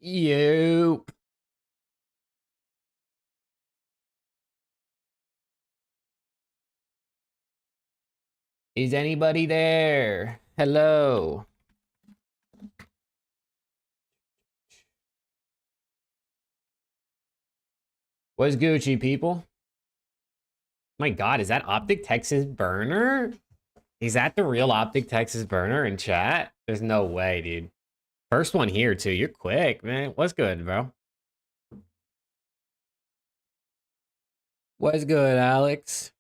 Yup. Is anybody there? Hello. What's Gucci, people? My God, is that Optic Texas Burner? Is that the real Optic Texas Burner in chat? There's no way, dude. First one here, too. You're quick, man. What's good, bro? What's good, Alex?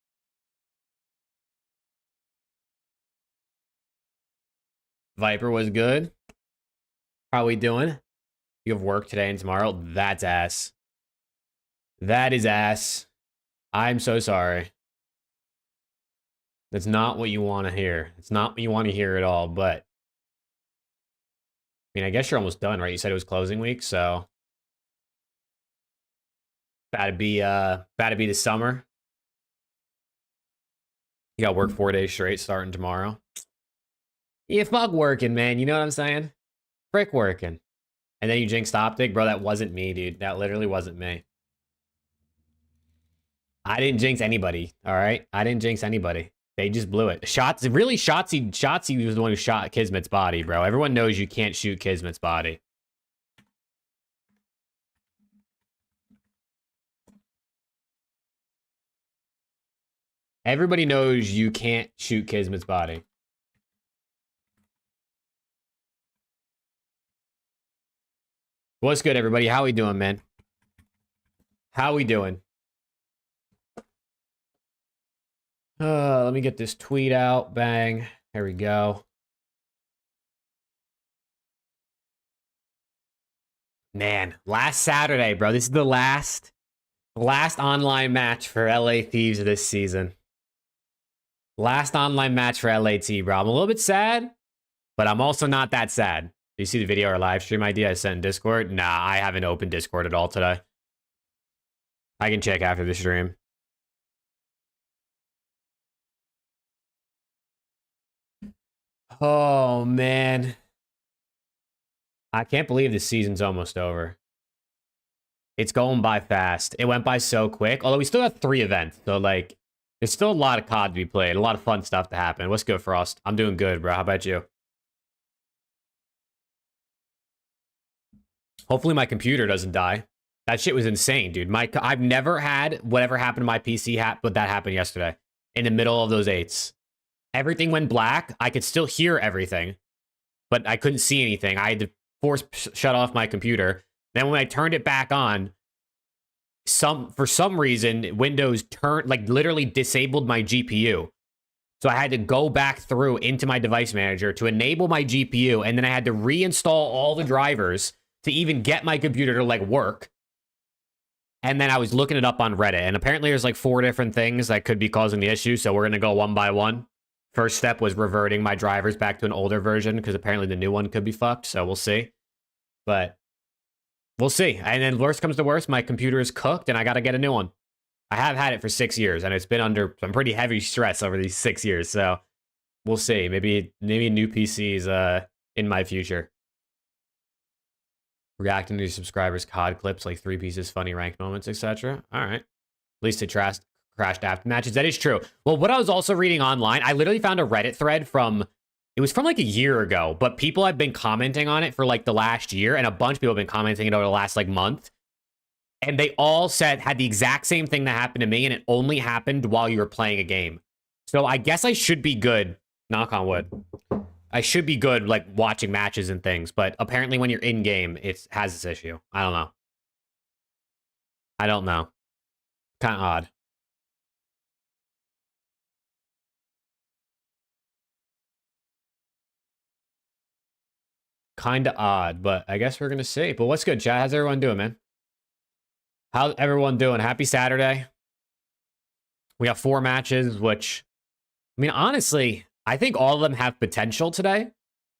Viper was good. How we doing? You have work today and tomorrow? That's ass. That is ass. I'm so sorry. That's not what you want to hear. It's not what you want to hear at all, but I mean, I guess you're almost done, right? You said it was closing week, so about to be the summer. You got work 4 days straight starting tomorrow. Yeah, fuck working, man. You know what I'm saying? Frick working. And then you jinxed Optic, bro. That wasn't me, dude. That literally wasn't me. I didn't jinx anybody. All right, I didn't jinx anybody. They just blew it. Shots, really, Shotzi was the one who shot Kismet's body, bro. Everyone knows you can't shoot Kismet's body. Everybody knows you can't shoot Kismet's body. What's good, everybody? How we doing, man? How we doing? Let me get this tweet out. Bang. There we go. Man, last Saturday, bro. This is the last online match for LA Thieves this season. Last online match for LAT, bro. I'm a little bit sad, but I'm also not that sad. Do you see the video or live stream idea I sent in Discord? Nah, I haven't opened Discord at all today. I can check after the stream. Oh, man. I can't believe this season's almost over. It's going by fast. It went by so quick. Although we still have 3 events. So, like, there's still a lot of COD to be played. A lot of fun stuff to happen. What's good, Frost? I'm doing good, bro. How about you? Hopefully my computer doesn't die. That shit was insane, dude. I've never had whatever happened to my PC but that happened yesterday. In the middle of those 8s. Everything went black. I could still hear everything. But I couldn't see anything. I had to force shut off my computer. Then when I turned it back on, for some reason, Windows literally disabled my GPU. So I had to go back through into my device manager to enable my GPU, and then I had to reinstall all the drivers to even get my computer to like work. And then I was looking it up on Reddit, and apparently there's like 4 different things that could be causing the issue, so we're gonna go one by one. First step was reverting my drivers back to an older version, because apparently the new one could be fucked, so we'll see. But we'll see. And then worst comes to worst, my computer is cooked, and I gotta get a new one. I have had it for 6 years, and it's been under some pretty heavy stress over these 6 years, so we'll see. Maybe new PCs in my future. Reacting to your subscribers' COD clips, like 3 pieces, funny ranked moments, etc. All right. At least it crashed after matches. That is true. Well, what I was also reading online, I literally found a Reddit thread it was from like a year ago, but people have been commenting on it for like the last year, and a bunch of people have been commenting it over the last like month. And they all had the exact same thing that happened to me, and it only happened while you were playing a game. So I guess I should be good. Knock on wood. I should be good, like, watching matches and things, but apparently when you're in-game, it has this issue. I don't know. I don't know. Kind of odd. Kind of odd, but I guess we're going to see. But what's good, chat? How's everyone doing, man? How's everyone doing? Happy Saturday. We got 4 matches, which, I mean, honestly, I think all of them have potential today.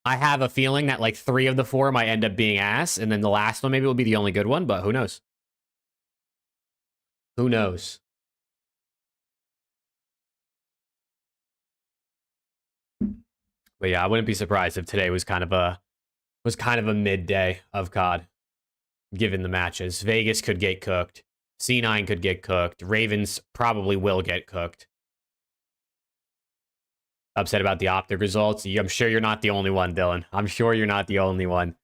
I have a feeling that like 3 of the 4 might end up being ass, and then the last one maybe will be the only good one, but who knows? Who knows? But yeah, I wouldn't be surprised if today was kind of a midday of COD. given the matches. Vegas could get cooked. C9 could get cooked. Ravens probably will get cooked. Upset about the Optic results. I'm sure you're not the only one, Dylan. I'm sure you're not the only one.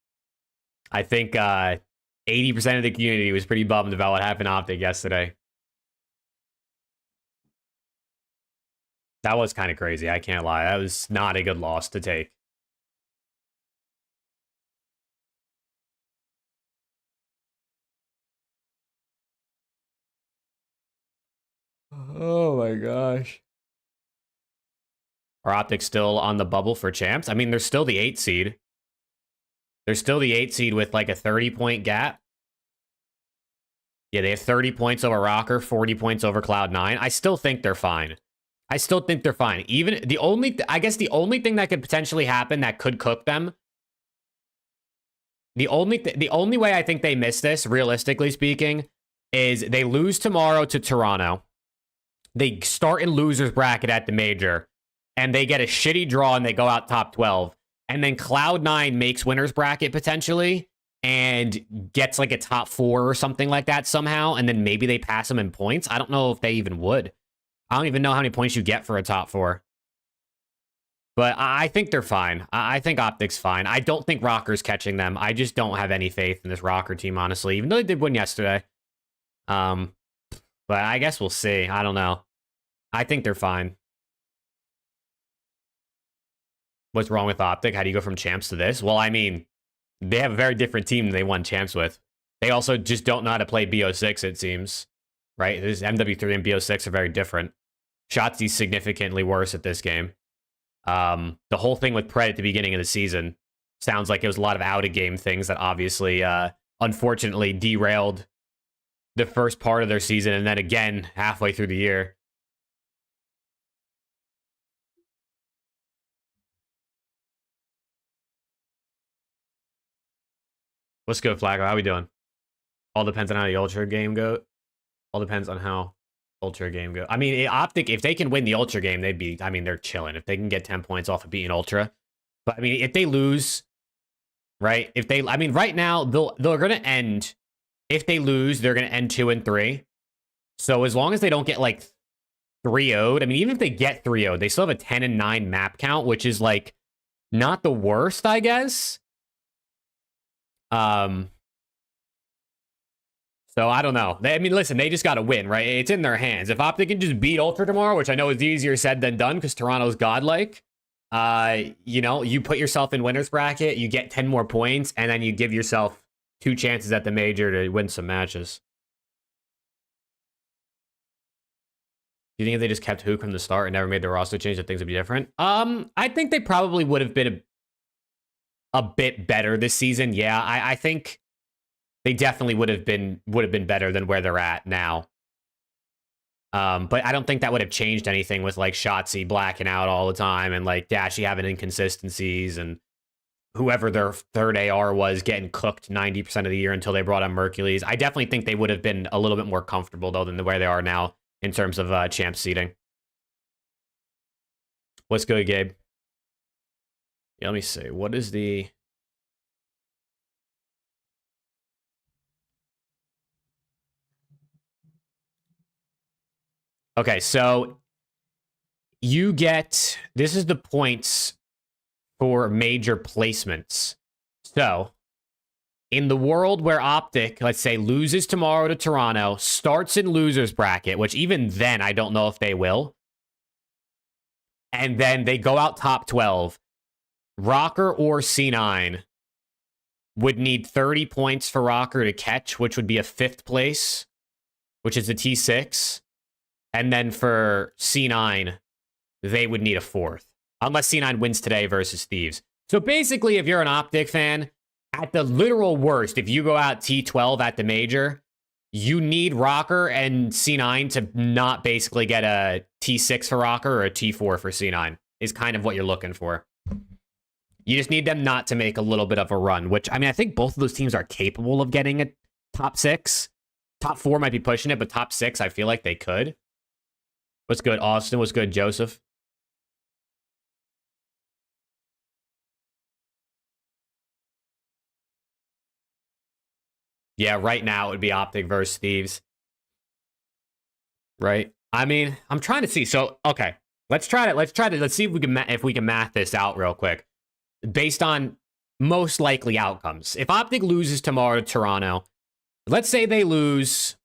I think 80% of the community was pretty bummed about what happened to Optic yesterday. That was kind of crazy. I can't lie. That was not a good loss to take. Oh my gosh. Are Optics still on the bubble for champs? I mean, they're still the 8 seed. They're still the 8 seed with like a 30-point gap. Yeah, they have 30 points over Rocker, 40 points over Cloud9. I still think they're fine. I still think they're fine. Even the only, I guess the only thing that could potentially happen that could cook them, the only way I think they miss this, realistically speaking, is they lose tomorrow to Toronto. They start in loser's bracket at the major, and they get a shitty draw and they go out top 12. And then Cloud9 makes winner's bracket potentially and gets like a top 4 or something like that somehow. And then maybe they pass them in points. I don't know if they even would. I don't even know how many points you get for a top 4. But I think they're fine. I think Optic's fine. I don't think Rocker's catching them. I just don't have any faith in this Rocker team, honestly, even though they did win yesterday. But I guess we'll see. I don't know. I think they're fine. What's wrong with Optic? How do you go from champs to this? Well, I mean, they have a very different team than they won champs with. They also just don't know how to play BO6, it seems. Right? This MW3 and BO6 are very different. Shotzi's significantly worse at this game. The whole thing with Pred at the beginning of the season sounds like it was a lot of out-of-game things that obviously, unfortunately, derailed the first part of their season, and then again, halfway through the year. What's good, Flacco? How we doing? All depends on how the Ultra game go. All depends on how Ultra game go. I mean, Optic, if they can win the Ultra game, they'd be, I mean, they're chilling. If they can get 10 points off of beating Ultra. But, I mean, if they lose, right? If they, I mean, right now, they're going to end, if they lose, they're going to end 2-3. So as long as they don't get, like, 3-0'd, I mean, even if they get 3-0'd, they still have a 10-9 map count, which is, like, not the worst, I guess. So I don't know. I mean, listen, they just got to win, right? It's in their hands. If Optic can just beat Ultra tomorrow, which I know is easier said than done because Toronto's godlike, you know, you put yourself in winner's bracket, you get 10 more points, and then you give yourself 2 chances at the major to win some matches. Do you think if they just kept Hook from the start and never made the roster change, that things would be different? I think they probably would have been a bit better this season. Yeah, I think they definitely would have been better than where they're at now. But I don't think that would have changed anything with like Shotzi blacking out all the time and like Dashy having inconsistencies and whoever their third AR was getting cooked 90% of the year until they brought on Mercules. I definitely think they would have been a little bit more comfortable though than the way they are now in terms of champ seeding. What's good, Gabe? Yeah, let me see. What is the... Okay, so you get... This is the points for major placements. So, in the world where Optic, let's say, loses tomorrow to Toronto, starts in loser's bracket, which even then I don't know if they will, and then they go out top 12, Rocker or C9 would need 30 points for Rocker to catch, which would be a 5th place, which is a T6. And then for C9, they would need a 4th. Unless C9 wins today versus Thieves. So basically, if you're an Optic fan, at the literal worst, if you go out T12 at the major, you need Rocker and C9 to not basically get a T6 for Rocker or a T4 for C9, is kind of what you're looking for. You just need them not to make a little bit of a run, which, I mean, I think both of those teams are capable of getting a top 6. Top 4 might be pushing it, but top 6, I feel like they could. What's good, Austin? What's good, Joseph? Yeah, right now it would be Optic versus Thieves. Right? I mean, I'm trying to see. So, okay. Let's see if we can math this out real quick. Based on most likely outcomes. If Optic loses tomorrow to Toronto, let's say they lose,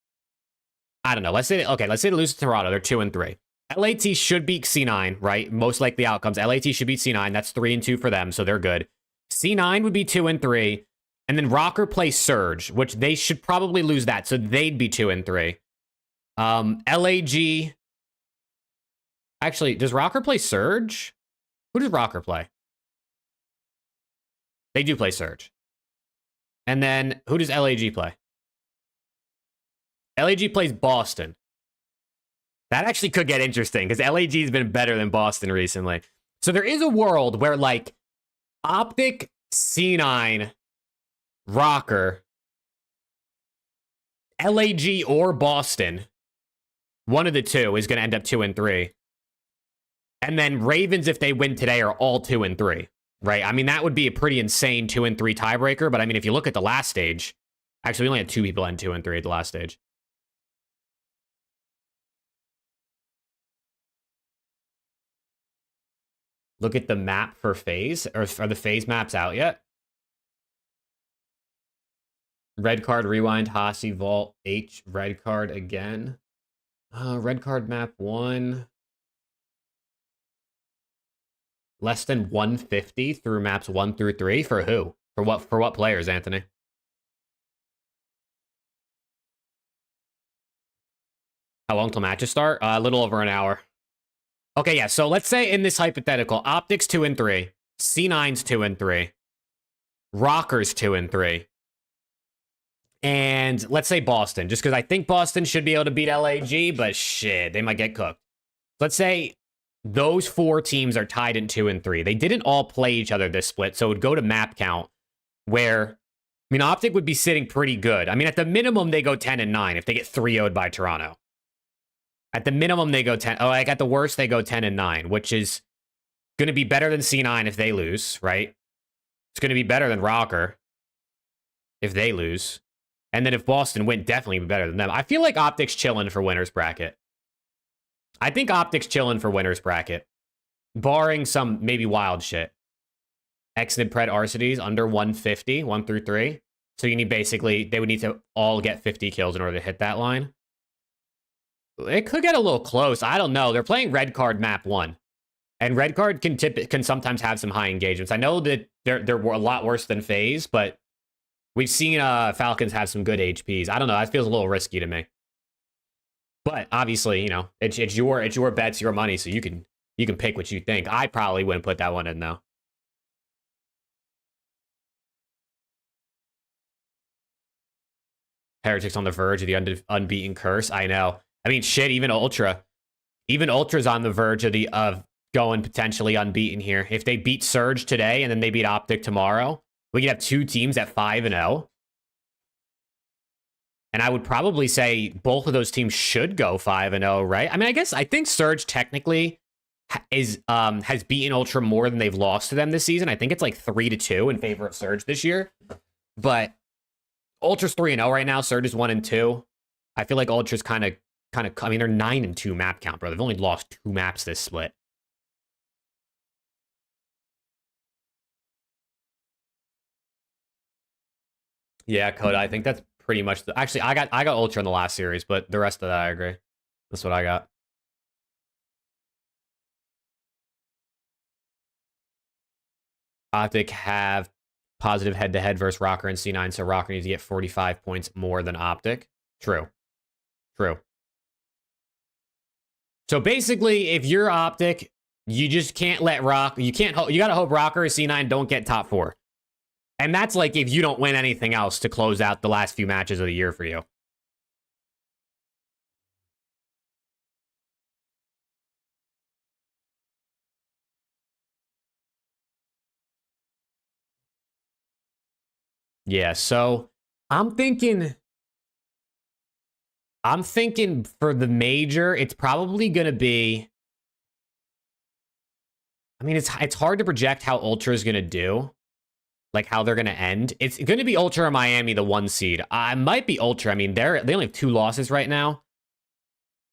I don't know. Let's say they lose to Toronto. They're 2-3. LAT should beat C9, right? Most likely outcomes. LAT should beat C9. That's 3-2 for them, so they're good. C9 would be 2-3. And then Rocker plays Surge, which they should probably lose that, so they'd be 2-3. LAG. Actually, does Rocker play Surge? Who does Rocker play? They do play Surge. And then who does LAG play? LAG plays Boston. That actually could get interesting because LAG has been better than Boston recently. So there is a world where like Optic, C9, Rocker, LAG, or Boston, one of the two is going to end up 2-3. And then Ravens, if they win today, are all 2-3, right? I mean, that would be a pretty insane 2-3 tiebreaker. But I mean, if you look at the last stage, actually, we only had 2 people end 2-3 at the last stage. Look at the map for phase. Or are the phase maps out yet? Red card, rewind, Hasi, vault, H, red card again. Red card map 1. Less than 150 through maps 1 through 3 for who? For what players, Anthony? How long till matches start? A little over an hour. Okay, yeah. So let's say in this hypothetical, Optics 2-3, C9's 2-3, Rockers 2-3, and let's say Boston, just because I think Boston should be able to beat LAG, but shit, they might get cooked. Let's say those 4 teams are tied in 2-3. They didn't all play each other this split, so it would go to map count, where, I mean, Optic would be sitting pretty good. I mean, at the minimum, they go 10-9 if they get 3-0'd by Toronto. At the minimum, they go 10. Oh, like at the worst, they go 10-9, which is going to be better than C9 if they lose, right? It's going to be better than Rocker if they lose. And then if Boston win, definitely be better than them. I feel like Optic's chilling for winner's bracket. I think Optic's chilling for winner's bracket, barring some maybe wild shit. Exited Pred Arcides under 150, 1 through 3. So you need basically, they would need to all get 50 kills in order to hit that line. It could get a little close. I don't know. They're playing red card map 1. And red card can sometimes have some high engagements. I know that they're a lot worse than FaZe, but we've seen Falcons have some good HPs. I don't know. That feels a little risky to me. But obviously, you know, it's your bets, your money, so you can pick what you think. I probably wouldn't put that one in though. Heretics on the verge of the unbeaten curse. I know. I mean, shit, even Ultra's on the verge of going potentially unbeaten here. If they beat Surge today and then they beat Optic tomorrow, we could have 2 teams at 5-0. And I would probably say both of those teams should go 5-0, right? I mean, I think Surge technically has beaten Ultra more than they've lost to them this season. I think it's like 3-2 in favor of Surge this year. But Ultra's 3-0 right now. Surge is 1-2. I feel like Ultra's kind of. I mean, they're 9-2 map count, bro. They've only lost 2 maps this split. Yeah, Coda. I think that's pretty much actually, I got Ultra in the last series, but the rest of that I agree. That's what I got. Optic have positive head-to-head versus Rocker and C9, so Rocker needs to get 45 points more than Optic. True. So basically, if you're Optic, you just can't let you gotta hope Rocker or C9 don't get top 4. And that's like if you don't win anything else to close out the last few matches of the year for you. Yeah, so I'm thinking for the major, it's probably gonna be, I mean, it's hard to project how Ultra is gonna do. like how they're going to end. It's going to be Ultra or Miami, the 1 seed. I might be Ultra. I mean, they only have 2 losses right now.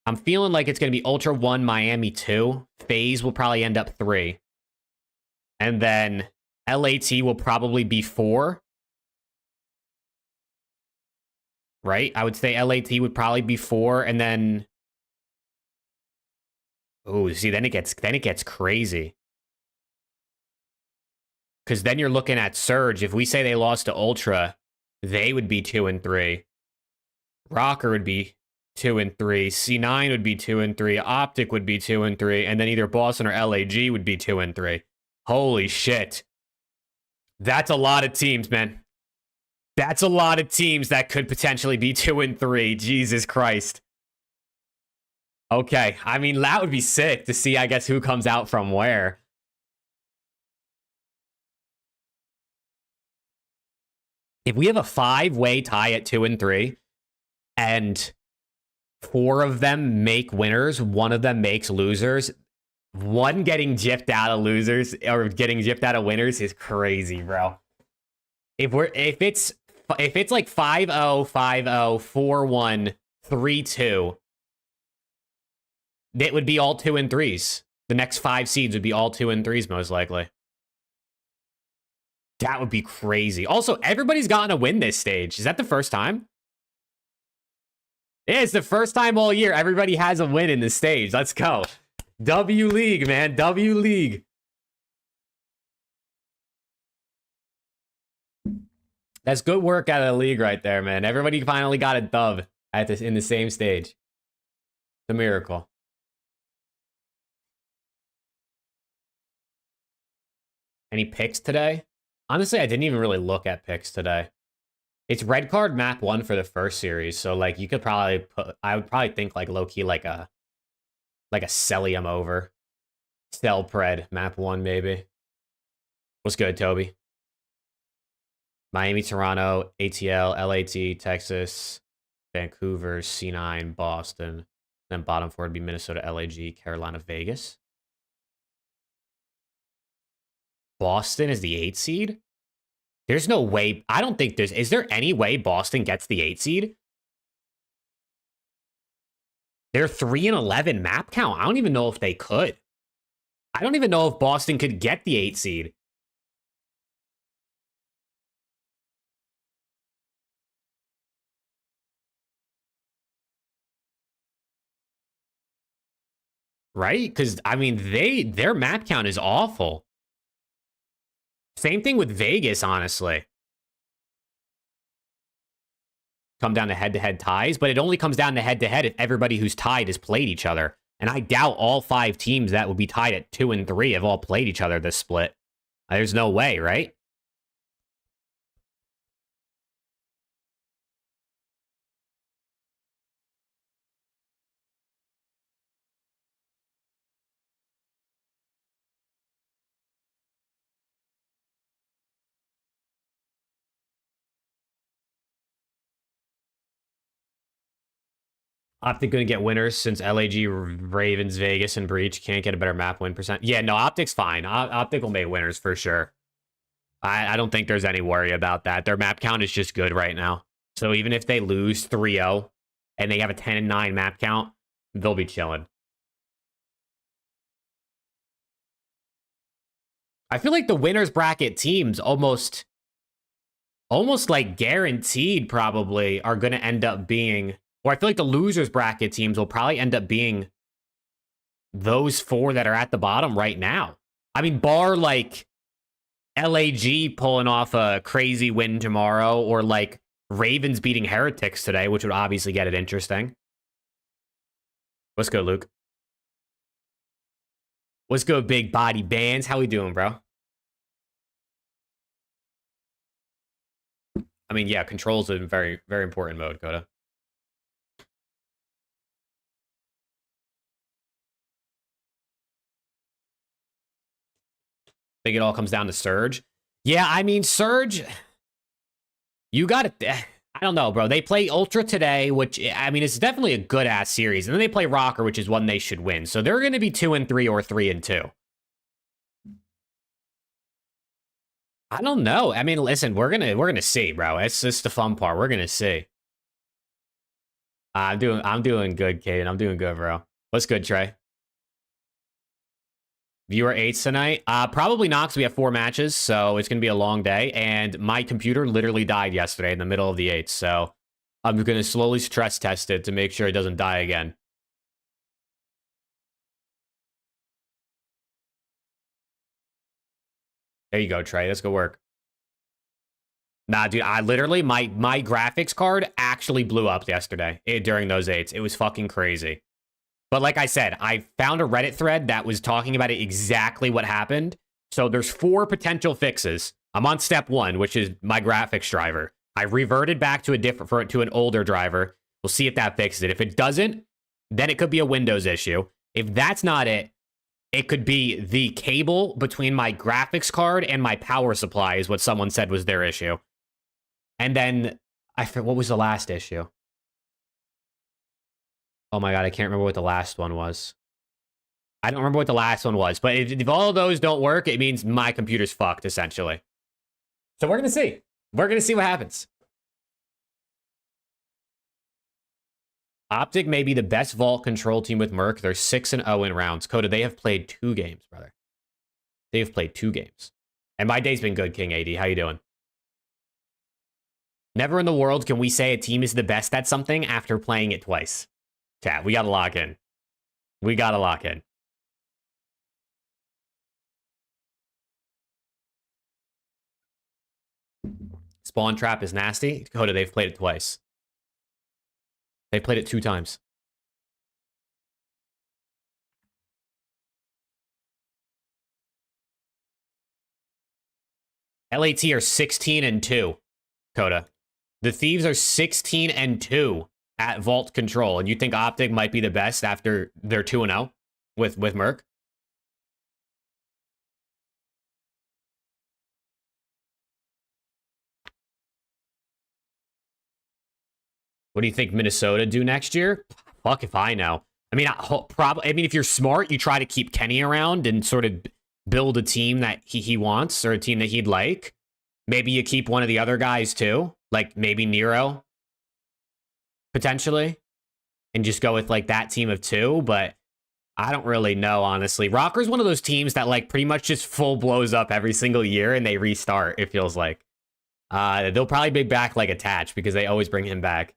I'm feeling like it's going to be Ultra 1, Miami 2. FaZe will probably end up 3. And then LAT will probably be 4. Right? I would say LAT would probably be 4, and then... Oh, see, then it gets crazy. Because then you're looking at Surge. If we say they lost to Ultra, they would be 2 and 3. Rocker would be 2 and 3. C9 would be 2 and 3. Optic would be 2 and 3. And then either Boston or LAG would be 2 and 3. Holy shit. That's a lot of teams, man. That's a lot of teams that could potentially be 2 and 3. Jesus Christ. Okay. I mean, that would be sick to see, I guess, who comes out from where. If we have a 5-way tie at 2 and 3, and 4 of them make winners, 1 of them makes losers, 1 getting gypped out of losers or getting gypped out of winners is crazy, bro. If it's like 5-0, 5-0, 4-1, 3-2, it would be all 2 and 3s. The next 5 seeds would be all 2 and 3s, most likely. That would be crazy. Also, everybody's gotten a win this stage. Is that the first time? Yeah, it's the first time all year everybody has a win in this stage. Let's go. W League, man. W League. That's good work out of the league right there, man. Everybody finally got a dub in the same stage. It's a miracle. Any picks today? Honestly, I didn't even really look at picks today. It's red card map 1 for the first series, so like you could probably I would probably think like low key like a Celium over. Cell Pred map 1 maybe. What's good, Toby? Miami, Toronto, ATL, LAT, Texas, Vancouver, C9, Boston. Then bottom 4 would be Minnesota, LAG, Carolina, Vegas. Boston is the 8 seed? There's no way. I don't think there's... Is there any way Boston gets the 8 seed? They're 3 and 11 map count. I don't even know if they could. I don't even know if Boston could get the 8 seed. Right? Because, I mean, their map count is awful. Same thing with Vegas, honestly. Come down to head-to-head ties, but it only comes down to head-to-head if everybody who's tied has played each other. And I doubt all 5 teams that would be tied at 2 and 3 have all played each other this split. There's no way, right? Optic going to get winners since LAG, Ravens, Vegas, and Breach can't get a better map win percent. Yeah, no, Optic's fine. Optic will make winners for sure. I don't think there's any worry about that. Their map count is just good right now. So even if they lose 3-0 and they have a 10 and 9 map count, they'll be chilling. I feel like the winners bracket teams almost like guaranteed probably are going to end up being... Or I feel like the losers bracket teams will probably end up being those 4 that are at the bottom right now. I mean, bar like LAG pulling off a crazy win tomorrow, or like Ravens beating Heretics today, which would obviously get it interesting. Let's go, Luke. Let's go, Big Body Bands. How we doing, bro? I mean, yeah, controls a very, very important mode, Coda. I think it all comes down to Surge. Yeah, I mean, Surge, you got it. I don't know, bro. They play Ultra today, which, I mean, it's definitely a good-ass series. And then they play Rocker, which is one they should win. So they're going to be 2 and 3 or 3 and 2. I don't know. I mean, listen, we're gonna see, bro. It's just the fun part. We're gonna see. I'm doing good, Caden. I'm doing good, bro. What's good, Trey? Viewer eights tonight? Probably not, because we have 4 matches, so it's gonna be a long day. And my computer literally died yesterday in the middle of the eights, so I'm gonna slowly stress test it to make sure it doesn't die again. There you go, Trey. Let's go work. Nah, dude, I literally, my graphics card actually blew up yesterday during those eights. It was fucking crazy. But like I said, I found a Reddit thread that was talking about it exactly what happened. So there's 4 potential fixes. I'm on step 1, which is my graphics driver. I reverted back to an older driver. We'll see if that fixes it. If it doesn't, then it could be a Windows issue. If that's not it, it could be the cable between my graphics card and my power supply is what someone said was their issue. And then, what was the last issue? Oh my god, I can't remember what the last one was. I don't remember what the last one was, but if all of those don't work, it means my computer's fucked, essentially. So we're going to see. We're going to see what happens. Optic may be the best vault control team with Merc. They're 6-0 in rounds. Coda, they have played 2 games, brother. They have played 2 games. And my day's been good, King AD. How you doing? Never in the world can we say a team is the best at something after playing it twice. Chat, we got to lock in. We got to lock in. Spawn Trap is nasty. Coda, they've played it twice. They played it 2 times. LAT are 16-2, Coda. The Thieves are 16-2 at Vault Control, and you think Optic might be the best after they're 2-0 with Merc? What do you think Minnesota do next year? Fuck if I know. I mean, if you're smart, you try to keep Kenny around and sort of build a team that he wants or a team that he'd like. Maybe you keep one of the other guys too, like maybe Nero, potentially, and just go with like that team of 2. But I don't really know, honestly. Rocker's one of those teams that like pretty much just full blows up every single year and they restart, it feels like. They'll probably be back like attached because they always bring him back.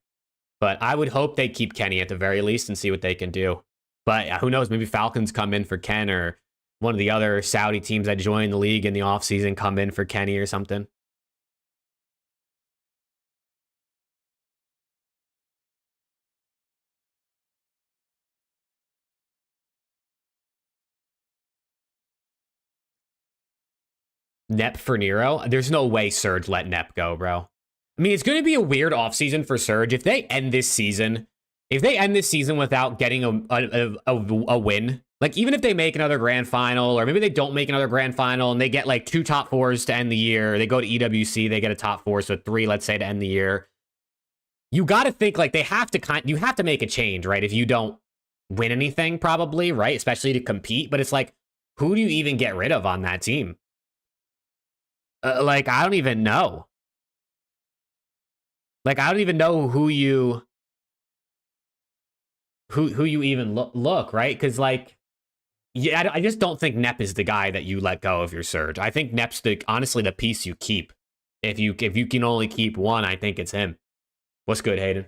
But I would hope they keep Kenny at the very least and see what they can do. But who knows? Maybe Falcons come in for Ken, or one of the other Saudi teams that join the league in the offseason come in for Kenny or something. Nep for Nero? There's no way Surge let Nep go, bro. I mean, it's going to be a weird offseason for Surge. If they end this season without getting a win, like even if they make another grand final, or maybe they don't make another grand final and they get like 2 top 4s to end the year, they go to EWC, they get a top 4, so 3, let's say, to end the year. You got to think like you have to make a change, right? If you don't win anything, probably, right? Especially to compete. But it's like, who do you even get rid of on that team? Like, I don't even know. Like, I don't even know who you even look, right? Because, like, yeah, I just don't think Nep is the guy that you let go of your Surge. I think Nep's honestly the piece you keep. If you can only keep one, I think it's him. What's good, Hayden?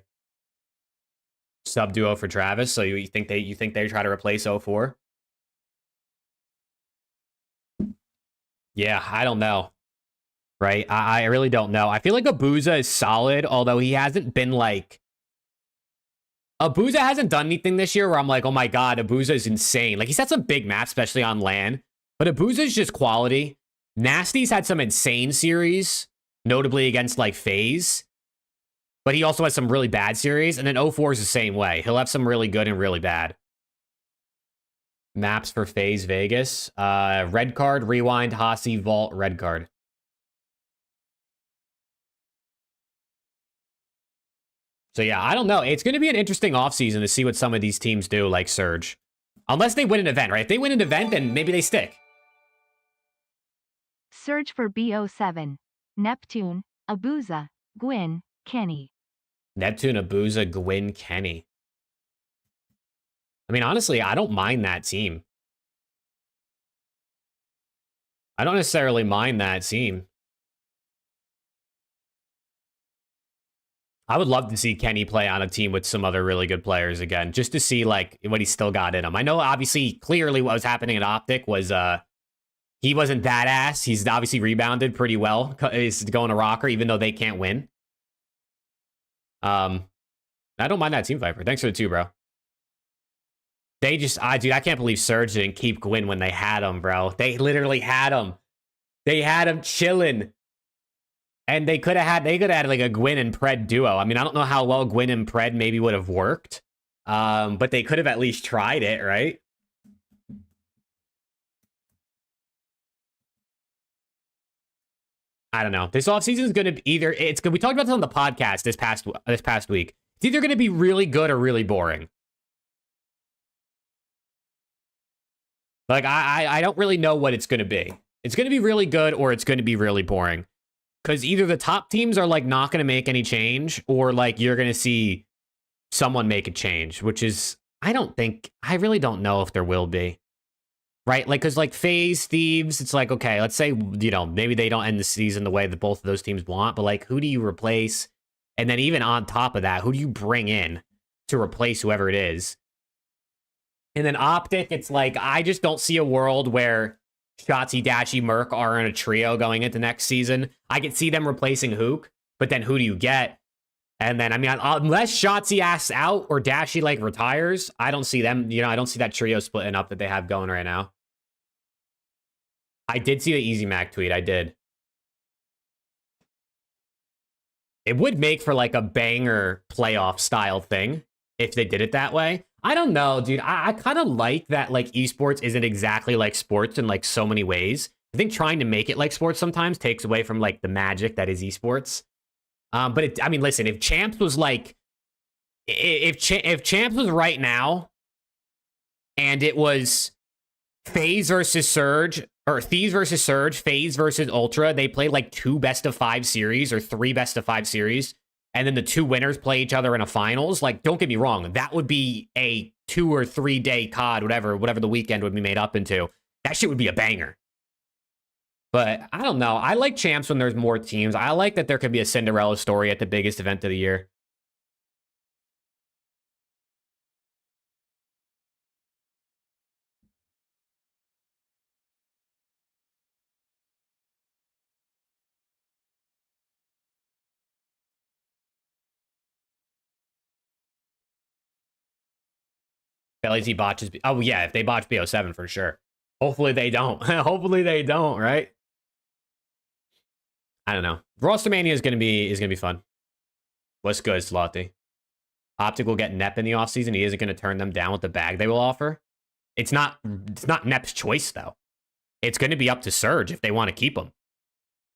Sub duo for Travis. So you think they try to replace 04? Yeah, I don't know. Right? I really don't know. I feel like Abuza is solid, although he hasn't been like... Abuza hasn't done anything this year where I'm like, oh my god, Abuza is insane. Like, he's had some big maps, especially on LAN. But Abuza is just quality. Nasty's had some insane series, notably against, like, FaZe. But he also has some really bad series. And then 04 is the same way. He'll have some really good and really bad. Maps for FaZe Vegas. Red card, Rewind, Hossie, Vault, red card. So yeah, I don't know. It's going to be an interesting offseason to see what some of these teams do, like Surge. Unless they win an event, right? If they win an event, then maybe they stick. Surge for BO7. Neptune, Abuza, Gwyn, Kenny. Neptune, Abuza, Gwyn, Kenny. I mean, honestly, I don't mind that team. I don't necessarily mind that team. I would love to see Kenny play on a team with some other really good players again, just to see like what he's still got in him. I know, obviously, clearly what was happening at Optic was he wasn't that ass. He's obviously rebounded pretty well. He's going to Rocker, even though they can't win. I don't mind that team, Viper. Thanks for the 2, bro. They just, dude, I can't believe Surge didn't keep Gwyn when they had him, bro. They literally had him. They had him chilling. And they could have had like a Gwyn and Pred duo. I mean, I don't know how well Gwyn and Pred maybe would have worked. But they could have at least tried it, right? I don't know. This offseason is going to be either, we talked about this on the podcast this past week. It's either going to be really good or really boring. Like, I don't really know what it's going to be. It's going to be really good or it's going to be really boring. Because either the top teams are, like, not going to make any change or, like, you're going to see someone make a change, which is, I really don't know if there will be. Right? Like, because, like, FaZe, Thieves, it's like, okay, let's say, you know, maybe they don't end the season the way that both of those teams want, but, like, who do you replace? And then even on top of that, who do you bring in to replace whoever it is? And then Optic, it's like, I just don't see a world where Shotzzy, Dashy, Merc are in a trio going into next season. I could see them replacing Hook, but then who do you get? And then, I mean, unless Shotzzy asks out or Dashy, like, retires, I don't see them, you know, I don't see that trio splitting up that they have going right now. I did see the Easy Mac tweet, I did. It would make for, like, a banger playoff style thing if they did it that way. I don't know, dude. I kind of like that, like, esports isn't exactly like sports in, like, so many ways. I think trying to make it like sports sometimes takes away from, like, the magic that is esports. But I mean, listen, if Champs was like, if Champs was right now, and it was FaZe versus Surge, or Thieves versus Surge, FaZe versus Ultra, they play like 2 best-of-5 series or 3 best-of-5 series, and then the 2 winners play each other in a finals. Like, don't get me wrong, that would be a 2 or 3 day COD, whatever the weekend would be made up into. That shit would be a banger. But I don't know. I like Champs when there's more teams. I like that there could be a Cinderella story at the biggest event of the year. LAT botches. Oh, yeah, if they botch BO7 for sure. Hopefully they don't. Hopefully they don't, right? I don't know. Roster Mania is gonna be fun. What's good, Slothy? Optic will get Nep in the offseason. He isn't gonna turn them down with the bag they will offer. It's not Nep's choice though. It's gonna be up to Surge if they want to keep him.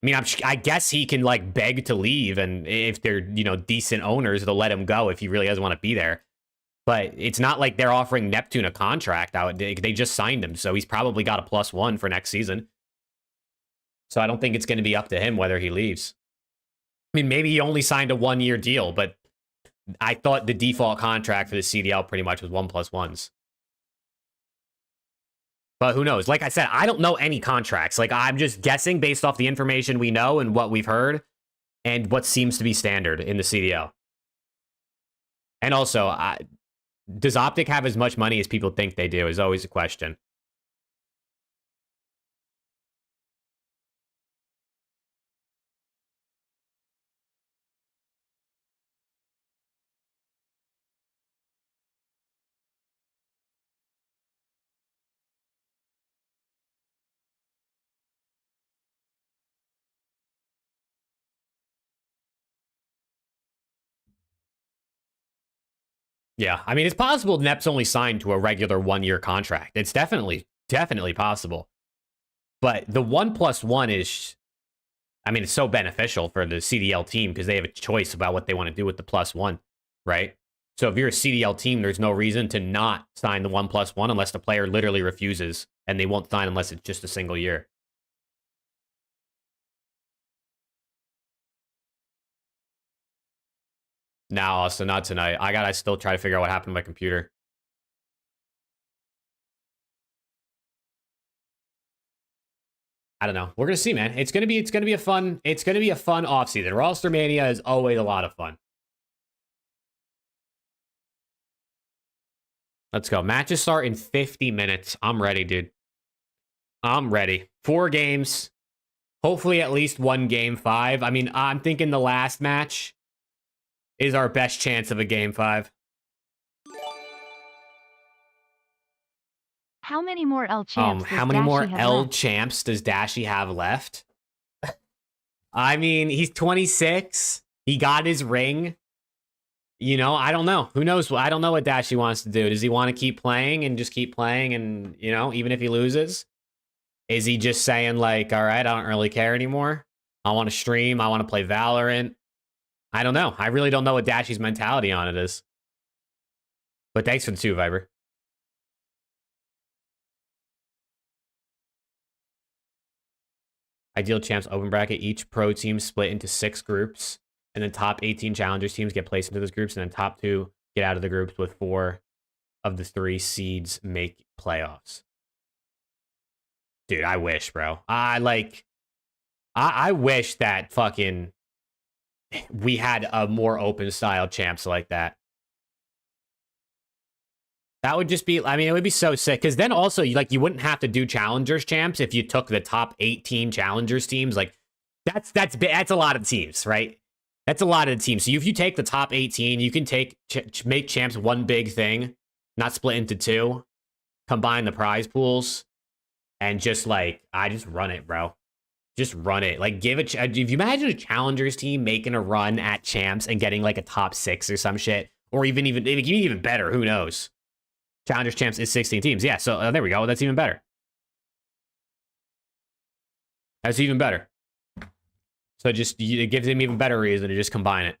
I mean, I guess he can like beg to leave, and if they're, you know, decent owners, they'll let him go if he really doesn't want to be there. But it's not like they're offering Neptune a contract out. They just signed him, so he's probably got a +1 for next season. So I don't think it's going to be up to him whether he leaves. I mean, maybe he only signed a 1-year deal, but I thought the default contract for the CDL pretty much was 1+1s. But who knows? Like I said, I don't know any contracts. Like, I'm just guessing based off the information we know and what we've heard and what seems to be standard in the CDL. And also, does Optic have as much money as people think they do is always a question. Yeah, I mean, it's possible Nep's only signed to a regular 1-year contract. It's definitely possible. But the 1+1 is, I mean, it's so beneficial for the CDL team because they have a choice about what they want to do with the +1, right? So if you're a CDL team, there's no reason to not sign the 1+1 unless the player literally refuses, and they won't sign unless it's just a single year. Now, also not tonight. I gotta still try to figure out what happened to my computer. I don't know. We're gonna see, man. It's gonna be a fun offseason. Roster Mania is always a lot of fun. Let's go. Matches start in 50 minutes. I'm ready, dude. I'm ready. 4 games. Hopefully at least 1 game 5. I mean, I'm thinking the last match is our best chance of a game 5. How many more L champs How does many more Dashi have L left? champs does Dashi have left? I mean, he's 26. He got his ring. You know, I don't know. Who knows? I don't know what Dashi wants to do. Does he want to keep playing and just keep playing and, you know, even if he loses? Is he just saying like, all right, I don't really care anymore. I want to stream. I want to play Valorant. I don't know. I really don't know what Dashi's mentality on it is. But thanks for the 2, Viber. Ideal champs open bracket. Each pro team split into 6 groups. And then top 18 challengers teams get placed into those groups. And then top 2 get out of the groups with 4 of the 3 seeds make playoffs. Dude, I wish, bro. I wish that fucking we had a more open style champs like that. That would just be, I mean, it would be so sick. Because then also, you wouldn't have to do challengers champs if you took the top 18 challengers teams. Like, that's a lot of teams, right? That's a lot of teams. So if you take the top 18, you can make champs one big thing, not split into 2, combine the prize pools, and just I just run it, bro. Just run it. Like, if you imagine a challengers team making a run at champs and getting like a top 6 or some shit, or even better, who knows? Challengers champs is 16 teams. Yeah, so there we go. That's even better. That's even better. So it gives them even better reason to just combine it.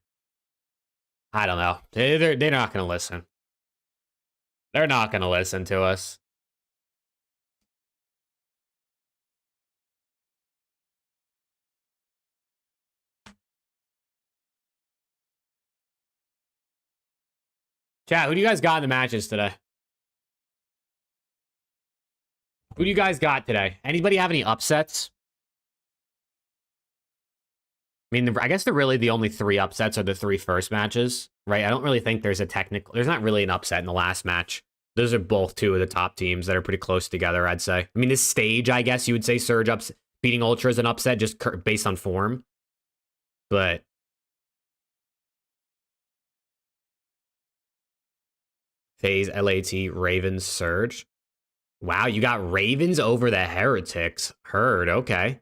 I don't know. They're not going to listen. They're not going to listen to us. Chat, who do you guys got in the matches today? Who do you guys got today? Anybody have any upsets? I mean, I guess really the only 3 upsets are the 3 first matches, right? I don't really think there's not really an upset in the last match. Those are both 2 of the top teams that are pretty close together, I'd say. I mean, this stage, I guess you would say Surge beating Ultra is an upset just based on form. But FaZe, LAT, Ravens, Surge. Wow, you got Ravens over the Heretics. Heard, okay.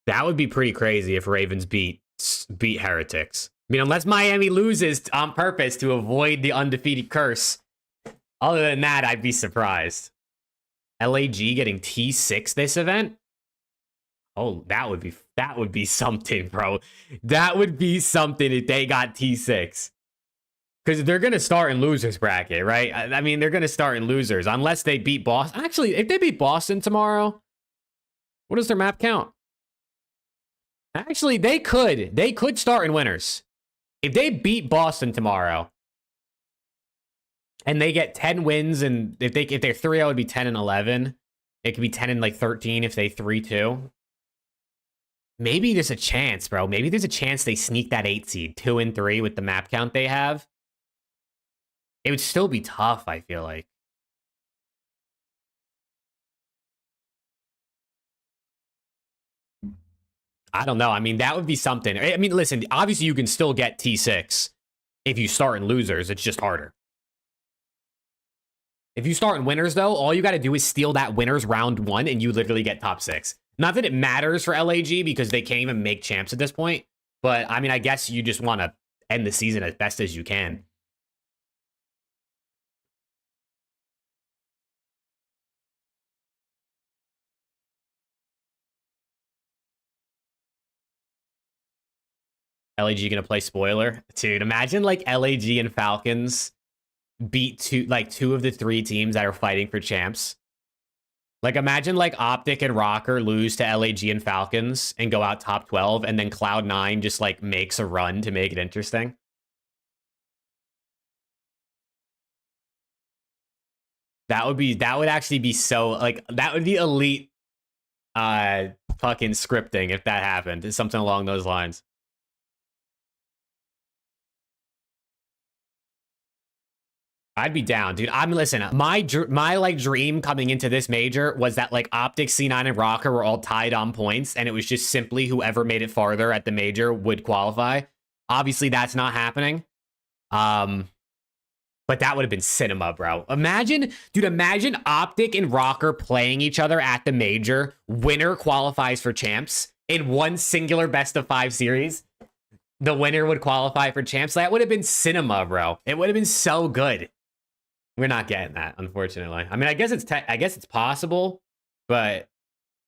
That would be pretty crazy if Ravens beat Heretics. I mean, unless Miami loses on purpose to avoid the undefeated curse. Other than that, I'd be surprised. LAG getting T6 this event? Oh, that would be something, bro. That would be something if they got T6. Because they're going to start in losers bracket, right? I mean, they're going to start in losers unless they beat Boston. Actually, if they beat Boston tomorrow, what does their map count? Actually, they could start in winners. If they beat Boston tomorrow and they get 10 wins, and if they're 3-0, it would be 10 and 11. It could be 10 and 13 if they 3-2. Maybe there's a chance, bro. Maybe there's a chance they sneak that 8 seed, 2 and 3 with the map count they have. It would still be tough, I feel like. I don't know. I mean, that would be something. I mean, listen, obviously you can still get T6 if you start in losers. It's just harder. If you start in winners, though, all you got to do is steal that winners round 1 and you literally get top 6. Not that it matters for LAG because they can't even make champs at this point. But, I mean, I guess you just want to end the season as best as you can. LAG going to play spoiler? Dude, imagine like LAG and Falcons beat 2 of the 3 teams that are fighting for champs. Like, imagine like Optic and Rocker lose to LAG and Falcons and go out top 12, and then Cloud9 just like makes a run to make it interesting. That would actually be so, like, that would be elite fucking scripting if that happened. It's something along those lines. I'd be down, dude. Listen, my like dream coming into this major was that like Optic, C9, and Rocker were all tied on points, and it was just simply whoever made it farther at the major would qualify. Obviously, that's not happening. But that would have been cinema, bro. Imagine Optic and Rocker playing each other at the major. Winner qualifies for champs in one singular best of 5 series. The winner would qualify for champs. That would have been cinema, bro. It would have been so good. We're not getting that, unfortunately. I mean, I guess it's possible, but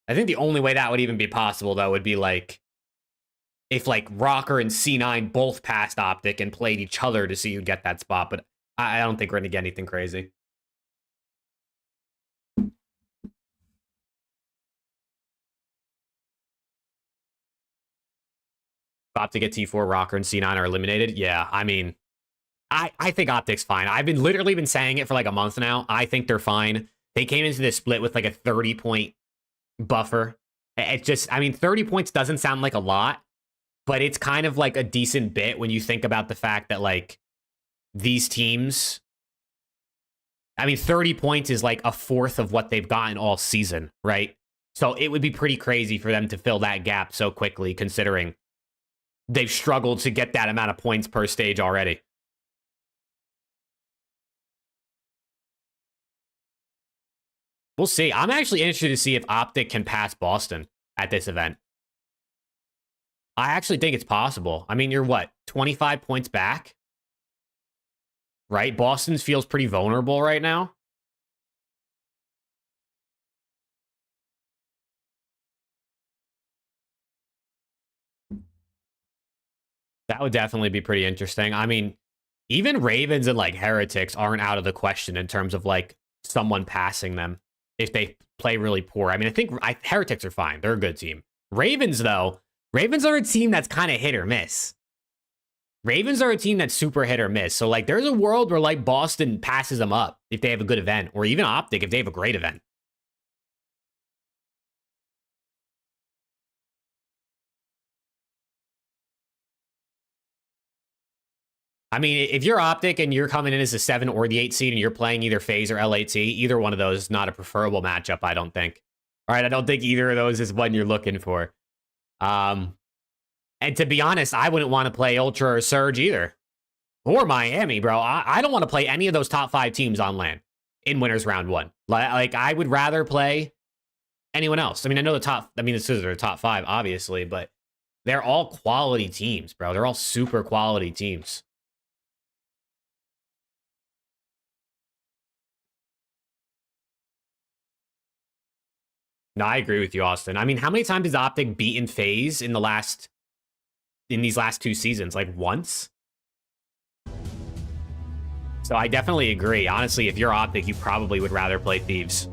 I think the only way that would even be possible, though, would be like if like Rocker and C9 both passed Optic and played each other to see who'd get that spot. But I don't think we're gonna get anything crazy. Optic at T4, Rocker and C9 are eliminated. Yeah, I mean, I think Optic's fine. I've been literally been saying it for like a month now. I think they're fine. They came into this split with like a 30-point buffer. It just, I mean, 30 points doesn't sound like a lot, but it's kind of like a decent bit when you think about the fact that like these teams, I mean, 30 points is like a fourth of what they've gotten all season, right? So it would be pretty crazy for them to fill that gap so quickly, considering they've struggled to get that amount of points per stage already. We'll see. I'm actually interested to see if Optic can pass Boston at this event. I actually think it's possible. I mean, you're what, 25 points back? Right? Boston feels pretty vulnerable right now. That would definitely be pretty interesting. I mean, even Ravens and like Heretics aren't out of the question in terms of like someone passing them if they play really poor. I mean, I think Heretics are fine. They're a good team. Ravens, though, Ravens are a team that's kind of hit or miss. Ravens are a team that's super hit or miss. So, like, there's a world where, like, Boston passes them up if they have a good event, or even Optic if they have a great event. I mean, if you're Optic and you're coming in as a 7 or the 8 seed and you're playing either FaZe or LAT, either one of those is not a preferable matchup, I don't think. All right, I don't think either of those is one you're looking for. And to be honest, I wouldn't want to play Ultra or Surge either. Or Miami, bro. I don't want to play any of those top 5 teams on LAN in winners round 1. Like, I would rather play anyone else. I mean, I know this is their top 5, obviously, but they're all quality teams, bro. They're all super quality teams. No, I agree with you, Austin. I mean, how many times has Optic beaten FaZe in these last 2 seasons? Like, once? So I definitely agree. Honestly, if you're Optic, you probably would rather play Thieves.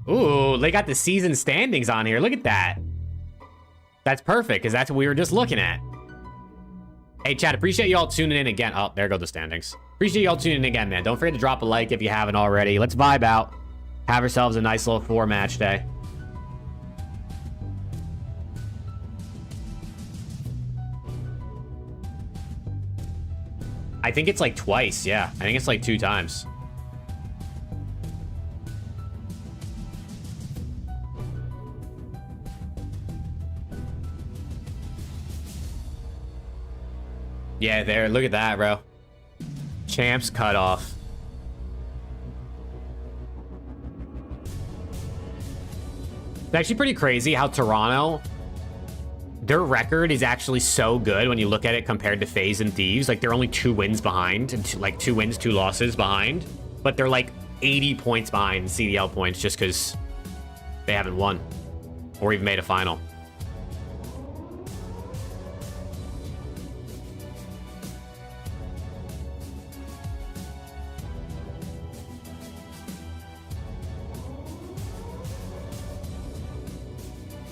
Ooh, they got the season standings on here. Look at that. That's perfect, because that's what we were just looking at. Hey, chat, appreciate y'all tuning in again. Oh, there go the standings. Appreciate y'all tuning in again, man. Don't forget to drop a like if you haven't already. Let's vibe out. Have ourselves a nice little 4-match day. I think it's like twice, yeah. I think it's like 2 times. Yeah, there. Look at that, bro. Champs cutoff. It's actually pretty crazy how Toronto, their record is actually so good when you look at it compared to FaZe and Thieves. Like, they're only 2 wins behind, and like 2 wins, 2 losses behind. But they're like 80 points behind CDL points just because they haven't won or even made a final.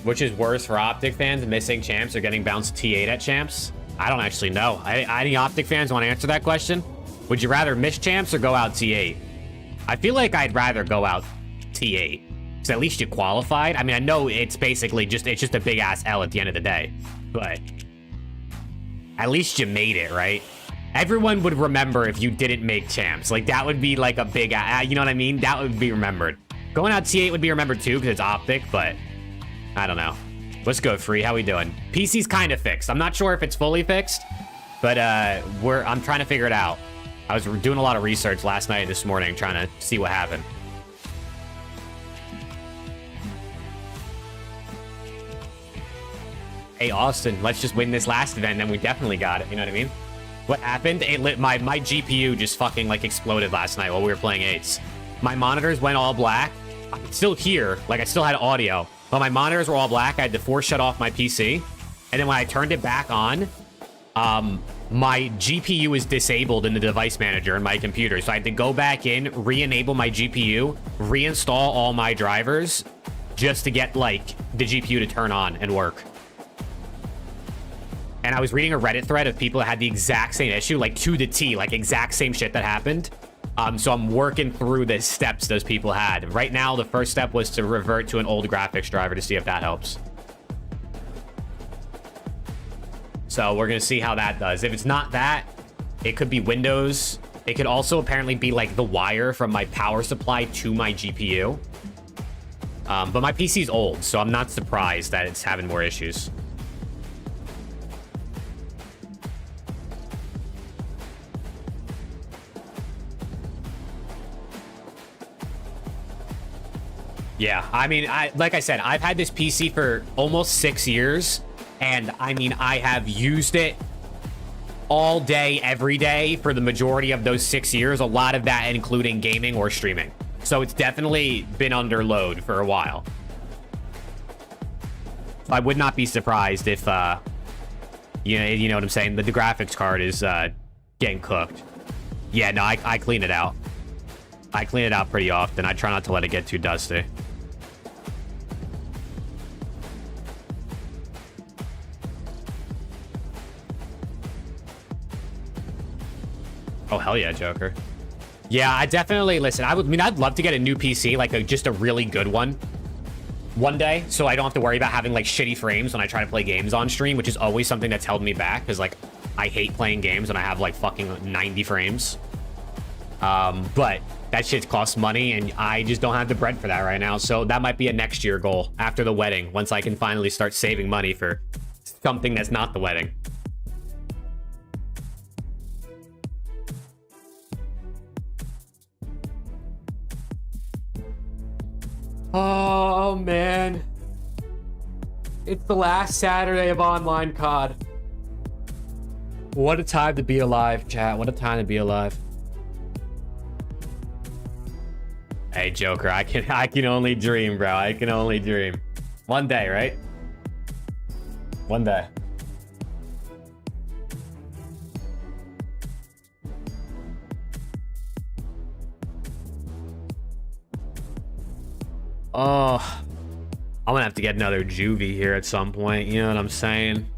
Which is worse for Optic fans, missing champs or getting bounced T8 at champs? I don't actually know. Any Optic fans want to answer that question? Would you rather miss champs or go out T8? I feel like I'd rather go out T8. Because at least you qualified. I mean, I know it's basically just a big ass L at the end of the day. But at least you made it, right? Everyone would remember if you didn't make champs. Like, that would be like a big, you know what I mean? That would be remembered. Going out T8 would be remembered too because it's Optic, but I don't know. Let's go, Free. How we doing? PC's kind of fixed. I'm not sure if it's fully fixed, but I'm trying to figure it out. I was doing a lot of research last night and this morning trying to see what happened. Hey, Austin, let's just win this last event, then we definitely got it. You know what I mean? What happened? It lit my GPU just fucking like exploded last night while we were playing 8s. My monitors went all black. I could still hear, like I still had audio, but my monitors were all black. I had to force shut off my PC. And then when I turned it back on, my GPU is disabled in the device manager in my computer. So I had to go back in, re-enable my GPU, reinstall all my drivers just to get like the GPU to turn on and work. And I was reading a Reddit thread of people that had the exact same issue, like to the T, like exact same shit that happened. So I'm working through the steps those people had. Right now, the first step was to revert to an old graphics driver to see if that helps. So we're going to see how that does. If it's not that, it could be Windows. It could also apparently be like the wire from my power supply to my GPU. But my PC's old, so I'm not surprised that it's having more issues. Yeah, I mean, like I said, I've had this PC for almost 6 years, and I mean, I have used it all day, every day for the majority of those 6 years, a lot of that including gaming or streaming. So it's definitely been under load for a while. I would not be surprised if, you know what I'm saying? The graphics card is getting cooked. Yeah, no, I clean it out. I clean it out pretty often. I try not to let it get too dusty. Oh, hell yeah, Joker. Yeah, I definitely, listen, I'd love to get a new PC, like just a really good one day, so I don't have to worry about having like shitty frames when I try to play games on stream, which is always something that's held me back, because like, I hate playing games when I have like fucking 90 frames. But that shit costs money, and I just don't have the bread for that right now, so that might be a next year goal after the wedding, once I can finally start saving money for something that's not the wedding. Oh, man. It's the last Saturday of online COD. What a time to be alive, chat. What a time to be alive. Hey, Joker, I can only dream, bro. I can only dream. One day, right? One day. Oh, I'm gonna have to get another juvie here at some point. You know what I'm saying?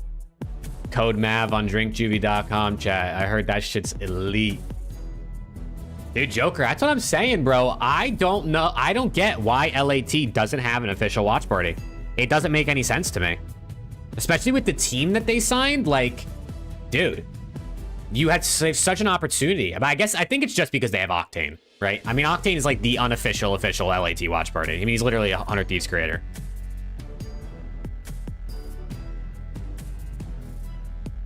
Code Mav on drinkjuvie.com, chat. I heard that shit's elite. Dude, Joker, that's what I'm saying, bro. I don't know. I don't get why LAT doesn't have an official watch party. It doesn't make any sense to me. Especially with the team that they signed. Like, dude, you had such an opportunity. But I think it's just because they have Octane. Right? I mean, Octane is like the unofficial official LAT watch party. I mean, he's literally a 100 Thieves creator.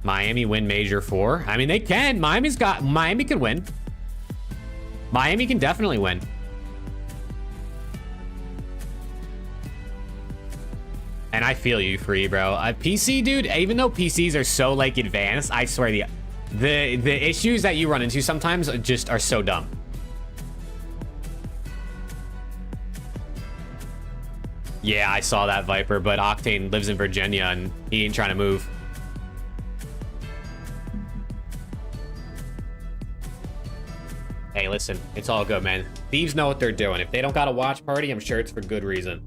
Miami win Major 4. I mean, they can. Miami can win. Miami can definitely win. And I feel you, Free, bro. PC, dude, even though PCs are so like advanced, I swear the issues that you run into sometimes just are so dumb. Yeah, I saw that, Viper, but Octane lives in Virginia and he ain't trying to move. Hey, listen, it's all good, man. Thieves know what they're doing. If they don't got a watch party, I'm sure it's for good reason.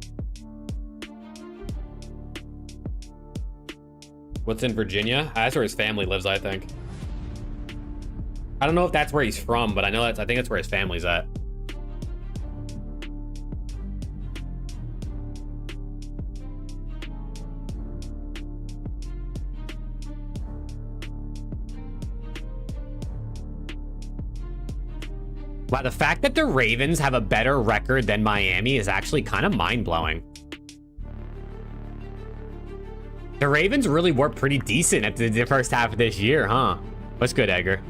What's in Virginia? That's where his family lives, I think. I don't know if that's where he's from, but I know I think that's where his family's at. Wow, the fact that the Ravens have a better record than Miami is actually kind of mind-blowing. The Ravens really were pretty decent at the first half of this year, huh? What's good, Edgar?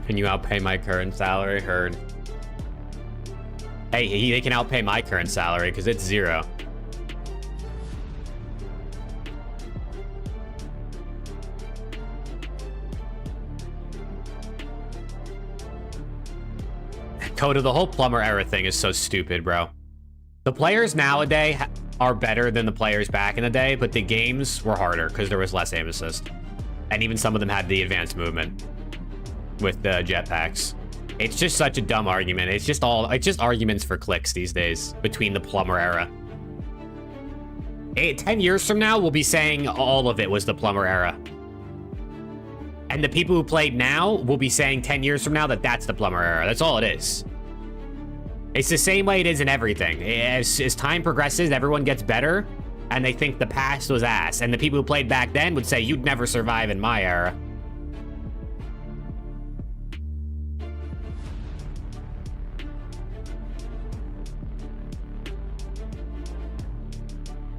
Can you outpay my current salary? Heard. Hey, they can outpay my current salary because it's 0. Coda, the whole plumber era thing is so stupid, bro. The players nowadays are better than the players back in the day, but the games were harder because there was less aim assist. And even some of them had the advanced movement with the jetpacks. It's just such a dumb argument. It's just arguments for clicks these days between the plumber era. 10 years from now, we'll be saying all of it was the plumber era. And the people who played now will be saying 10 years from now that that's the plumber era. That's all it is. It's the same way it is in everything. As time progresses, everyone gets better, and they think the past was ass. And the people who played back then would say, you'd never survive in my era.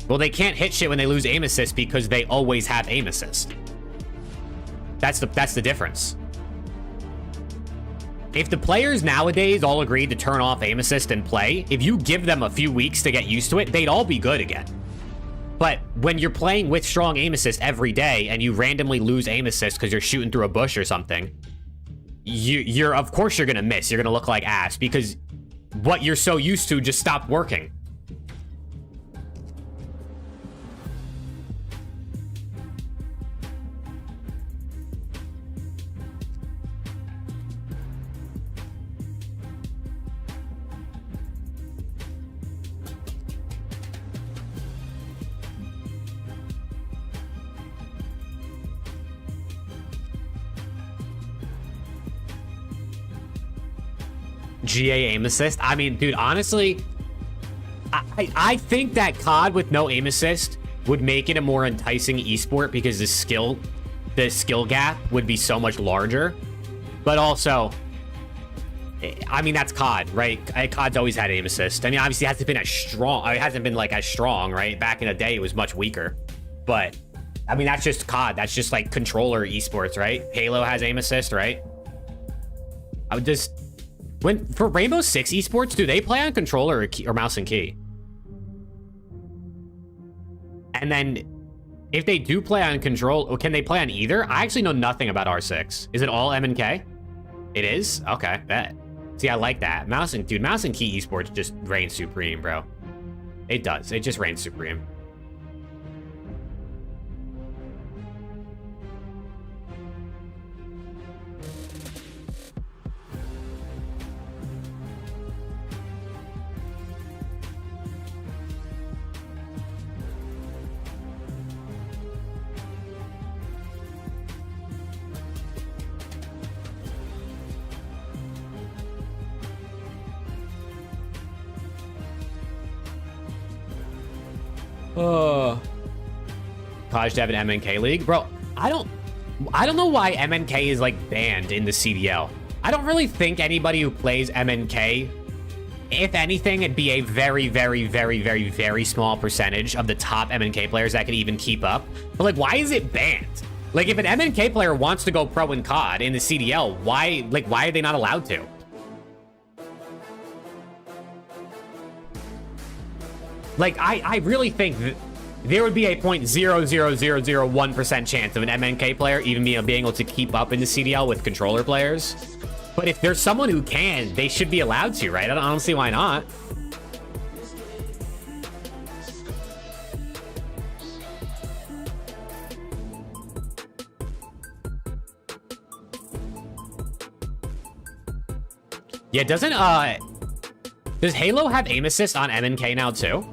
Well, they can't hit shit when they lose aim assist because they always have aim assist. That's the difference. If the players nowadays all agreed to turn off aim assist and play, if you give them a few weeks to get used to it, they'd all be good again. But when you're playing with strong aim assist every day and you randomly lose aim assist because you're shooting through a bush or something, you're of course you're gonna miss. You're gonna look like ass because what you're so used to just stopped working. GA aim assist. I mean, dude, honestly, I think that COD with no aim assist would make it a more enticing esport because the skill gap would be so much larger. But also, I mean, that's COD, right? COD's always had aim assist. I mean, obviously, it hasn't been as strong. It hasn't been like as strong, right? Back in the day, it was much weaker. But I mean, that's just COD. That's just like controller esports, right? Halo has aim assist, right? I would just. For Rainbow Six esports, do they play on controller or mouse and key? And then, if they do play on control, can they play on either? I actually know nothing about R6. Is it all M and K? It is? Okay, bet. See, I like that. Mouse and key esports just reigns supreme, bro. It does. It just reigns supreme. College Dev and MNK League, bro. I don't know why MNK is like banned in the CDL. I don't really think anybody who plays MNK, if anything, it'd be a very, very, very, very, very small percentage of the top MNK players that could even keep up. But like, why is it banned? Like, if an MNK player wants to go pro in COD in the CDL, why are they not allowed to? Like, I really think that there would be a 0.00001% chance of an MNK player even being able to keep up in the CDL with controller players. But if there's someone who can, they should be allowed to, right? I don't see why not. Yeah, doesn't Does Halo have aim assist on MNK now too?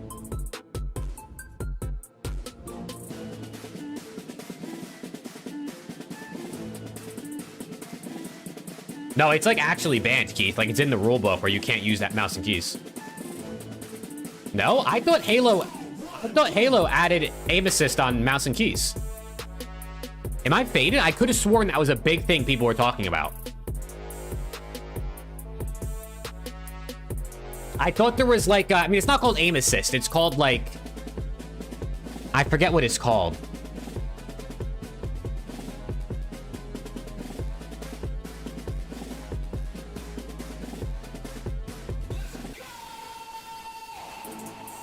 No, it's like actually banned, Keith. Like it's in the rule book where you can't use that mouse and keys. No, I thought Halo added aim assist on mouse and keys. Am I faded? I could have sworn that was a big thing people were talking about. I thought there was like, I mean, it's not called aim assist. It's called like, I forget what it's called.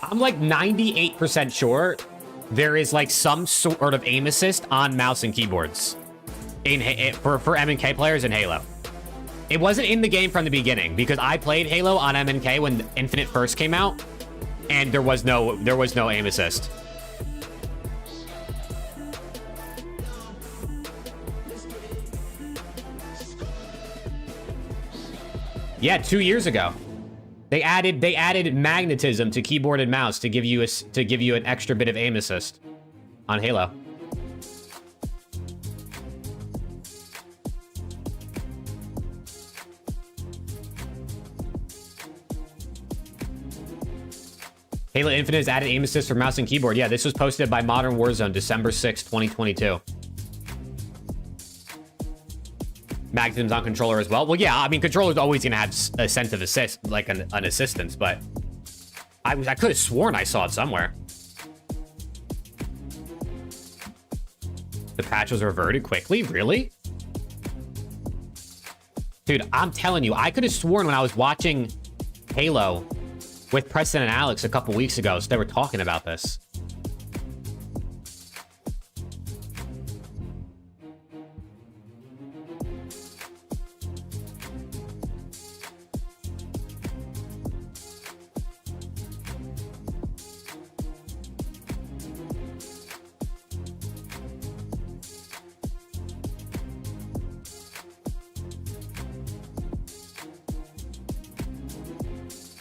I'm like 98% sure there is like some sort of aim assist on mouse and keyboards for MNK players in Halo. It wasn't in the game from the beginning because I played Halo on MNK when Infinite first came out, and there was no aim assist. Yeah, 2 years ago. They added magnetism to keyboard and mouse to give you an extra bit of aim assist on Halo. Halo Infinite has added aim assist for mouse and keyboard. Yeah, this was posted by Modern Warzone, December 6th, 2022. Magnetism's on controller as well. Well, yeah, I mean, controller's always going to have a sense of assist, like an assistance, but I could have sworn I saw it somewhere. The patch was reverted quickly? Really? Dude, I'm telling you, I could have sworn when I was watching Halo with Preston and Alex a couple weeks ago, so they were talking about this.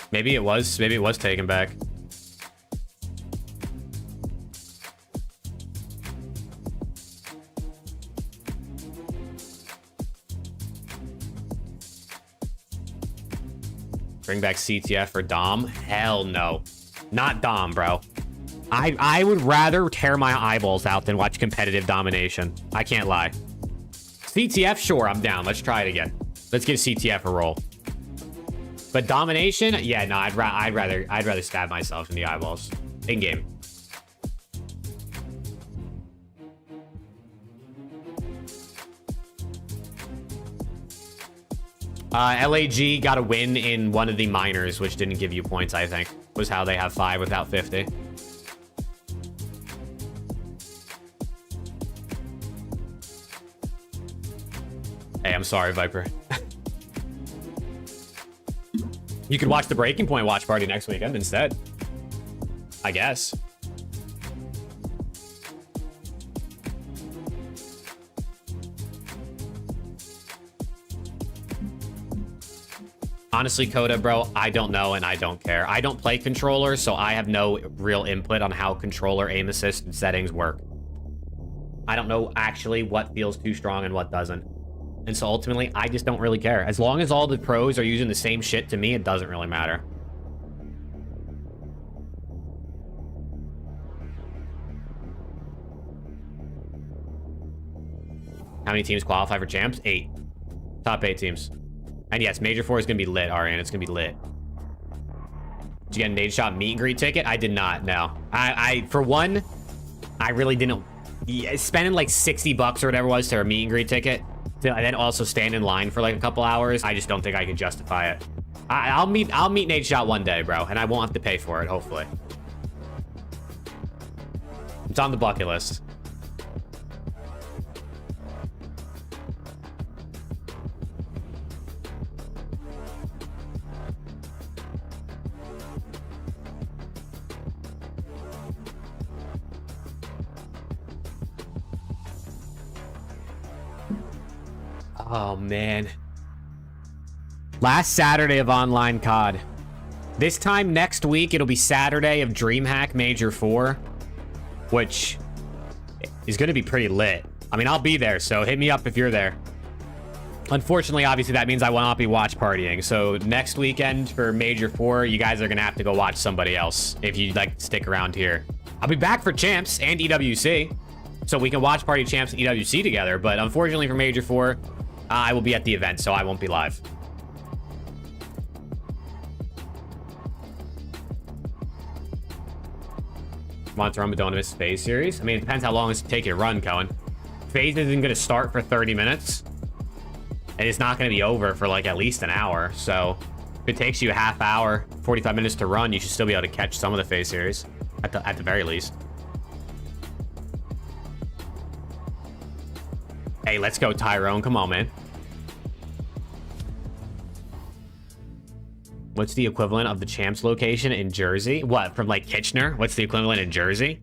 Maybe it was taken back. Bring back CTF or Dom? Hell no. Not Dom, bro. I would rather tear my eyeballs out than watch competitive domination. I can't lie. CTF, sure, I'm down. Let's try it again. Let's give CTF a roll. But domination, yeah, no, I'd rather stab myself in the eyeballs in game. LAG got a win in one of the minors, which didn't give you points. I think was how they have 5 without 50. Hey, I'm sorry, Viper. You could watch the Breaking Point watch party next weekend instead. I guess. Honestly, Coda, bro, I don't know and I don't care. I don't play controller, so I have no real input on how controller aim assist settings work. I don't know actually what feels too strong and what doesn't. And so ultimately, I just don't really care. As long as all the pros are using the same shit, to me, it doesn't really matter. How many teams qualify for champs? 8. Top 8 teams. And yes, Major 4 is going to be lit, Arian. It's going to be lit. Did you get a Nade Shot meet and greet ticket? I did not, no. For one, I really didn't... Spending like $60 or whatever it was to a meet and greet ticket, and then also stand in line for like a couple hours, I just don't think I can justify it. I'll meet Nade Shot one day, bro, and I won't have to pay for it, hopefully. It's on the bucket list. Oh, man. Last Saturday of online COD. This time next week, it'll be Saturday of DreamHack Major 4, which is going to be pretty lit. I mean, I'll be there, so hit me up if you're there. Unfortunately, obviously, that means I will not be watch partying. So next weekend for Major 4, you guys are going to have to go watch somebody else if you'd like to stick around here. I'll be back for Champs and EWC, so we can watch party Champs and EWC together. But unfortunately for Major 4, I will be at the event, so I won't be live. Want to run but don't miss Phase series? I mean, it depends how long it's take you to run, Cohen. Phase isn't going to start for 30 minutes. And it's not going to be over for like at least an hour. So if it takes you a half hour, 45 minutes to run, you should still be able to catch some of the Phase series at the very least. Hey, let's go, Tyrone. Come on, man. What's the equivalent of the Champs location in Jersey? What, from like Kitchener? What's the equivalent in Jersey?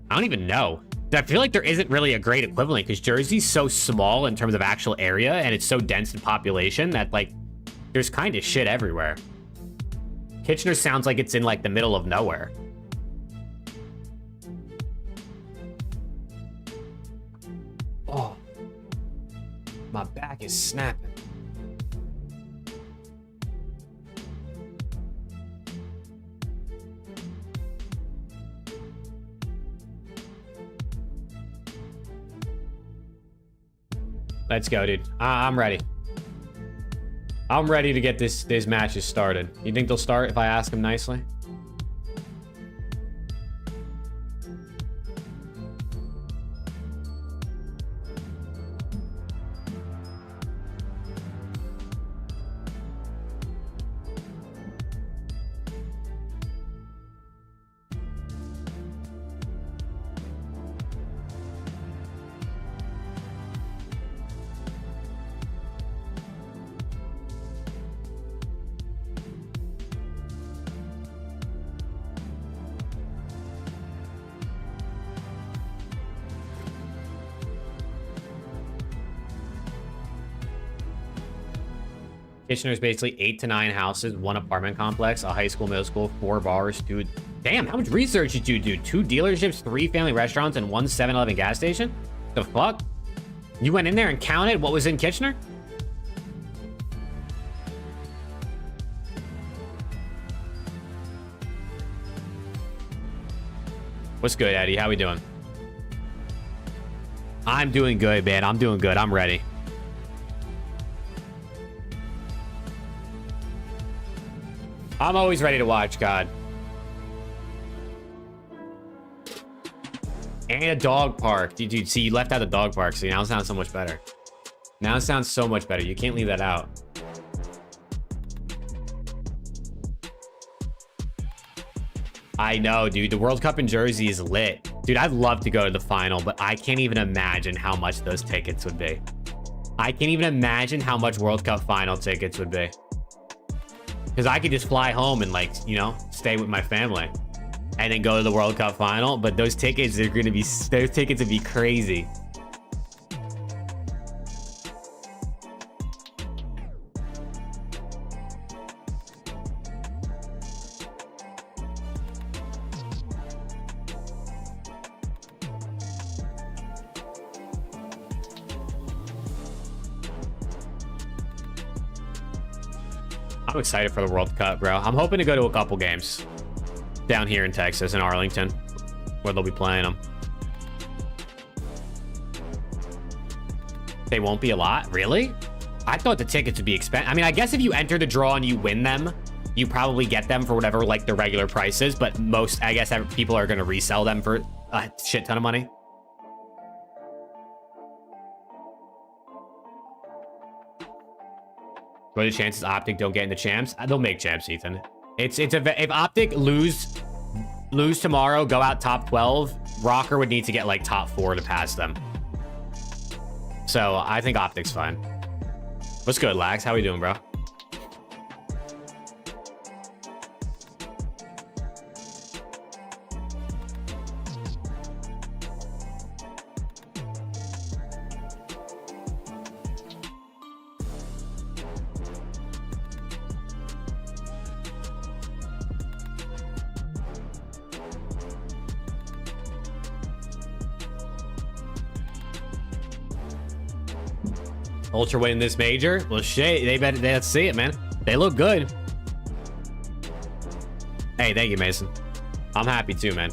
I don't even know. I feel like there isn't really a great equivalent because Jersey's so small in terms of actual area and it's so dense in population that like there's kind of shit everywhere. Kitchener sounds like it's in like the middle of nowhere. Oh, my back is snapping. Let's go, dude. I'm ready. I'm ready to get this matches started. You think they'll start if I ask them nicely? Kitchener's basically 8 to 9 houses, 1 apartment complex, a high school, middle school, 4 bars, 2... Damn, how much research did you do? 2 dealerships, 3 family restaurants, and 1 7-Eleven gas station? The fuck? You went in there and counted what was in Kitchener? What's good, Eddie? How we doing? I'm doing good, man. I'm doing good. I'm ready. I'm always ready to watch, God. And a dog park. Dude, see, you left out the dog park, so now it sounds so much better. Now it sounds so much better. You can't leave that out. I know, dude. The World Cup in Jersey is lit. Dude, I'd love to go to the final, but I can't even imagine how much those tickets would be. I can't even imagine how much World Cup final tickets would be. Because I could just fly home and, like, you know, stay with my family and then go to the World Cup final. But those tickets are going to be, those tickets would be crazy. I'm excited for the World Cup, bro. I'm hoping to go to a couple games down here in Texas, in Arlington, where they'll be playing them. They won't be a lot? Really? I thought the tickets would be expensive. I mean, I guess if you enter the draw and you win them, you probably get them for whatever, like, the regular price is, but most, I guess, people are going to resell them for a shit ton of money. What are the chances Optic don't get in the champs? They'll make champs, Ethan. If Optic lose tomorrow, go out top 12, Rocker would need to get like top 4 to pass them. So I think Optic's fine. What's good, Lax? How we doing, bro? Ultra winning this major? Well, shit, let's see it, man. They look good. Hey, thank you, Mason. I'm happy too, man.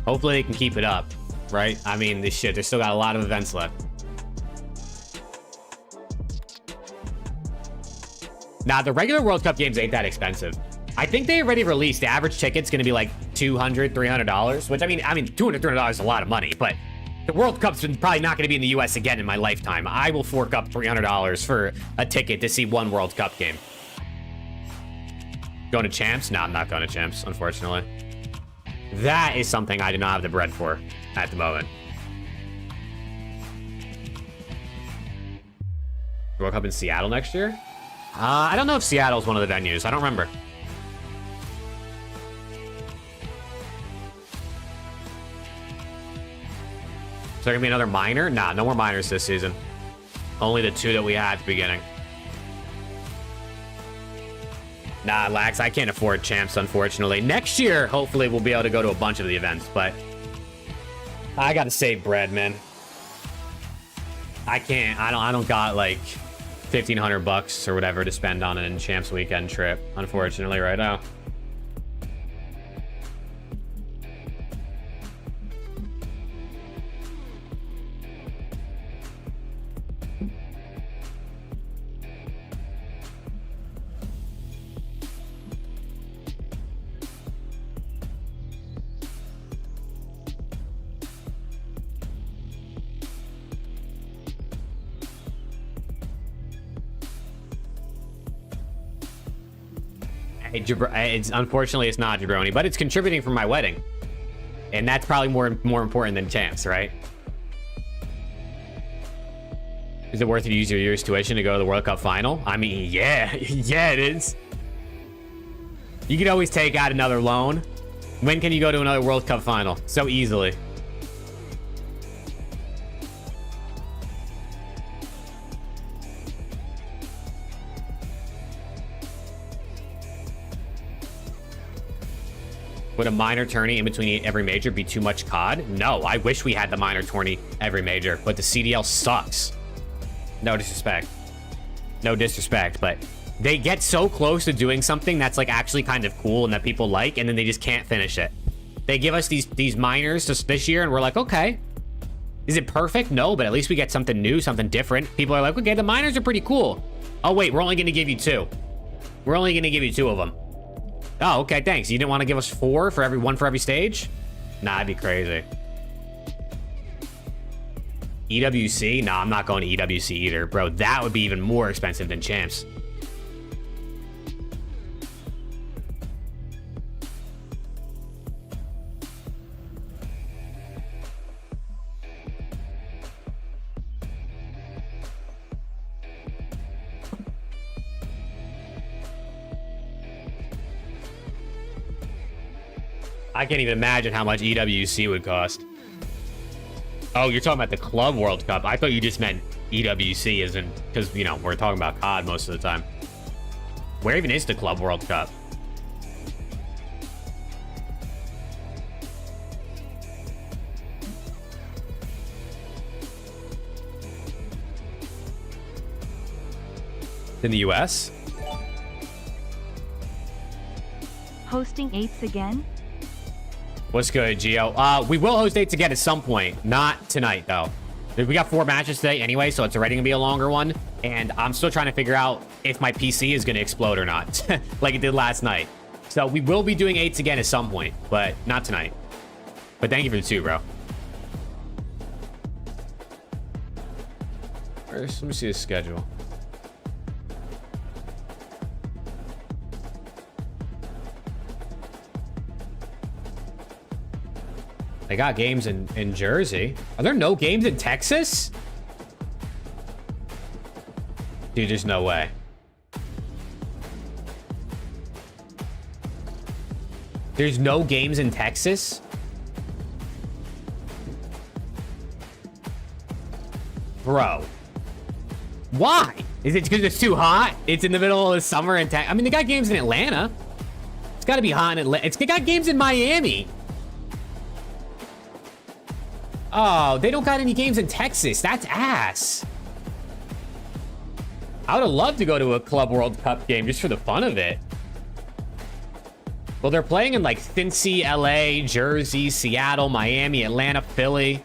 Hopefully they can keep it up, right? I mean, this shit, they still got a lot of events left. Nah, the regular World Cup games ain't that expensive. I think they already released the average ticket's gonna be like $200, $300, which I mean, $200, $300 is a lot of money, but the World Cup's probably not gonna be in the US again in my lifetime. I will fork up $300 for a ticket to see one World Cup game. Going to Champs? No, I'm not going to Champs, unfortunately. That is something I do not have the bread for at the moment. World Cup in Seattle next year? I don't know if Seattle's one of the venues. I don't remember. Is there gonna be another minor? Nah, no more minors this season. Only the 2 that we had at the beginning. Nah, Lax, I can't afford Champs, unfortunately. Next year, hopefully, we'll be able to go to a bunch of the events, but I gotta save bread, man. I can't. I don't got like $1,500 or whatever to spend on an Champs weekend trip, unfortunately, right now. Unfortunately, it's not Jabroni, but it's contributing for my wedding. And that's probably more important than Champs, right? Is it worth it to use your year's tuition to go to the World Cup final? I mean, yeah. Yeah, it is. You can always take out another loan. When can you go to another World Cup final? So easily. Would a minor tourney in between every major be too much COD? No, I wish we had the minor tourney every major, but the CDL sucks. No disrespect. No disrespect, but they get so close to doing something that's like actually kind of cool and that people like, and then they just can't finish it. They give us these minors just this year, and we're like, okay. Is it perfect? No, but at least we get something new, something different. People are like, okay, the minors are pretty cool. Oh, wait, we're only going to give you 2. We're only going to give you 2 of them. Oh, okay, thanks. You didn't want to give us 4 for every stage? Nah, that'd be crazy. EWC? Nah, I'm not going to EWC either, bro. That would be even more expensive than Champs. I can't even imagine how much EWC would cost. Oh, you're talking about the Club World Cup. I thought you just meant EWC as in, because, you know, we're talking about COD most of the time. Where even is the Club World Cup? In the US? Hosting 8s again? What's good, Gio? We will host 8s again at some point. Not tonight, though. We got 4 matches today anyway, so it's already going to be a longer one. And I'm still trying to figure out if my PC is going to explode or not, like it did last night. So we will be doing 8s again at some point, but not tonight. But thank you for the 2, bro. First, let me see the schedule. They got games in Jersey. Are there no games in Texas? Dude, there's no way. There's no games in Texas? Bro. Why? Is it because it's too hot? It's in the middle of the summer in Texas. I mean, they got games in Atlanta. It's got to be hot in Atlanta. They got games in Miami. Oh, they don't got any games in Texas. That's ass. I would have loved to go to a Club World Cup game just for the fun of it. Well, they're playing in like Cincy, LA, Jersey, Seattle, Miami, Atlanta, Philly,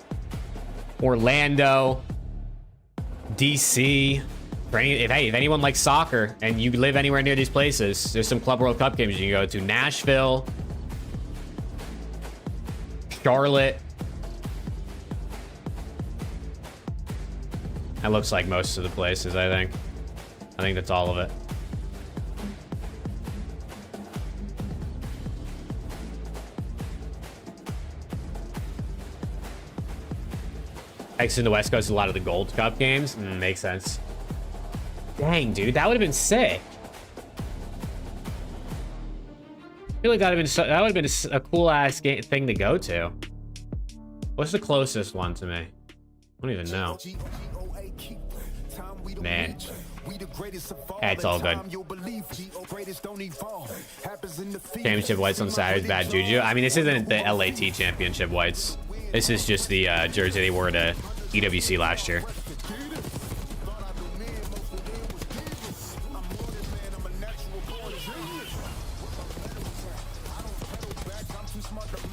Orlando, DC. If anyone likes soccer and you live anywhere near these places, there's some Club World Cup games you can go to. Nashville, Charlotte. That looks like most of the places, I think. I think that's all of it. Texas and the West Coast, a lot of the Gold Cup games. Makes sense. Dang, dude, that would have been sick. I feel like that would have been a cool ass thing to go to. What's the closest one to me? I don't even know. Man. Yeah, it's all good. Championship whites on Saturdays, bad juju. I mean, this isn't the LAT championship whites. This is just the jersey they wore to EWC last year.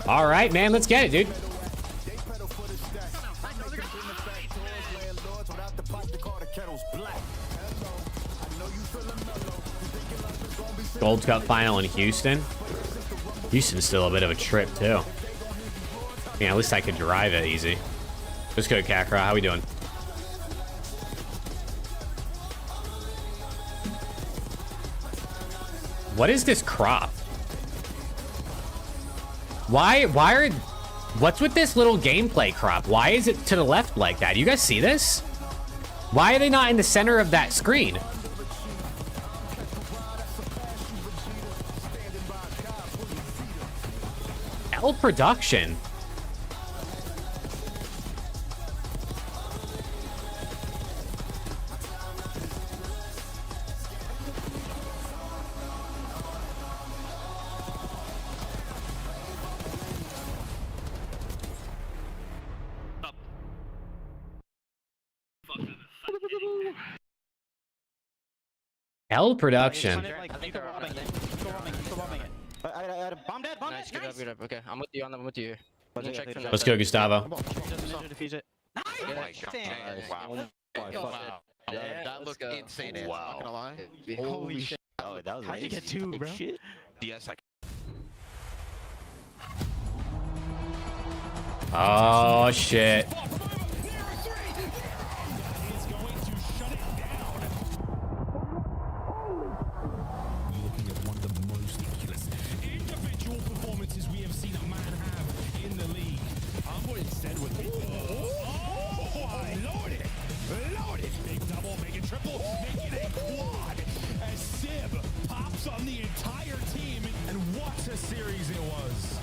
All right, man, let's get it, dude. Gold Cup final in Houston. Houston's still a bit of a trip, too. Yeah, at least I could drive it easy. Let's go, Kakra. How we doing? What is this crop? What's with this little gameplay crop? Why is it to the left like that? You guys see this? Why are they not in the center of that screen? L production. L production. Nice, good up. Okay, I'm with you. Let's go, Gustavo. Wow. That looked insane. Wow. Not gonna lie. Holy shit. Oh, that was How'd you get two, bro? Yes, Oh, shit. Triple, making a quad as Sib pops on the entire team, and what a series it was.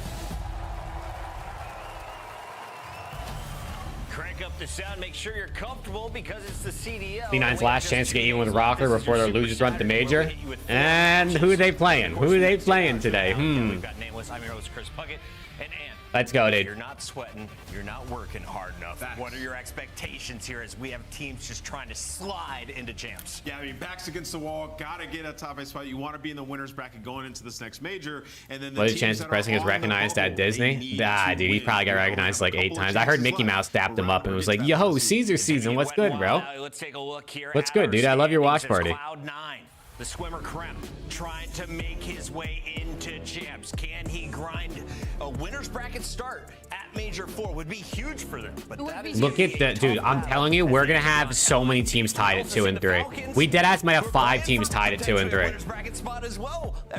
Crank up the sound, make sure you're comfortable because it's the CDL. C9's last chance to get even with Rocker before their losers run at the major. And who are they playing? Who are they playing today? We've got Nameless, I'm your host, Chris Puckett, and let's go, dude. You're not sweating. You're not working hard enough. What are your expectations here as we have teams just trying to slide into champs? Yeah, I mean, backs against the wall. Got to get a top 8 spot. You want to be in the winner's bracket going into this next major. And then what are the chances Pressing is recognized at Disney? Ah, dude, he probably got recognized like 8 times. I heard Mickey Mouse dapped him up and was like, yo, Caesar season, what's good, bro? Let's take a look here. What's good, dude? I love your watch party. Cloud9, the swimmer Krem, trying to make his way into champs. Can he grind a winner's bracket start at Major 4? Would be huge for them. But that is look at that, dude. I'm telling you, we're gonna have so many teams tied at 2 and 3. We deadass might have 5 teams tied at 2 and 3,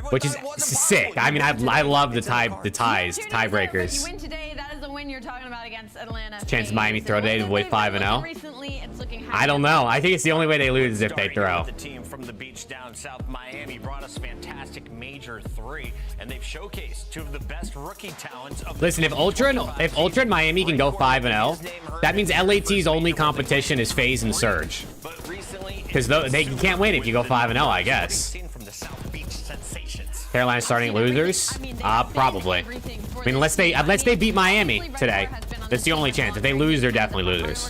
which is sick. I mean, I love the tiebreakers. If you win today, that is the win you're talking about against Atlanta. Chance Miami throw today to avoid 5-0. I don't know. I think it's the only way they lose is if they throw. The team from the beach down south Miami brought us fantastic Major 3, and they've showcased 2 of the best rookie talents of. Listen, if Ultra and Miami can go 5-0, that means LAT's only competition is FaZe and Surge. Because they can't win if you go 5-0, I guess. Carolina starting losers? Probably. I mean, unless they beat Miami today, that's the only chance. If they lose, they're definitely losers.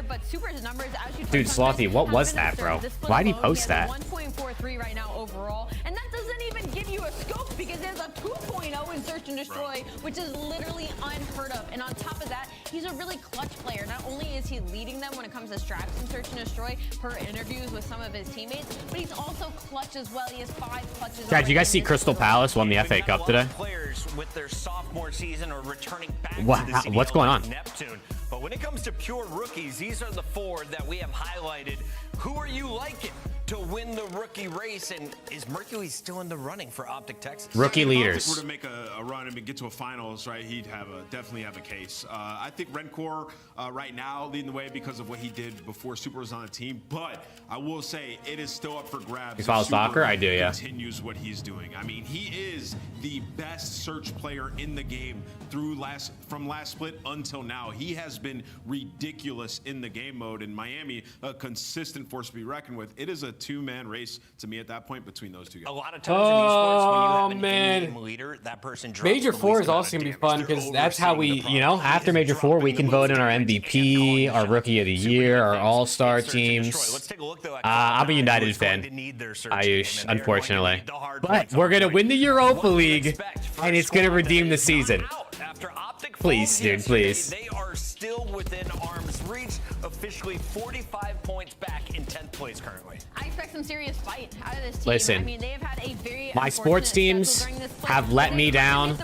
But super numbers, as you Dude, Slothy, what was that, bro? Why'd he post that? 1.43 right now overall, and that doesn't even give you a scope because there's a 2.0 in Search and Destroy, which is literally unheard of. And on top of that, he's a really clutch player. Not only is he leading them when it comes to straps in Search and Destroy per interviews with some of his teammates, but he's also clutch as well. He has 5 clutches. Guys, you guys see Crystal Palace won the FA Cup today? Players with their sophomore season or returning back What? to the CDL What's going on? Neptune. But when it comes to pure rookies, these are the 4 that we have highlighted. Who are you liking to win the rookie race? And is Mercury still in the running for Optic Texas? Rookie If leaders. Optic were to make a run and get to a finals, right, he'd definitely have a case. I think Rencor right now leading the way because of what he did before Super was on the team. But I will say it is still up for grabs. You follow if Super soccer? I do, yeah. Continues what he's doing. I mean, he is the best search player in the game from last split until now. He has been ridiculous in the game mode. In Miami, a consistent force to be reckoned with. It is a 2-man race to me at that point between those 2 guys. A lot of times in esports, when you have an in-game leader, that person drops Major the 4 least is amount also of going to be damage. fun because They're that's how we, overseeing the you know, problem. after He Major is 4, we dropping can the vote in most our damage and MVP, calling our shots. Rookie of the Super Year, good our things All-Star in Search and Destroy. teams. Let's take a look, though, at I'm a Cloud9, United who's fan. going to need their search game, Ayush, and they're unfortunately. going to need the hard But points we're on going to point. win the Europa What do you League, expect for and a it's going to squad that redeem the is season. not out after Optic Please, falls dude, yesterday? please. They are still within arm's reach, officially 45 points back in 10th place currently. I expect some serious fight out of this team. Listen, I mean, they have had a very my sports teams have let me down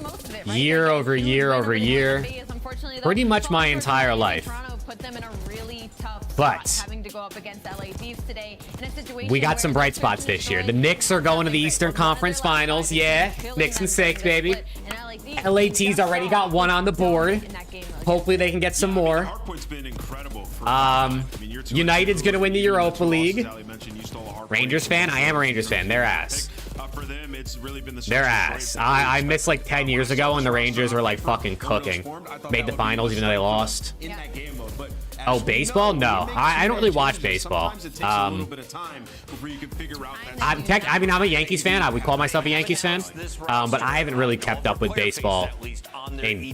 year over year over year, pretty much my entire life. Put them in a really tough But spot, having to go up against LA Thieves today in a situation we got where some bright spots this year. The Knicks are going to the Eastern Conference Finals. Yeah, Knicks in 6, baby. LAT's already got 1 on the board. Hopefully they can get some more. Hardpoint's been incredible for United's going to win the Europa League. Sally mentioned you stole a hardpoint. Rangers fan? I am a Rangers fan. They're ass. For them, it's really been the They're ass. I missed like 10 years ago when the Rangers were like fucking cooking. Made the finals even though they lost. in that game mode. But Oh, baseball? No. I don't really watch baseball. Sometimes it takes a little bit of time before you can figure out that. I'm a Yankees fan. I would call myself a Yankees fan. But I haven't really kept up with baseball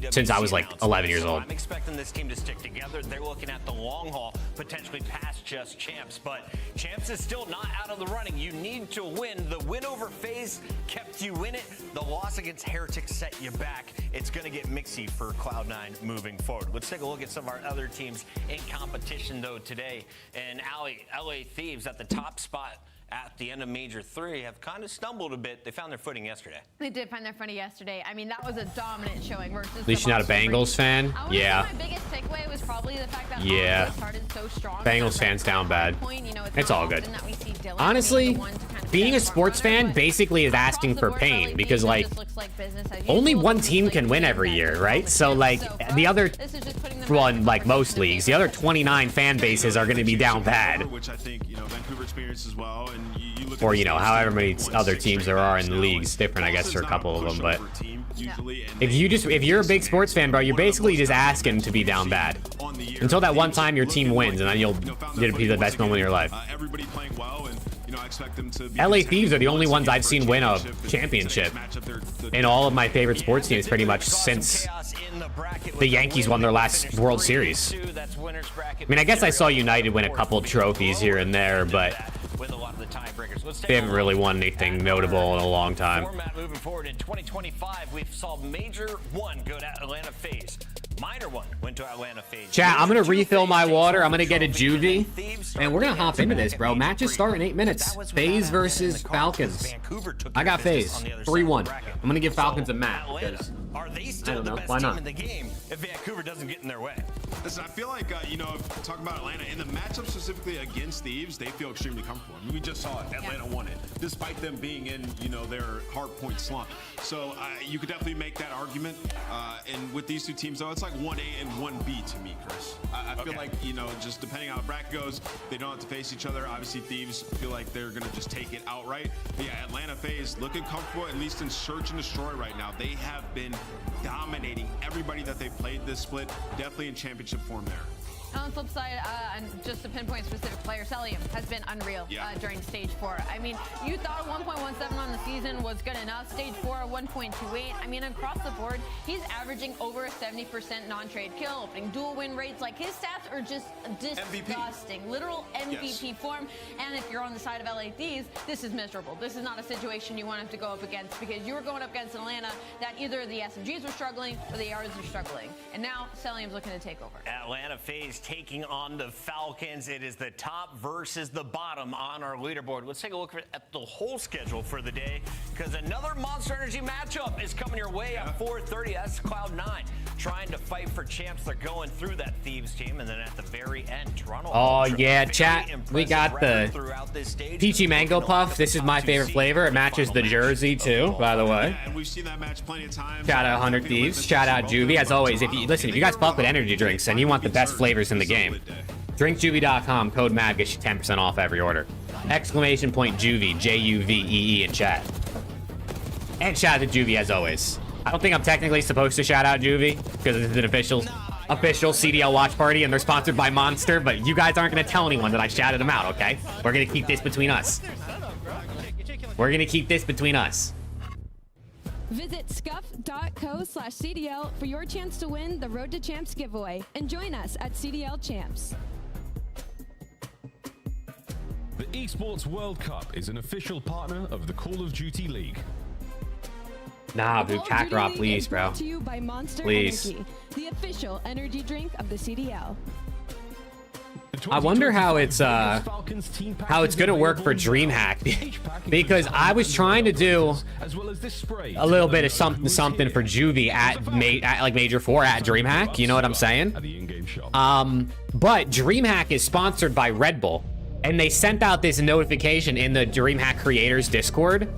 since I was like 11 years old. I'm expecting this team to stick together. They're looking at the long haul, potentially past just Champs, but Champs is still not out of the running. You need to win. The win over FaZe kept you in it. The loss against Heretics set you back. It's going to get mixy for Cloud9 moving forward. Let's take a look at some of our other teams in competition, though, today. And LA Thieves at the top spot at the end of Major 3 have kind of stumbled a bit. They found their footing yesterday. They did find their footing yesterday. I mean, that was a dominant showing versus At least you're not a Bengals fan. Yeah. My biggest takeaway was probably the fact that Yeah. started so strong. Bengals fans down bad. It's all good. Honestly, Honestly, being a sports fan basically is asking for pain because, like, only one team can win every year, right? So, like, the other one, like most leagues, the other 29 fan bases are going to be down bad. Which I think, Vancouver experienced as well. And you look Or, at the however many wins other six teams straight there are in matches the now, leagues. and Different, I guess, Boston's for a not couple of them, but pushover team usually, and if you're a big sports fan, bro, you're basically just asking to be down bad. on the year, Until that one teams time your team looking wins, and then you'll found get to their be the footing best once moment of your again. life. Everybody playing well, and I expect them to be LA contending Thieves are the only once ones again I've for seen win a and championship today's matchup, in all of my favorite sports teams pretty much since the Yankees won their last World Series. I mean, I guess I saw United win a couple of trophies here and there, but they haven't really won anything notable in a long time. Format moving forward in 2025, we saw Major 1 go to Atlanta FaZe. Minor 1 went to Atlanta FaZe. Chat, I'm gonna refill my water. I'm gonna get a Juvie. juvie, and we're gonna hop into this, bro. Matches start in 8 minutes. FaZe versus Falcons. I got FaZe 3-1. I'm gonna give Falcons a mat because Are they I still don't the know. best Why team not? in the game if Vancouver doesn't get in their way? Listen, I feel like, talking about Atlanta, in the matchup specifically against Thieves, they feel extremely comfortable. I mean, we just saw it. Atlanta won it, despite them being in, their hard point slump. So you could definitely make that argument. And with these two teams, though, it's like 1A and 1B to me, Chris. I feel like, just depending on how the bracket goes, they don't have to face each other. Obviously, Thieves feel like they're going to just take it outright. But yeah, Atlanta FaZe looking comfortable, at least in Search and Destroy right now. They have been dominating everybody that they've played this split. Definitely in championship form there. On the flip side, and just to pinpoint a specific player, Celium has been unreal during Stage 4. I mean, you thought 1.17 on the season was good enough. Stage 4, 1.28. I mean, across the board, he's averaging over a 70% non-trade kill, opening dual win rates. Like, his stats are just disgusting. MVP. Literal MVP form. And if you're on the side of LA Thieves, this is miserable. This is not a situation you want him to go up against, because you were going up against Atlanta that either the SMGs were struggling or the ARs were struggling. And now Celium's looking to take over. Atlanta FaZe taking on the Falcons. It is the top versus the bottom on our leaderboard. Let's take a look at the whole schedule for the day, because another Monster Energy matchup is coming your way at 4:30. That's Cloud9 trying to fight for champs. They're going through that Thieves team, and then at the very end, Toronto. Oh yeah, chat. We got the peachy mango puff. This is my favorite flavor. It matches the jersey too, by the way. And we've seen that match plenty of times. Shout out 100 Thieves. Shout out Juvie. As always, if you listen, if you guys fuck with energy drinks and you want the best flavors in the game, drinkjuvie.com, code MAD gets you 10% off every order. Exclamation point Juvie, Juvee in chat. And shout out to Juvie as always. I don't think I'm technically supposed to shout out Juvie because it's an official CDL watch party and they're sponsored by Monster, but you guys aren't going to tell anyone that I shouted them out, okay? We're going to keep this between us. We're going to keep this between us. Visit scuff.co/CDL for your chance to win the Road to Champs giveaway and join us at CDL Champs. The Esports World Cup is an official partner of the Call of Duty League. Nah, dude, Kakarot, please, bro. Brought to you by Monster Please. Energy, the official energy drink of the CDL. I wonder how it's gonna work for DreamHack, because I was trying to do a little bit of something for Juvie at like Major 4 at DreamHack. You know what I'm saying? But DreamHack is sponsored by Red Bull, and they sent out this notification in the DreamHack creators Discord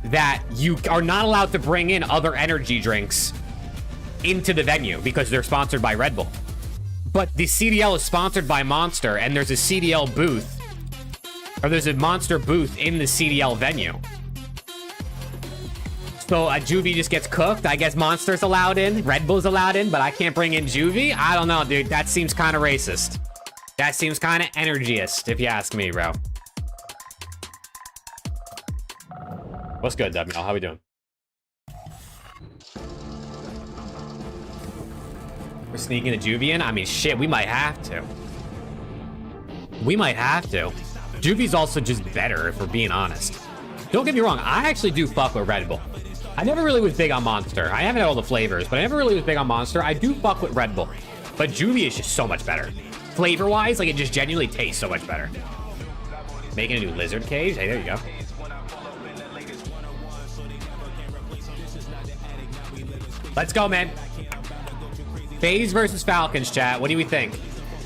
that you are not allowed to bring in other energy drinks into the venue because they're sponsored by Red Bull. But the CDL is sponsored by Monster, and there's a CDL booth, or there's a Monster booth in the CDL venue. So Juvie just gets cooked. I guess Monster's allowed in, Red Bull's allowed in, but I can't bring in Juvie? I don't know, dude. That seems kind of racist. That seems kind of energyist, if you ask me, bro. What's good, W? How we doing? We're sneaking a Juvie in? I mean, shit, we might have to. We might have to. Juvie's also just better, if we're being honest. Don't get me wrong, I actually do fuck with Red Bull. I never really was big on Monster. I haven't had all the flavors, but I never really was big on Monster. I do fuck with Red Bull. But Juvie is just so much better. Flavor-wise, like, it just genuinely tastes so much better. Making a new lizard cage? Hey, there you go. Let's go, man. FaZe versus Falcons, chat. What do we think?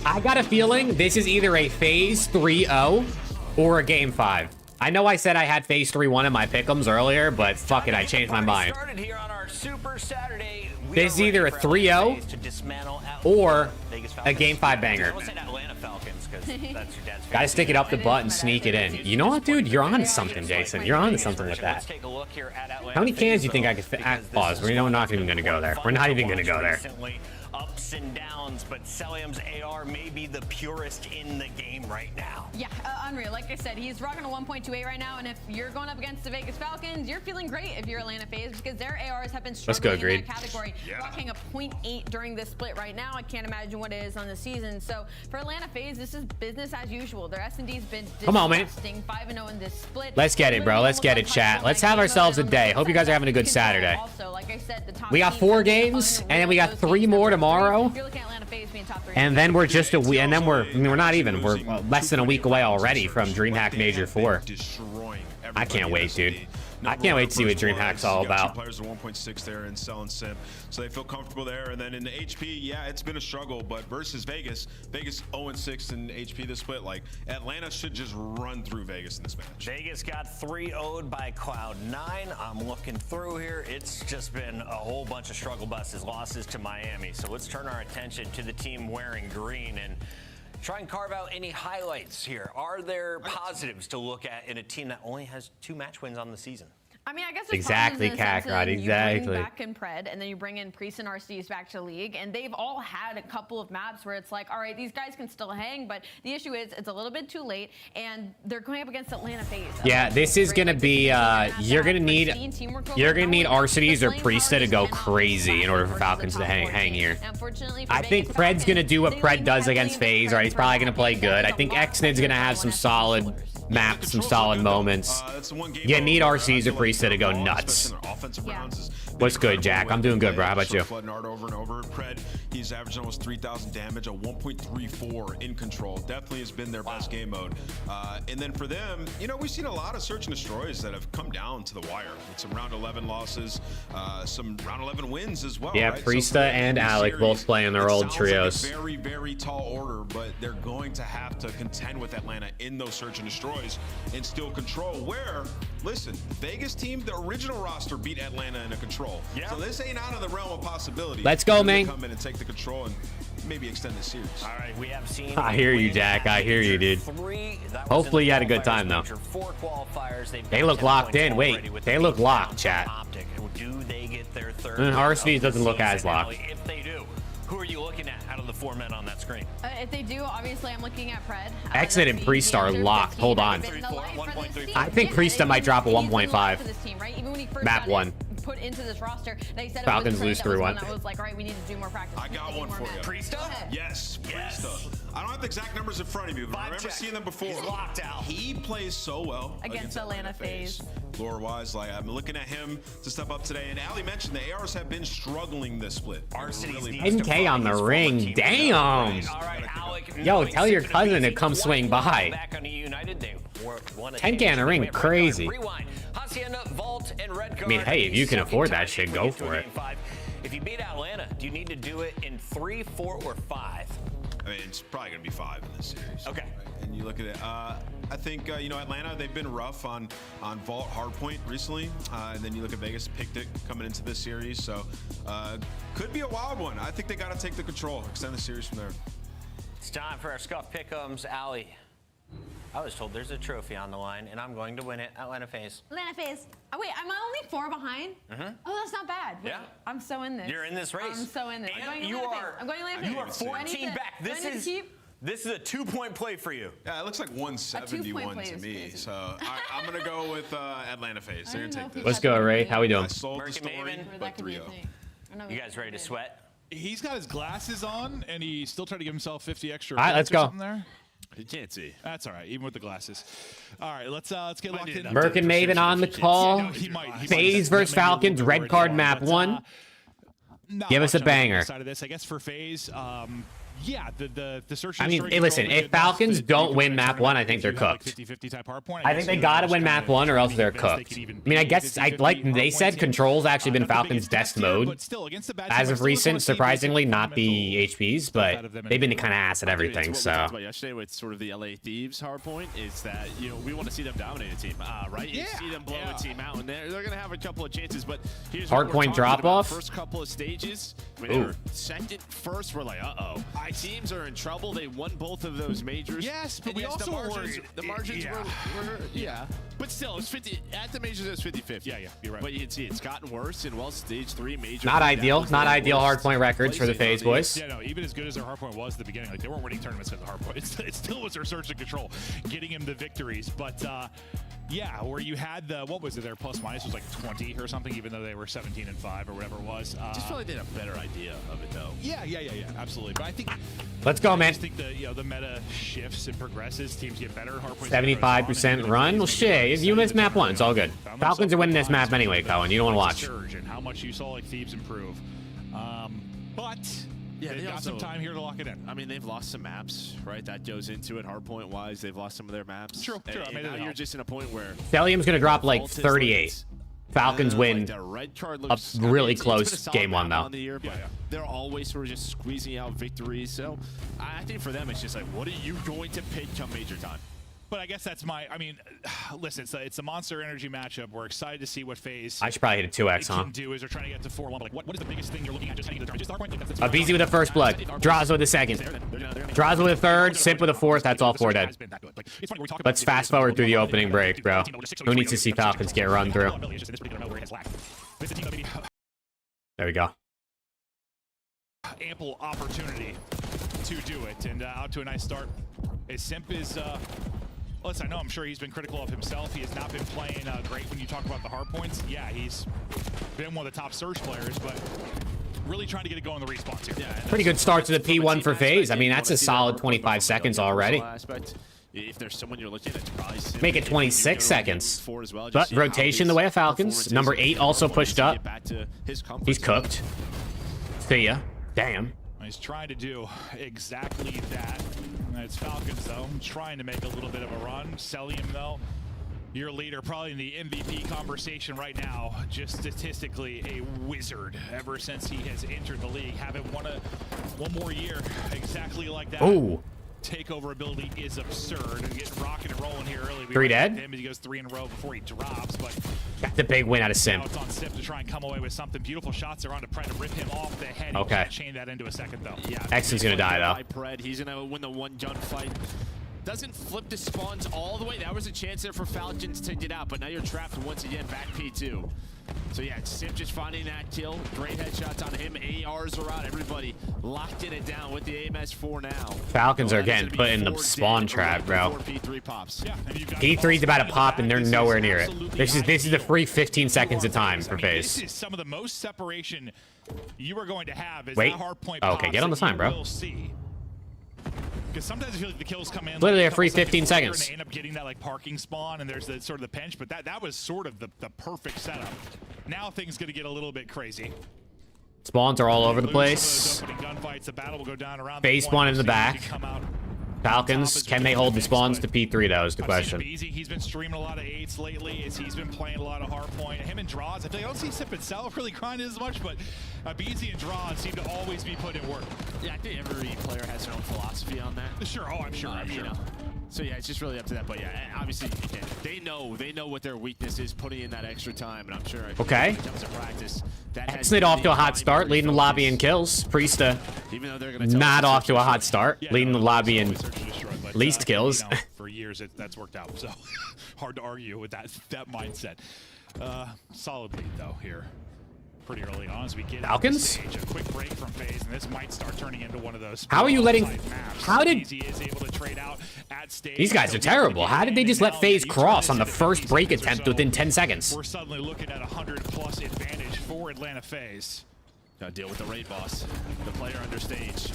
I got a feeling this is either a FaZe 3-0 or a Game 5. I know I said I had FaZe 3-1 in my pick'ems earlier, but fuck it, I changed my mind. This is either a 3-0 or a Game 5 banger. Gotta stick it up the butt and sneak it in. You know what, dude? You're on to something, Jason. You're on to something with that. How many cans do you think I could fit? Pause. We're not even gonna go there. We're not even gonna go there. Ups and downs, but Celium's AR may be the purest in the game right now. Yeah, unreal. Like I said, he's rocking a 1.28 right now, and if you're going up against the Vegas Falcons, you're feeling great if you're Atlanta FaZe, because their ARs have been struggling in that category. Rocking a 0.8 during this split right now. I can't imagine what it is on the season. So for Atlanta FaZe, this is business as usual. Their S&D's been disgusting. 5-0 in this split. Let's get it, bro. Let's get it, chat. Let's have ourselves a day. Hope you guys are having a good Saturday. Also, like I said, the top we got 4 games, and then we got 3 more tomorrow. And then we're just a week, and then we're not even. We're less than a week away already from DreamHack Major 4. I can't wait, dude. I can't wait to see what DreamHack's all about. Players are 1.6 there and selling sim, so they feel comfortable there. And then in the HP, yeah, it's been a struggle, but versus Vegas 0-6 in HP this split. Like, Atlanta should just run through Vegas in this match. Vegas got 3-0'd by Cloud9. I'm looking through here. It's just been a whole bunch of struggle buses, losses to Miami. So let's turn our attention to the team wearing green and try and carve out any highlights here. Are there positives to look at in a team that only has 2 match wins on the season? I mean, I guess there's Exactly, positives in the sense Kakarot, that exactly. You bring back in Pred, and then you bring in Priest and RCs back to League, and they've all had a couple of maps where it's like, all right, these guys can still hang, but the issue is it's a little bit too late, and they're going up against Atlanta FaZe. Yeah, this is gonna be. You're gonna need Arcides or Priesta to go crazy in order for Falcons to hang here. I think Pred's gonna do what Pred does against FaZe. Right, he's probably gonna play good. I think Xnid's gonna have some solid maps, some solid moments. You need Arcees or Priesta to go nuts. What's good, Jack? I'm doing good, bro. How about you? Over and over. Pred, he's averaged almost 3,000 damage, a 1.34 in control. Definitely has been their best game mode. And then for them, you know, we've seen a lot of search and destroys that have come down to the wire with some round 11 losses, some round 11 wins as well. Yeah, right? Priesta and Alec both playing their old trios. Like a very, very tall order, but they're going to have to contend with Atlanta in those search and destroys and still control. Where, listen, Vegas team, the original roster beat Atlanta in a control. Yeah. So this ain't out of the realm of possibility. Let's go, man. Come in and take the control and maybe extend the series. All right, we have seen. I hear you, Jack. I hear you, dude. Hopefully you had a good time, though. They look locked in. Wait, they look locked, chat. Do they get their third? Arcees doesn't look as locked. If they do, who are you looking at out of the 4 men on that screen? If they do, obviously I'm looking at Pred. Exit and Priest are locked. Hold on. I think Priesta might drop a 1.5. Map 1. Put into this roster. They said Falcons lose 3-1. I was like, all right, we need to do more practice. I got one for you. Priesta? Yes, Priesta. I don't have the exact numbers in front of you, but I remember seeing them before. He's locked out. He plays so well against Atlanta FaZe. Lore-wise, like I'm looking at him to step up today. And Ali mentioned the ARs have been struggling this split. 10K on the ring. Damn. Yo, tell your cousin to come swing by. 10K on the ring, crazy. I mean, hey, if you can afford that shit, go for it. If you beat Atlanta, do you need to do it in 3, 4, or 5? I mean, it's probably going to be 5 in this series. Okay. And you look at it, I think, you know, Atlanta, they've been rough on Vault Hardpoint recently. And then you look at Vegas, picked it coming into this series. So could be a wild one. I think they got to take the control, extend the series from there. It's time for our Scuff Pick'ems. Ali, I was told there's a trophy on the line, and I'm going to win it. Atlanta FaZe. Atlanta FaZe. Oh, wait, am I only 4 behind? Oh, that's not bad. Yeah. I'm so in this. You're in this race. I'm so in this. And I'm going Atlanta FaZe. You are 14 back. This is a 2-point play for you. Yeah, it looks like 171 to me. So I'm going to go with Atlanta FaZe. They're going to take this. Let's go, Ray. How we doing? I sold the story, but 3-0. You guys ready to sweat? He's got his glasses on, and he's still trying to give himself 50 extra. All right, let's go. There. You can't see. That's all right, even with the glasses. All right, let's get locked in. Merc and Maven on the call. FaZe versus Falcons, red card map 1. Give us a banger. Side of this, I guess for FaZe, yeah, the search. I mean, hey, listen, if Falcons don't win map 1, I think they're cooked. 50-50 type hard point. I think they got to win map 1 or else they're cooked. I mean, I guess, like they said, Control's actually been Falcons' best mode as of recent, surprisingly, not the HPs, but they've been kind of ass at everything, so. What we talked about yesterday with sort of the LA Thieves hard point is that, you know, we want to see them dominate a team, right? You see them blow a team out, and they're going to have a couple of chances, but here's hard point drop off. First couple of stages, when they were second, first, we're like, teams are in trouble. They won both of those majors. Yes, but we also the margins were but still, it was 50 at the majors. It was 50-50. Yeah, you're right. But you can see it's gotten worse in stage 3 major. Not ideal hard point records for the FaZe boys. Yeah, no, even as good as their hard point was at the beginning, like they weren't winning tournaments at the hard point. It still was their search and control, getting him the victories. But yeah, where you had the what was it? Their plus minus was like 20 or something, even though they were 17-5 or whatever it was. Just feel like they had a better idea of it though. Yeah, absolutely. But I think. Let's go, man. I just think the meta shifts and progresses. Teams get better. 75% run. Well, shit. If you miss map 1, it's all good. Falcons are winning this map anyway, Cohen. You don't want to watch. And how much you saw like Thieves improve. But yeah, they've got some time here to lock it in. I mean, they've lost some maps, right? That goes into it. Hardpoint wise, they've lost some of their maps. True. And now you're just in a point where Cellium's gonna drop like 38. Falcons win a really close game 1 though. They're always sort of just squeezing out victories. So I think for them, it's just like, what are you going to pick come major time? But I guess that's my. I mean, listen, it's a Monster Energy matchup. We're excited to see what phase. I should probably hit a 2x, huh? Can do is they're trying to get to 4-1. Like, what is the biggest thing you're looking at? Just heading to the just start point. A BZ with the first blood. Draza with the second. Draza with a third. Sip with a fourth. That's all 4 dead. Let's fast forward through the opening break, bro. Who needs to see Falcons get run through? There we go. Ample opportunity to do it, and out to a nice start. His Simp is. Listen, I know I'm sure he's been critical of himself. He has not been playing great when you talk about the hard points. Yeah, he's been one of the top Surge players, but really trying to get it going in the respawns here. Yeah, pretty good start to the P1 for FaZe. I mean, that's a solid 25 seconds already. If there's someone you're looking at, probably make it 26 seconds. But rotation the way of Falcons. Number 8 also pushed up. He's cooked. See ya. Damn. He's trying to do exactly that. It's Falcons, though, trying to make a little bit of a run. Celium, though, your leader, probably in the MVP conversation right now, just statistically a wizard ever since he has entered the league. Having one more year exactly like that. Ooh. Takeover ability is absurd. And getting rocking and rolling here early. 3 dead. Him as he goes 3 in a row before he drops, but that's a big win out of Simp. Now it's on Simp to try and come away with something. Beautiful shots are on to try to rip him off the head. Okay. Chain that into a second though. Yeah. X's gonna die though. He's gonna win the one gun fight. Doesn't flip the spawns all the way. That was a chance there for Falcons to get out, but now you're trapped once again back P2. So yeah, Simp just finding that kill. Great headshots on him. ARs are out. Everybody locking it down with the AMS4 now. Falcons are getting put in the spawn trap, bro. P3 pops. Yeah, P3's about to pop and they're nowhere near it. This is the free 15 seconds of time for FaZe. This is some of the most separation you are going to have. Wait. Okay, get on the time, bro. Because sometimes I feel like the kills come in literally a free 15 seconds. And they end up getting that like parking spawn, and there's the sort of the pinch. But that was sort of the perfect setup. Now things gonna get a little bit crazy. Spawns are all over the place. FaZe spawn in the back. Falcons, can they hold the spawns to P3? That was the question. He's been streaming a lot of 8s lately. He's been playing a lot of hardpoint. Him and Draws, I feel like I don't see Sip itself really grinding as much, but BZ and Draws seem to always be put in work. Yeah, I think every player has their own philosophy on that. Sure, I'm sure. You know. So yeah, it's just really up to that. But yeah, obviously they know what their weakness is, putting in that extra time, and I'm sure okay. When it comes to practice, Exnit off to a hot start, leading the lobby in kills. Priesta not off to a hot start, leading the lobby in least kills. For years, that's worked out. So hard to argue with that mindset. Solid lead though here. Pretty early on as we get Falcons. A quick break from FaZe, and this might start turning into one of those. How are you letting? How did he is able to trade out at stage? These guys are terrible. How did they just let FaZe cross on the first break attempt within 10 seconds? We're suddenly looking at 100+ advantage for Atlanta FaZe. Gotta deal with the raid boss, the player under stage.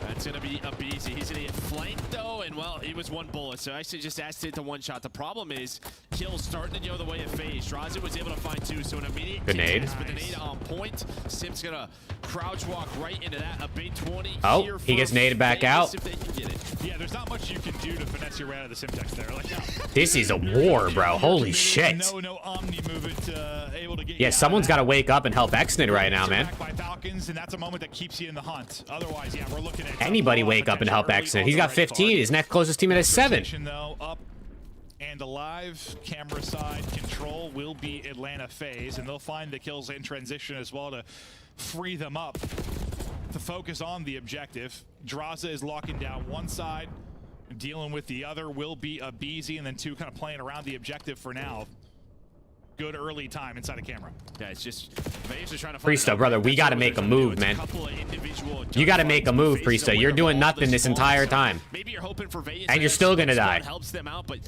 That's gonna be a BZ. He's gonna get flanked though, and well, he was 1 bullet, so I actually just asked to hit the 1 shot. The problem is, kills starting to go the way of FaZe. Draza was able to find 2, so an immediate grenade. With the nade on point. Simp's gonna crouch walk right into that. A big 20. Oh, he gets naded back out. If they can get it. Yeah, there's not much you can do to finesse your way out of the Simtex there. Like, this is a war, bro. Holy shit. No omni movement able to get. Yeah, someone's got to wake up and help Exnit right now, man. By Falcons, and that's a moment that keeps you in the hunt. Otherwise, yeah, we're looking at anybody wake up and help Exnit. He's got 15. His next closest teammate is 7. Though, up and alive. Camera side control will be Atlanta FaZe, and they'll find the kills in transition as well to free them up to focus on the objective. Draza is locking down one side, dealing with the other will be a BZ, and then 2 kind of playing around the objective for now. Good early time inside a camera. Yeah, it's just FaZe are trying to Priesta, brother, we got to make a move, man. You got to make a move, Priesta. You're doing nothing this entire time. Maybe you're hoping for FaZe, and you're still going to die.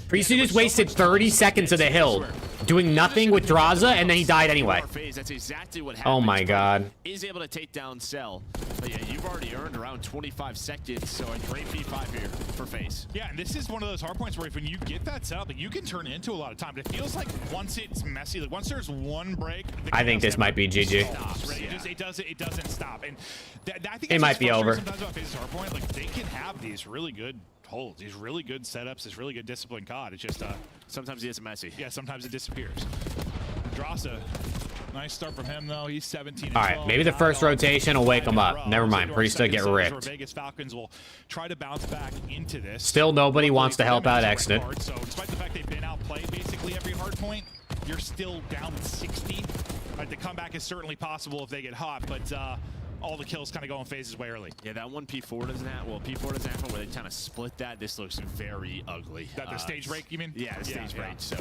Priesta just wasted 30 seconds of the hill doing nothing with Draza, and then he died anyway. That's exactly what happened. Oh my god. Is able to take down Cell. But yeah, you've already earned around 25 seconds, so a great P5 here for FaZe. Yeah, and this is one of those hard points where when you get that setup, you can turn into a lot of time. It feels like once it's messy, like once there's 1 break, I think this might be GG. It doesn't stop, and I think it might be over. Sometimes about FaZe's hard point, like they can have these really good holds, these really good setups, this really good disciplined COD. It's just sometimes it gets messy. Yeah, sometimes it disappears. Draza Nice start from him, though. He's 17. All right, maybe the first rotation will wake him up. Never mind. Priesta get ripped. Vegas Falcons will try to bounce back into this. Still nobody wants to help out Exit. So despite the fact they've been outplayed basically every hard point, you're still down 60. The comeback is certainly possible if they get hot, but all the kills kind of go in phases way early. Yeah, that one P4 doesn't have, well, P4 doesn't have where they kind of split that. This looks very ugly. That the stage break, you mean? Yeah, the stage break. So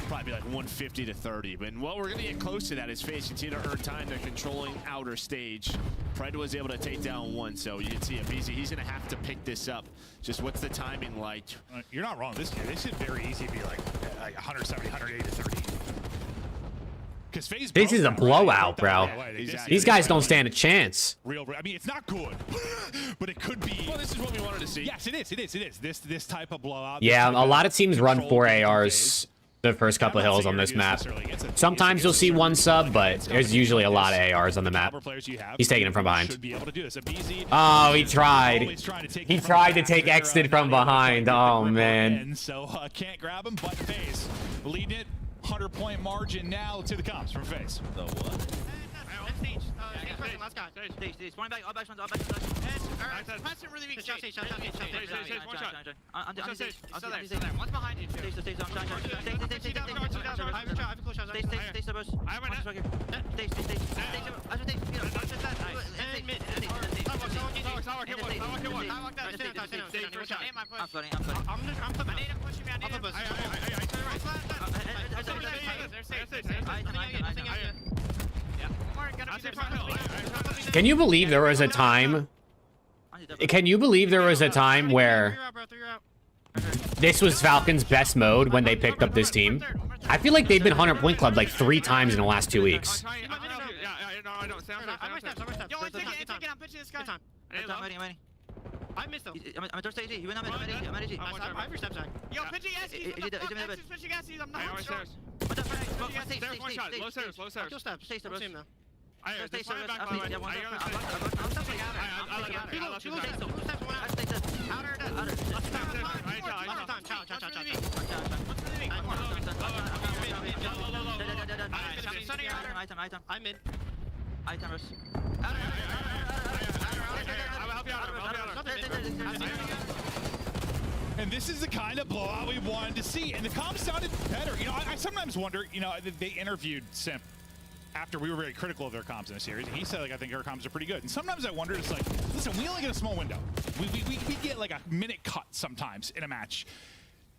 probably be like 150 to 30. But well, we're going to get close to that as FaZe continue to earn time. They're controlling outer stage. Pred was able to take down one, so you can see BZ. He's going to have to pick this up. Just what's the timing like? You're not wrong. This should very easy be like 170, 180 to 30. This is a blowout, bro. These guys don't stand a chance. I mean, it's not good, but it could be. Well, this is what we wanted to see. Yes, it is. It is. This type of blowout. Yeah, a lot of teams run 4 ARs the first couple of hills on this map. Sometimes you'll see one sub, but there's usually a lot of ARs on the map. He's taking him from behind. Oh, he tried. He tried to take Exit from behind. Oh, man. So can't grab him, but FaZe lead it. 100-point margin now to the comps from FaZe. The what? Can you believe there was a time? Can you believe there was a time where this was Falcons' best mode when they picked up this team? I feel like they've been 100-point club like 3 times in the last 2 weeks. I missed him. I'm at stage. You went on mid. I'm at AG. I have your step back. Yo, pitching SE. Pitching SE. I'm not sure. Stairs, one shot. Low stairs. Kill step. Stay step. Same now. Stay step. I'm mid. Item rush. And this is the kind of blowout we wanted to see, and the comps sounded better. You know, I sometimes wonder, you know, they interviewed Simp after we were very critical of their comps in the series, and he said, like, I think our comps are pretty good. And sometimes I wonder, it's like, listen, we only get a small window. We get like a minute cut sometimes in a match.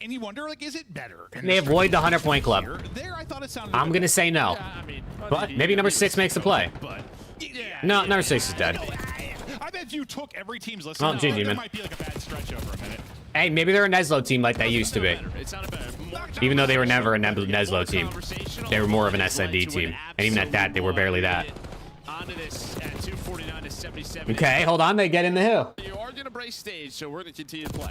And you wonder, like, is it better? And they avoid the 100-point club. There, I thought it sounded I'm going to say no. Yeah, I mean, But maybe number 6 makes the play. But No, number 6 is dead. I bet if you took every team's list, Oh, GG, there man. might be like a bad stretch over a minute. Hey, maybe they're a Neslo team like they used to be. it's not a better. Even though they were never a Neslo team. They were more of an SND team. And even at that, they were barely that. Onto this at 249 to 77. Okay, hold on. They get in the hill. You are going to break stage, so we're going to continue to play.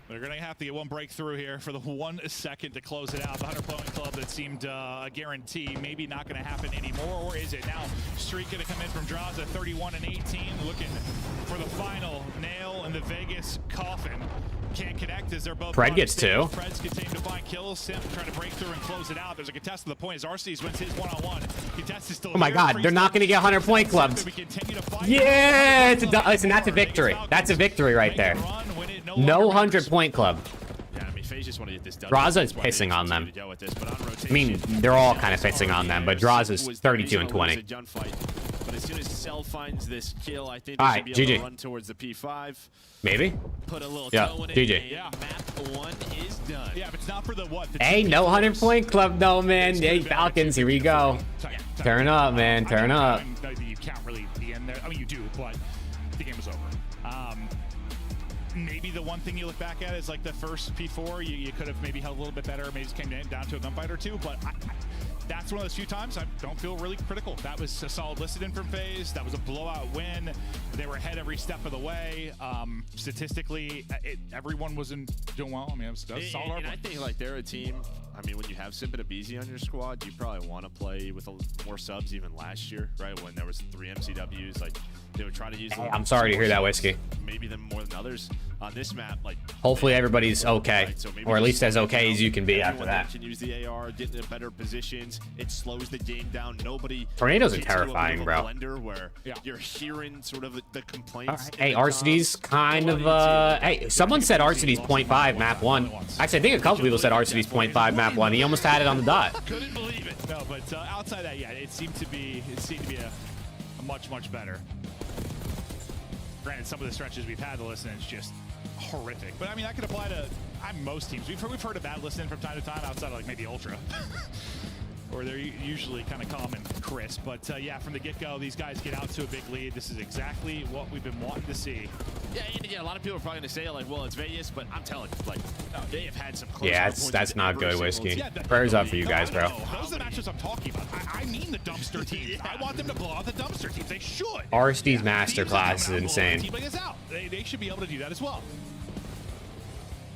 They're going to have to get one breakthrough here for the 1 second to close it out. The 100-point club that seemed a guarantee, maybe not going to happen anymore, or is it? Now, Streak going to come in from draws at 31 and 18, looking for the final nail in the Vegas coffin. Can't connect as they're both. Pred gets 2. Pred's continue to find kills. Simp trying to break through and close it out. There's a contest to the point as Arcees wins his one-on-one. Contest is still. Oh my God, they're not going to get 100-point clubs. Yeah, listen, that's a victory. That's a victory right there. No 100-point club. Yeah, I mean, FaZe just want to get this done. Draza is pissing on them. I mean, they're all kind of pissing on them, but Draza is 32 and 20. But as soon as Cell finds this kill, I think All they right, should be able GG. to run towards the P5. Maybe. Put a little Yeah, toe in it. GG. Yeah. Map 1 is done. Yeah, if it's not for the what? Hey, no 100-point club though, man. Hey, Falcons, here we go. Turn up, man. Turn up. You can't really be in there. I mean, you do, but the game was over. Maybe the one thing you look back at is like the first P4, you could have maybe held a little bit better, maybe just came down to a gunfight or two, but that's one of those few times I don't feel really critical. That was a solid listed in from FaZe. That was a blowout win. They were ahead every step of the way. Statistically, everyone wasn't doing well. I mean, it was a solid and I think like they're a team. I mean, when you have Simp and Abizi on your squad, you probably want to play with more subs even last year, right? When there was 3 MCWs, like they would try to use. I'm sorry to hear that, Whiskey. Maybe them more than others on this map. Like, hopefully everybody's okay, or at least as okay as you can be after that. Can use the AR, get into better positions. It slows the game down. Nobody. Tornadoes are terrifying, bro. Where you're hearing sort of the complaints. Right. Hey, Arcity's kind of hey, someone said Arcity's 0.5 map 1. Actually, I think a couple people said Arcity's 0.5 map 1. He almost had it on the dot. Couldn't believe it. No, but outside that, yeah, it seemed to be a much better. Granted, some of the stretches we've had to listen is just horrific. But I mean, that could apply to most teams. We've heard of bad listening from time to time outside of like maybe Ultra. Or they're usually kind of calm and crisp. But yeah, from the get-go, these guys get out to a big lead. This is exactly what we've been wanting to see. Yeah, a lot of people are probably going to say, like, well, it's Vegas, but I'm telling you, like, they have had some close. Yeah, that's not good, Whiskey. Prayers up for you guys, bro. Those are the matchups I'm talking about. I mean the dumpster teams. I want them to blow out the dumpster teams. They should. Arcity's masterclass is insane. Team like this out. They should be able to do that as well.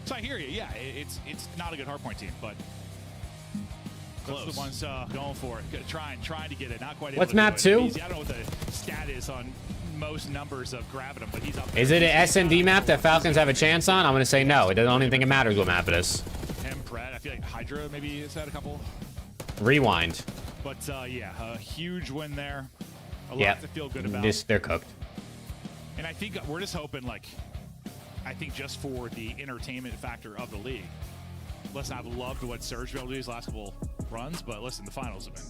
So I hear you. Yeah, it's not a good hardpoint team, but those are the ones going for it. Trying to get it. Not quite able What's to map do it. 2? I don't know what the stat is on most numbers of grabbing him, but he's up there. Is it an SMD map that Falcons have a chance on? I'm going to say no. I don't even think it matters what map it is. Him, Brett. I feel like Hydra maybe has had a couple. Rewind. But yeah, a huge win there. A lot to feel good about. They're cooked. And I think we're just hoping, like, I think just for the entertainment factor of the league. Listen, I've loved what Surge be able to do these last couple runs, but listen, the finals have been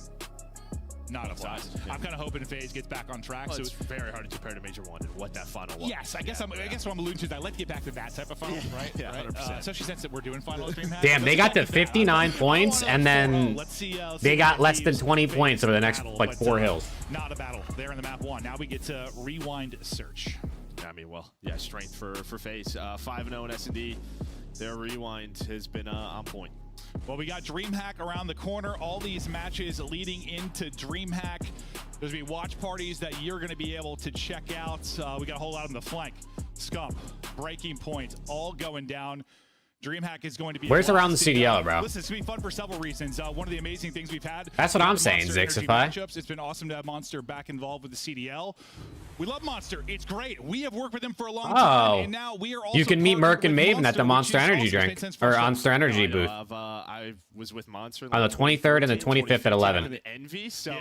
not a blast. I'm kind of hoping FaZe gets back on track. Well, so it's very hard to compare to Major 1 and what that final was. Yes, I guess what I'm alluding to is that let's get back to that type of final, right? Yeah, 100%. Especially since that we're doing finals. Damn, they got to 59 points, and then they got less than 20 points over the next, like, 4 hills. Not a battle there in the map 1. Now we get to rewind search. I mean, well, yeah, strength for FaZe. 5-0 in S&D. Their rewind has been on point. Well, we got DreamHack around the corner. All these matches leading into DreamHack. There's going to be watch parties that you're going to be able to check out. We got a whole lot on the flank. Scump, Breaking Point, all going down. DreamHack is going to be... Where's around the CDL, bro? Listen, it's going to be fun for several reasons. One of the amazing things we've had... That's what I'm saying, Zixify. It's been awesome to have Monster back involved with the CDL. We love Monster. It's great. We have worked with him for a long time, and now we are also... You can meet Merc and Maven at the Monster Energy drink, or Monster Energy booth. I was with Monster on the 23rd and the 25th at 11. The Envy, so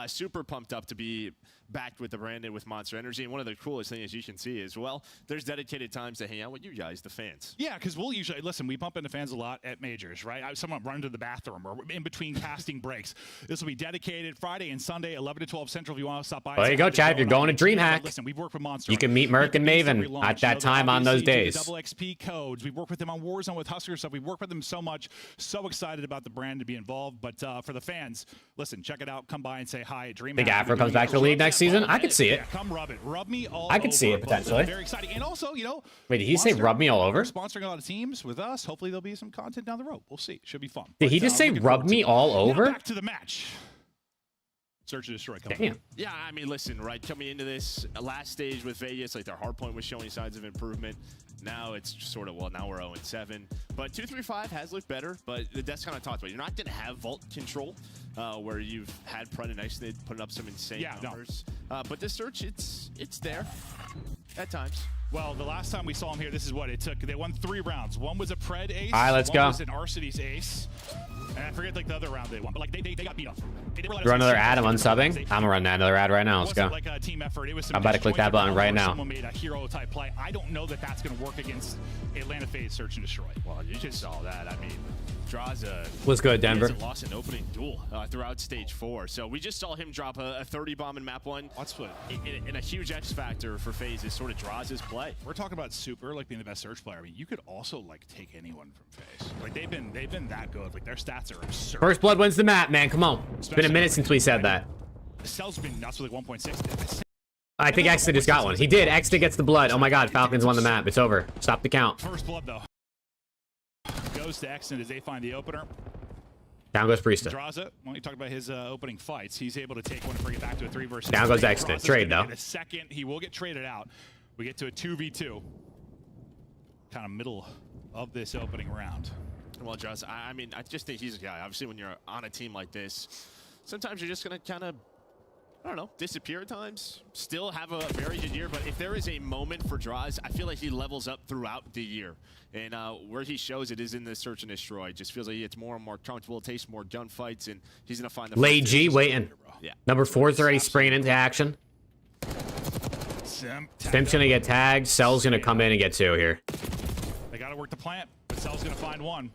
super pumped up to be backed with the brand and with Monster Energy. And one of the coolest things you can see is, well, there's dedicated times to hang out with you guys, the fans. Yeah, because we'll usually, listen, we bump into fans a lot at majors, right? Someone run to the bathroom or in between casting breaks. This will be dedicated Friday and Sunday, 11 to 12 Central. If you want to stop by. There you go, Chad. If you're going to DreamHack, listen, we've worked with Monster. You can meet Merc and Maven at that time on those days. Double XP codes. We work with them on Warzone with Husker stuff. We work with them so much. So excited about the brand to be involved. But for the fans, listen, check it out. Come by and say hi at DreamHack. Big Afro comes back to the league next season. I could see it. Yeah, come rub it. Rub me all over. I could see it potentially. Very exciting. And also, you know, wait, did he say rub me all over? Sponsoring a lot of teams with us. Hopefully there'll be some content down the road. We'll see. Should be fun. Did he just say rub me all over? Now back to the match. Search and destroy. Damn. Yeah, I mean, listen, right, coming into this last stage with Vegas, like their hardpoint was showing signs of improvement. Now it's sort of, well, now we're 0-7. But 2-3-5 has looked better, but that's kind of talked about. You're not going to have vault control where you've had Pred and Exnid putting up some insane numbers. But this search, it's there at times. Well, the last time we saw him here, this is what it took. They won 3 rounds. One was a Pred ace. All right, let's go. One was an Arcity's ace. And I forget like the other round they won, but like they got beat up. Run another ad. I'm unsubbing. I'm gonna run another ad right now. Let's go. Like a team effort. It was I'm about to click that button right now. Someone made a hero type play. I don't know that that's going to work against Atlanta FaZe Search and Destroy. Well, you just saw that. I mean, Draza. What's good, Denver? Lost an opening duel throughout stage 4. So we just saw him drop a 30 bomb in map 1. That's what. And a huge X factor for FaZe is sort of Draza's play. We're talking about Super like being the best search player. I mean, you could also like take anyone from FaZe. Like they've been that good. Like their stats are absurd. First blood wins the map, man. Come on. It's been a minute since we said that. Cell's been nuts with like 1.6. I think Exton just got one. He did. Exton gets the blood. Oh my God, Falcons won the map. It's over. Stop the count. First blood though. Goes to Exton as they find the opener. Down goes Priesta. Draza, when you talk about his opening fights, he's able to take one and bring it back to a 3 versus 3. Down goes Exton. Trade though. In a second, he will get traded out. We get to a 2v2. Kind of middle of this opening round. Well, Draza, I mean, I just think he's a guy. Obviously, when you're on a team like this, sometimes you're just going to kind of I don't know, disappear at times. Still have a very good year, but if there is a moment for Draws, I feel like he levels up throughout the year. And where he shows it is in the Search and Destroy. Just feels like he gets more and more comfortable, takes more gunfights, and he's going to find the... Lay G waiting. Yeah. Number 4's already spraying into action. Simp's going to get tagged. Cell's going to come in and get 2 here. They got to work the plant, but Cell's going to find 1.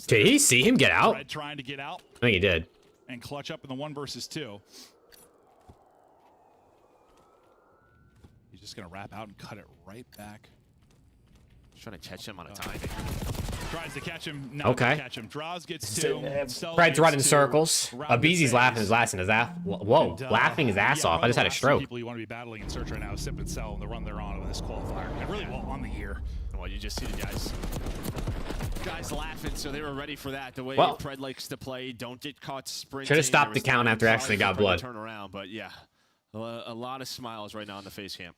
Did he see him get out? Red trying to get out. I think he did. And clutch up in the 1 versus 2. He's just going to wrap out and cut it right back. He's trying to catch him on a timing. Tries to catch him. Not Okay. to catch him. Draws gets 2. Fred's running circles. Abeezy's laughing his ass in his ass. Whoa, And, laughing his ass yeah, off. I just had a the last two stroke. People you want to be battling in Search right now is Simp and Cell and the run they're on in this qualifier. And really well on the year. Well, you just see the guys laughing, so they were ready for that. The way Well, Pred likes to play, don't get caught sprinting. should have stopped There the was count no after accident got blood. Turn around, but yeah, a lot of smiles right now in the face cam.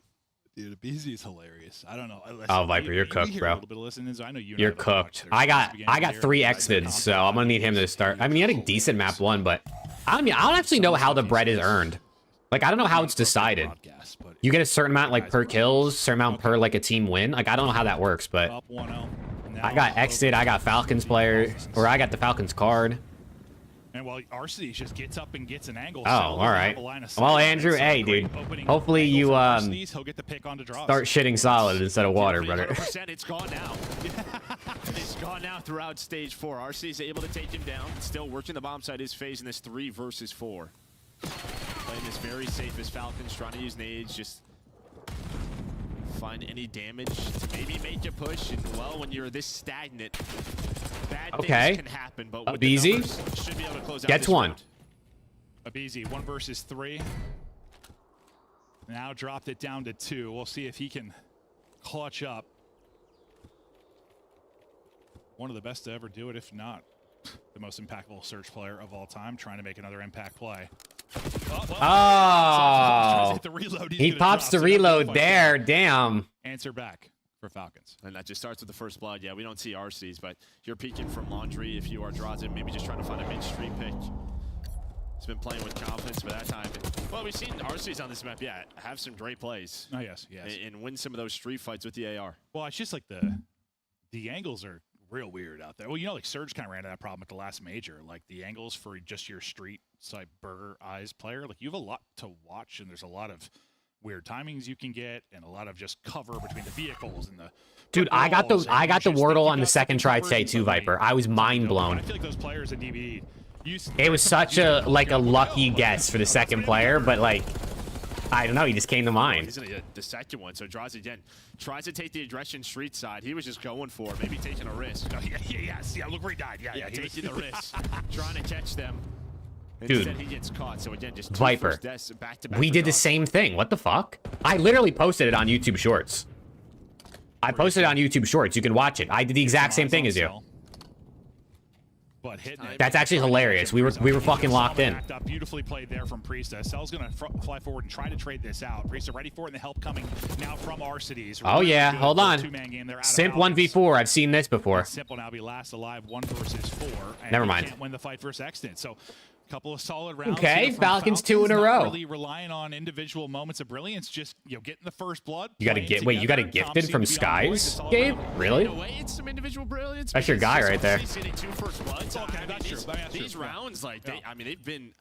Dude, Abeezy is hilarious. I don't know. Listen, Oh, Viper, you're cooked, hear bro. A little bit of listeners. I know you and I You're both watched cooked. their I beginning got of the 3 year. X-Vids, so I'm gonna need him to start. I mean, he had a decent map 1, but I don't actually know how the bread is earned. Like, I don't know how it's decided. You get a certain amount, like, per kills, certain amount per, like, a team win. Like, I don't know how that works, but Up 1-0. I got X-Vid, I got Falcons player, or I got the Falcons card. And while RC just gets up and gets an angle. Oh, all right. Well, Andrew, hey, dude. Hopefully you He'll get the pick onto draws. start shitting solid instead of water, brother. 100%, it's gone now. It's gone now throughout stage 4. RC is able to take him down. Still working the bomb side his phase in this 3 versus 4. Playing this very safe as Falcons, trying to use nades, just find any damage to maybe make a push. And well, when you're this stagnant, bad things can happen. But with the Abeezy numbers, should be able to close out gets this 1. round. Abeezy, 1 versus 3. Now dropped it down to 2. We'll see if he can clutch up. One of the best to ever do it, if not the most impactful Search player of all time, trying to make another impact play. Oh, he pops the reload there. Damn. Answer back for Falcons. And that just starts with the first blood. Yeah, we don't see RCs, but you're peeking from Laundry if you are draws in, maybe just trying to find a mid-street pick. He's been playing with confidence by that time. Well, we've seen RCs on this map, yeah, have some great plays. Oh, yes, yes. And win some of those street fights with the AR. Well, it's just like the angles are real weird out there. Well, you know, like Surge kind of ran into that problem at the last major. Like the angles for just your street side burger eyes player, like you have a lot to watch, and there's a lot of weird timings you can get, and a lot of just cover between the vehicles and the. Dude, I got the Wordle on the second try today too, Viper. I was mind blown. I feel like those players in DBE. It was such a lucky guess for the second player, but like, I don't know, he just came to mind. Isn't it the second one? So draws again, tries to take the aggression street side. He was just going for it, maybe taking a risk. Oh, yeah, look where he died. Yeah, taking the risk, trying to catch them. Dude, instead he gets caught. So again, just Viper, back to back we did the same thing. What the fuck? I literally posted it on YouTube Shorts. I posted it on YouTube Shorts. You can watch it. I did the exact same thing as you. But hitting it. That's actually hilarious. We were fucking locked in. Up, beautifully played there from Priesta. Cell's gonna fly forward and try to trade this out. Priesta ready for it, and the help coming now from Arcides. Oh yeah, hold on. Simp 1v4. I've seen this before. Simp will now be last alive, 1 versus 4. And never mind. Can't win the fight versus Extant. So a couple of solid rounds. Okay, Falcons 2 in a row. Really relying on individual moments of brilliance. Just getting the first blood. You gotta get. Wait, you got a gifted from Skies, Gabe? Really? It's some individual brilliance. That's your guy right there. These rounds, like they've been.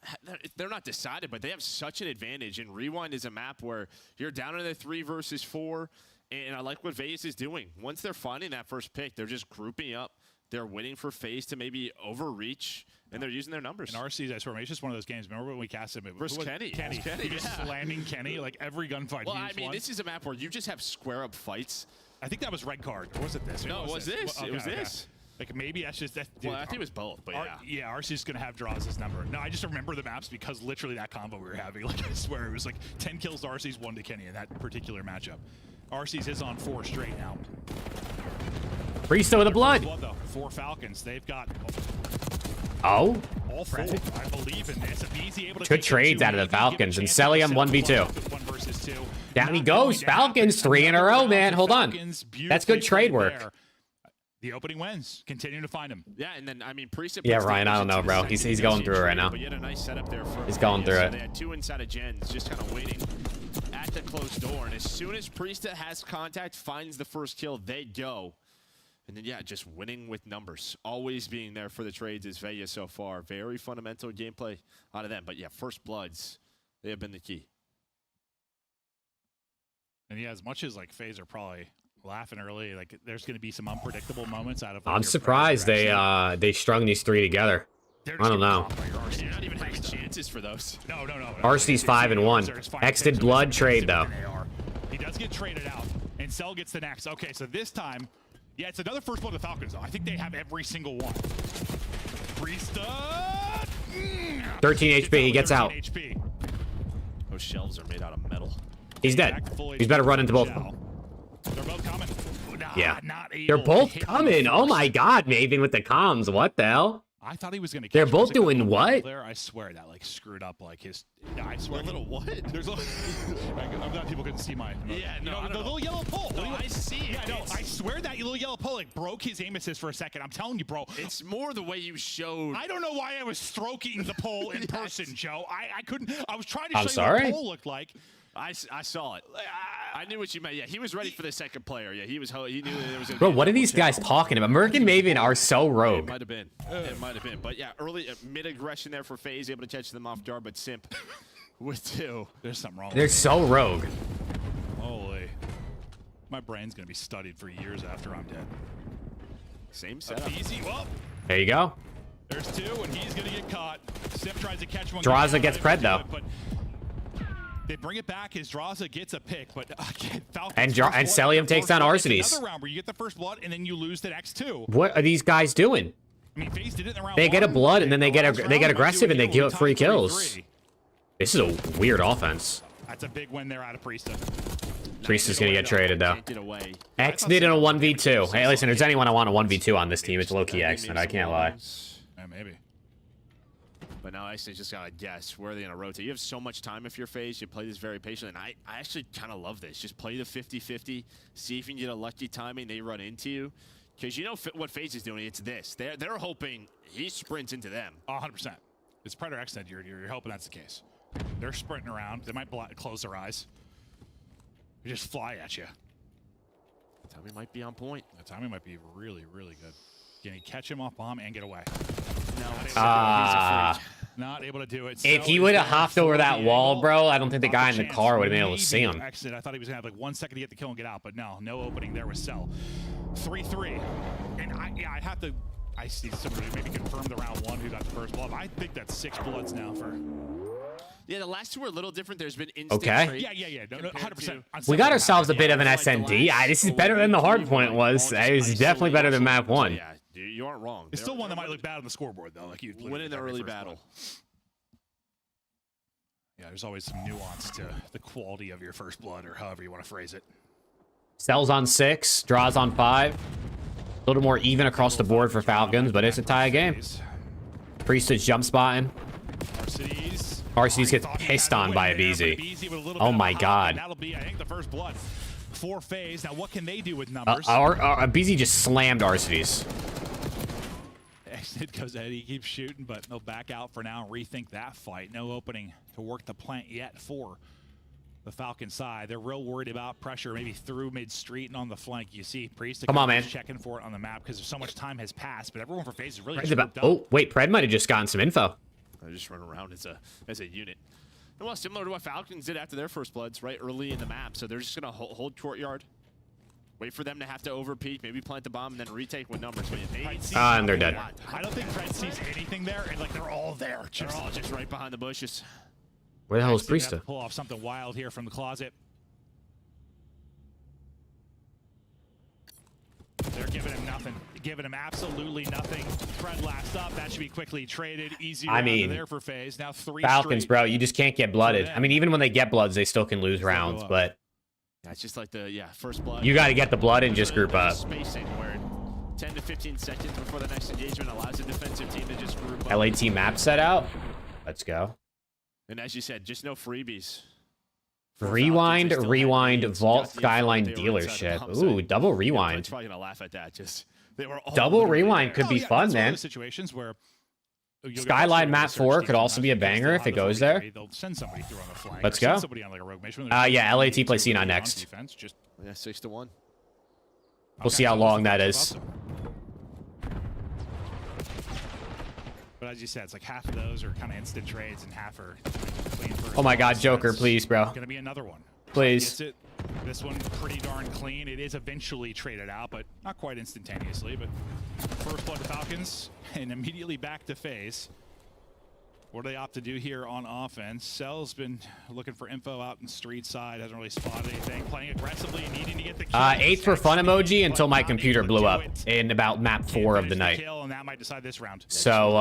They're not decided, but they have such an advantage. And Rewind is a map where you're down in the 3 versus 4, and I like what Vegas is doing. Once they're finding that first pick, they're just grouping up. They're waiting for FaZe to maybe overreach, and they're using their numbers. And RC's, I swear, it's just one of those games. Remember when we cast him? Versus Kenny. Kenny just slamming Kenny, like every gunfight. Well, I mean, this is a map where you just have square-up fights. I think that was red card. Or was it this? No, it was this. It was this. Like, maybe that's just that. Well, I think it was both, but yeah. Yeah, RC's going to have draws this number. No, I just remember the maps because literally that combo we were having. Like, I swear, it was like 10 kills to RC's, 1 to Kenny in that particular matchup. RC's is on 4 straight now. Priesta with the blood. 4 Falcons. They've got all 4. I believe in this. Abeezy able to good trades out of the Falcons, and Celium 1v2. 1 versus 2. Down he goes. Falcons 3 in a row, man. Hold on. That's good trade work. The opening wins. Continue to find him. Yeah, and then, I mean, Priest. Yeah, Ryan, I don't know, bro. He's going through it right now. But you had a nice setup there for He's going through it. They had 2 inside of Gens, just kind of waiting at the closed door. And as soon as Priesta has contact, finds the first kill, they go. And then, yeah, just winning with numbers. Always being there for the trades is Vegas so far. Very fundamental gameplay out of them. But, yeah, first bloods, they have been the key. And yeah, as much as like FaZe are probably laughing early, like there's going to be some unpredictable moments out of. Like, I'm surprised they strung these 3 together. I don't know. You're not even having chances for those. No. Arcene's 5-1. X did blood trade though. He does get traded out, and Cell gets the next. Okay, so this time, yeah, it's another first blood of the Falcons. Though. I think they have every single one. Priesta. 13 HP. He gets out. HP. Those shelves are made out of metal. He's dead. He's better run into both of them. They're both coming. Yeah. Not They're able to both hit coming. him Oh first. my god, Maven with the comms. What the hell? I thought he was going to. They're both doing what? There, I swear that like screwed up like his. I swear. A little what? There's a. I'm glad people couldn't see my. Yeah, no, I don't the know. little yellow pole. No, I see it. Yeah, no, It's- I swear that little yellow pole like broke his aim assist for a second. I'm telling you, bro. It's more the way you showed. I don't know why I was stroking the pole in person, Joe. I couldn't. I was trying to I'm show you sorry? what the pole looked like. I saw it. I knew what you meant. Yeah, he was ready for the second player. Yeah, he was. He knew that there was. Bro, what are these guys talking about? Merc and Maven are so It rogue. might have been. It might have been. But yeah, early mid aggression there for FaZe, able to catch them off guard, but Simp with 2. There's something wrong. They're so rogue. Holy. My brain's gonna be studied for years after I'm dead. Same setup. Easy. Well, There you go. there's 2, and he's gonna get caught. Simp tries to catch one. Draza gets cred, though. But they bring it back as Draza gets a pick, but again, Falcons And first blood, Celium takes first down blood. It's Arcenes. Another round where you get the first blood and then you lose the next 2. What are these guys doing? I mean, FaZe did it in the round They get a 1. blood and then they get Last round, might aggressive do and it they here give with up 3 top kills. 33. This is a weird offense. That's a big win there out of Priesta. Priest is gonna get traded though. Can't get away. X did in a 1v2. Hey, listen, if there's anyone I want a 1v2 on this team, it's low-key X, and I can't lie. Yeah, maybe. But now Ice's just gotta guess where they're gonna rotate. You have so much time if you're FaZe. You play this very patiently, and I actually kind of love this. Just play the 50-50. See if you can get a lucky timing. They run into you, because you know what FaZe is doing. It's this. They're hoping he sprints into them. 100%. It's Predator X that you're hoping that's the case. They're sprinting around. They might close their eyes. They just fly at you. The timing might be on point. The timing might be really, really good. Can he catch him off bomb and get away? Ah. Not able to do it. If So he would have he's there hopped for over the that wall, angle. bro, I don't think the guy in the Chance car would have been able to see maybe him. Exit. I thought he was gonna have like 1 second to get the kill and get out, but no opening there with Cell. 3-3, and I have to. I see somebody maybe confirm the round 1 who got the first blood. I think that's 6 bloods now for. Yeah, the last 2 are a little different. There's been instant Okay. trade Yeah. No, compared 100%. We got ourselves a bit of an SND. This is better than the hard point was. It was definitely better than map 1. Yeah, you aren't wrong. It's still one that might look bad on the scoreboard though. Like you winning the early battle. Yeah, there's always some nuance to the quality of your first blood, or however you want to phrase it. Cells on 6, draws on 5. A little more even across the board for Falcons, but it's a tie game. Priest is jump spotting. Arcenes gets pissed on by a BZ. Oh my god. That'll be, I think, the first blood for FaZe. Now, what can they do with numbers? BZ just slammed Arcenes. Exit goes ahead. He keeps shooting, but they'll back out for now and rethink that fight. No opening to work the plant yet for the Falcon side. They're real worried about pressure, maybe through mid-street and on the flank. You see Priest Come on, man. checking for it on the map because so much time has passed, but everyone for FaZe is really Pred's just about, grouped up. oh, wait, Pred might have just gotten some info. They just run around as a unit. And well, similar to what Falcons did after their first bloods, right early in the map. So they're just gonna hold courtyard, wait for them to have to overpeak, maybe plant the bomb, and then retake with numbers. And they're dead. I don't think Fred sees anything there, and like they're all there. They're all just right behind the bushes. Where the hell is They have to Priesta? pull off something wild here from the closet. They're giving him nothing. Giving him absolutely nothing. Fred last up. That should be quickly traded. Easy round mean, there for FaZe. Now 3 Falcons, straight. bro, you just can't get blooded. I mean, even when they get bloods, they still can lose rounds, but Yeah, it's just like the first blood. you got to get the blood and just group up. Spacing where 10 to 15 seconds before the next engagement allows the defensive team to just group up. LAT map set out. Let's go. And as you said, just no freebies. Rewind, Falcons, they still rewind, have needs. Vault Got the Skyline info that they were inside the dealership. bomb Ooh, site. double Yeah, rewind. Fred's probably gonna laugh at that. Just They were all Double literally rewind there. could be yeah, fun, that's one of man. those situations where Skyline map 4 could also be a banger if it goes there. They'll send somebody through on the flank. Let's or send go. somebody on like a rogue mission. Yeah, LAT play C9 next. Defense, just, Yeah, 6-1. We'll see how long that is. But as you said, it's like half of those are kind of instant trades and half are clean for. Oh my God, Joker, please, bro. Gonna be another one. Please. Gets it. This one pretty darn clean. It is eventually traded out, but not quite instantaneously. But first blood to Falcons and immediately back to FaZe. What do they opt to do here on offense? Cell's been looking for info out in street side, hasn't really spotted anything. Playing aggressively, needing to get the kill. 8 for fun emoji until my computer blew up in about map 4 of the night. And that might decide this round. So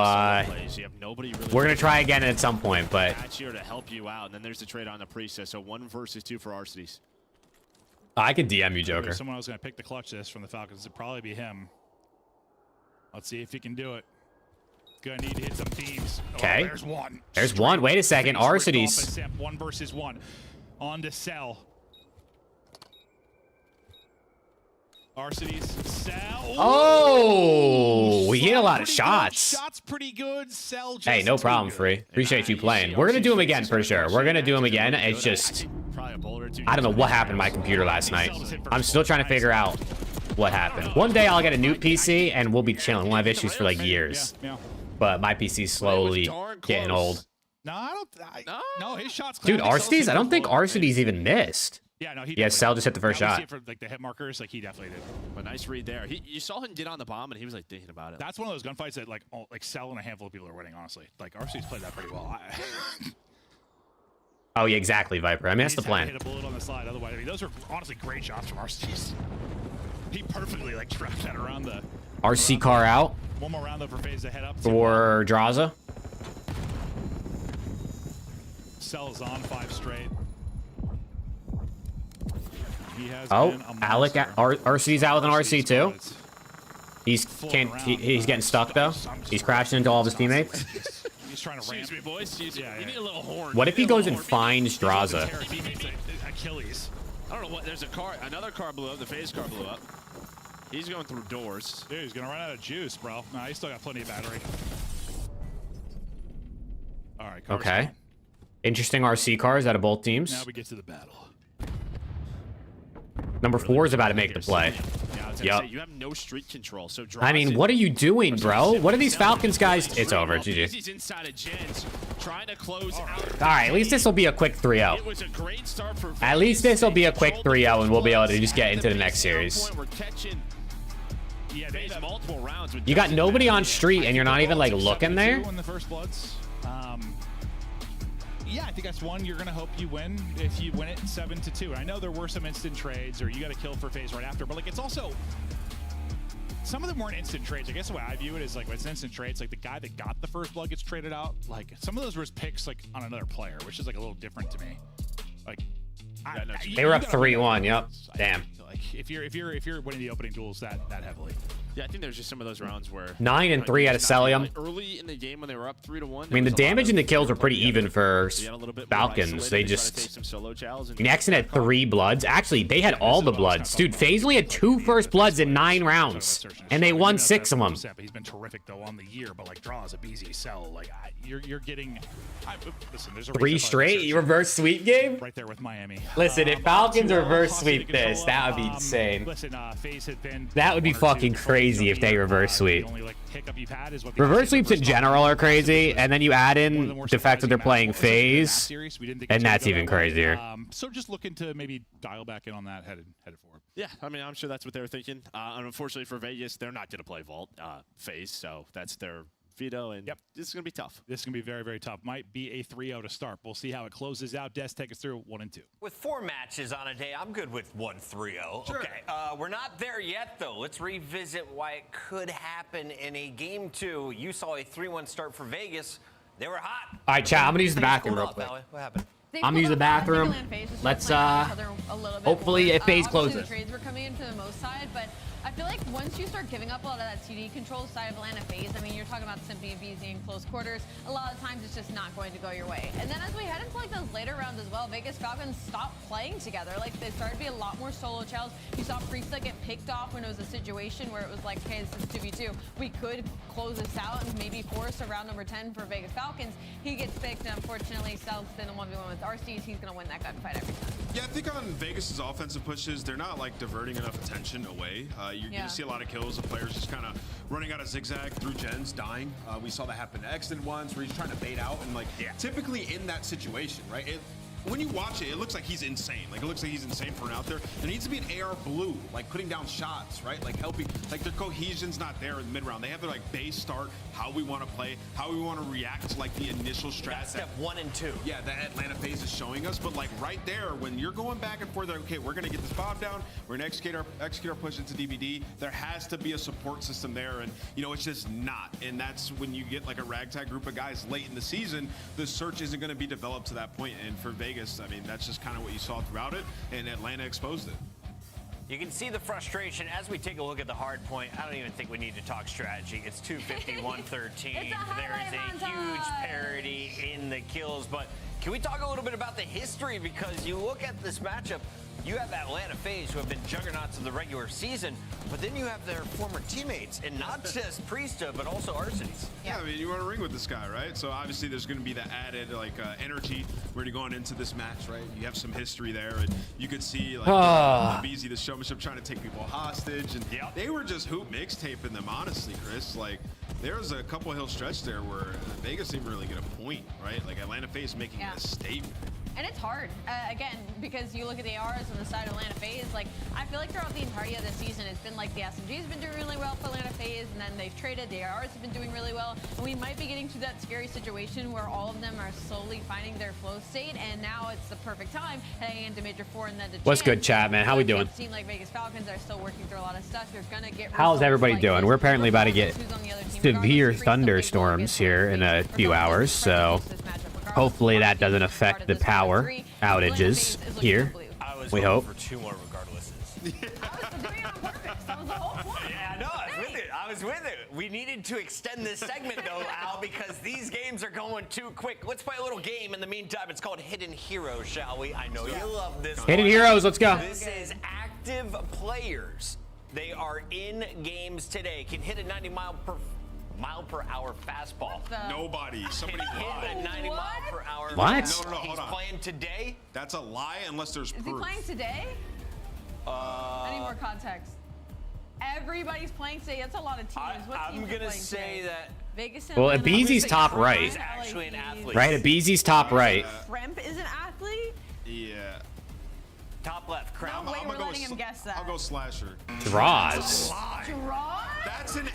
we're gonna try again at some point, but Here to help you out, and then there's the trade on the preset. So 1 versus 2 for Arcides. I could DM you, Joker. If someone else going to pick the clutch this from the Falcons, it'd probably be him. Let's see if he can do it. Gonna need to hit some teams. Okay. Oh, there's one. There's one. Wait a second. Arcides. 1 versus 1. On to Cell. Arcides, Cell. Oh, we hit a lot of Pretty shots. good. Shots pretty good. Cell just Hey, no problem, Free. Appreciate you playing. We're gonna do them again for sure. We're gonna do them again. It's just, I don't know what happened to my computer last night. I'm still trying to figure out what happened. One day I'll get a new PC and we'll be chilling. We'll have issues for like years. Yeah. But my PC's slowly getting old. No, I don't. No, his shots. Dude, Arcides, I don't think Arcides even missed. Yeah, no, he. Yeah, Cell just hit the first shot. For like the hit markers, like he definitely did. A nice read there. You saw him get on the bomb, and he was like thinking about it. That's one of those gunfights that like Cell and a handful of people are winning. Honestly, like Arcides played that pretty well. Oh yeah, exactly, Viper. I mean, that's the plan. Hit a bullet on the slide. Otherwise, I mean, those are honestly great shots from Arcides. He perfectly like trapped that around the. RC car out. One more round though for FaZe to head up. For Draza. Cell's on 5 straight. He has Alec, RC's out with an RC too. He's getting stuck though. He's crashing into all of his teammates. He's trying to ramp. Excuse me, boys. You need a little horn. What if he goes and finds Draza? Achilles. I don't know what. There's a car. Another car blew up. The FaZe car blew up. He's going through doors. Dude, he's gonna run out of juice, bro. Nah, he's still got plenty of battery. All right. Okay. Gone. Interesting RC cars out of both teams. Now we get to the battle. Number 4 is about to make the play. Yeah, you have no street control. So I mean, what are you doing, bro? What are these Falcons guys? It's over, GG. He's inside of Jens, trying to close out. All right, at least this will be a quick 3-0. It was a great start for At least this will be a quick 3-0, and we'll be able to just get into the next series. We're catching. Yeah, they have multiple rounds. You got nobody on street, and you're not even like looking there. In the first bloods. Yeah, I think that's one you're gonna hope you win if you win it 7-2. I know there were some instant trades, or you got to kill for FaZe right after, but like it's also some of them weren't instant trades. I guess the way I view it is like when it's instant trades, like the guy that got the first blood gets traded out. Like some of those were picks like on another player, which is like a little different to me. Like they were up 3-1. Yep. Damn. Like if you're winning the opening duels that heavily. Yeah, I think there's just some of those rounds where 9 and 3 out of Celium. Like early in the game when they were up 3-1. I mean, the damage and the kills were pretty even for Falcons. They just. Nexon had 3 bloods. Actually, they had all the bloods. Dude, FaZe only had 2 first bloods in 9 rounds, and they won 6 of them. He's been terrific though on the year, but like draws a BZ Cell. Like you're getting. Listen, there's a 3 straight reverse sweep game. Right there with Miami. Listen, if Falcons reverse sweep this, that would be insane. Listen, FaZe had been. That would be fucking crazy if they reverse sweep. Reverse sweeps in general are crazy, and then you add in the fact that they're playing FaZe, and that's even crazier. So just looking to maybe dial back in on that headed forward. Yeah, I mean, I'm sure that's what they were thinking. And unfortunately for Vegas, they're not going to play Vault FaZe, so that's their veto, and this is going to be tough. This is going to be very, very tough. Might be a 3-0 to start. We'll see how it closes out. Des, take us through 1 and 2. With 4 matches on a day, I'm good with 1-3-0. Sure. Okay, we're not there yet, though. Let's revisit why it could happen in a Game 2. You saw a 3-1 start for Vegas. They were hot. All right, chat, I'm going to use the bathroom real quick. What happened? I'm gonna use the bathroom. Let's hopefully if FaZe closes. Trades were coming in for the most side, but I feel like once you start giving up a lot of that CD control side of Atlanta phase, I mean, you're talking about Simpy and BZ in close quarters. A lot of times it's just not going to go your way. And then as we head into like those later rounds as well, Vegas Falcons stopped playing together. Like they started to be a lot more solo chows. You saw Priestahh get picked off when it was a situation where it was like, okay, this is 2v2. We could close this out and maybe force a round number 10 for Vegas Falcons. He gets picked, and unfortunately, South's in a 1v1 with RCs. He's going to win that gunfight every time. Yeah, I think on Vegas's offensive pushes, they're not like diverting enough attention away. You're going to see a lot of kills of players just kind of running out of zigzag through gens, dying. We saw that happen to Exton once, where he's trying to bait out, and like typically in that situation, right? When you watch it, it looks like he's insane. Like, it looks like he's insane for an out there. There needs to be an AR blue, like putting down shots, right? Like helping, like their cohesion's not there in the mid round. They have their like base start, how we want to play, how we want to react to like the initial strat. Step 1 and 2. Yeah, the Atlanta phase is showing us. But like right there, when you're going back and forth, like, okay, we're gonna get this bomb down. We're gonna execute our push into DVD. There has to be a support system there, and you know it's just not. And that's when you get like a ragtag group of guys late in the season. The search isn't going to be developed to that point. And for Vegas, I mean, that's just kind of what you saw throughout it, and Atlanta exposed it. You can see the frustration as we take a look at the hard point. I don't even think we need to talk strategy. It's 250, 113. There is a huge parity in the kills. But can we talk a little bit about the history? Because you look at this matchup, you have Atlanta FaZe, who have been juggernauts of the regular season, but then you have their former teammates, and not just Priestahh, but also Arsenes. Yeah, I mean, you want to ring with this guy, right? So obviously there's going to be that added like energy when you're going into this match, right? You have some history there, and you could see like BZ, the showmanship, trying to take people hostage, and they were just hoop mixtaping them, honestly, Chris. Like, there was a couple hill stretch there where Vegas didn't really get a point, right? Like Atlanta FaZe making a statement. And it's hard, again, because you look at the ARs on the side of Atlanta FaZe, like, I feel like throughout the entirety of the season, it's been like the SMG's been doing really well for Atlanta FaZe, and then they've traded, the ARs have been doing really well, and we might be getting to that scary situation where all of them are slowly finding their flow state, and now it's the perfect time heading into Major 4 and then to What's good, chat, man? How we doing? It seems like Vegas Falcons are still working through a lot of stuff. They're gonna get How's everybody doing? We're apparently about to get severe thunderstorms here in a few hours, so hopefully that doesn't affect the power outages here. We hope. For 2 more regardlesses. I was doing it on purpose. That was the whole point. Yeah, no, I was with it. I was with it. We needed to extend this segment, though, Al, because these games are going too quick. Let's play a little game in the meantime. It's called Hidden Heroes, shall we? I know you love this. Hidden Heroes, let's go. This is active players. They are in games today. Can hit a 90 mile per hour fastball. Nobody. Somebody hit a 90 mile per hour. What? No, He's hold on. playing today. That's a lie unless there's proof. Is he playing today? I need more context. Everybody's playing today. That's a lot of teams. What I'm teams are going to playing say today? that Vegas. Well, Abeezy's top right. He's actually an athlete. Right, Abeezy's top right. Remp is an athlete? Yeah. Top left, Crown. No way we're letting him guess that. I'll go slasher. Draws. Draw? That's an.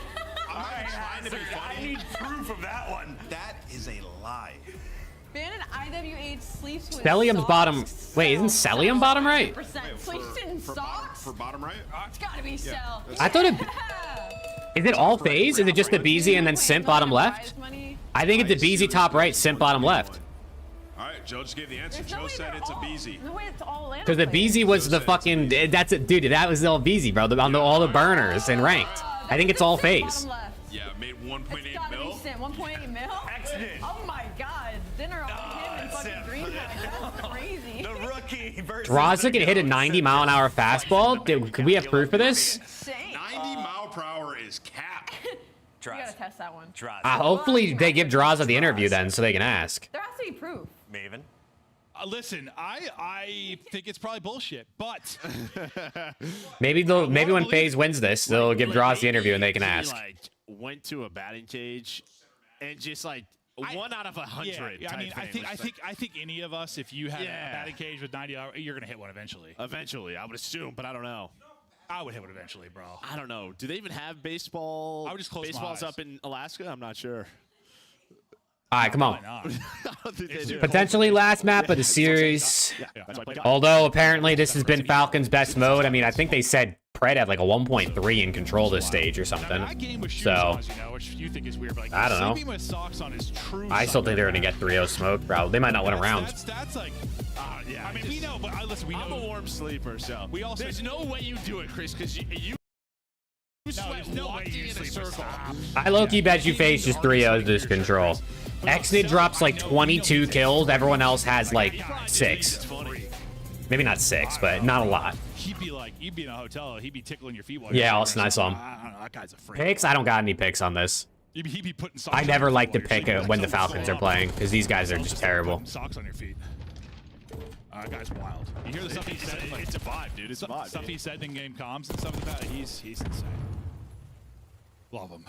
I'm not trying to be funny. I need proof of that one. That is a lie. Bannon IWH sleeps with Cellium's socks. bottom. Wait, isn't Cellium bottom right? Sleeps in socks? For bottom right? It's gotta be Cell. I thought it. Is it all phase? Is it just the BZ and then Simp bottom left? I think it's the BZ top right, Simp bottom left. All right, Joe just gave the answer. Joe said it's a BZ. No way, it's all Because the BZ was the fucking. That's it, dude. That was all BZ, bro. On all the burners and ranked. I think it's all phase. Yeah, made 1.8 mil. 1.8 mil? Excellent. Oh my god. Dinner on him and fucking green tag. That's crazy. The rookie versus Draza can hit a 90-mile-an-hour fastball. Could we have proof of this? Insane. 90 mile per hour is cap. You gotta test that one. Hopefully they give Draza the interview then, so they can ask. There has to be proof. Maven. Listen, I think it's probably bullshit, but Maybe when FaZe wins this, they'll give Draza the interview and they can ask. Like went to a batting cage and just like 1 out of 100. Yeah, I mean, I think any of us, if you had a batting cage with 90 hours, you're gonna hit one eventually. Eventually, I would assume, but I don't know. I would hit one eventually, bro. I don't know. Do they even have baseball? I would just close my Baseball's eyes. up in Alaska. I'm not sure. All right, come on. Why not? I don't think they do. Potentially last map of the series. Yeah, that's why I Although apparently this has been Falcon's best mode. I mean, I think they said Pred had like a 1.3 in control this stage or something. That game with shoes So on, you know, which you think is weird, but like I don't know. sleeping with socks on is true. I still think they're gonna get 3-0 smoke, bro. They might not win a round. That's like, Yeah, I mean, we know, but listen, we know. I'm a warm sleeper, so We also- there's no way you do it, Chris, because you there's no way you in a sleep with circle. I low-key bet you face just 3-0 this control. Exnid drops like 22 kills. Everyone else has like 6. Maybe not 6, but not a lot. He'd be like, you'd be in a hotel, he'd be tickling your feet while Yeah, you're Austin, I saw him. I don't know, that guy's a freak. Picks? I don't got any picks on this. He'd be putting socks I on never your like to feet while pick you're sleeping. when the That's so Falcons are full playing on. because these guys are just terrible. Putting socks on your feet. That guy's wild. You hear the stuff he said? Like, It's a vibe, dude. It's a vibe. stuff he said in game comms and stuff like that. He's insane. Love him.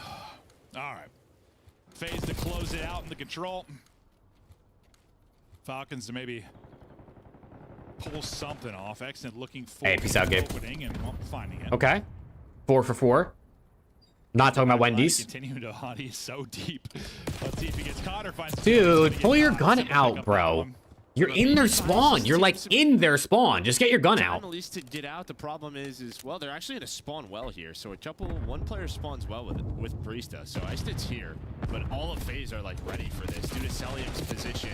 All right. FaZe to close it out in the control. Falcons to maybe pull something off. Exnid looking for Hey, peace out, Gabe. opening and finding it. Okay. 4 for 4. Not talking about Wendy's. Continue to hunt. He's so deep. Let's see if he gets caught or finds. Dude, pull your gun out, bro. You're in their spawn. You're like in their spawn. Just get your gun out. At least to get out. The problem is well, they're actually in a spawn well here. So one player spawns well with Priesta. So Icedid's here, but all of FaZe are like ready for this due to Celium's position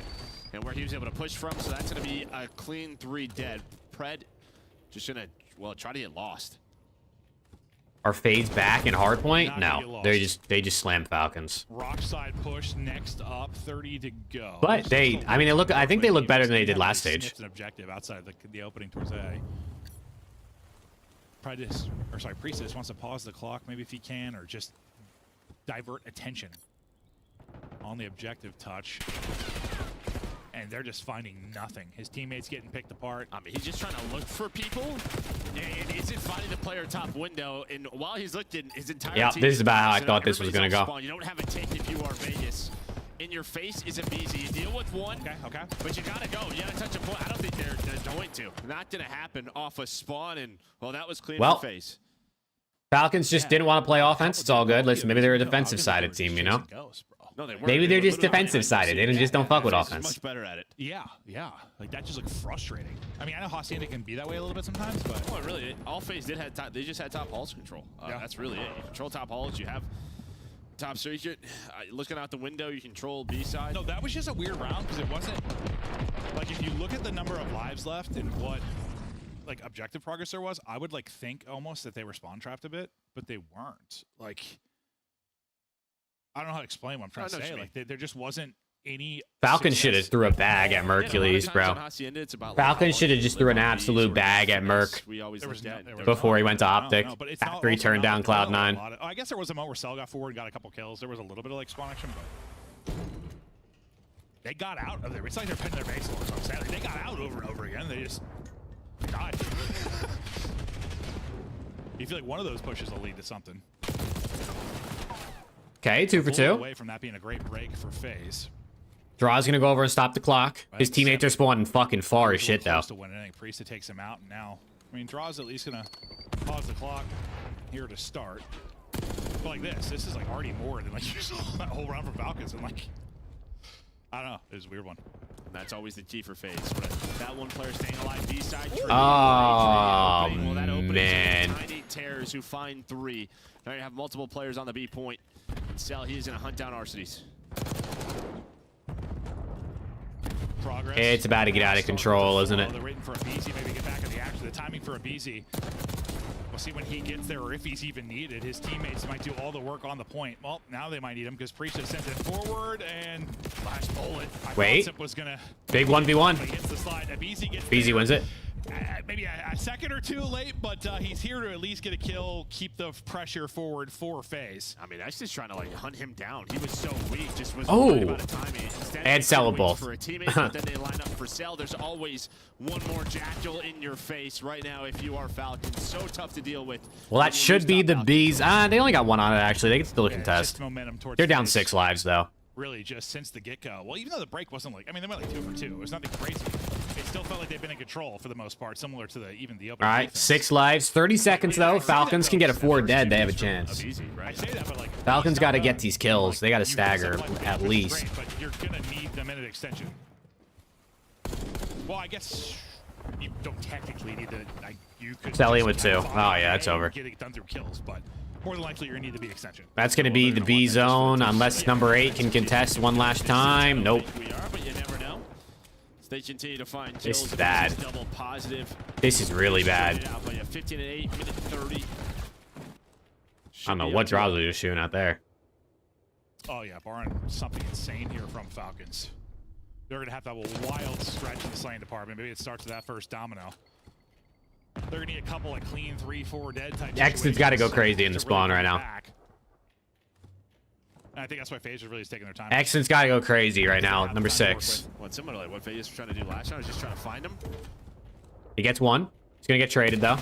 and where he was able to push from. So that's gonna be a clean 3 dead. Pred just gonna try to get lost. Are FaZe back in hardpoint? Not gonna No, get they just slam Falcons. Rock side push next up, 30 to go. But they, I mean, I think they look better than they did last stage. Sniffed an objective outside the opening towards A. Priest just wants to pause the clock, maybe if he can, or just divert attention on the objective touch. And they're just finding nothing. His teammates getting picked apart. I mean, he's just trying to look for people and isn't finding the player top window. And while he's looking, his entire Yeah, team this is about how I so thought this was everybody's gonna on go. spawn. You don't have a take if you are Vegas. In your face isn't easy. You deal with one, Okay. but you gotta go. You gotta touch a point. I don't think they're going to. Not gonna happen off a spawn, and well, that was clean Well, for FaZe. Falcons just didn't want to play offense. It's all good. Listen, maybe they're a defensive-sided team, you know? No, they weren't. Maybe They they're were just literally defensive-sided. They just don't fuck with FaZe is offense. Much better at it. Yeah. Like, that just looked frustrating. I mean, I know Hacienda can be that way a little bit sometimes, but... Well, really, all FaZe did have top. They just had top halls control. That's really it. You control top halls. You have top series. Looking out the window, you control B side. No, that was just a weird round because it wasn't... Like, if you look at the number of lives left and what, like, objective progress there was, I would, like, think almost that they were spawn trapped a bit, but they weren't. Like... I don't know how to explain what I'm trying to say. Like, there just wasn't any... Falcons should have threw a bag at Mercules, bro. Falcons should have just threw an absolute bag at Merc before he went to Optic, after he turned down Cloud9. I guess there was a moment where Cell got forward and got a couple kills. There was a little bit of, like, spawn action, but... They got out of there. It's like they're pinning their base a little, so I'm saying. They got out over and over again. They just died. You feel like one of those pushes will lead to something. Okay, 2 for 2. Away from that being a great break for FaZe. Draw's gonna go over and stop the clock. His teammates are spawning fucking far as shit, though. To win it. Priesta takes him out, and now, I mean, Draw's at least gonna pause the clock here to start. But like this is like already more than like you saw that whole round from Falcons, and like, I don't know, it was a weird one. And that's always the key for FaZe. But that one player staying alive, B side. Oh, man. Tiny tears who find 3. Now you have multiple players on the B point. Cell, he's gonna hunt down Arcades. Progress. It's about to get out of control, isn't it? They're waiting for a BZ, maybe get back in the action. The timing for a BZ. We'll see when he gets there or if he's even needed. His teammates might do all the work on the point. Well, now they might need him because Priesta sends it forward and last bullet. Wait. Was gonna Big 1v1. hits the slide. BZ wins it. Maybe a second or two late, but he's here to at least get a kill, keep the pressure forward for FaZe. I mean, that's just trying to like hunt him down. He was so weak, just was worried about a timing. Instead, and Cell both. For a teammate, but then they line up for Cell. There's always one more Jackal in your face right now if you are Falcons. So tough to deal with. Well, that should be the Bees. They only got 1 on it, actually. They can still contest. They're down 6 lives, though. Really, just since the get-go. Well, even though the break wasn't like, I mean, they went like 2 for 2. It was nothing crazy. It still felt like they've been in control for the most part, similar to the open. All right, 6 lives, 30 seconds though. Falcons can get a 4 dead. They have a chance. I say that, but like Falcons got to get these kills. They got to stagger at least. But you're gonna need the minute extension. Well, I guess you don't technically need the. You could. Celium with 2. Oh yeah, it's over. Get it done through kills, but more than likely you're gonna need the B extension. That's gonna be the B zone unless number 8 can contest one last time. Nope. We are, but you never know. They continue to find kills. This is bad. Double positive. This is really bad. 15 and 8, minute 30. I don't know what draws are just shooting out there. Oh yeah, barring something insane here from Falcons. They're gonna have to have a wild stretch in the slaying department. Maybe it starts with that first domino. They're gonna need a couple of clean 3-4 dead type. Exton's got to go crazy in the spawn right now. And I think that's why FaZe really is taking their time. Exton's got to go crazy right now. Number 6. What similar to like what FaZe was trying to do last round, was just trying to find him. He gets one. He's gonna get traded though.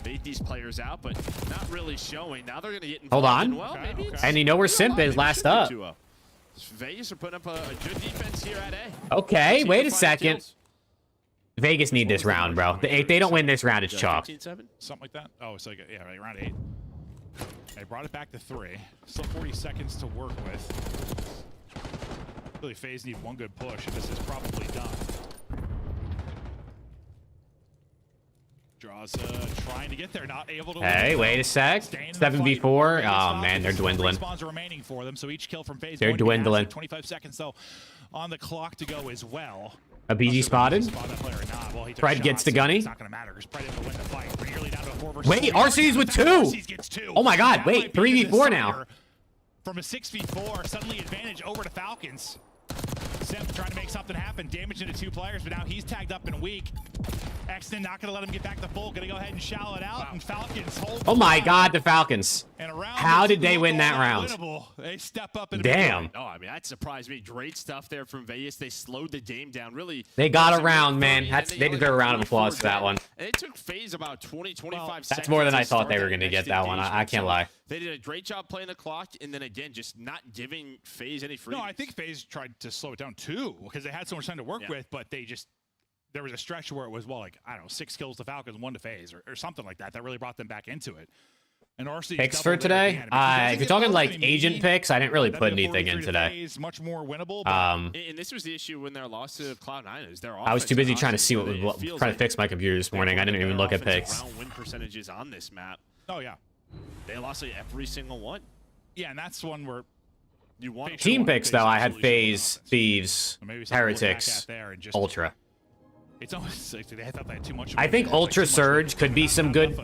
Bait these players out, but not really showing. Now they're gonna get involved. Hold on. Well, maybe And you know where Simp is last up. Vegas are putting up a good defense here at A. Okay, wait a second. Vegas need this round, bro. If they don't win this round, it's chalk. 15-7? Something like that. Oh, it's like yeah, right, round 8. They brought it back to 3. Still 40 seconds to work with. Really, FaZe need one good push, and this is probably done. Draws trying to get there, not able to. Hey, wait a sec. 7v4. Oh man, they're dwindling. Spawns remaining for them, so each kill from FaZe. They're dwindling. 25 seconds though on the clock to go as well. A BG spotted. Pred gets the gunny. It's not gonna matter because Pred didn't win the fight. Nearly down to 4 versus Wait, 3. RC's with 2. RC's gets 2. Oh my God! That Wait, might be the 3v4 now. decider. From a 6v4, suddenly advantage over to Falcons. Simp trying to make something happen, damage into 2 players, but now he's tagged up and weak. Exton not going to let him get back to full, going to go ahead and shallow it out, and Falcons hold. Oh my God, the Falcons. How did they win that round? They step up and damn. Oh, I mean, that surprised me. Great stuff there from Vegas. They slowed the game down. Really. They got a round, man. They deserve a round of applause for that one. And it took FaZe about 20-25 seconds. That's more than I thought they were going to get that one. I can't lie. They did a great job playing the clock, and then again, just not giving FaZe any free. No, I think FaZe tried to slow it down too, because they had so much time to work with, but they just, there was a stretch where it was, well, like, I don't know, 6 kills to Falcons, 1 to FaZe, or something like that. That really brought them back into it. And RC picks for today? If you're talking like agent picks, I didn't really put anything in today. Much more winnable. And this was the issue when their loss to Cloud9 is their I was too busy trying to see trying to fix my computer this morning. I didn't even look at picks. Win percentages on this map. Oh yeah, they lost like every single one. Yeah, and that's one where you want team picks though. I had FaZe, Thieves, Heretics, Ultra. It's almost like they thought they had too much. I think Ultra Surge could be some good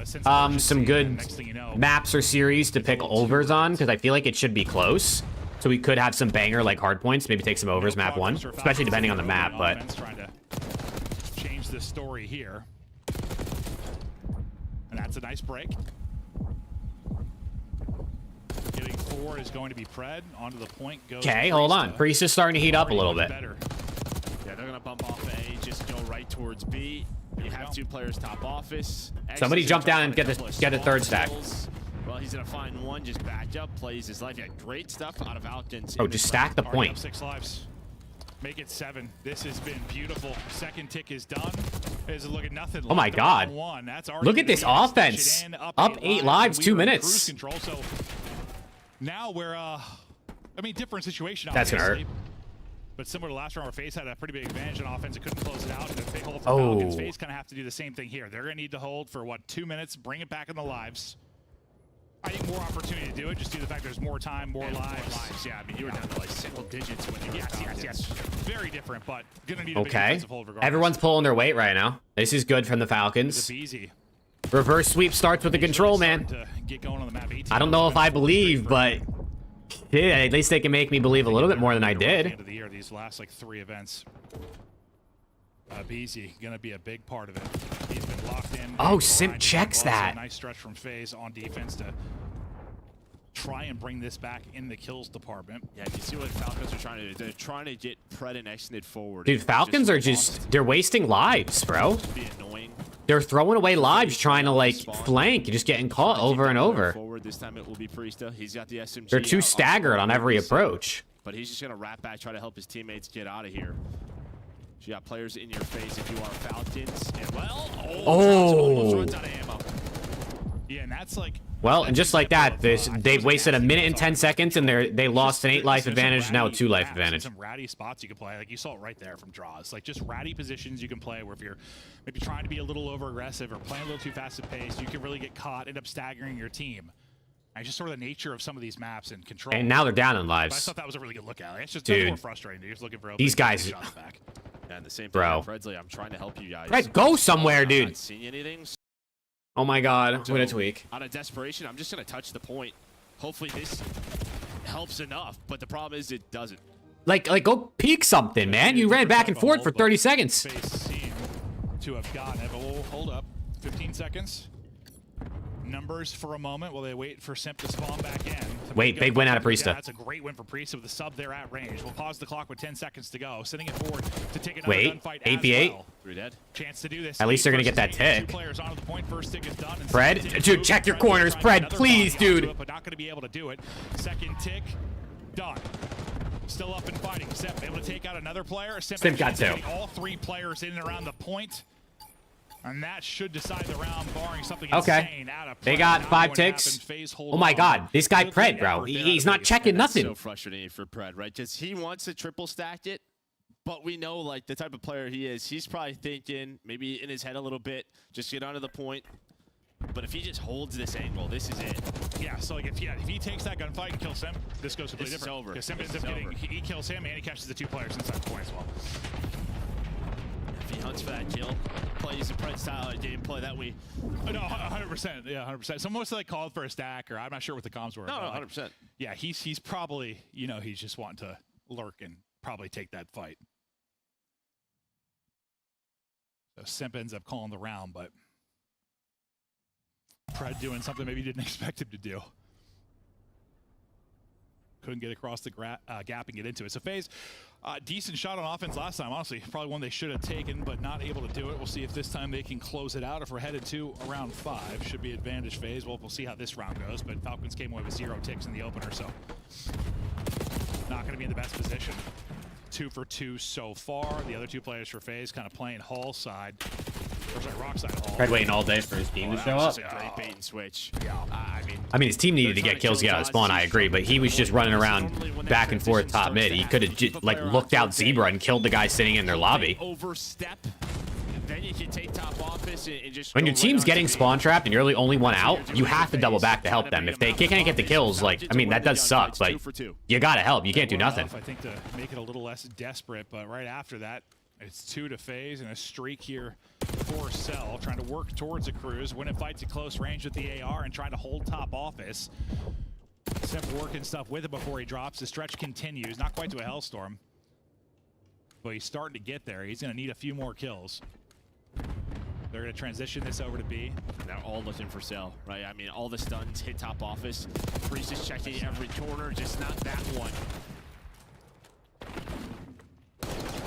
maps or series to pick overs on, because I feel like it should be close. So we could have some banger like hard points, maybe take some overs map 1, especially depending on the map. But trying to change the story here, and that's a nice break. Getting 4 is going to be Pred. Onto the point goes. Okay, hold on. Priest is starting to heat up a little bit. Yeah, they're gonna bump off A, just go right towards B. You have 2 players top office. Somebody jump down and get a third stack. Well, he's gonna find one, just back up, plays his life. Yeah, great stuff out of Falcons. Oh, just stack the point. 6 lives. Make it 7. This has been beautiful. Second tick is done. Is looking nothing. Oh my God! Look at this offense. Up 8 lives, 2 minutes. Control. So now we're I mean, different situation. That's gonna hurt. But similar to last round, where FaZe had a pretty big advantage on offense, it couldn't close it out. And if they hold for Falcons, FaZe kind of have to do the same thing here. They're going to need to hold for, what, 2 minutes, bring it back in the lives. I think more opportunity to do it, just due to the fact there's more time, more lives. Yeah, I mean, you were down to like single digits when you were yes. Very different, but going to need a big defensive hold regardless. Everyone's pulling their weight right now. This is good from the Falcons. It's easy. Reverse sweep starts with the control, man. Get going on the map. I don't know if I believe, but yeah, at least they can make me believe a little bit more than I did. End of the year, these last like 3 events. BZ gonna be a big part of it. He's been locked in. Oh, Simp checks that. Nice stretch from FaZe on defense to try and bring this back in the kills department. Yeah, you see what Falcons are trying to do? They're trying to get Pred and Exnid forward. Dude, Falcons are they're wasting lives, bro. Be annoying. They're throwing away lives trying to like flank, just getting caught over and over. Forward this time it will be Priesta. He's got the SMG. They're too staggered on every approach. But he's just gonna wrap back, try to help his teammates get out of here. So you got players in your face if you are Falcons. And well, almost runs out of ammo. Yeah, and that's like. Well, and just like that, they've wasted 1 minute and 10 seconds, and they lost an 8 life advantage, now a 2 life advantage. Some ratty spots you can play, like you saw it right there from draws. Like just ratty positions you can play where if you're maybe trying to be a little over aggressive or playing a little too fast at pace, you can really get caught, end up staggering your team. And just sort of the nature of some of these maps and control. And now they're down in lives. But I thought that was a really good look at it. It's just more frustrating. You're just looking for these guys. Shots back. And the same thing, bro. Fredsley, I'm trying to help you guys. Fred, go somewhere, dude. Not seeing anything. Oh my God, when it's weak. Out of desperation, I'm just gonna touch the point. Hopefully this helps enough, but the problem is it doesn't. Like go peek something, man. You ran back and forth for 30 seconds. Face seem to have gotten it, but we'll hold up. 15 seconds. Numbers for a moment while they wait for Simp to spawn back in. Wait, big win out of Priesta. That's a great win for Priesta with the sub there at range. We'll pause the clock with 10 seconds to go. Sending it forward to take another gunfight 8v8. well. 3 dead. Chance to do this. At least they're gonna get that tick. 2 players onto the point. First tick is done. And Pred, dude, check your corners, Pred, please, dude. But not gonna be able to do it. Second tick, done. Still up and fighting. Simp able to take out another player. Simp got 2. All 3 players in and around the point. And that should decide the round, barring something Okay. insane out of They Pred. got Not 5 going to ticks. happen. FaZe hold Oh my on. god, this guy Good Pred, thing bro. that He's we're not checking That's nothing. so frustrating for Pred, right? Just he wants to triple stack it, but we know like the type of player he is. He's probably thinking maybe in his head a little bit, just get onto the point. But if he just holds this angle, this is it. Yeah, so like if he takes that gunfight and kills him, this goes completely This is different. over. Because Simp This ends up is getting, over. he kills him and he catches the 2 players inside the point as well. If he hunts for that kill, plays the Pred style of gameplay that we. No, 100%. Yeah, 100%. So most of they called for a stack, or I'm not sure what the comms were. No, but, like, 100%. yeah, he's probably, you know, he's just wanting to lurk and probably take that fight. So Simp ends up calling the round, but Pred doing something maybe he didn't expect him to do. Couldn't get across the gap and get into it. So FaZe, decent shot on offense last time. Honestly, probably one they should have taken, but not able to do it. We'll see if this time they can close it out. If we're headed to around 5, should be advantage FaZe. Well, we'll see how this round goes, but Falcons came away with 0 ticks in the opener, so not going to be in the best position. 2 for 2 so far. The other 2 players for FaZe kind of playing Hall side. Or sorry, Rock side Hall. Pred waiting all day for his team to show up. That's a great bait and switch. I mean, his team needed to get kills to get out of spawn, I agree, but he was just running around back and forth top mid. He could have just, like, looked out Zebra and killed the guy sitting in their lobby. Overstep. Then you can take top office and just When your go team's right getting onto spawn trapped and you're the only one out, you have to double back to help them. If they can't get the kills, like, I mean, that does suck. Like, you gotta help. You can't do nothing. I think to make it a little less desperate, but right after that, it's 2 to FaZe and a streak here for Cell, trying to work towards a cruise, win a fight to close range with the AR and trying to hold top office. Simp working stuff with it before he drops. The stretch continues, not quite to a Hellstorm, but he's starting to get there. He's gonna need a few more kills. They're going to transition this over to B. They're all looking for Cell, right? I mean, all the stuns hit top office. Priest is checking every corner, just not that one.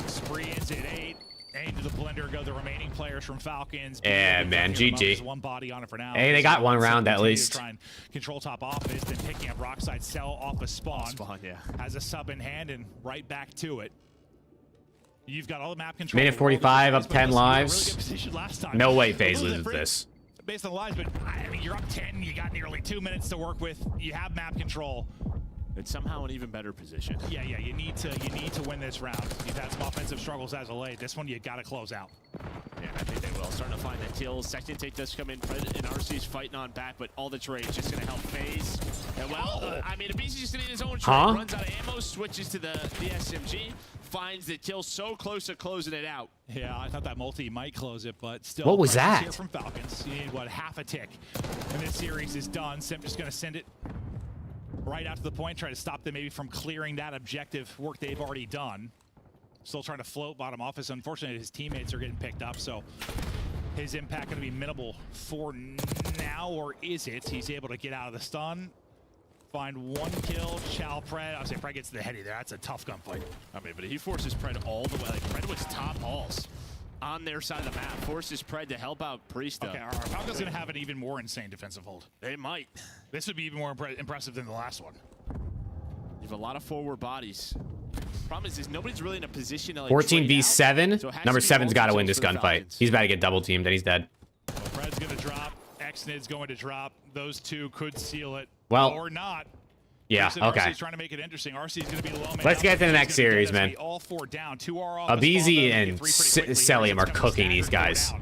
Spree ends at 8. Into the blender go the remaining players from Falcons. Yeah, man, GG. One body on it for now. Hey, they got one round at least. Try and control top office, then picking up Rockside Cell off a spawn. Yeah. Has a sub in hand and right back to it. You've got all the map control. Minute 45, up 10 lives. Really good position last time. No way A FaZe little loses different this. Based on the lives, but I mean, you're up 10. You got nearly 2 minutes to work with. You have map control. It's somehow an even better position. Yeah. You need to win this round. You've had some offensive struggles as of late. This one you got to close out. Yeah, I think they will. Starting to find that kill. Second take does come in. Pred and RC's fighting on back, but all the trades just going to help FaZe. And well, I mean, Abisi's just going to need his own trade. Huh? Runs out of ammo, switches to the SMG, finds the kill so close to closing it out. Yeah, I thought that multi might close it, but still. What was pressure that? Here from Falcons. You need, what, half a tick. And this series is done. Simp just going to send it right out to the point, try to stop them maybe from clearing that objective work they've already done. Still trying to float bottom office. Unfortunately, his teammates are getting picked up, so his impact going to be minimal for now, or is it? He's able to get out of the stun, find 1 kill. Chow Pred. I would say Pred gets the heady there. That's a tough gunfight. I mean, but he forces Pred all the way. Like, Pred was top halls on their side of the map. Forces Pred to help out Priesta. Okay, our Falcons going to have an even more insane defensive hold. They might. This would be even more impressive than the last one. You have a lot of forward bodies. Problem is nobody's really in a position to like 14v7. So it has Number to be 7's got to multi win this kills for the gunfight. Falcons. He's about to get double teamed, and he's dead. Well, Pred's going to drop. Xnid's going to drop. Those 2 could seal it. Well, or not. Yeah, Priest and okay. RC's trying to make it interesting. RC's going to be the low man. Let's get to the next series, man. All 4 down. 2 are off. Abizi and Celium are cooking these guys.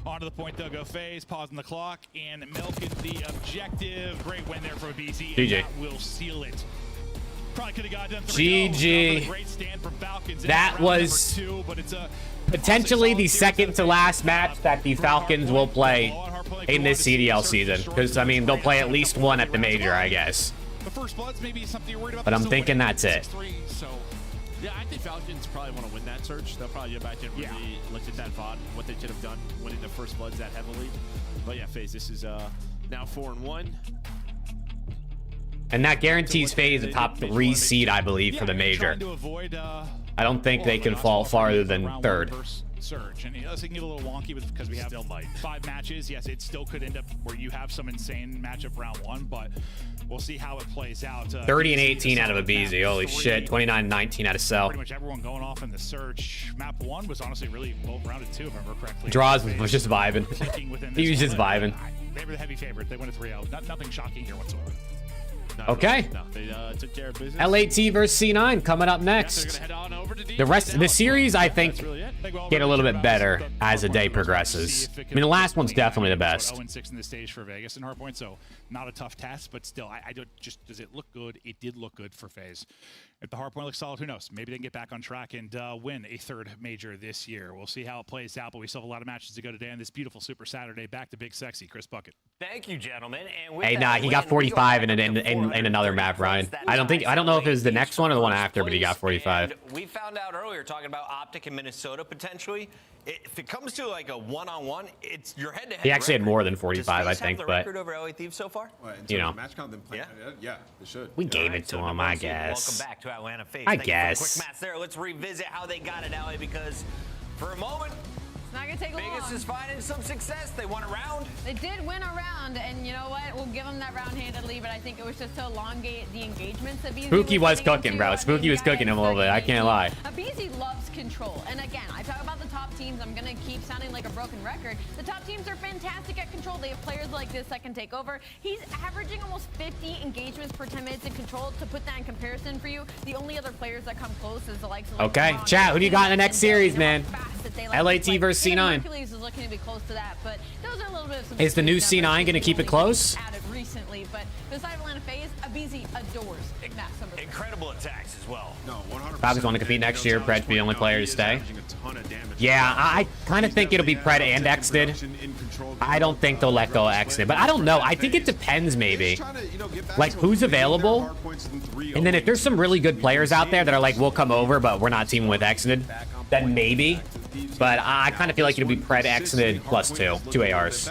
Onto the point, they'll go FaZe, pausing the clock, and milking the objective. Great win there for Abizi. GG. And that will seal it. Probably could have got done. GG. Great stand from Falcons. That was two, but it's a potentially the second to last match that the Falcons will play in this CDL season. Because, I mean, they'll play at least one at the major, I guess. The first bloods maybe something you're worried about. But I'm thinking that's it. 6-3, so Yeah, I think Falcons probably want to win that search. They'll probably get back in and really look at that VOD, what they should have done, winning the first bloods that heavily. But yeah, FaZe, this is now 4-1. And that guarantees FaZe a top 3 seed, I believe, for the major. I don't think they can fall farther than 3rd. Surge, and it does get a little wonky because we have still 5 matches. Yes, it still could end up where you have some insane matchup round 1, but we'll see how it plays out. 30 and 18 out of a BZ. Holy shit. 29 and 19 out of Cell. Pretty much everyone going off in the search. Map 1 was honestly really well rounded too, if I remember correctly. Draws was just vibing. He was just vibing. They were the heavy favorite. They went a 3-0. Nothing shocking here whatsoever. Okay. No, they took care of business. LAT versus C9 coming up next. The rest of the series, I think, get a little bit better as the day progresses. I mean, the last one's definitely the best. 0-6 in the stage for Vegas and Hardpoint, so not a tough test, but still, I don't just, does it look good? It did look good for FaZe. If the Hardpoint looks solid, who knows? Maybe they can get back on track and win a 3rd major this year. We'll see how it plays out, but we still have a lot of matches to go today on this beautiful Super Saturday. Back to Big Sexy, Chris Bucket. Thank you, gentlemen. And Hey, nah, he got 45 in another map, Ryan. I don't know if it was the next one or the one after, but he got 45. And we found out earlier talking about Optic in Minnesota potentially. If it comes to like a one-on-one, it's your head-to-head. He actually had record. more than 45, I think, Does FaZe have the but record over LA Thieves so far? you know, match count them playing. Yeah, they should. we gave it to him, I guess. Welcome back to Atlanta FaZe. I Thank you for the guess. quick match there. Let's revisit how they got it, LA, because for a moment, It's not gonna take Vegas long. is finding some success. They won a round. They did win a round, and you know what? We'll give them that round handedly, but I think it was just to elongate the engagements that BZ Spooky was getting cooking, into. bro. I Spooky mean, was cooking him a little bit. I can't lie. BZ loves control, and again, I talk about the top teams. I'm gonna keep sounding like a broken record. The top teams are fantastic at control. They have players like this that can take over. He's averaging almost 50 engagements per 10 minutes in control. To put that in comparison for you, the only other players that come close is the likes of Okay, LeBron, chat, who do you got in the next series, and man? fast that they like to LAT play. versus Even C9. Hercules is looking to be close to that, but those are a little bit of some Is the new numbers C9 gonna keep it close? added recently, but beside Atlanta FaZe, Abizi adores Max number 3. Incredible attacks as well. No, 100%. Falcons want to compete next year. Pred's be the only player to stay. Averaging a ton of damage. Yeah, I kind of think it'll be Pred and Exted. I don't think they'll let go of Exted, but I don't know. I think it depends, maybe. Like, who's available? And then if there's some really good players out there that are like, we'll come over, but we're not teaming with Exted, then maybe. But I kind of feel like it'll be Pred Exted plus 2 ARs.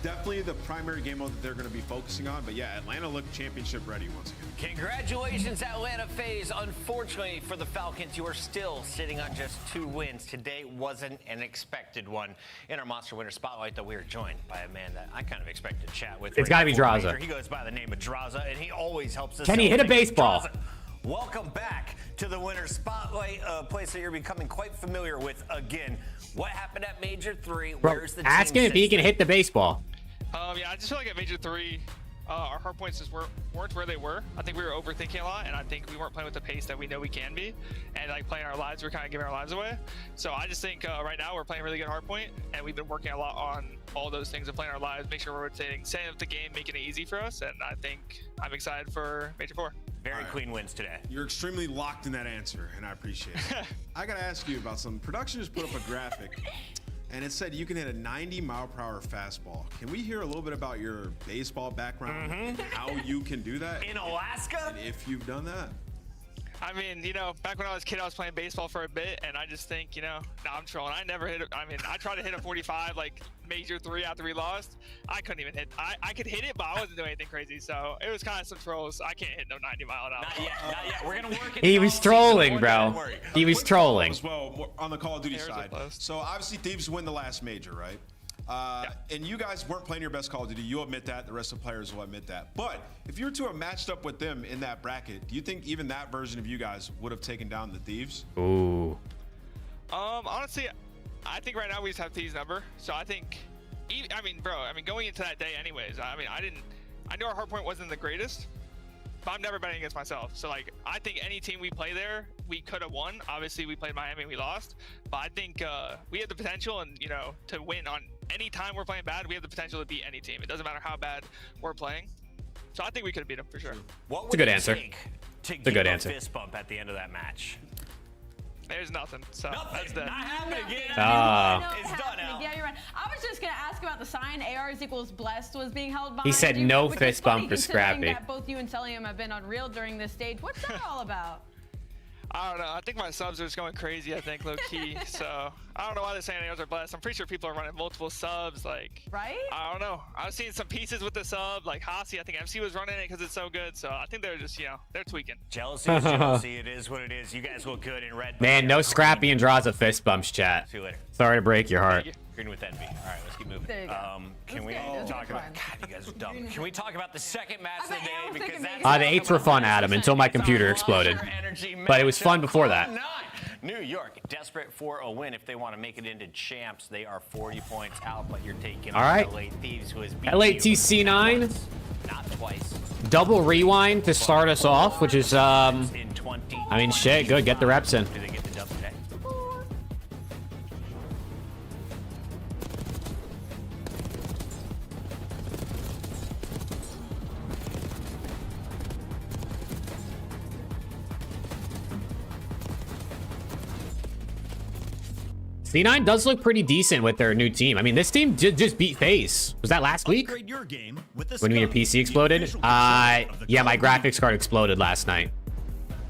Definitely the primary game mode that they're going to be focusing on. But yeah, Atlanta looked championship ready once again. Congratulations, Atlanta FaZe. Unfortunately for the Falcons, you are still sitting on just 2 wins. Today wasn't an expected one. In our Monster Winner Spotlight, though, we are joined by a man that I kind of expect to chat with. It's got to be Draza. He goes by the name of Draza, and he always helps us. Can he hit a baseball? Draza, welcome back to the Winner Spotlight, a place that you're becoming quite familiar with again. What happened at Major 3? Bro, Where's the ask team him if he can since hit the baseball. Yeah, I just feel like at Major 3, our hard points just weren't where they were. I think we were overthinking a lot, and I think we weren't playing with the pace that we know we can be. And like playing our lives, we're kind of giving our lives away. So I just think right now we're playing really good hard point, and we've been working a lot on all those things of playing our lives, make sure we're setting up the game, making it easy for us. And I think I'm excited for Major 4. Very clean wins today. You're extremely locked in that answer, and I appreciate it. I got to ask you about something. Production just put up a graphic, and it said you can hit a 90-mile-per-hour fastball. Can we hear a little bit about your baseball background and how you can do that? In Alaska? And if you've done that. I mean, you know, back when I was a kid, I was playing baseball for a bit, and I just think, you know, I'm trolling. I never hit it. I mean, I tried to hit a 45, like, Major 3 after we lost. I couldn't even hit. I could hit it, but I wasn't doing anything crazy, so it was kind of some trolls. I can't hit no 90-mile-an-hour. Not yet. We're going to work it. He was trolling, bro. He was trolling. As well, on the Call of Duty There's a side. post. So, obviously, Thieves win the last major, right? And you guys weren't playing your best Call of Duty. You admit that. The rest of the players will admit that. But if you were to have matched up with them in that bracket, do you think even that version of you guys would have taken down the Thieves? Ooh. Honestly, I think right now we just have Thieves' number. So I think, I mean, bro, going into that day anyways, I knew our hard point wasn't the greatest, but I'm never betting against myself. So, like, I think any team we play there, we could have won. Obviously, we played Miami and we lost. But I think we have the potential and, you know, to win on any time we're playing bad, we have the potential to beat any team. It doesn't matter how bad we're playing. So I think we could have beat them for sure. What It's a good would it answer. take to It's a good give answer. fist bump at the end of that match? There's nothing. So that's Not dead. happening again. It's done now. Yeah, you're right. I was just gonna ask about the sign. ARs equals blessed was being held behind He said you, no which is fist funny bump for considering Scrappy. that both you and Cellium have been unreal during this stage. What's that all about? I don't know. I think my subs are just going crazy, I think, low key. So I don't know why they're saying ARs are blessed. I'm pretty sure people are running multiple subs. Like, Right? I don't know. I've seen some pieces with the sub, like Hasi. I think MC was running it because it's so good. So I think they're just, they're tweaking. Jealousy is jealousy. It is what it is. You guys look good in red. Man, no Scrappy and Draza fist bumps, chat. See you later. Sorry to break your heart. Green with envy. All right, let's keep moving. There you go. Can we talk about? God, you guys are dumb. Can we talk about the second match of the day? Because that's The 8s were fun, Adam, until my computer exploded. But it was fun before that. New York, desperate for a win. If they want to make it into champs, they are 40 points out, but you're taking All right. LA Thieves, who has beat LATC9. you not twice. Double rewind to start us off, which is, I In 20. mean, shit, good. Get the reps in. Do they get the dub today? C9 does look pretty decent with their new team. I mean, this team just beat FaZe. Was that last week? Upgrade your game with the When your PC exploded? Yeah, my graphics card exploded last night.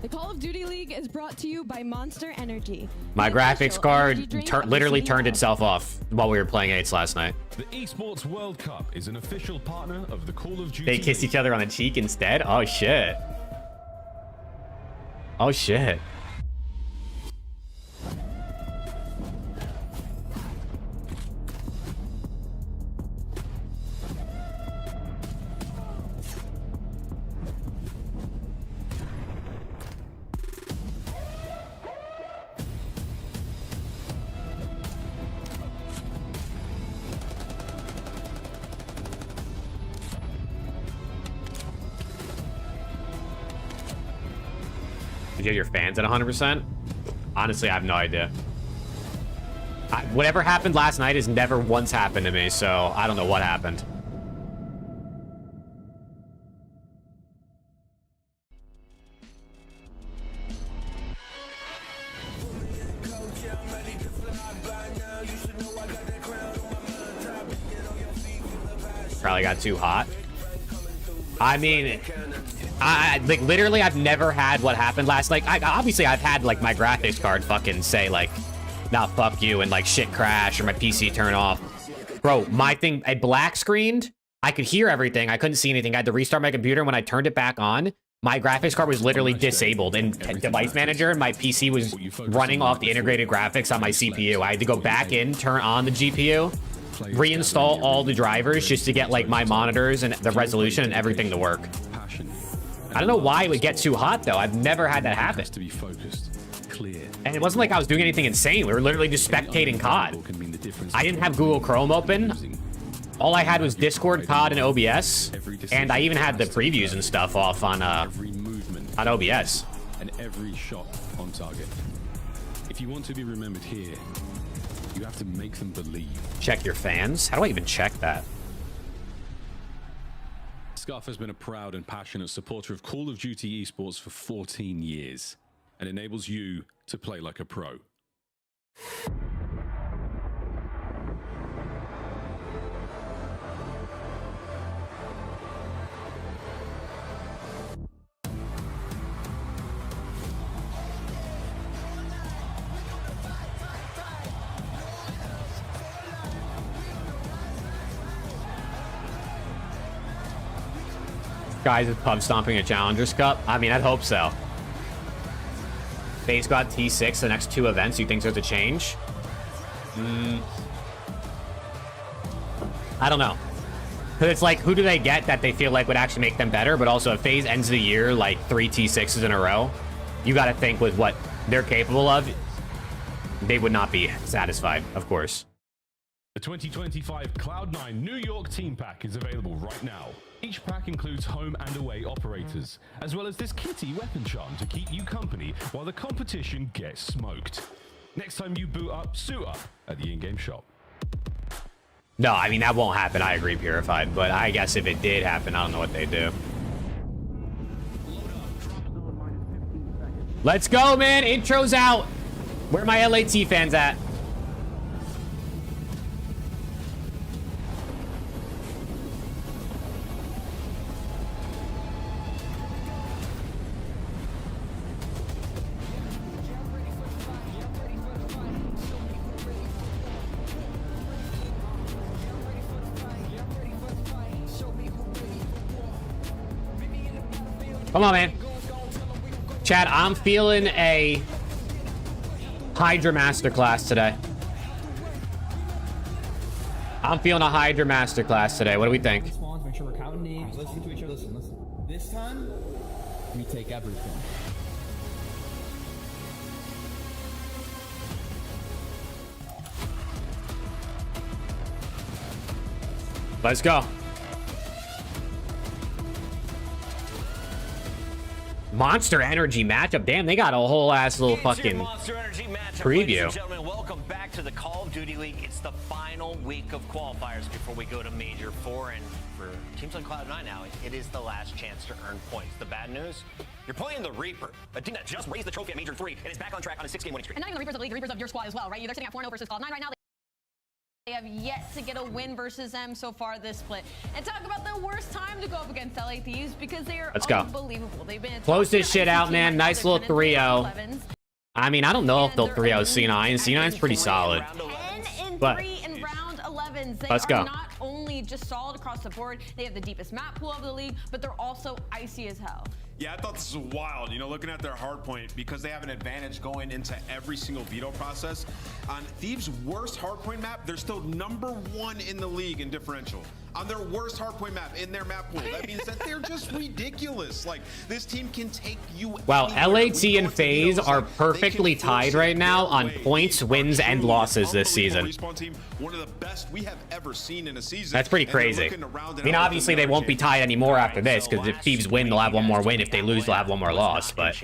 The Call of Duty League is brought to you by Monster Energy. My the graphics official card energy drink of the literally CDL. turned itself off while we were playing 8s last night. The Esports World Cup is an official partner of the Call of Duty. They kissed each other on the cheek instead? Oh, shit. Oh, shit. Did you have your fans at 100%? Honestly, I have no idea. Whatever happened last night has never once happened to me, so I don't know what happened. Probably got too hot. I mean, like literally I've never had what happened last. Like obviously I've had like my graphics card fucking say like, nah, fuck you, and like shit crash or my PC turn off. Bro, my thing, I black screened. I could hear everything. I couldn't see anything. I had to restart my computer. When I turned it back on, my graphics card was literally disabled in device manager, and my PC was running off the integrated graphics on my CPU. I had to go back in, turn on the GPU, reinstall all the drivers just to get like my monitors and the resolution and everything to work. I don't know why it would get too hot though. I've never had that happen. To be focused, clear. And it wasn't like I was doing anything insane. We were literally just spectating COD. I didn't have Google Chrome open. All I had was Discord, COD, and OBS. And I even had the previews and stuff off on OBS. And every shot on target. If you want to be remembered here, you have to make them believe. Check your fans? How do I even check that? Scarf has been a proud and passionate supporter of Call of Duty esports for 14 years and enables you to play like a pro. Guys is pub stomping a Challengers Cup? I mean, I'd hope so. FaZe got T6 the next 2 events. You think there's a change? I don't know. Because it's like, who do they get that they feel like would actually make them better? But also, if FaZe ends the year like 3 T6s in a row, you got to think with what they're capable of, they would not be satisfied, of course. The 2025 Cloud9 New York Team Pack is available right now. Each pack includes home and away operators, as well as this kitty weapon charm to keep you company while the competition gets smoked. Next time you boot up, suit up at the in-game shop. No, I mean, that won't happen. I agree, Purified. But I guess if it did happen, I don't know what they'd do. Let's go, man. Intro's out. Where are my LAT fans at? Come on, man. Chad, I'm feeling a Hydra Masterclass today. I'm feeling a Hydra Masterclass today. What do we think? Make sure we're counting names. Listen to each other. Listen. This time, we take everything. Let's go. Monster Energy matchup. Damn, they got a whole ass little fucking preview. Ladies and gentlemen, welcome back to the Call of Duty League. It's the final week of qualifiers before we go to Major 4. And for teams like Cloud9 now, it is the last chance to earn points. The bad news, you're playing the Reaper, a team that just raised the trophy at Major 3 and is back on track on a 6-game winning streak. And not even the Reapers of the league, the Reapers of your squad as well, right? They're sitting at 4-0 versus Cloud9 right now. They have yet to get a win versus them so far this split. And talk about the worst time to go up against LA Thieves because they are unbelievable. They've been close this shit out, man. Nice little 3-0. I mean, I don't know if they'll 3-0 C9. C9's pretty solid. 10-3 in round 11s. They Let's go. are not only just solid across the board, they have the deepest map pool of the league, but they're also icy as hell. Yeah, I thought this was wild, you know, looking at their hard point, because they have an advantage going into every single veto process. On Thieves' worst hard point map, they're still #1 in the league in differential. On their worst hard point map in their map pool. That means that they're just ridiculous. Like, this team can take you. Well, LAT and FaZe are perfectly tied right now on points, wins, and losses this season. One of the best we have ever seen in a season. That's pretty crazy. I mean, obviously they won't be tied anymore after this, because if Thieves win, they'll have one more win. If they lose, they'll have one more loss. But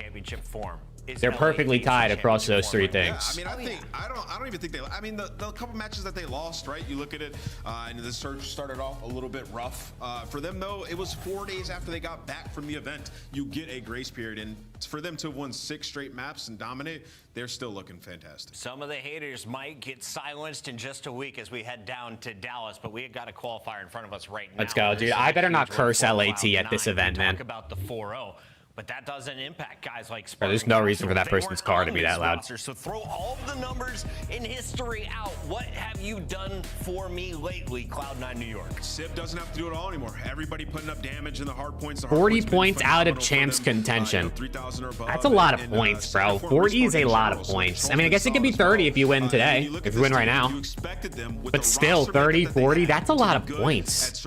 they're perfectly tied across those three things. Yeah, I mean, I don't even think they. I mean, the couple matches that they lost, right? You look at it, and the search started off a little bit rough. For them, though, it was 4 days after they got back from the event. You get a grace period, and for them to have won 6 straight maps and dominate, they're still looking fantastic. Some of the haters might get silenced in just a week as we head down to Dallas, but we got a qualifier in front of us right now. Let's go, dude. I better not curse LAT at this event, man. Talk about the 4-0. But that doesn't impact guys like Bro, there's no reason for that person's car to be that loud. So throw all of the numbers in history out. What have you done for me lately, Cloud9 New York? Civ doesn't have to do it all anymore. Everybody putting up damage in the hard points. 40 points out of champs contention. That's a lot of points, bro. 40 is a lot of points. I mean, I guess it could be 30 if you win today, if you win right now. But still, 30, 40, that's a lot of points.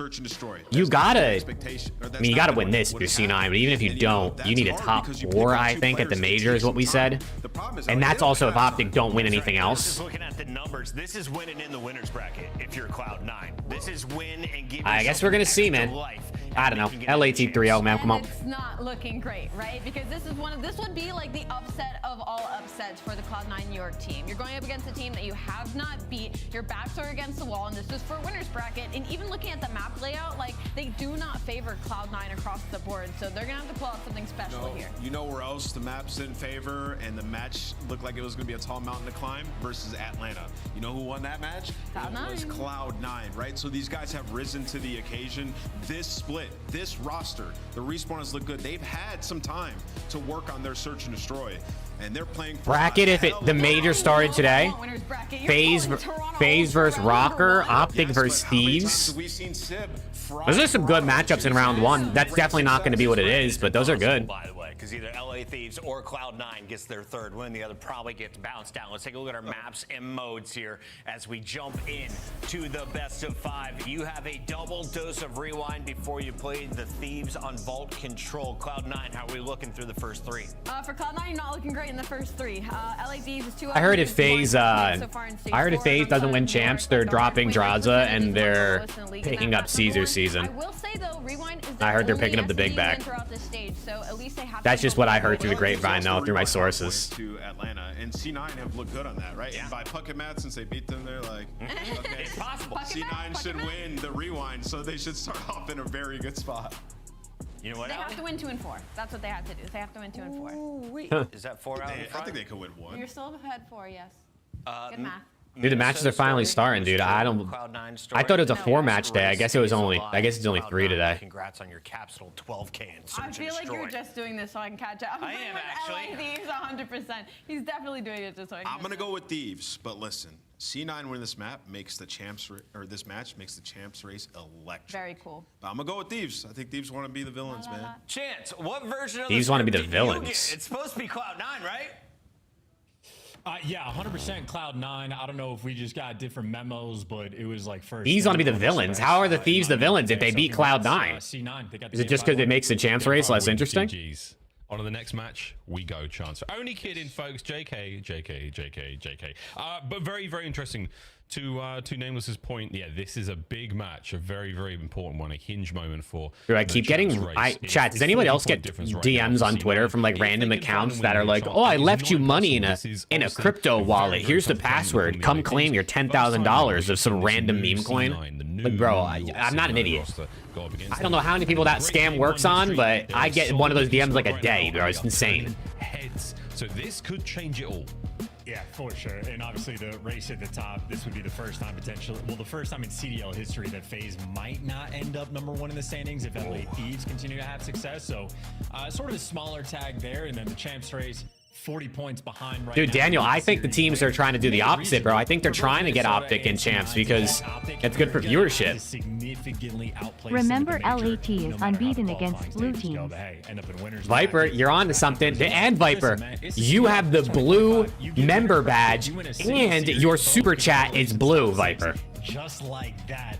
You gotta, I mean, you gotta win this if you're C9, but even if you don't, you need a top 4, I think, at the major is what we said. And that's also if Optic don't win anything else. Just looking at the numbers, this is winning in the winners bracket if you're Cloud9. This is win and give. I guess we're gonna see, man. I don't know. LAT 3-0, man. Come on. It's not looking great, right? Because this would be like the upset of all upsets for the Cloud9 New York team. You're going up against a team that you have not beat. Your backs are against the wall, and this is for winners bracket. And even looking at the map layout, like, they do not favor Cloud9 across the board. So they're gonna have to pull out something special here. You know where else the maps in favor and the match looked like it was going to be a tall mountain to climb? Versus Atlanta. You know who won that match? Cloud9. It was Cloud9, right? So these guys have risen to the occasion. This split, this roster, the respawners look good. They've had some time to work on their search and destroy, and they're playing bracket. If the major started today, FaZe versus Rocker, Optic versus Thieves. Those are some good matchups in round 1. That's definitely not going to be what it is, but those are good. By the way, because either LA Thieves or Cloud9 gets their 3rd win, the other probably gets bounced down. Let's take a look at our maps and modes here as we jump in to the best of 5. You have a double dose of rewind before you play the Thieves on Vault Control. Cloud9, how are we looking through the first 3? For Cloud9, you're not looking great in the first 3. LA Thieves is 2. I heard if FaZe, doesn't win champs, they're dropping Draza and they're picking up Caesar's season. I will say though, rewind is I heard they're picking up the big back. That's just what I heard through the grapevine, though, through my sources. To Atlanta, and C9 have looked good on that, right? Yeah. And by Puckett Matt, since they beat them, they're like, okay, it's possible. C9 should win the rewind, so they should start off in a very good spot. You know what? They have to win 2 and 4. That's what they have to do. They have to win 2 and 4. Wait, is that 4 out in I front? think they could win 1. You're still ahead 4, yes. Good math. Dude, the matches are finally starting, dude. I thought it was a 4-match day. I guess it's only 3 today. Congrats on your capsule 12K and I search feel and like destroy. you're just doing this so I can catch up. I am actually. LA Thieves 100%. He's definitely doing it just so I can I'm gonna go with Thieves, but listen, C9 winning this map makes the champs this match makes the champs race electric. Very cool. But I'm gonna go with Thieves. I think Thieves want to be the villains, man. Chance, what version of Thieves the want to be the script did you villains. get? It's supposed to be Cloud9, right? Yeah, 100% Cloud9. I don't know if we just got different memos, but it was like first. Thieves want to be the villains. How are the Thieves the villains if they beat Cloud9? C9. Is it just because it makes the champs race less interesting? GGs. On to the next match, we go, Chance. Only kidding, folks. JK. But very, very interesting. To Nameless's point, yeah, this is a big match, a very, very important one, a hinge moment for. Dude, I keep getting chat. Does anybody else get DMs on Twitter from like random accounts that are like, "Oh, I left you money in a crypto wallet. Here's the password. Come claim your $10,000 of some random meme coin." Like, bro, I'm not an idiot. I don't know how many people that scam works on, but I get one of those DMs like a day, bro. It's insane. So this could change it all. Yeah, for sure. And obviously the race at the top, this would be the first time potentially, well, the first time in CDL history that FaZe might not end up #1 in the standings if LA Thieves continue to have success. So sort of a smaller tag there. And then the champs race, 40 points behind right Dude, now. Daniel, I think the teams are trying to do the opposite, bro. I think they're trying to get Optic in champs because it's good for viewership. Remember, LAT is unbeaten against blue teams. Viper, you're on to something. And Viper, you have the blue member badge and your super chat is blue, Viper. Just like that.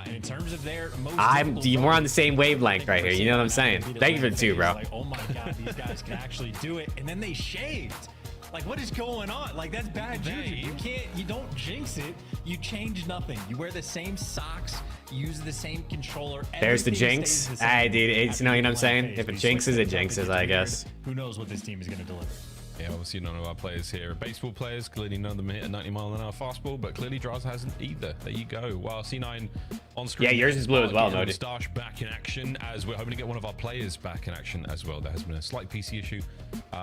And in terms of their most we're on the same wavelength right here. You know what I'm saying? Thank you for the 2, bro. Like, oh my God, these guys can actually do it. And then they shaved. Like, what is going on? Like, that's bad juju. You don't jinx it. You change nothing. You wear the same socks, use the same controller. There's the jinx. Hey, dude, it's, you know what I'm saying? If it jinxes, it jinxes, I guess. Who knows what this team is going to deliver? Yeah, obviously none of our players here are baseball players. Clearly none of them hit a 90-mile-an-hour fastball, but clearly Draz hasn't either. There you go. Well, C9 on screen. Yeah, yours is blue as well, Modi. Stash back in action as we're hoping to get one of our players back in action as well. There has been a slight PC issue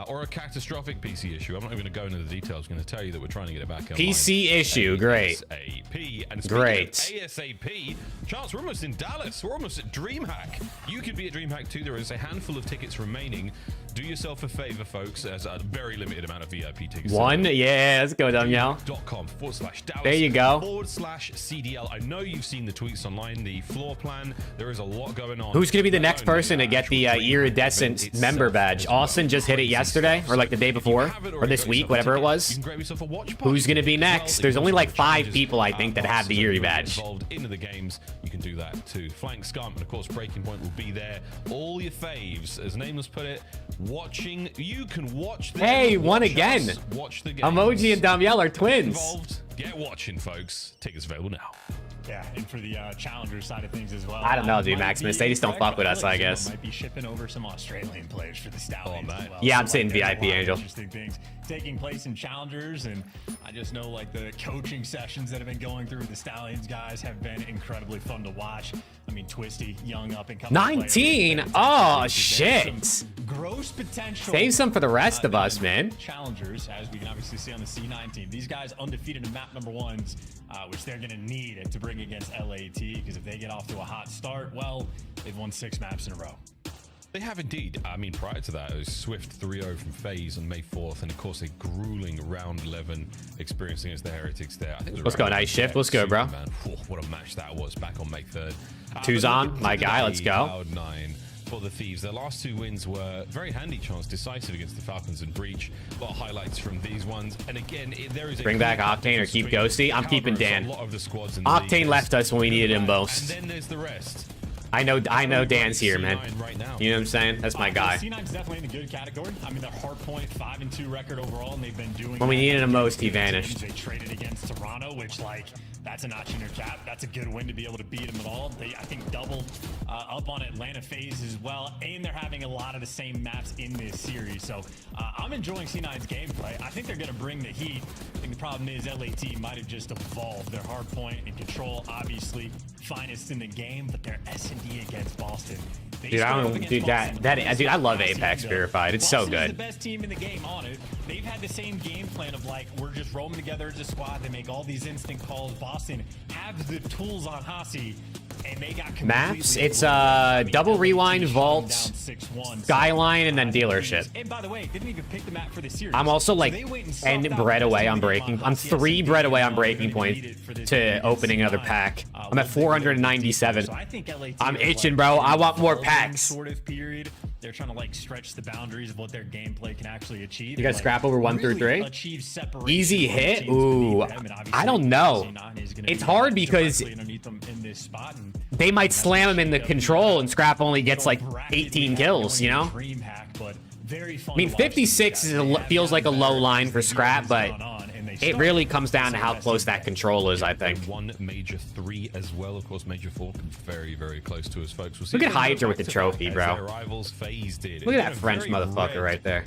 or a catastrophic PC issue. I'm not even going to go into the details. I'm going to tell you that we're trying to get it back online. PC issue, great. ASAP. And great. ASAP. Chance, we're almost in Dallas. We're almost at DreamHack. You could be at DreamHack too. There is a handful of tickets remaining. Do yourself a favor, folks. There's a very limited amount of VIP tickets. One? Yeah, let's go, Daniel. .com/Dallas. There you go. /CDL. I know you've seen the tweets online, the floor plan. There is a lot going on. Who's going to be the next person to get the iridescent member badge? Austin just hit it yesterday, or like the day before, or this week, whatever it was. Who's going to be next? There's only like 5 people, I think, that have the Erie badge. Involved into the games, you can do that too. Flying Scum, and of course, Breaking Point will be there. All your faves, as Nameless put it, watching. You can watch them. Hey, one again. Watch the games. Emoji and Damiel are twins. Involved. Get watching, folks. Tickets available now. Yeah, and for the challenger side of things as well. I don't know, dude, Maximus. They just don't fuck with us, I guess. Might be shipping over some Australian players for the Stallions as well. Yeah, I'm saying VIP, Angel. Interesting things taking place in challengers, and I just know like the coaching sessions that have been going through the Stallions guys have been incredibly fun to watch. I mean, Twisty, young up and coming. 19. Oh shit. Gross potential. Save some for the rest of us, man. Challengers, as we can obviously see on the C9 team. These guys undefeated in map #1s, which they're going to need to bring against LAT, because if they get off to a hot start, well, they've won 6 maps in a row. They have indeed. I mean, prior to that, it was Swift 3-0 from FaZe on May 4th, and of course a grueling round 11 experience against the Heretics there. I think it was let's go, nice shift. Let's go, bro. Man. Whew, what a match that was back on May 3rd. 2's on, my guy. Let's go. Cloud9 for the Thieves. Their last 2 wins were very handy, Chance, decisive against the Falcons and Breach. A lot of highlights from these ones. And again, there is bring back Octane or keep Ghosty. I'm keeping Dan. Octane left us when we needed him most. And then there's the rest. I know Dan's here, man. You know what I'm saying? That's my guy. C9's definitely in the good category. I mean, their hardpoint 5-2 record overall, and they've been doing. When we needed him most, he vanished. They traded against Toronto, which like that's a notch in their cap. That's a good win to be able to beat them at all. They, I think, doubled up on Atlanta FaZe as well, and they're having a lot of the same maps in this series. So I'm enjoying C9's gameplay. I think they're going to bring the heat. I think the problem is LAT might have just evolved. Their hardpoint and control, obviously, finest in the game, but their S&D against Boston Dude, I don't, dude, dude, I love Apex Purified. It's so Boston is good. the best team in the game on it. They've had the same game plan of like, we're just roaming together as a squad. They make all these instant calls. Boston have the tools on Hasi, and they got Maps, it's double rewind, vault, skyline, and then dealership. And by the way, didn't even pick the map for the series. I'm also like 10 bread away on breaking. I'm 3 bread away on breaking point to opening another pack. I'm at 497. I'm itching, bro. I want more packs. Sort of period. They're trying to like stretch the boundaries of what their gameplay can actually achieve. You guys scrap over 1 through 3? Achieve separation. Easy hit? Ooh, I don't know. It's hard because they might slam him in the control and Scrap only gets like 18 kills, you know? I mean, 56 feels like a low line for Scrap, but it really comes down to how close that control is, I think. 1 Major 3 as well. Of course, Major 4 very, very close to us, folks. We'll see Look at Hydra with the trophy, bro. Look at that French motherfucker right there.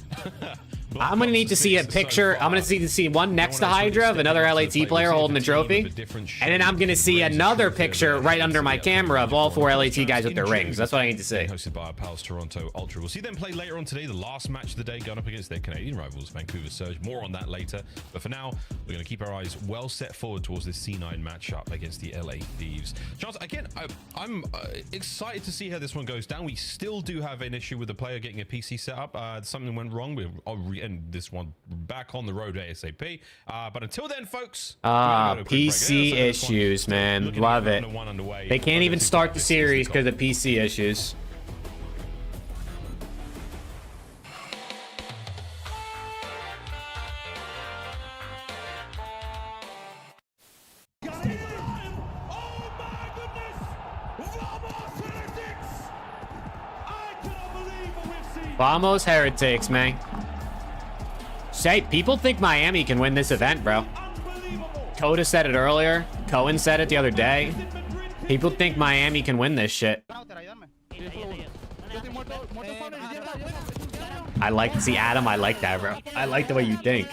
I'm gonna need to see a picture. I'm gonna need to see one next to Hydra of another LAT player holding the trophy, and then I'm gonna see another picture right under my camera of all 4 LAT guys with their rings. That's what I need to see. Hosted by our pals Toronto Ultra. We'll see them play later on today, the last match of the day, going up against their Canadian rivals, Vancouver Surge. More on that later. But for now, we're gonna keep our eyes well set forward towards this C9 matchup against the LA Thieves. Charles, again, I'm excited to see how this one goes down. We still do have an issue with the player getting a PC set up. Something went wrong. And this one back on the road ASAP. But until then, folks. PC issues, man. Love it. They can't even start the series because of PC issues. Vamos Heretics, man. Say, people think Miami can win this event, bro. Coda said it earlier. Cohen said it the other day. People think Miami can win this shit. I like to see Adam. I like that, bro. I like the way you think.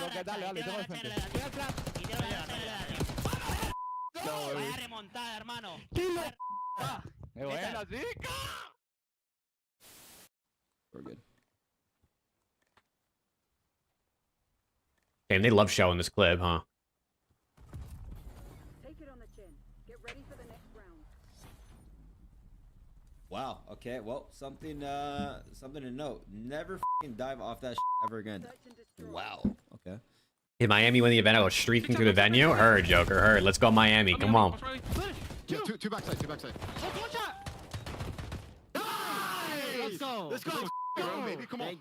We're good. Damn, they love showing this clip, huh? Take it on the chin. Get ready for the next round. Wow. Okay. Well, something to note. Never f***ing dive off that ever again. Wow. Okay. Did Miami win the event? I was streaking through the venue. Heard, Joker. Heard. Let's go, Miami. Come on. Yeah, two backside. Let's go. Let's go. Baby, come on.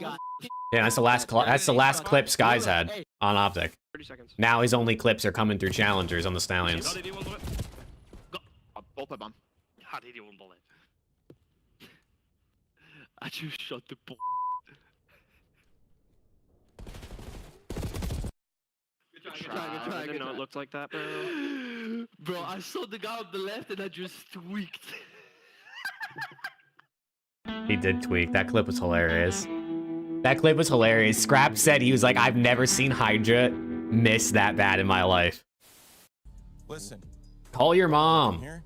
Yeah, that's the last clip Skies had on Optic. 30 seconds. Now his only clips are coming through challengers on the Stallions. Both of them. How did you one bullet? I just shot the ball. Good try. I didn't know it looked like that, bro. Bro, I saw the guy on the left and I just tweaked. He did tweak. That clip was hilarious. That clip was hilarious. Scrap said he was like, I've never seen Hydra miss that bad in my life. Listen. Call your mom. Here.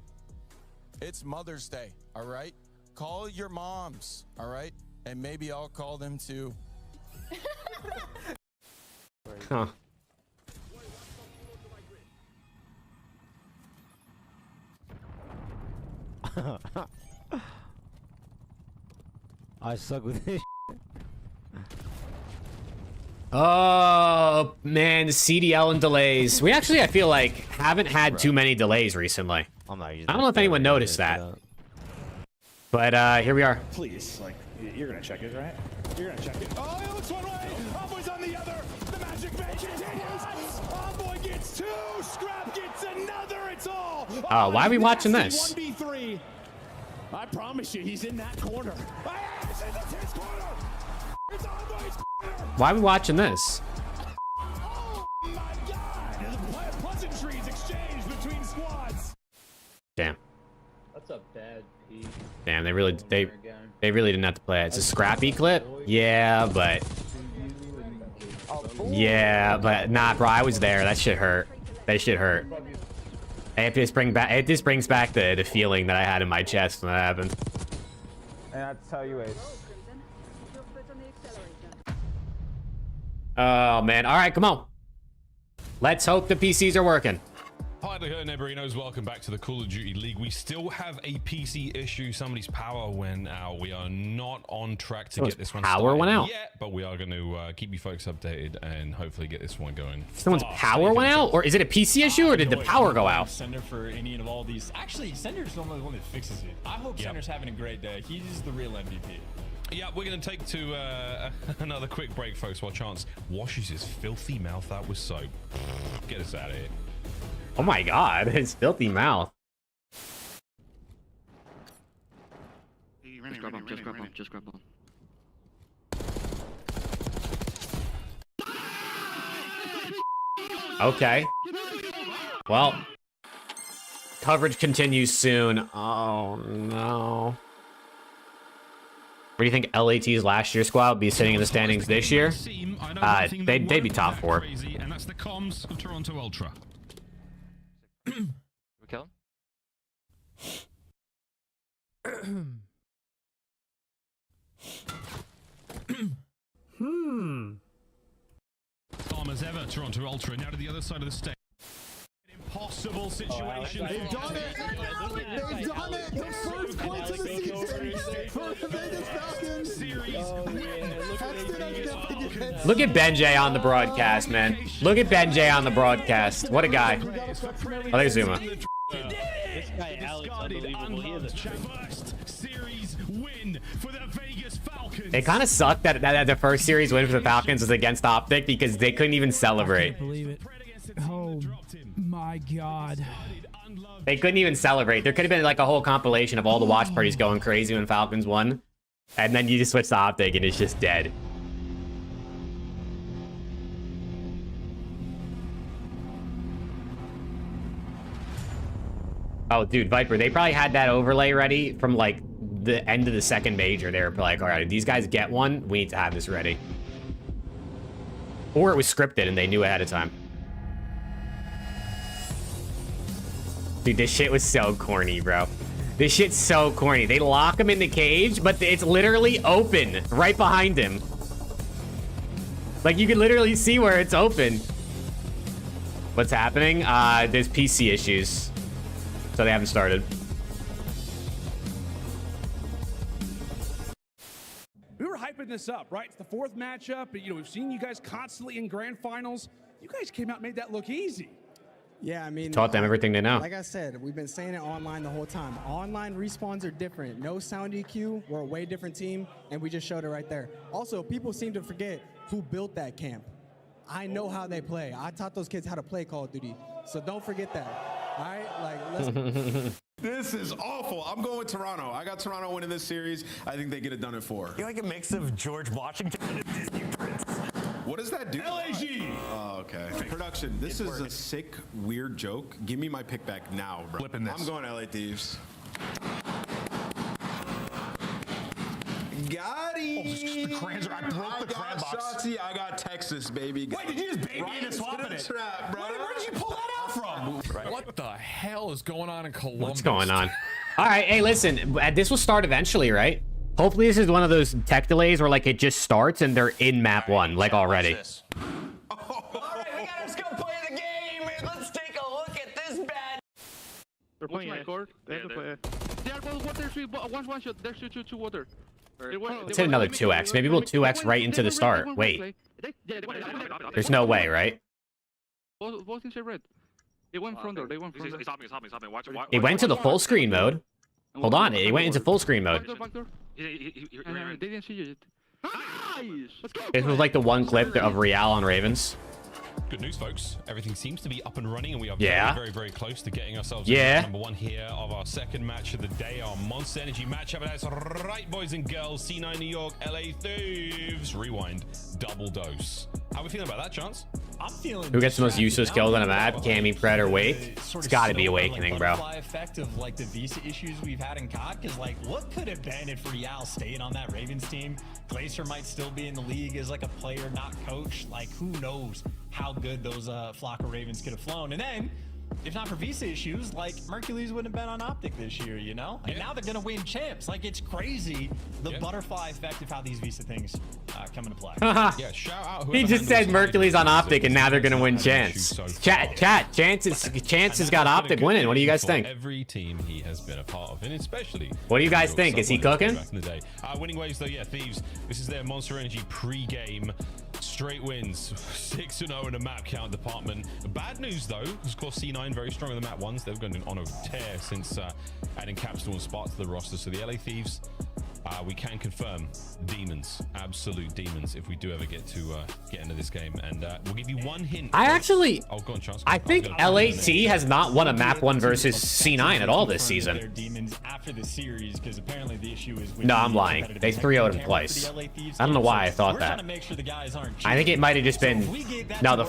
It's Mother's Day, all right? Call your moms, all right? And maybe I'll call them too. Huh. I suck with this. Oh man, CDL and delays. We actually, I feel like, haven't had too many delays recently. I don't know if anyone noticed that. But here we are. Please, like, you're gonna check it, right? You're gonna check it. Oh, it looks one way. Homeboy's on the other. The magic man continues. Homeboy gets 2. Scrap gets another. It's all. Oh, why are we watching this? 1v3. I promise you, he's in that corner. It's his corner. It's Homeboy's corner. Why are we watching this? Oh my God! Pleasantries exchanged between squads. Damn. That's a bad piece. Damn, they really didn't have to play it. It's a scrappy clip. Yeah, but nah, bro. I was there. That shit hurt. That shit hurt. It just brings back the feeling that I had in my chest when that happened. And that's how you ate. Oh, man. All right, come on. Let's hope the PCs are working. Hi there, Neberinos. Welcome back to the Call of Duty League. We still have a PC issue. Somebody's power went out. We are not on track to get this one started. Power went out? Yeah, but we are going to keep you folks updated and hopefully get this one going. Someone's power went out? Or is it a PC issue, or did the power go out? Sender for any of all these. Actually, Sender's normally the one that fixes it. I hope Sender's having a great day. He's the real MVP. Yeah, we're going to take to another quick break, folks, while Chance washes his filthy mouth out with soap. Get us out of here. Oh my god, his filthy mouth. Just grab him. Okay. Well, coverage continues soon. Oh no. Where do you think LAT's last year squad would be sitting in the standings this year? They'd be top 4. And that's the comms of Toronto Ultra. We kill him? Calm as ever, Toronto Ultra. Now to the other side of the stage. Impossible situation. They've done it. They've done it. The first points of the season for the Vegas Falcons. Look at Benjay on the broadcast, man. Look at Benjay on the broadcast. What a guy. Oh, there's Zuma. This guy Alex, unbelievable. He is a first series win for the Vegas Falcons. It kind of sucked that the first series win for the Falcons was against Optic because they couldn't even celebrate. I can't believe it. Oh my god. They couldn't even celebrate. There could have been like a whole compilation of all the watch parties going crazy when Falcons won. And then you just switch to Optic and it's just dead. Oh, dude, Viper, they probably had that overlay ready from like the end of the second major. They were like, all right, if these guys get one, we need to have this ready. Or it was scripted and they knew ahead of time. Dude, this shit was so corny, bro. This shit's so corny. They lock him in the cage, but it's literally open right behind him. Like, you can literally see where it's open. What's happening? There's PC issues. So they haven't started. We were hyping this up, right? It's the 4th matchup. You know, we've seen you guys constantly in grand finals. You guys came out and made that look easy. Yeah, I mean, Taught them everything they know. Like I said, we've been saying it online the whole time. Online respawns are different. No sound EQ. We're a way different team, and we just showed it right there. Also, people seem to forget who built that camp. I know how they play. I taught those kids how to play Call of Duty, so don't forget that. All right, like let's. This is awful. I'm going with Toronto. I got Toronto winning this series. I think they get it done in 4. You're like a mix of George Washington and a Disney prince. What does that do? LAG. Oh, okay. Production, this is a sick, weird joke. Give me my pick back now, bro. Flipping this. I'm going LA Thieves. Got him. Oh, the crayons are, I broke the crayon box. Shotzi, I got Texas, baby. Wait, did you just baby into swapping it? Trap, bro. Where did you pull that out from? Right. What the hell is going on in Columbus? What's going on? All right, hey, listen. This will start eventually, right? Hopefully this is one of those tech delays where like it just starts and they're in map 1, like already. All right, we gotta go play the game. Let's take a look at this bad. They're playing record. They have to play. They are both water. One shot. There's two water. Let's hit another 2x. Maybe we'll 2x right into the start. Wait. There's no way, right? Both inside red. They went front door. They went front door. He's hopping. Watch. It went to the full screen mode. Hold on, it went into full screen mode. Back door. They didn't see you yet. Nice. Let's go. This was like the one clip of Real on Ravens. Good news, folks. Everything seems to be up and running, and we are very close to getting ourselves number 1 here of our second match of the day, our Monster Energy matchup. And that's right, boys and girls. C9 New York, LA Thieves. Rewind, double dose. How are we feeling about that, Chance? I'm feeling. Who gets the most useless kills on a map? Cammy, Pred, or Wake? It's got to be Awakening, bro. Effect of like the visa issues we've had in COD, because like what could have been if Real stayed on that Ravens team? Glacier might still be in the league as like a player, not coach. Like who knows how good those flock of Ravens could have flown. And then if not for visa issues, like Mercules wouldn't have been on Optic this year, you know? And now they're gonna win champs. Like, it's crazy the butterfly effect of how these visa things come into play. Yeah, shout out. He just said Mercules on Optic, and now they're gonna win Chance. Chance has got Optic winning. What do you guys think? Every team he has been a part of, and especially. What do you guys think? Is he cooking? Back in the day. Winning ways though, yeah, Thieves. This is their Monster Energy pre-game. Straight wins, 6-0 in a map count department. Bad news though, of course C9 very strong in the map ones. They've gone on a tear since adding Capsule and Spark to the roster. So the LA Thieves, we can confirm demons, absolute demons, if we do ever get to get into this game. And we'll give you one hint. I actually, oh, go on, Chance. I think LAT has not won a map 1 versus C9 at all this season. They're demons after the series, because apparently the issue is with no, I'm lying. They 3-0'd him twice. I don't know why I thought that. I think it might have just been no. The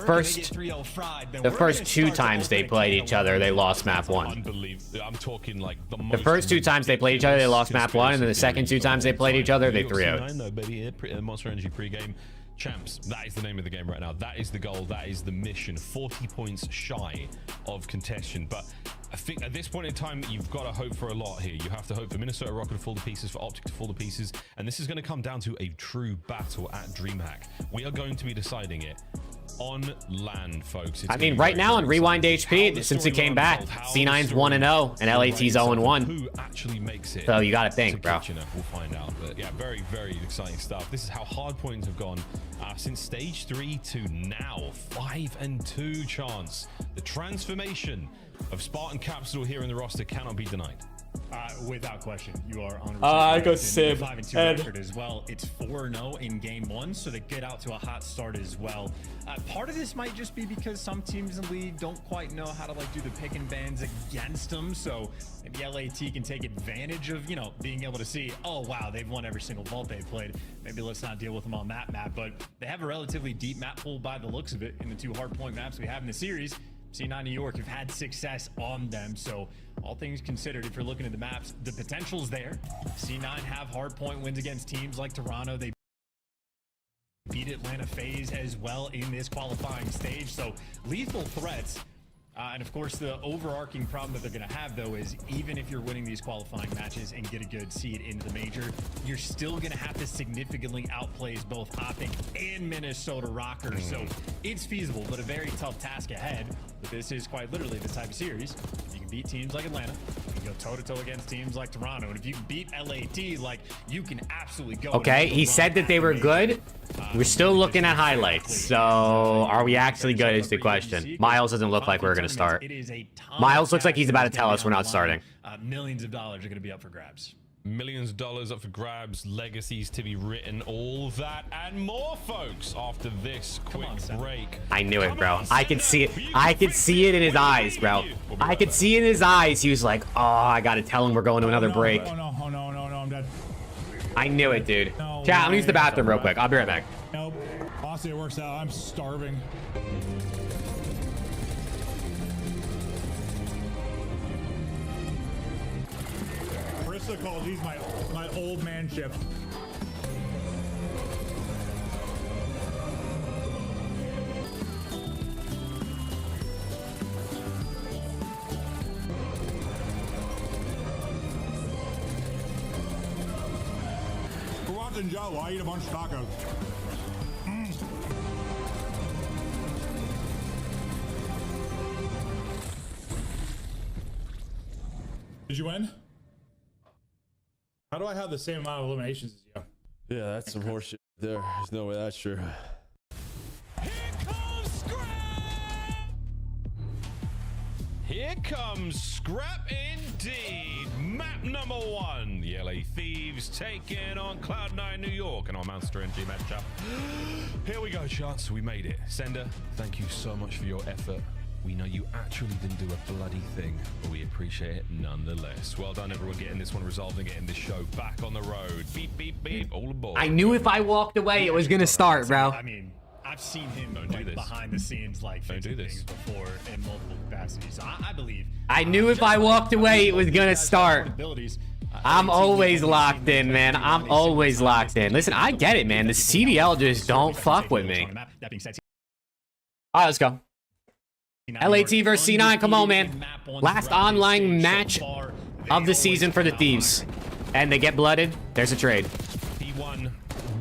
first 2 times they played each other, they lost map 1. Unbelievable. I'm talking like the first 2 times they played each other, they lost map 1, and then the second 2 times they played each other, they 3-0'd. No, baby, Monster Energy pre-game. Champs, that is the name of the game right now. That is the goal. That is the mission. 40 points shy of contention. But I think at this point in time, you've got to hope for a lot here. You have to hope for Minnesota Rocket to fall to pieces, for Optic to fall to pieces. And this is going to come down to a true battle at DreamHack. We are going to be deciding it on land, folks. I mean, right now on Rewind HP, since it came back, C9's 1-0 and LAT's 0-1. Who actually makes it? So you got to think, bro. We'll find out. But yeah, very, very exciting stuff. This is how hard points have gone since stage 3 to now. 5-2 chance. The transformation of Spartan Capsule here in the roster cannot be denied. Without question, you are on. I go Sim. 5-2 record as well. It's 4-0 in game 1, so they get out to a hot start as well. Part of this might just be because some teams in the league don't quite know how to like do the pick and bans against them. So maybe LAT can take advantage of, you know, being able to see, oh wow, they've won every single vault they've played. Maybe let's not deal with them on that map. But they have a relatively deep map pool by the looks of it in the 2 hardpoint maps we have in the series. C9 New York have had success on them, so all things considered, if you're looking at the maps, the potential's there. C9 have hardpoint wins against teams like Toronto. They beat Atlanta FaZe as well in this qualifying stage, so lethal threats. And of course, the overarching problem that they're going to have, though, is even if you're winning these qualifying matches and get a good seed into the major, you're still going to have to significantly outplay both Optic and Minnesota Rockers. So it's feasible, but a very tough task ahead. But this is quite literally the type of series. You can beat teams like Atlanta. You can go toe-to-toe against teams like Toronto. And if you beat LAT, like, you can absolutely go. Okay, he said that they were good. We're still looking at highlights. So are we actually good is the question. Miles doesn't look like we're going to start. Miles looks like he's about to tell us we're not starting. Millions of dollars are going to be up for grabs. Millions of dollars up for grabs, legacies to be written, all that and more, folks, after this quick break. I knew it, bro. I could see it. I could see it in his eyes, bro. I could see in his eyes. He was like, oh, I got to tell him we're going to another break. Oh, no, I'm dead. I knew it, dude. Chat, I'm gonna use the bathroom real quick. I'll be right back. Nope. Honestly, it works out. I'm starving. Krista calls these my old man ship. And Joe, while I eat a bunch of tacos. Did you win? How do I have the same amount of eliminations as you? Yeah, that's some horseshit there. There's no way that's true. Here comes Scrap indeed. Map number 1. The LA Thieves taking on Cloud9 New York and our Monster Energy matchup. Here we go, Chance. We made it. Sender, thank you so much for your effort. We know you actually didn't do a bloody thing, but we appreciate it nonetheless. Well done, everyone, getting this one resolved and getting this show back on the road. Beep, beep, beep. All aboard. I knew if I walked away, it was going to start, bro. I mean, I've seen him like, behind the scenes like fixing things before in multiple capacities. I believe. I knew if I walked away, it was gonna start. I'm always locked in, man. I'm always locked in. Listen, I get it, man. The CDL just don't fuck with me. All right, let's go. LAT versus C9. Come on, man. Last online match of the season for the Thieves. And they get blooded. There's a trade. P1,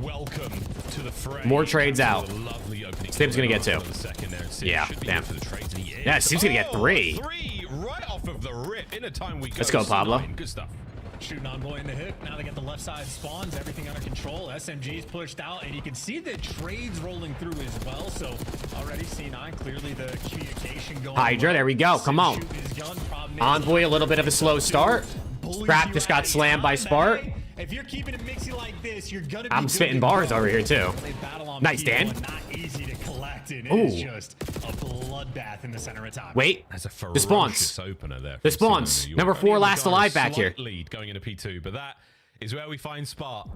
welcome to the fray. More trades out. Stib's gonna get 2. Yeah, damn. Yeah, Stib's gonna get 3. 3 right off of the rip in a time we go. Let's go, Pablo. Good stuff. Shooting Envoy in the hip. Now they get the left side spawns, everything under control. SMG's pushed out, and you can see the trades rolling through as well. So already C9, clearly the communication going. Hydra, there we go. Come on. Envoy, a little bit of a slow start. Scrap just got slammed by Spart. If you're keeping it mixy like this, you're gonna be I'm spitting bars over here too. Nice, Dan. Not easy to collect, and Ooh. it's just a bloodbath in the center of time. Wait, That's a the spawns. ferocious opener there. The spawns. Number 4 last alive back here. Lead going into P2, but that is where we find Spart.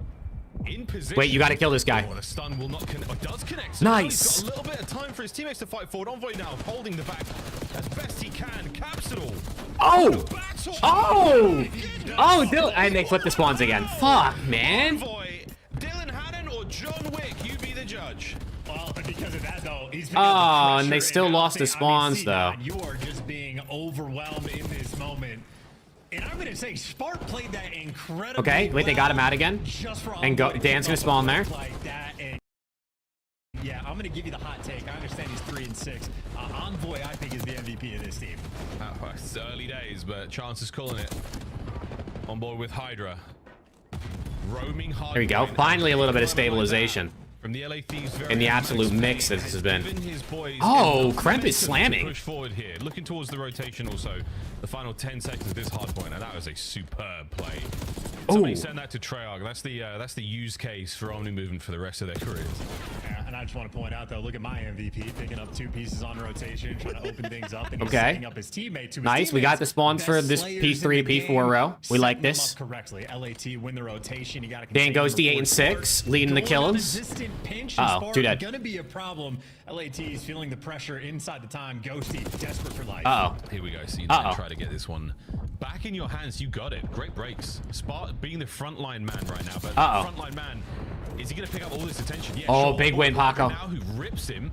In position. Wait, you gotta kill this guy. Oh, the stun will not connect. Oh, it does connect. So Nice. He's got a little bit of time for his teammates to fight forward. Envoy now holding the back as best he can. Capsule. Oh! Oh! Oh, Dylan. And they flip the spawns again. Fuck, man. Envoy, Dylan Hannon or John Wick, you be the judge. Well, because of that, though, he's Oh, and they still lost the spawns, though. You are just being overwhelmed in this moment. And I'm going to say, Spart played that incredibly Okay, wait, they got him out again. And go. Dan's gonna spawn there. Like that, and yeah, I'm going to give you the hot take. I understand he's 3 and 6. Envoy, I think, is the MVP of this team. It's early days, but Chance is calling it. On board with Hydra. Roaming hard. There we go. Finally, a little bit of stabilization. From the LA Thieves In the absolute mix this has been. Oh, Kremp is slamming. Push forward here, looking towards the rotation also. The final 10 seconds of this hard point, and that was a superb play. Somebody send that to Treyarch. That's the use case for Omni movement for the rest of their careers. Yeah, and I just want to point out, though, look at my MVP picking up 2 pieces on rotation, trying to open things up, and he's setting up his teammate to his Nice. We got the spawns for this P3 to P4 row. We like this. Correctly. LAT win the rotation. You got to Dan goes D8 and 6, leading the kills. Uh-oh, 2 dead. Gonna be a problem. LAT is feeling the pressure inside the time. Ghosty, desperate for life. Uh-oh. Here we go. See, try to get this one back in your hands. You got it. Great breaks. Spart being the frontline man right now, but frontline man, is he gonna pick up all this attention? Yeah, oh, big win, Paco. Now who rips him?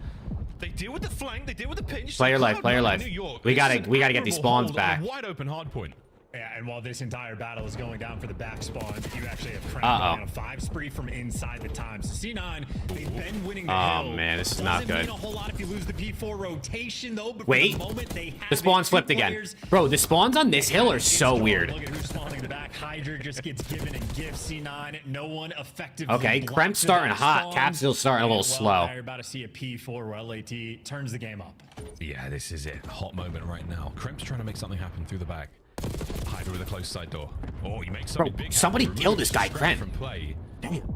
They deal with the flank. They deal with the pinch. Player life. Player life. We gotta get these spawns back. Wide open hard point. Yeah, and while this entire battle is going down for the back spawn, you actually have Kremp on a 5 spree from inside the time. So C9, they've been winning the hill. Man, this is not good. Doesn't mean a whole lot if you lose the P4 rotation, though. But wait, for the moment, they have the spawns flipped again. Bro, the spawns on this hill are so weird. Look at who's spawning in the back. Hydra just gets given and gives C9. No one effective. Okay, Kremp's starting hot. Capsule's starting a little slow. You're about to see a P4 where LAT turns the game up. Yeah, this is it. Hot moment right now. Kremp's trying to make something happen through the back. Hydra with a close side door. Oh, he makes something big. Somebody kill this guy, Kremp. From play.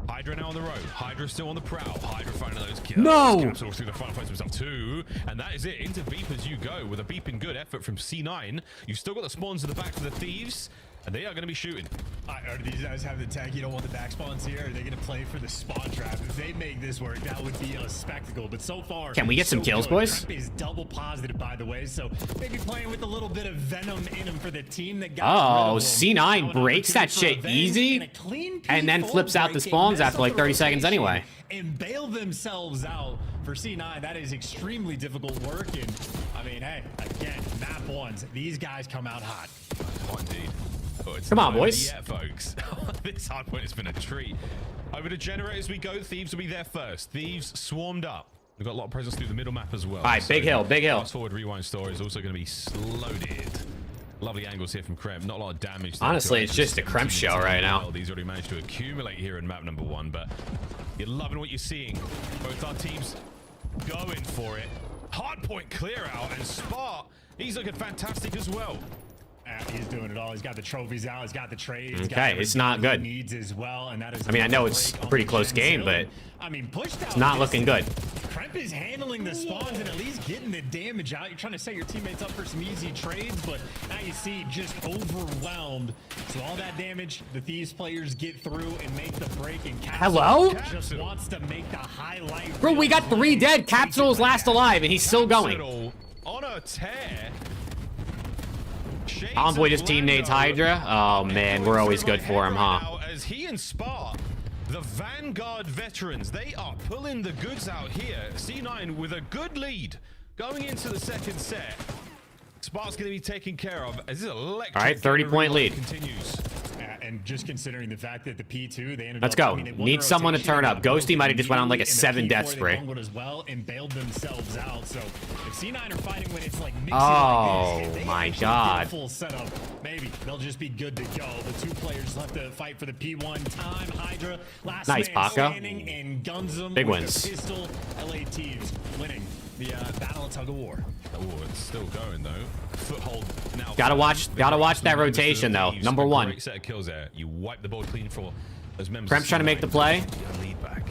Hydra now on the road. Hydra still on the prowl. Hydra finding those kills. No! Capsule through the final fights himself too. And that is it. Into beep as you go with a beeping good effort from C9. You've still got the spawns in the back for the Thieves. And they are going to be shooting. Do these guys have the tag? You don't want the back spawns here? Are they going to play for the spawn trap? If they make this work, that would be a spectacle. But so far, can we get some kills, boys? Kremp is double positive, by the way. So maybe playing with a little bit of venom in him for the team that got C9 breaks that shit easy and then flips out the spawns after like 30 seconds anyway. And bail themselves out for C9. That is extremely difficult work. And I mean, hey, again, map ones. These guys come out hot. Hot indeed. Oh, come on, boys. Yeah, folks. This hard point has been a treat. Over to generators we go. Thieves will be there first. Thieves swarmed up. We've got a lot of presence through the middle map as well. All right, big hill, big hill. Fast forward rewind store is also going to be loaded. Lovely angles here from Kremp. Not a lot of damage. Honestly, it's just a Kremp show right now. These already managed to accumulate here in map number 1, but you're loving what you're seeing. Both our teams going for it. Hard point clear out, and Spart, he's looking fantastic as well. He's doing it all. He's got the trophies out. He's got the trades. Okay, it's not good. Needs as well, and that is. I mean, I know it's a pretty close game, but it's not looking good. Kremp is handling the spawns and at least getting the damage out. You're trying to set your teammates up for some easy trades, but now you see just overwhelmed. So all that damage, the Thieves players get through and make the break. And Capsule just wants to make the highlight. Bro, we got 3 dead. Capsule's last alive, and he's still going. On a tear. Envoy just team nades Hydra. Oh man, we're always good for him, huh? As he and Spart, the Vanguard veterans, they are pulling the goods out here. C9 with a good lead going into the second set, Spark's going to be taken care of as this electric. All right, 30-point lead. Continues. And just considering the fact that the P2, they ended Let's up, go. I mean, they won Need the someone to rotation, turn up. Ghosty might have just went on like a and the 7 death P4, spree. They bungled as well and bailed themselves out. So if C9 are fighting when it's like mixing Oh like this, if they my actually God. get a full setup, maybe they'll just be good to go. The 2 players left to fight for the P1 time. Hydra, last Nice, man Paco. standing, and Gunzum Big with wins. the pistol. LA teams winning the battle of tug of war. Oh, it's still going though. Foothold now. Gotta watch that rotation though. Number 1. Great set of kills there. You wipe the board clean for those members. Krem's trying to make the play. Lead back.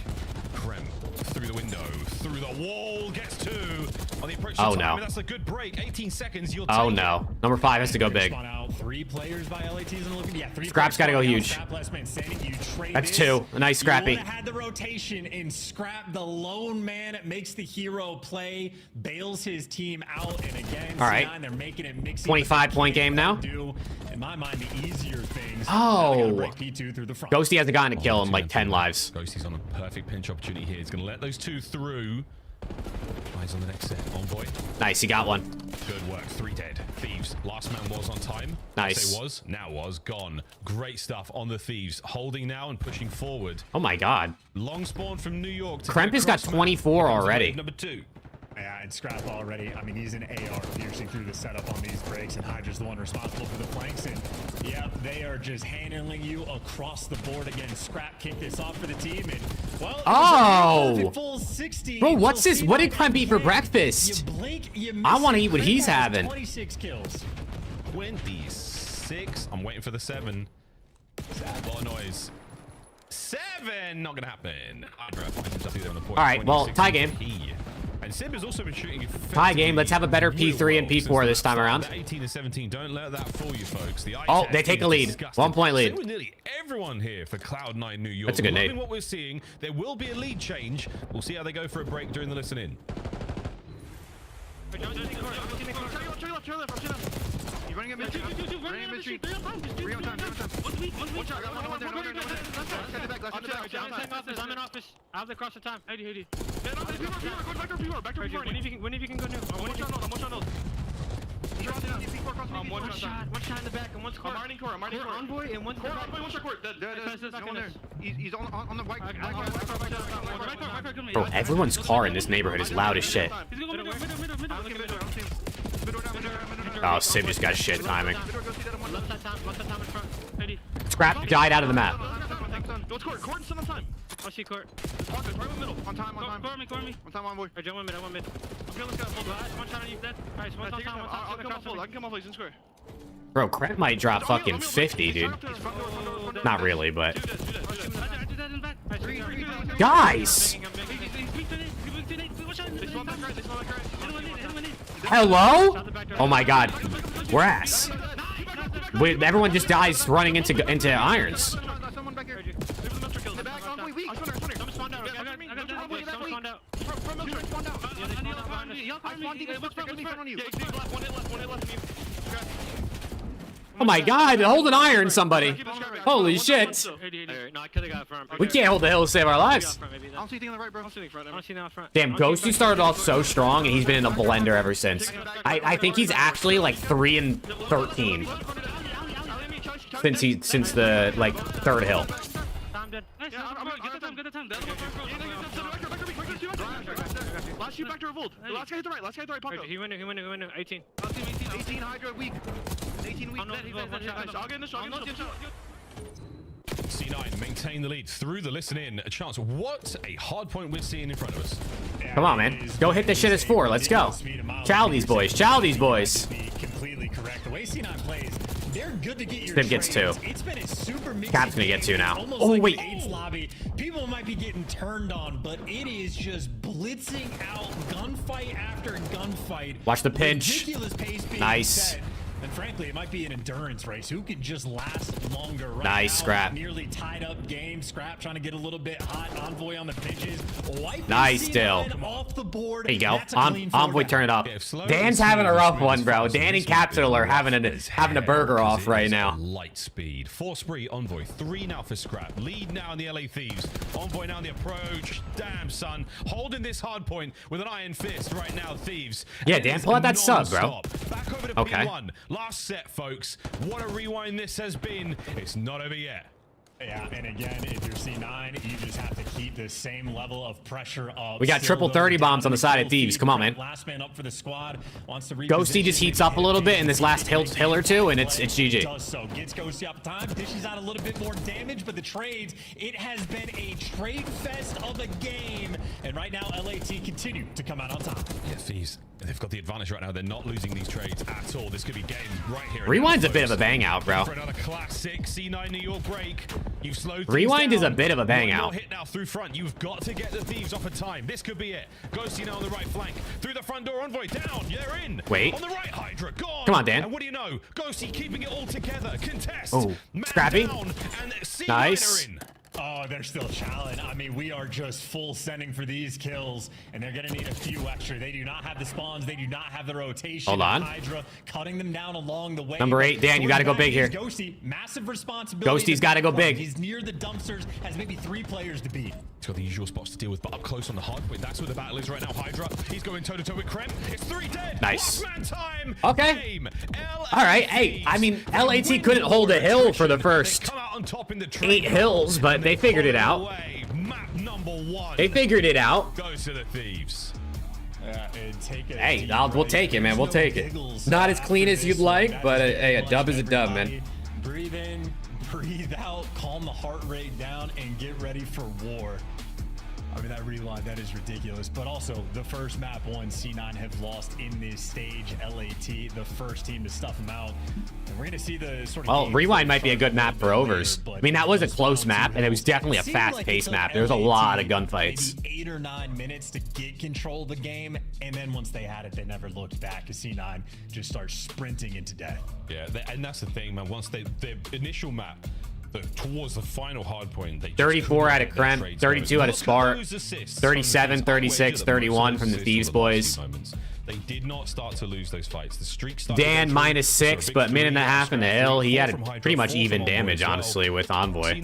Krem through the window, through the wall, gets 2 on the approach. Oh, to time. no. I mean, that's a good break. 18 seconds. You'll Oh take no. Number 5 has to go big. Spawn out 3 players by LATs and looking. Yeah, 3 Scrap's gotta go huge. Scrap, last man standing. You trade That's this. 2. A nice Scrappy. You would have had the rotation and Scrap, the lone man, makes the hero play, bails his team out, and again, All right. C9, they're making it mixy. 25-point game now. Do, in my mind, the easier things. Oh. They gotta break P2 through the front. Ghosty hasn't gotten to kill him like 10 lives. Ghosty's on a perfect pinch opportunity here. He's going to let those 2 through. Eyes on the next set. Envoy. Nice, he got one. Good work. 3 dead. Thieves. Last man was on time. Nice. Say was. Now was. Gone. Great stuff on the Thieves. Holding now and pushing forward. Oh my God. Long spawn from New York. Kremp has got 24 already. Number 2. Yeah, and Scrap already. I mean, he's an AR piercing through the setup on these breaks, and Hydra's the one responsible for the flanks. And yeah, they are just handling you across the board again. Scrap kicked this off for the team, and well, Oh, full 60. bro, what's this? What did Kremp eat for breakfast? You blink, you miss I want to it. eat what Kremp he's has having. 26 kills. 26. I'm waiting for the 7. A lot of noise. 7. Not gonna happen. Hydra finds himself either on the point. All right, well, tie game. And Sib has also been shooting. Tie game. Let's have a better P3 and P4 this time around. 18 and 17. Don't let that fool you, folks. The Oh, they take a lead. 1-point lead. With nearly everyone here for Cloud9 New York. That's a good Loving nade. what we're seeing. There will be a lead change. We'll see how they go for a break during the listen in. You're running a mid-street. Running a mid-street. 3 on time. 3 on time. One shot. Got one there. I'm in office. I have the cross the time. Back to P4. When if you can go new. One shot node. One shot in the back and one's core. I'm mining core. Envoy and one's core. One shot core. He's on the white. Bro, everyone's car in this neighborhood is loud as shit. Oh, Sib just got shit timing. Scrap died out of the map. Court still on time. I see court. Right in the middle. On time. Core me. On time, Envoy. I one mid. Okay, let's go. One shot on you, dead. Alright, one on time. I'll come off full. I can come off he's in square. Bro, Kremp might drop fucking 50, dude. Not really, but... Guys! Hello? Oh my God. We're ass. Wait, everyone just dies running into irons. Oh my God, hold an iron, somebody. Holy shit. We can't hold the hill to save our lives. Damn, Ghosty started off so strong, and he's been in a blender ever since. I think he's actually like 3 and 13 since the like 3rd hill. Last shoot back to revolt. Last guy hit the right. Paco. He went 18. 18 Hydra weak. 18 weak. I'll get in the shot. C9 maintain the lead through the listen in. A chance. What a hard point we're seeing in front of us. Come on, man. Go hit this shit as 4. Let's go. Chow these boys. Chow these boys. Completely correct. The way C9 plays, they're good to get your Sib gets 2. It's been a super mixy Cap's gonna get 2 now. Almost Oh, like wait. the 8's lobby. People might be getting turned on, but it is just blitzing out gunfight after gunfight. Watch the pinch. Ridiculous pace being Nice. set. And frankly, it might be an endurance race. Who can just last longer? Right Nice, now, Scrap. Nearly tied up game. Scrap trying to get a little bit hot. Envoy on the pitches. Nice still. Off the board. There you go. That's a clean Envoy, turn it up. Dan's having a rough one, bro. Dan and Capsule are having a burger off right now. Light speed. 4 spree, Envoy. 3 now for Scrap. Lead now in the LA Thieves. Envoy now in the approach. Damn, son. Holding this hard point with an iron fist right now, Thieves. Yeah, Dan, pull out that sub, bro. Back over to Okay. P1. Last set, folks. What a rewind this has been. It's not over yet. Yeah, and again, if you're C9, you just have to keep the same level of pressure up. We got triple 30 bombs on the side of Thieves. Come on, man. Last man up for the squad wants to Ghosty just heats up a little bit in this last hill or two, and it's GG. Does so. Gets Ghosty up time, dishes out a little bit more damage, but the trades, it has been a trade fest of a game, and right now LAT continue to come out on top. Yeah, Thieves, they've got the advantage right now. They're not losing these trades at all. This could be game right here. Rewind's a bit of a bang out, bro. For another classic C9 New York break. You've slowed Rewind is a bit of a bang out. Hit now through front. You've got to get the Thieves off of time. This could be it. Ghosty now on the right flank. Through the front door, Envoy down. They're in. Wait. On the right, Hydra gone. Come on, Dan. And what do you know? Ghosty keeping it all together. Contest. Oh, Scrappy. Nice. Oh, they're still challenged. I mean, we are just full sending for these kills, and they're going to need a few extra. They do not have the spawns. They do not have the rotation. Hold on. Hydra cutting them down along the way. Number 8, Dan, you got to go big here. Ghosty, massive responsibility. Ghosty's got to go big. He's near the dumpsters, has maybe 3 players to beat. He's got the usual spots to deal with, but up close on the hard point. That's where the battle is right now. Hydra, he's going toe-to-toe with Krem. It's 3 dead. Nice. Last man time. Okay. Game. All right. Hey, I mean, LAT couldn't hold a hill for the first 8 hills, but they figured it out. Map number 1. They figured it out. Goes to the Thieves. Hey, we'll take it, man. We'll take it. Not as clean as you'd like, but hey, a dub is a dub, man. Breathe in, breathe out, calm the heart rate down, and get ready for war. I mean, that rewind, that is ridiculous. But also, the first map one, C9 have lost in this stage. LAT, the first team to stuff them out. And we're going to see the sort of... Well, Rewind might be a good map for overs. I mean, that was a close map, and it was definitely a fast-paced map. There was a lot of gunfights. Maybe 8 or 9 minutes to get control of the game, and then once they had it, they never looked back. Because C9 just starts sprinting into death. Yeah, and that's the thing, man. Once the initial map... towards the final hard point, they 34 out of Krem, 32 out of Spark, 37, 36, 31 from the Thieves boys. They did not start to lose those fights. The streak started. Dan -6, but minute and a half in the hill. He had pretty much even damage, honestly, with Envoy.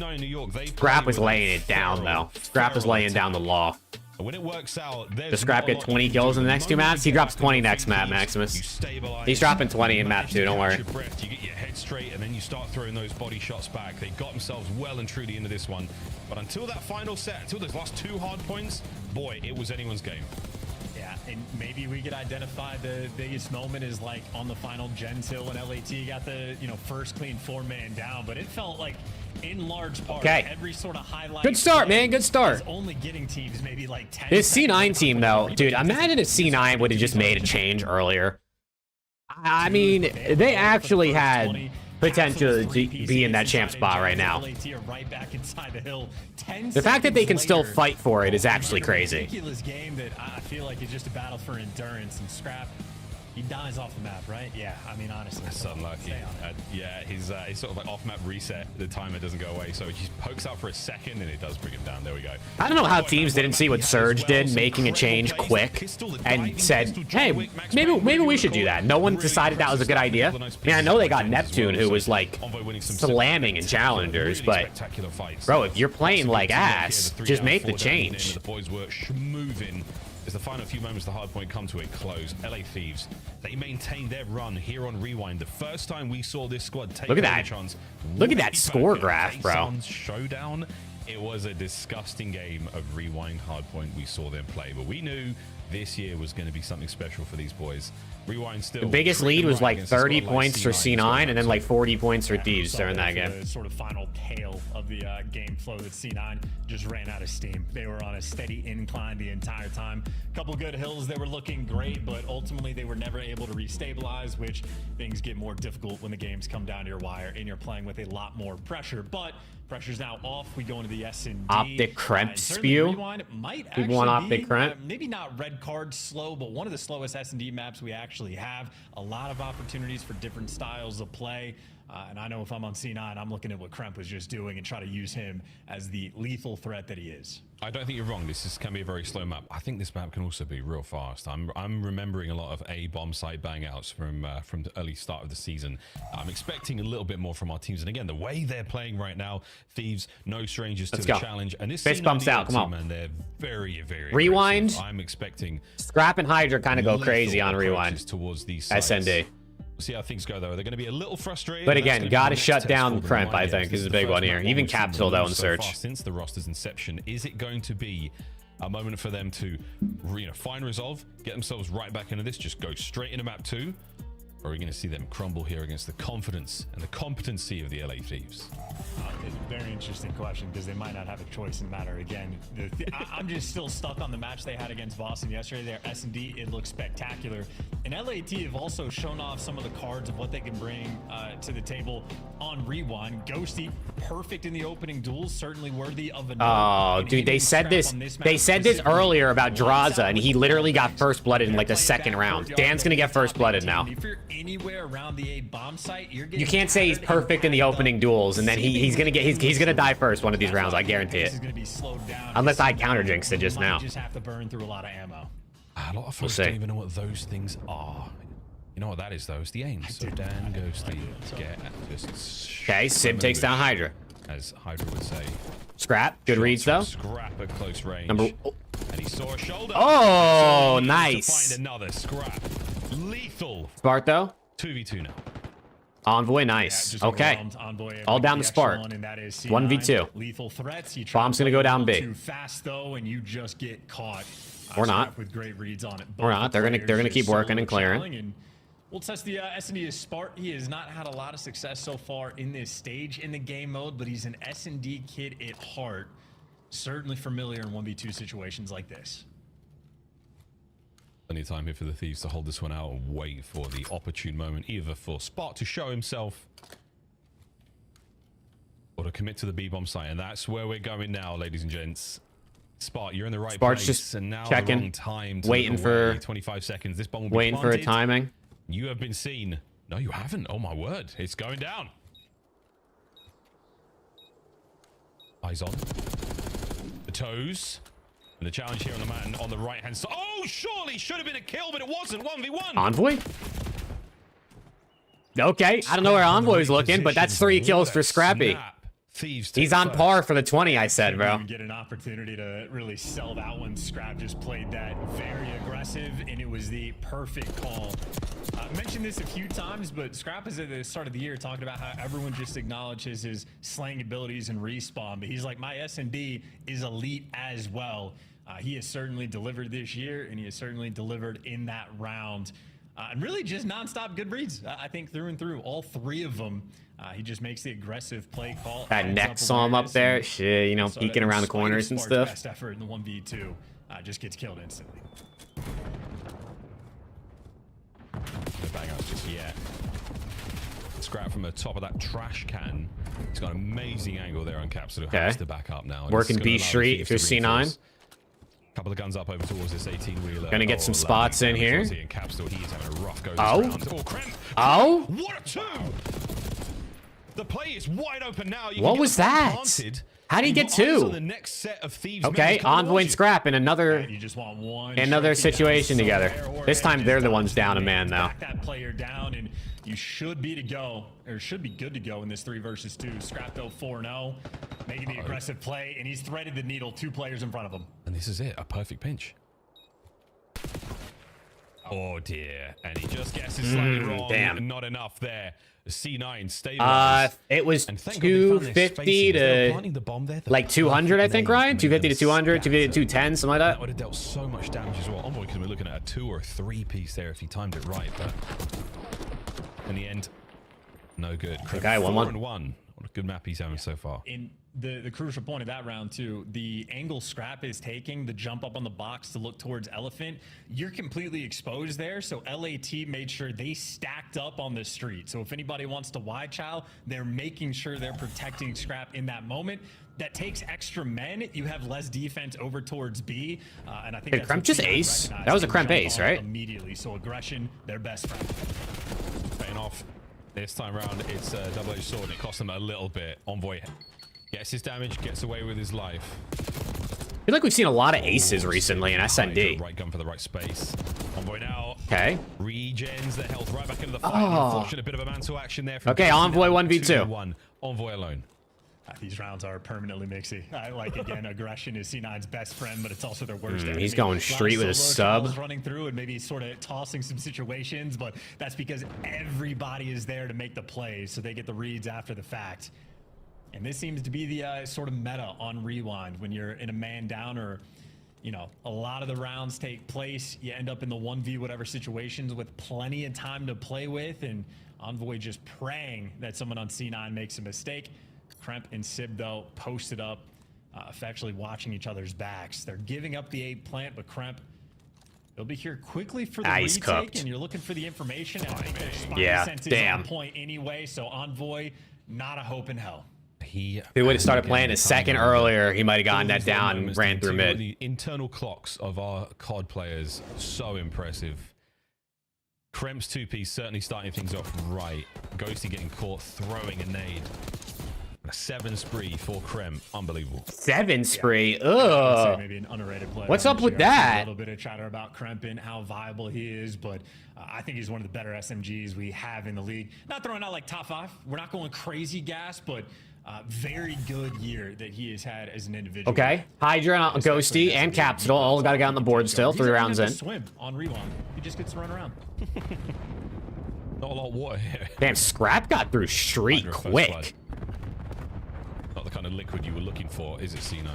Scrap was laying it down, though. Scrap was laying down the law. When it works out, does Scrap get 20 kills in the next 2 maps? He drops 20 next map, Maximus. He's dropping 20 in map 2, don't worry. You get your head straight, and then you start throwing those body shots back. They got themselves well and truly into this one. But until that final set, until those last 2 hard points, boy, it was anyone's game. Yeah, and maybe we could identify the biggest moment is like on the final gen till when LAT got the first clean 4-man down, but it felt like in large part every sort of highlight. Good start, man. Good start. Only getting teams maybe like 10. This C9 team, though, dude, imagine if C9 would have just made a change earlier. I mean, they actually had potential to be in that champ spot right now. The fact that they can still fight for it is actually crazy. Ridiculous game that I feel like is just a battle for endurance, and Scrap, he dies off the map, right? Yeah, I mean, honestly. That's unlucky. Yeah, he's sort of like off-map reset. The timer doesn't go away, so he just pokes out for a second, and it does bring him down. There we go. I don't know how teams didn't see what Surge did, making a change quick, and said, hey, maybe we should do that. No one decided that was a good idea. I mean, I know they got Neptune, who was like slamming in challengers, but bro, if you're playing like ass, just make the change. The boys were moving. As the final few moments of the hard point come to a close, LA Thieves, they maintain their run here on Rewind. The first time we saw this squad take Look at that score graph, bro. Showdown. It was a disgusting game of Rewind hardpoint we saw them play, but we knew this year was going to be something special for these boys. Rewind still. The biggest lead was like 30 points for C9 and then like 40 points for Thieves during that game. The sort of final tail of the game flow that C9 just ran out of steam. They were on a steady incline the entire time. A couple good hills, they were looking great, but ultimately they were never able to restabilize, which things get more difficult when the games come down to your wire and you're playing with a lot more pressure. But pressure's now off. We go into the S&D. Optic Kremp spew. Might People want actually Optic Kremp. maybe not red red card slow, but one of the slowest S&D maps we actually have. A lot of opportunities for different styles of play. And I know if I'm on C9, I'm looking at what Kremp was just doing and try to use him as the lethal threat that he is. I don't think you're wrong. This can be a very slow map. I think this map can also be real fast. I'm remembering a lot of A bomb site bang outs from the early start of the season. I'm expecting a little bit more from our teams. And again, the way they're playing right now, Thieves, no strangers to the challenge. And this fist bumps out. Come on, man. They're very, very rewind. Aggressive. I'm expecting Scrap and Hydra kind of go crazy on rewind towards these SND. We'll see how things go, though. They're going to be a little frustrated. But again, got to shut down Kremp, I think, is a big one here. Even Capsule, though, in Search. Since the roster's inception, is it going to be a moment for them to find resolve, get themselves right back into this, just go straight into map 2? Or are we going to see them crumble here against the confidence and the competency of the LA Thieves? It's a very interesting question because they might not have a choice in the matter. Again, I'm just still stuck on the match they had against Boston yesterday. Their S&D, it looks spectacular. And LAT have also shown off some of the cards of what they can bring to the table on Rewind. Ghosty, perfect in the opening duels, certainly worthy of a Oh, dude, they said this. They said this earlier about Draza, and he literally got first blooded in like the second round. Dan's gonna get first blooded now. Anywhere around the A bomb site, you can't say he's perfect in the opening duels and then he's gonna die first one of these rounds. I guarantee it. Unless I counter jinxed it just now. Just have to burn through a lot of ammo. A lot of folks don't even know what those things are. You know what that is, though? It's the aim. So Dan goes to get just. Okay, Sim takes down Hydra. As Hydra would say. Scrap, good reads though. Scrap at close range. And he saw a shoulder. Oh, so nice. To find another Scrap. Lethal. Spark though. 2v2 now. Envoy, nice. Okay. All down the Spark. 1v2. Lethal threats. Bomb's gonna go down B. Too fast though, and you just get caught. Or not. With great reads on it. Or not. They're gonna keep working and clearing. And we'll test the S&D as Spark. He has not had a lot of success so far in this stage in the game mode, but he's an S&D kid at heart. Certainly familiar in 1v2 situations like this. Plenty of time here for the Thieves to hold this one out and wait for the opportune moment, either for Spark to show himself or to commit to the B-bomb site. And that's where we're going now, ladies and gents. Spark, you're in the right Spark's place. just and now checking, the wrong time to waiting for 25 seconds. This bomb will be waiting planted. for a timing. You have been seen. No, you haven't. Oh my word. It's going down. Eyes on. The toes. And the challenge here on the man on the right hand side. Oh, surely should have been a kill, but it wasn't. 1v1. Envoy? Okay, I don't know where Envoy was looking, but that's 3 kills for Scrappy. He's on par for the 20, I said, bro. Get an opportunity to really sell that one. Scrap just played that very aggressive, and it was the perfect call. I mentioned this a few times, but Scrap is at the start of the year talking about how everyone just acknowledges his slaying abilities and respawn, but he's like, my S&D is elite as well. He has certainly delivered this year, and he has certainly delivered in that round. And really just nonstop good reads, I think, through and through. All 3 of them. He just makes the aggressive play call. That neck saw him up there. Shit, you know, so peeking around the corners and stuff. Best effort in the 1v2 just gets killed instantly. No bang outs just yet. Scrap from the top of that trash can. He's got an amazing angle there on Capsule. Who has to back up now. Working B Street if you're C9. Couple of guns up over towards this 18-wheeler. Gonna get some spots in here. Capsule, he's having a rough go. Oh. What a 2! The play is wide open now. What was that? How did he get 2? Okay, Envoy and Scrap in another situation together. This time they're the ones down a man now. That player down, and you should be to go, or should be good to go in this 3 versus 2. Scrap though 4-0, making the aggressive play, and he's threaded the needle. 2 players in front of him. And this is it, a perfect pinch. Oh dear, and he just gets it slightly wrong. Damn. Not enough there. C9 stabilized. It was 250 to like 200, I think, Ryan? 250 to 200, 250 to 210, something like that. That would have dealt so much damage as well. Envoy could be looking at a 2 or 3 piece there if he timed it right, but in the end, no good. Okay, 1-1. 4-1. What a good map he's having so far. In the crucial point of that round too, the angle Scrap is taking, the jump up on the box to look towards Elephant, you're completely exposed there. So LAT made sure they stacked up on the street. So if anybody wants to wide chow, they're making sure they're protecting Scrap in that moment. that takes extra men, you have less defense over towards B, and I think Did that's Kremp what just C9 ace? recognized. That was a They Kremp jumped ace, on right? Immediately, so aggression, their best friend. Paying off. This time around, it's a double-edged sword, and it costs him a little bit. Envoy gets his damage, gets away with his life. I feel like we've seen a lot of aces recently in SND. Right gun for the right space. Envoy now. Okay. Regens the health right back into the fight. Oh. Unfortunate bit of a mantle action there. From Okay, Envoy 1v2. 2-1. Envoy alone. These rounds are permanently mixy. I like, again, aggression is C9's best friend, but it's also their worst enemy. He's going straight with a sub. Running through and maybe sort of tossing some situations, but that's because everybody is there to make the plays, so they get the reads after the fact. And this seems to be the sort of meta on Rewind. When you're in a man down, or, you know, a lot of the rounds take place, you end up in the 1v whatever situations with plenty of time to play with, and Envoy just praying that someone on C9 makes a mistake. Kremp and Sib, though, posted up, effectively watching each other's backs. They're giving up the A plant, but Kremp, they'll be here quickly for the retake, cooked. and you're looking for the information. And I think their spidey sense is damn. on point anyway, so Envoy, not a hope in hell. If he would have started playing a second earlier, he might have gotten that down and ran through mid. The internal clocks of our COD players, so impressive. Kremp's 2P certainly starting things off right. Ghosty getting caught throwing a nade. A 7 spree for Kremp. Unbelievable. 7 spree? I would say Ugh. maybe an underrated player. What's up with I've seen that? A little bit of chatter about Kremp and how viable he is, but I think he's one of the better SMGs we have in the league. Not throwing out like top 5. We're not going crazy gas, but very good year that he has had as an individual. Okay. Hydra, Ghosty, and Capsule all got to get on the board still. 3 rounds in. Swim on Rewind. He just gets to run around. Not a lot of water here. Damn, Scrap got through street Hydra first quick. blood. Not the kind of liquid you were looking for, is it, C9?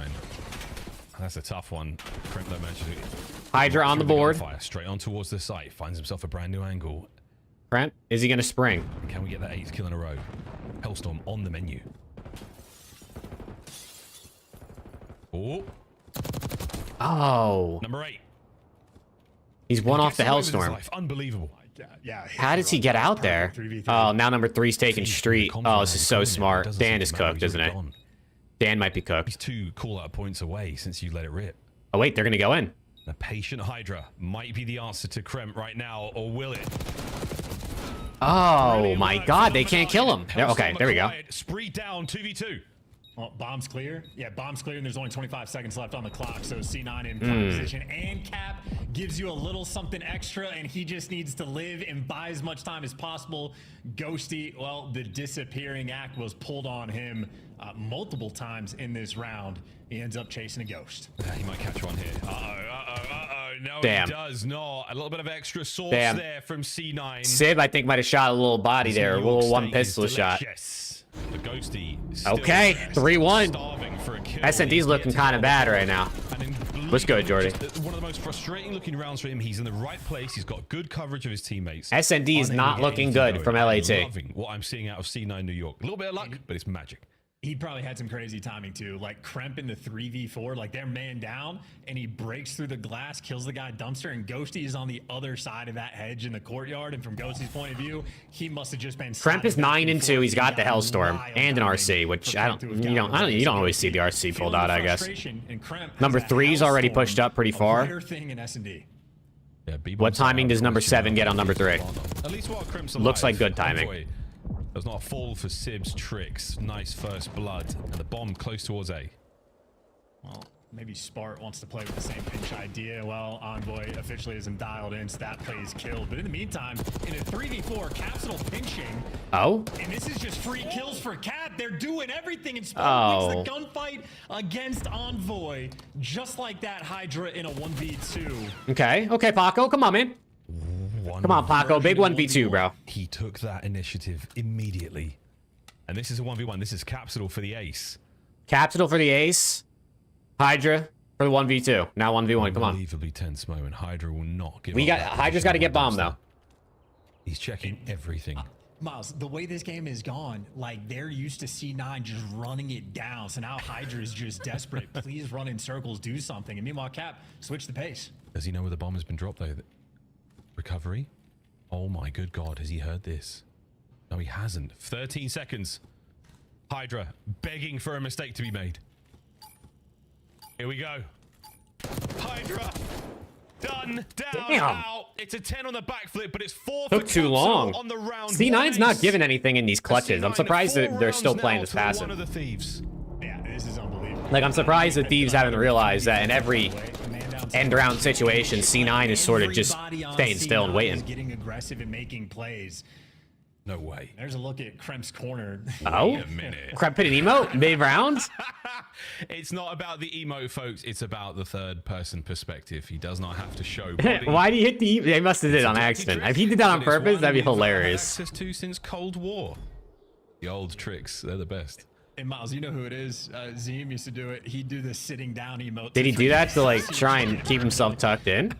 That's a tough one. Kremp though managed to Hydra on the board. fire straight on towards the site. Finds himself a brand new angle. Kremp, is he going to spring? Can we get that 8th kill in a row? Hellstorm on the menu. Oh. Oh. Number 8. He's one off the Hellstorm. Unbelievable. Yeah. How does he get out there? Oh, now number 3's taking street. Oh, this is so smart. Dan is cooked, isn't it? Dan might be cooked. He's 2 call-out points away since you let it rip. Oh, wait, they're going to go in. The patient Hydra might be the answer to Kremp right now, or will it? Oh, my God. They can't kill him. Okay, there we go. Spree down, 2v2. Well, bomb's clear. Yeah, bomb's clear, and there's only 25 seconds left on the clock, so C9 in prime position. And Cap gives you a little something extra, and he just needs to live and buy as much time as possible. Ghosty, well, the disappearing act was pulled on him multiple times in this round. He ends up chasing a ghost. He might catch one here. Uh-oh. No, Damn. he does not. A little bit of extra sauce Damn. there from C9. Sib, I think, might have shot a little body there. A little one pistol shot. The Ghosty. Okay, 3-1. Starving for a kill. SND's looking kind of bad right now. What's good, Jordy? One of the most frustrating looking rounds for him. He's in the right place. He's got good coverage of his teammates. SND is not looking good from LAT. Loving what I'm seeing out of C9 New York. A little bit of luck, but it's magic. He probably had some crazy timing too. Like Kremp in the 3v4, like they're man down, and he breaks through the glass, kills the guy dumpster, and Ghosty is on the other side of that hedge in the courtyard. And from Ghosty's point of view, he must have just been. Kremp is 9-2. He's got the Hellstorm and an RC, which you don't always see the RC pulled out, I guess. Number 3's already pushed up pretty far. What timing does number 7 get on number 3? At least while Kremp's Looks like alive, good timing. Envoy does not fall for Sib's tricks. Nice first blood. And the bomb close towards A. Well, maybe Spart wants to play with the same pinch idea. Well, Envoy officially isn't dialed in, so that play is killed. But in the meantime, in a 3v4, Capsule pinching. Oh? And this is just free kills for Cap. They're doing everything, and Spart wins the gunfight against Envoy. Just like that, Hydra in a 1v2. Okay, Paco, come on, man. Come on, Paco, big 1v2, bro. He took that initiative immediately. And this is a 1v1. This is Capsule for the ace. Capsule for the ace. Hydra for the 1v2. Now 1v1, come on. Unbelievably tense moment. Hydra will not give up. Hydra's got to get bombed, though. He's checking everything. Miles, the way this game is gone, like they're used to C9 just running it down. So now Hydra is just desperate. Please run in circles, do something. And meanwhile, Cap, switch the pace. Does he know where the bomb has been dropped, though? Recovery? Oh my good God, has he heard this? No, he hasn't. 13 seconds. Hydra begging for a mistake to be made. Here we go. Hydra. Done. Down. Damn. Out. It's a 10 on the backflip, but it's 4 Took too long. on the round. C9's not giving anything in these clutches. I'm surprised that they're still playing this passive. One of the thieves. Yeah, this is unbelievable. Like, I'm surprised that Thieves haven't realized that in every end-round situation, C9 is sort of just staying still and waiting. Getting aggressive and making plays. No way. There's a look at Kremp's corner. Oh? Wait a minute. Crap put an emote mid-round? It's not about the emote, folks. It's about the third-person perspective. He does not have to show body. Why did he hit the... They must have did it on accident. If he did that on purpose, that'd be hilarious. Access to since Cold War. The old tricks, they're the best. And Miles, you know who it is? Zim used to do it. He'd do the sitting down emote. Did he do that to, like, try and keep himself tucked in?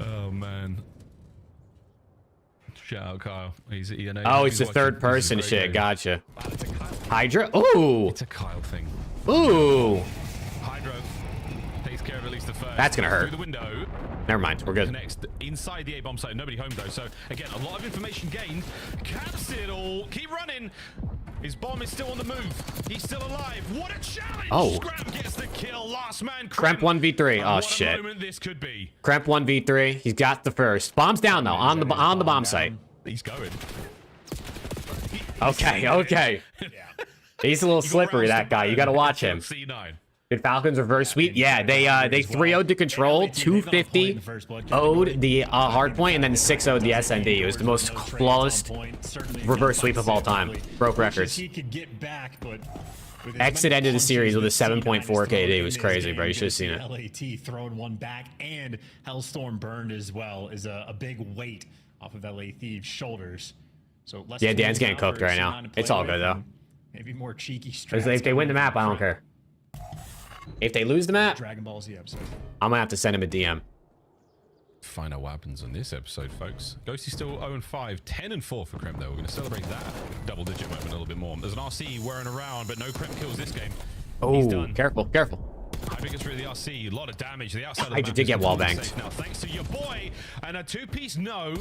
Oh, man. Shout out Kyle. He's the third person shit. Gotcha. Hydra. Ooh. It's a Kyle thing. Ooh. Hydra takes care of at least the first. That's gonna hurt. Through the window. Never mind. We're good. Connects inside the A-bomb site. Nobody home though. So again, a lot of information gained. Caps it all. Keep running. His bomb is still on the move. He's still alive. What a challenge! Oh. Scrap gets the kill. Last man. Kremp 1v3. Oh What a shit. moment this could be. Kremp 1v3. He's got the first. Bomb's down though. On the bomb site. He's going. Okay. Okay. He's a little slippery, that guy. You got to watch him. C9. Did Falcons reverse sweep? Yeah, they 3-0'd the control, 250 0'd the hard point, and then 6-0'd the SND. It was the most flawless reverse sweep of all time. Broke records. Exit ended the series with a 7.4 KD. It was crazy, bro. You should have seen it. LAT throwing one back, and Hellstorm burned as well is a big weight off of LA Thieves' shoulders. So Yeah, Dan's getting cooked right now. It's all good though. Maybe more cheeky If they win the map, I don't care. If they lose the map, Dragon Ball Z episode. I'm gonna have to send him a DM. Find out what happens on this episode, folks. Ghosty's still 0-5, 10-4 for Kremp, though. We're going to celebrate that double-digit moment a little bit more. There's an RC whirring around, but no Kremp kills this game. He's Oh, done. careful, careful. Hydra gets rid of the RC. A lot of damage. The outside of the Hydra map did is get wall completely banked. safe now, thanks to your boy. And a two-piece no.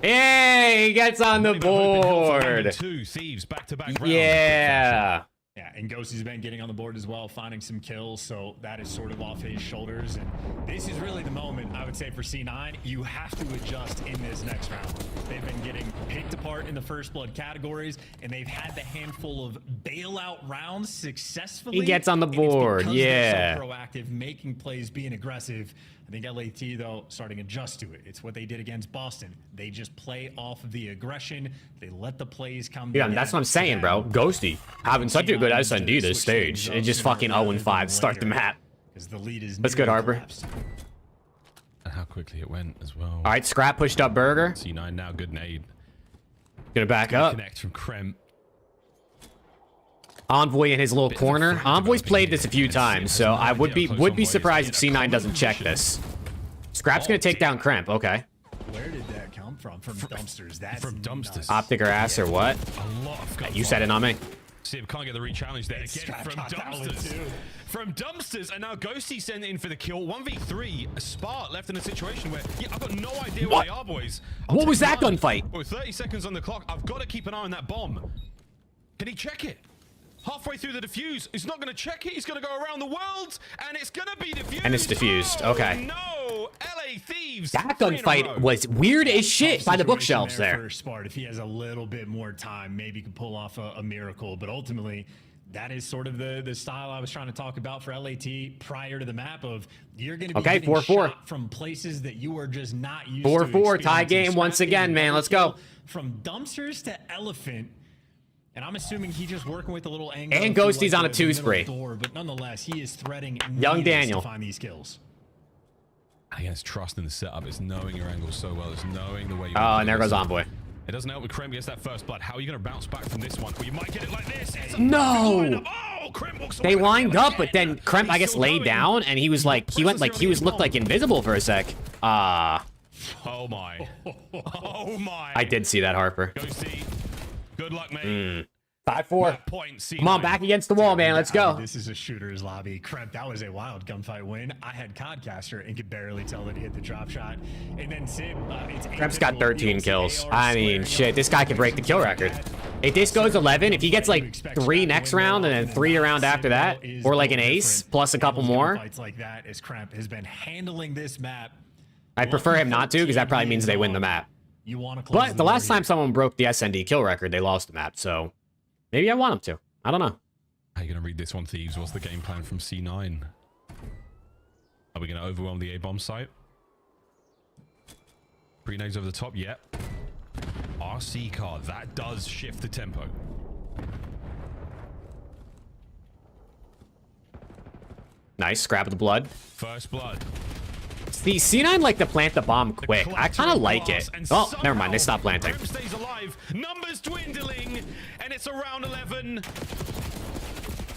Hey, he gets on the board. Two Thieves back-to-back rounds. Yeah. Yeah, and Ghosty's been getting on the board as well, finding some kills, so that is sort of off his shoulders. And this is really the moment, I would say, for C9. You have to adjust in this next round. They've been getting picked apart in the first blood categories, and they've had the handful of bailout rounds successfully. He gets on the And it's board, because yeah. they're so proactive, making plays, being aggressive. I think LAT, though, starting to adjust to it. It's what they did against Boston. They just play off of the aggression. They let the plays come Yeah, together. that's what I'm saying, bro. Ghosty having such a good SND this stage. It just fucking 0-5 to start the map. The lead is That's good, Harper. And how quickly it went as well. All right, Scrap pushed up Burger. C9 now, good nade. Gonna back up. Connect from Kremp. Envoy in his little corner. Envoy's played this a few times, so I would be surprised if C9 doesn't check this. Scrap's gonna take down Kremp. Okay. Where did that come from? From dumpsters. That's From dumpsters. Optic or ass or what? A lot of You said it on me. Sim can't get the re-challenge there. Again, from dumpsters. From dumpsters, and now Ghosty sent in for the kill. 1v3. Spark left in a situation where, yeah, I've got no idea where they are, boys. What was that gunfight? With 30 seconds on the clock, I've got to keep an eye on that bomb. Can he check it? Halfway through the defuse, he's not going to check it. He's going to go around the world, and it's going to be defused. And it's diffused. Okay. No, LA Thieves. That gunfight was weird as shit by the bookshelves there. For Spart, if he has a little bit more time, maybe he can pull off a miracle. But ultimately, that is sort of the style I was trying to talk about for LAT prior to the map of you're going to be getting 4-4 shot from places that you are just not used 4-4 to. tie game once again, man. Let's go. From dumpsters to elephant. And I'm assuming he's just working with a little angle. And Ghosty's on a 2-spree. But nonetheless, he is threading Young Daniel to find these kills. I think it's trust in the setup. It's knowing your angle so well. It's knowing the way you Oh, and there goes Envoy. It doesn't help with Kremp gets that first blood. How are you going to bounce back from this one? Well, you might get it like this. No! Oh, Kremp walks They away. lined up, but then Kremp, I guess, laid down, and he was like, he looked like invisible for a sec. Oh my. Oh my. I did see that, Harper. Ghosty. Good luck, mate. 5-4. Come on, back against the wall, man. Let's go. This is a shooter's lobby. Kremp, that was a wild gunfight win. I had Codcaster and could barely tell that he hit the drop shot. And then Sim, it's Kremp's got 13 kills. I mean, shit, this guy could break the kill record. If this goes 11, if he gets like 3 next round and then 3 around after that, or like an ace plus a couple more, Fights like that as Kremp has been handling this map. I prefer him not to because that probably means they win the map. You want to close But the last time someone broke the SND kill record, they lost the map. So maybe I want them to. I don't know. How are you going to read this one, Thieves? What's the game plan from C9? Are we going to overwhelm the A-bomb site? Pre-nades over the top, yep. RC car, that does shift the tempo. Nice, scrap of the blood. First blood. See, C9 like to plant the bomb quick. I kind of like it. Oh, never mind. They stopped planting. Stays alive. Numbers dwindling, and it's a round 11.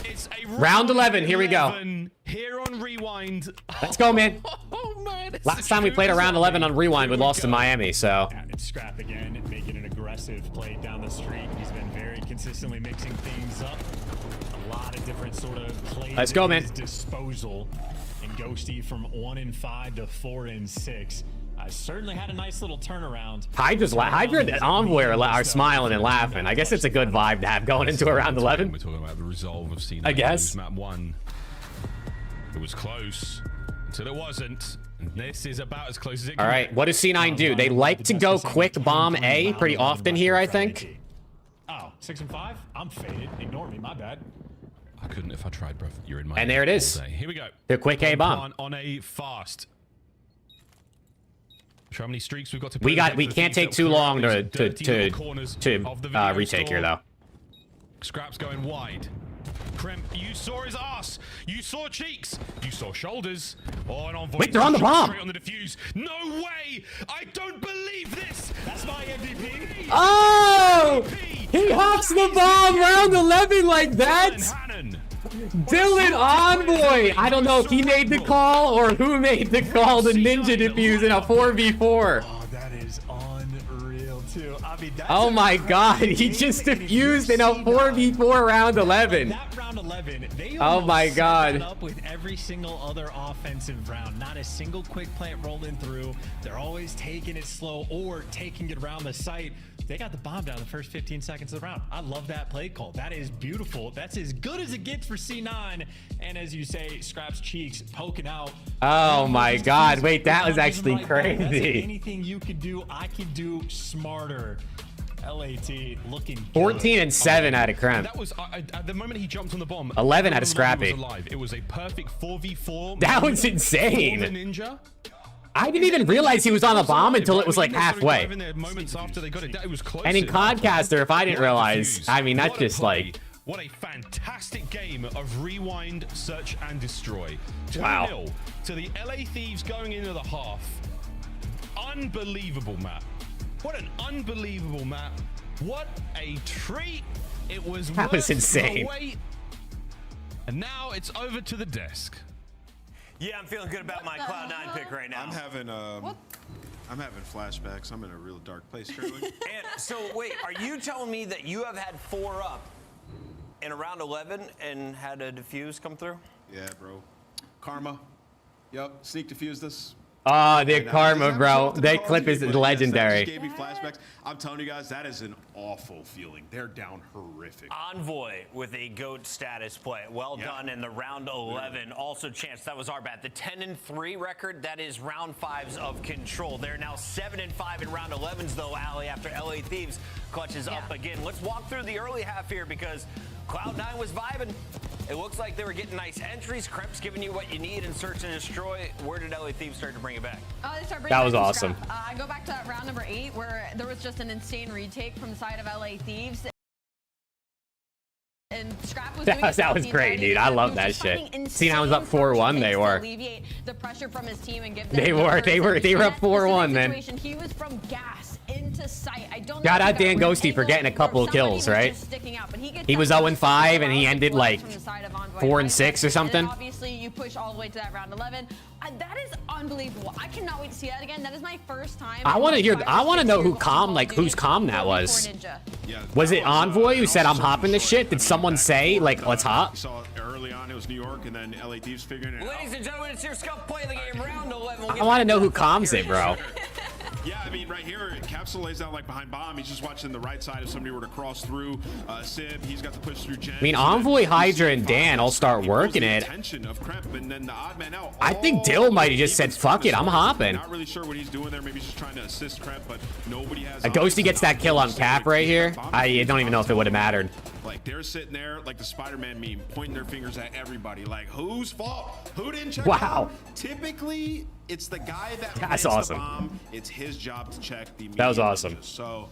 It's a round 11. Here we go. Here on Rewind. Let's go, man. Oh, man. Last time we played a round 11 on Rewind, we lost to Miami, so. It's Scrap again, making an aggressive play down the street. He's been very consistently mixing things up. A lot of different sort of plays. Let's go, man. At his disposal. And Ghosty from 1-5 to 4-6. Certainly had a nice little turnaround. Hydra and Envoy are smiling and laughing. I guess it's a good vibe to have going into a round 11. We're talking about the resolve of C9. I guess. Map 1. It was close until it wasn't. And this is about as close as it can. All right, what does C9 do? They like to go quick bomb A pretty often here, I think. Oh, 6 and 5? I'm faded. Ignore me, my bad. I couldn't if I tried, bro. You're in my And there it is. Here we go. The quick A bomb. On a fast. Show how many streaks we've got to. We can't take too long to retake here though. Scraps going wide. Kremp, you saw his ass. You saw cheeks. You saw shoulders. Oh, and Envoy. Wait, they're on the bomb. Straight on the defuse. No way! I don't believe this. That's my MVP. Oh! He hops the bomb round 11 like that. Dylan Envoy. I don't know if he made the call or who made the call to ninja defuse in a 4v4. Oh, that is unreal too. I mean, that's oh my god, he just defused in a 4v4 round 11. That round 11, they oh my god. Up with every single other offensive round. Not a single quick plant rolling through. They're always taking it slow or taking it around the site. They got the bomb down the first 15 seconds of the round. I love that play call. That is beautiful. That's as good as it gets for C9. And as you say, Scrap's cheeks poking out. Oh my god. Wait, that was actually crazy. Anything you could do, I could do smarter. LAT looking 14 and 7 out of Kremp. That was at the moment he jumped on the bomb. 11 out of Scrappy. It was a perfect 4v4. That was insane. Ninja. I didn't even realize he was on the bomb until it was like halfway. Moments after they got it, it was close. And in Codcaster, if I didn't realize, I mean, that's just like... What a fantastic game of Rewind, Search, and Destroy. 2-0 to the LA Thieves going into the half. Unbelievable map. What an unbelievable map. What a treat. It was that was insane. And now it's over to the desk. Yeah, I'm feeling good about my Cloud9 pick right now. I'm having flashbacks. I'm in a real dark place currently. And so wait, are you telling me that you have had 4 up in a round 11 and had a defuse come through? Yeah, bro. Karma. Yep, sneak defused this. Oh, the karma, bro. That clip is legendary. Just gave me flashbacks. I'm telling you guys, that is an awful feeling. They're down horrific. Envoy with a GOAT status play. Well done in the round 11. Also, Chance, that was our bad. The 10-3 record, that is round 5s of control. They're now 7-5 in round 11s, though, Allie, after LA Thieves clutches up again. Let's walk through the early half here because Cloud9 was vibing. It looks like they were getting nice entries. Kremp's giving you what you need in Search and Destroy. Where did LA Thieves start to bring it back? That was awesome. I go back to that round number 8 where there was just an insane retake from the side of LA Thieves. And Scrap was that was great, dude. I love that shit. C9 was up 4-1. They were. Alleviate the pressure from his team and give they were up 4-1, man. He was from gas into sight. I don't Shout out Dan Ghosty for getting a couple of kills, right? He was 0-5 and he ended like 4-6 or something. Obviously, you push all the way to that round 11. That is unbelievable. I cannot wait to see that again. That is my first time. I want to hear. I want to know who whose calm that was. Was it Envoy who said I'm hopping this shit? Did someone say like let's hop? You saw early on it was New York, and then LA Thieves figuring it out. Ladies and gentlemen, it's your Scuff play of the game round 11. I want to know who calms it, bro. Yeah, I mean, mean, right here, Capsule lays down like behind bomb. He's just watching the right side if somebody were to cross through. Sib, he's got to push through Jen. I mean, Envoy, Hydra, and Dan all start working it. Of Kremp, and then the odd man out. I think Dill might have just said, fuck it, I'm hopping. Not really sure what he's doing there. Maybe he's just trying to assist Kremp, but nobody has. A Ghosty gets that kill on Cap right here. I don't even know if it would have mattered. Like, they're sitting there like the Spider-Man meme, pointing their fingers at everybody. Like, whose fault? Who didn't check? Wow. Typically, it's the guy that That's plants awesome. the bomb. It's his job to check the. That was awesome. Images. So,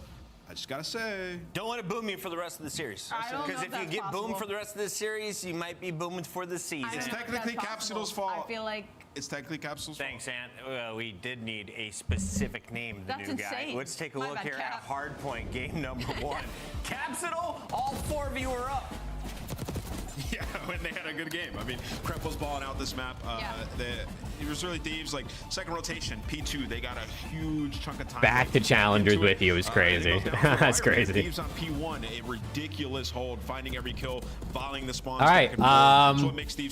I just gotta say, don't let it boom you for the rest of the series. Because if you get boomed for the rest of the series, you might be boomed for the season. It's technically Capsule's fault. I feel like it's technically Capsule's fault. Thanks, Ant. We did need a specific name. The That's new guy. insane. Let's take a My look bad, here Cap. at Hardpoint, game number 1. Capsule, all 4 of you are up. Yeah, when they had a good game. I mean, Kremp was balling out this map. It was really Thieves, like, second rotation, P2, they got a huge chunk of time. Back to challengers with you is crazy. That's crazy. Thieves on P1, a ridiculous hold, finding every kill, volleying the spawns. All right,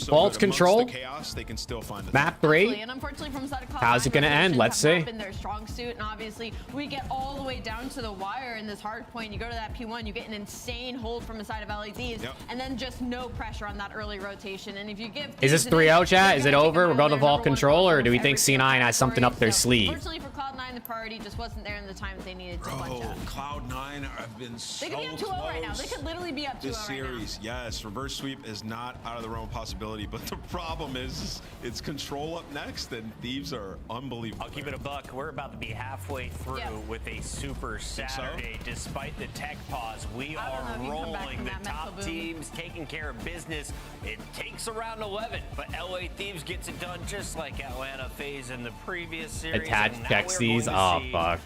Vault's control. Chaos, they can still find the Map 3. And unfortunately, from side of How's it gonna end? Let's see. Been their strong suit, and obviously we get all the way down to the wire in this hard point. You go to that P1, you get an insane hold from the side of LA Thieves, and then just no pressure on that early rotation. And if you give Is this 3-0, chat? Is it over? We're going to Vault control, or do we think C9 has something up their sleeve? Unfortunately for Cloud9, the priority just wasn't there in the time that they needed to bunch up. Cloud9 have been so They could be up 2-0 right now. They could literally be up 2-0 this right now. series. Yes, reverse sweep is not out of the realm of possibility, but the problem is it's control up next, and Thieves are unbelievable. I'll keep it a buck. We're about to be halfway through with a super Saturday. Despite the tech pause, we are rolling. The top teams taking care of business. It takes around 11, but LA Thieves gets it done just like Atlanta FaZe in the previous series. Attach Texies. Oh, fuck.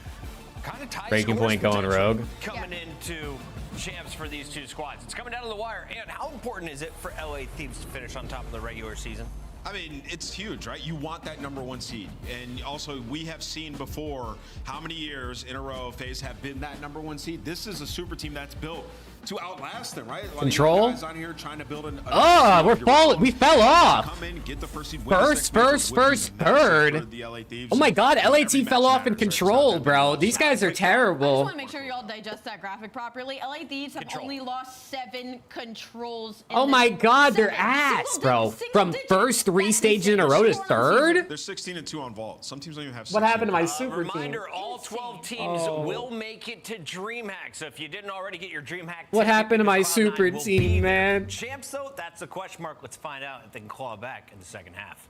Kind of Breaking point going rogue. Coming into champs for these two squads. It's coming down to the wire. And how important is it for LA Thieves to finish on top of the regular season? I mean, it's huge, right? You want that #1 seed. And also, we have seen before how many years in a row FaZe have been that #1 seed. This is a super team that's built to outlast them, right? A lot Control. of guys on here trying to build Oh, we're falling. We fell off. Come in, get the first seed, third. Oh my God, LAT fell off in control, bro. These guys are I just terrible. want to make sure you all digest that graphic properly. LA Thieves have only lost 7 controls. In Oh my God, they're ass, bro. From first 3 stages in a row to third. They're 16-2 on Vault. Some teams don't even have 16. What happened to my super team? Reminder, all 12 teams will make it to DreamHack. So if you didn't already get your DreamHack, What happened to my super team, man? Champs, though, that's a question mark. Let's find out if they can claw back in the second half.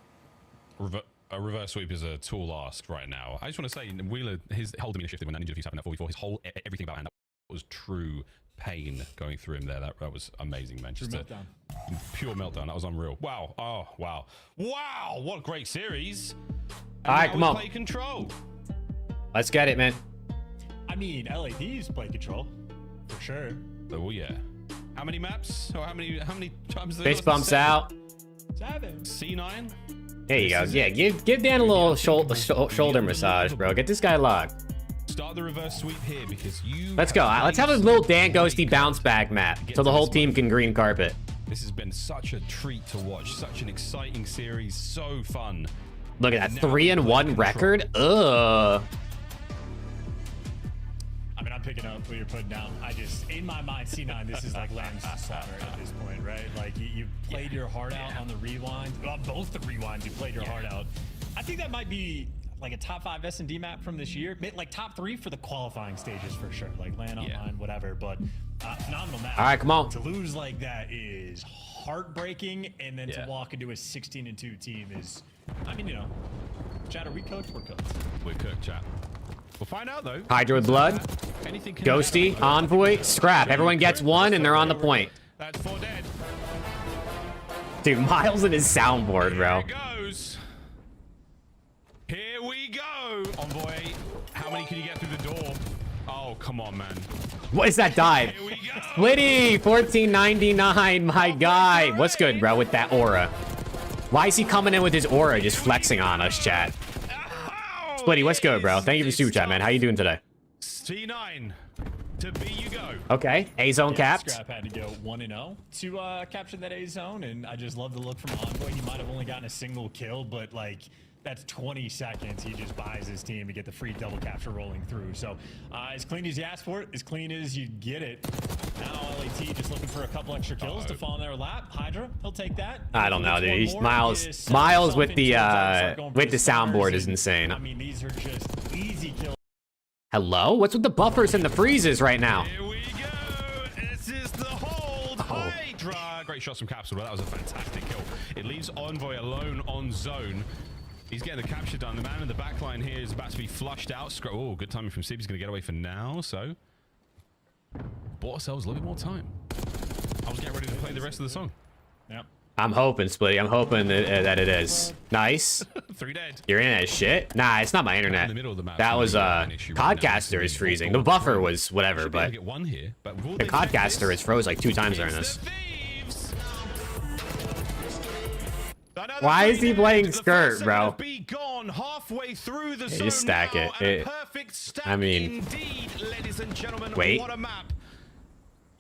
A reverse sweep is a tall ask right now. I just want to say, Wheeler, his whole demeanor shifted when that ninja defuse happened at 44. His whole everything about him, that was true pain going through him there. That was amazing, man. Just pure meltdown. That was unreal. Wow. Oh, wow. Wow. What a great series. And all right, come on. Play control. Let's get it, man. I mean, LA Thieves play control for sure. Oh yeah. How many maps? Or how many times? Face bumps out. 7. C9. There you go. Yeah, give Dan a little shoulder massage, bro. Get this guy locked. Start the reverse sweep here because you. Let's go. Let's have a little Dan Ghosty bounce back map so the whole team can green carpet. This has been such a treat to watch. Such an exciting series. So fun. Look at that 3-1 record. Ugh. I mean, I'm picking up what you're putting down. In my mind, C9, this is like Lamb's slaughter at this point, right? Like, you played your heart out on the rewind. Well, both the rewinds, you played your heart out. I think that might be like a top 5 S&D map from this year. Like, top 3 for the qualifying stages for sure. Like, land online, whatever. But phenomenal map. All right, come on. To lose like that is heartbreaking. And then to walk into a 16-2 team is, I mean, you know, chat, are we cooked? We're cooked. We're cooked, chat. We'll find out though. Hydra with blood. Ghosty, Envoy, Scrap. Everyone gets 1 and they're on the point. That's 4 dead. Dude, Miles and his soundboard, bro. Here it goes. Here we go. Envoy, how many can you get through the door? Oh, come on, man. What is that dive? Splitty, 1499, my guy. What's good, bro, with that aura? Why is he coming in with his aura just flexing on us, chat? Splitty, what's good, bro? Thank you for super chat, man. How you doing today? C9, to B you go. Okay, A-zone capped. Scrap had to go 1-0 to capture that A zone, and I just love the look from Envoy. He might have only gotten a single kill, but like That's 20 seconds. He just buys his team to get the free double capture rolling through. So as clean as you ask for it, as clean as you get it. Now LAT just looking for a couple extra kills to fall in their lap. Hydra, he'll take that. I don't know, dude. Miles with the soundboard is insane. I mean, these are just easy kills. Hello? What's with the buffers and the freezes right now? Here we go. This is the hold. Hydra. Great shots from Capsule. That was a fantastic kill. It leaves Envoy alone on zone. He's getting the capture done. The man in the back line here is about to be flushed out. Oh, good timing from Sib. He's going to get away for now. So, bought ourselves a little bit more time. I was getting ready to play the rest of the song. Yep. I'm hoping, Splitty. I'm hoping that it is. Nice. 3 dead. Your internet is shit? Nah, it's not my internet. That was, Codcaster is freezing. The buffer was whatever, but the Codcaster is froze like 2 times during this. Why is he playing skirt, bro? Hey, just stack it. I mean, wait. What a map.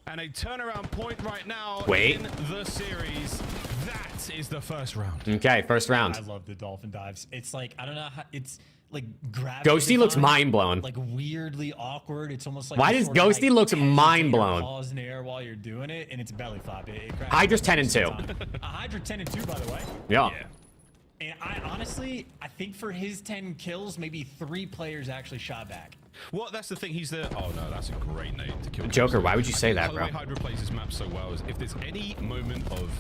And a turnaround point right now Wait. in the series. That is the first round. Okay, first round. I love the dolphin dives. It's like, I don't know how, it's like Ghosty looks mind blown. Like weirdly awkward. It's almost like why does Ghosty looks mind blown? Paws in the air while you're doing it, and it's belly flop. Hydra's 10 and 2. Hydra 10 and 2, by the way. Yeah. And I honestly, I think for his 10 kills, maybe 3 players actually shot back. Well, that's the thing. He's the. Oh no, that's a great name to kill. Joker, why would you say that, bro? The way Hydra plays his map so well is if there's any moment of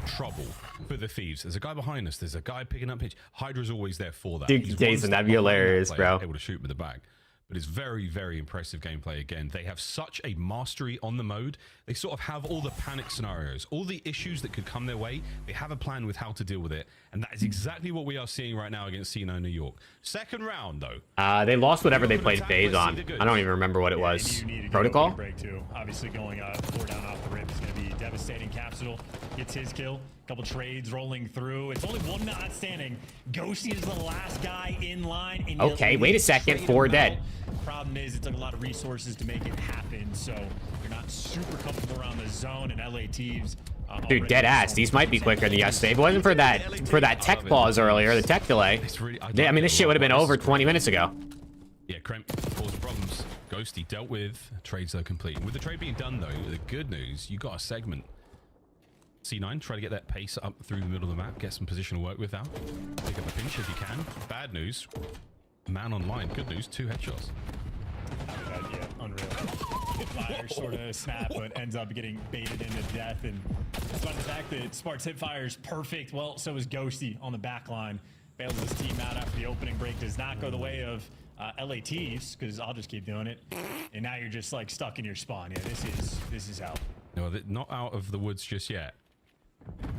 trouble for the thieves, there's a guy behind us. There's a guy picking up pitch. Hydra's always there for that. Dude, Jason, that'd be hilarious, bro. Able to shoot with the back. But it's very, very impressive gameplay. Again, they have such a mastery on the mode. They sort of have all the panic scenarios, all the issues that could come their way. They have a plan with how to deal with it. And that is exactly what we are seeing right now against C9 New York. Second round, though. They lost whatever they played phase on. I don't even remember what it was. Protocol? Break too. Obviously going 4 down off the rip is going to be devastating. Capsule gets his kill. Couple trades rolling through. It's only 1 not standing. Ghosty is the last guy in line. And okay, wait a second. 4 dead. Problem is, it took a lot of resources to make it happen, so you're not super comfortable around the zone. And LA Thieves, dude, dead ass. These might be quicker than yesterday. If it wasn't for that tech pause earlier, the tech delay. I mean, this shit would have been over 20 minutes ago. Yeah, Kremp caused problems. Ghosty dealt with. Trades are complete. With the trade being done, though, the good news, you got a segment. C9, try to get that pace up through the middle of the map, get some positional work with that. Pick up a pinch if you can. Bad news, man online. Good news, 2 headshots. Yeah, unreal. Fire sort of snap, but ends up getting baited into death. And despite the fact that Spark's hipfire is perfect, well, so is Ghosty on the back line. Bails his team out after the opening break. Does not go the way of LATs, because I'll just keep doing it. And now you're just like stuck in your spawn. Yeah, this is hell. No, not out of the woods just yet.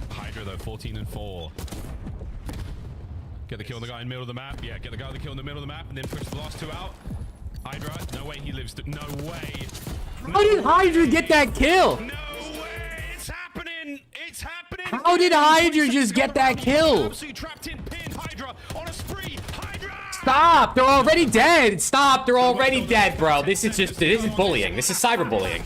Hydra though, 14 and 4. Get the kill on the guy in the middle of the map. Yeah, get the guy the kill in the middle of the map, and then push the last 2 out. Hydra, no way he lives. No way. How did Hydra get that kill? No way. It's happening. It's happening. How did Hydra just get that kill? Absolutely trapped in pin. Hydra on a spree. Hydra. Stop. They're already dead. Stop. They're already dead, bro. This is bullying. This is cyberbullying.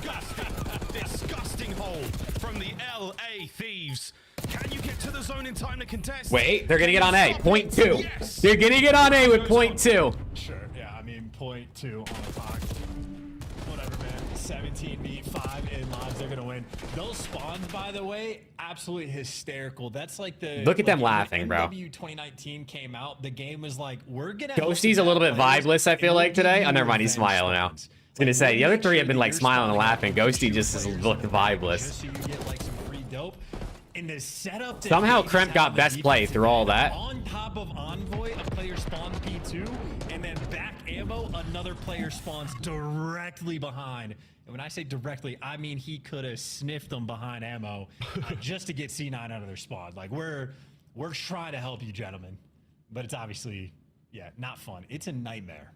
Disgusting hold from the LA Thieves. Can you get to the zone in time to contest? Wait, they're gonna get on A. Point 2. Yes. They're gonna get on A with point 2. Sure. Yeah, I mean, point 2 on the clock. Whatever, man. 17 meet 5 in lives. They're gonna win. Those spawns, by the way, absolutely hysterical. That's like the look at them laughing, bro. MW 2019 came out. The game was like, we're gonna. Ghosty's a little bit vibeless, I feel like today. Oh, never mind. He's smiling now. I was gonna say the other 3 have been like smiling and laughing. Ghosty just is looking vibeless. Just so you get like some free dope. In the setup, somehow Kremp got best play through all that. On top of Envoy, a player spawns P2, and then back ammo, another player spawns directly behind. And when I say directly, I mean he could have sniffed them behind ammo just to get C9 out of their spawn. Like we're trying to help you, gentlemen, but it's obviously not fun. It's a nightmare.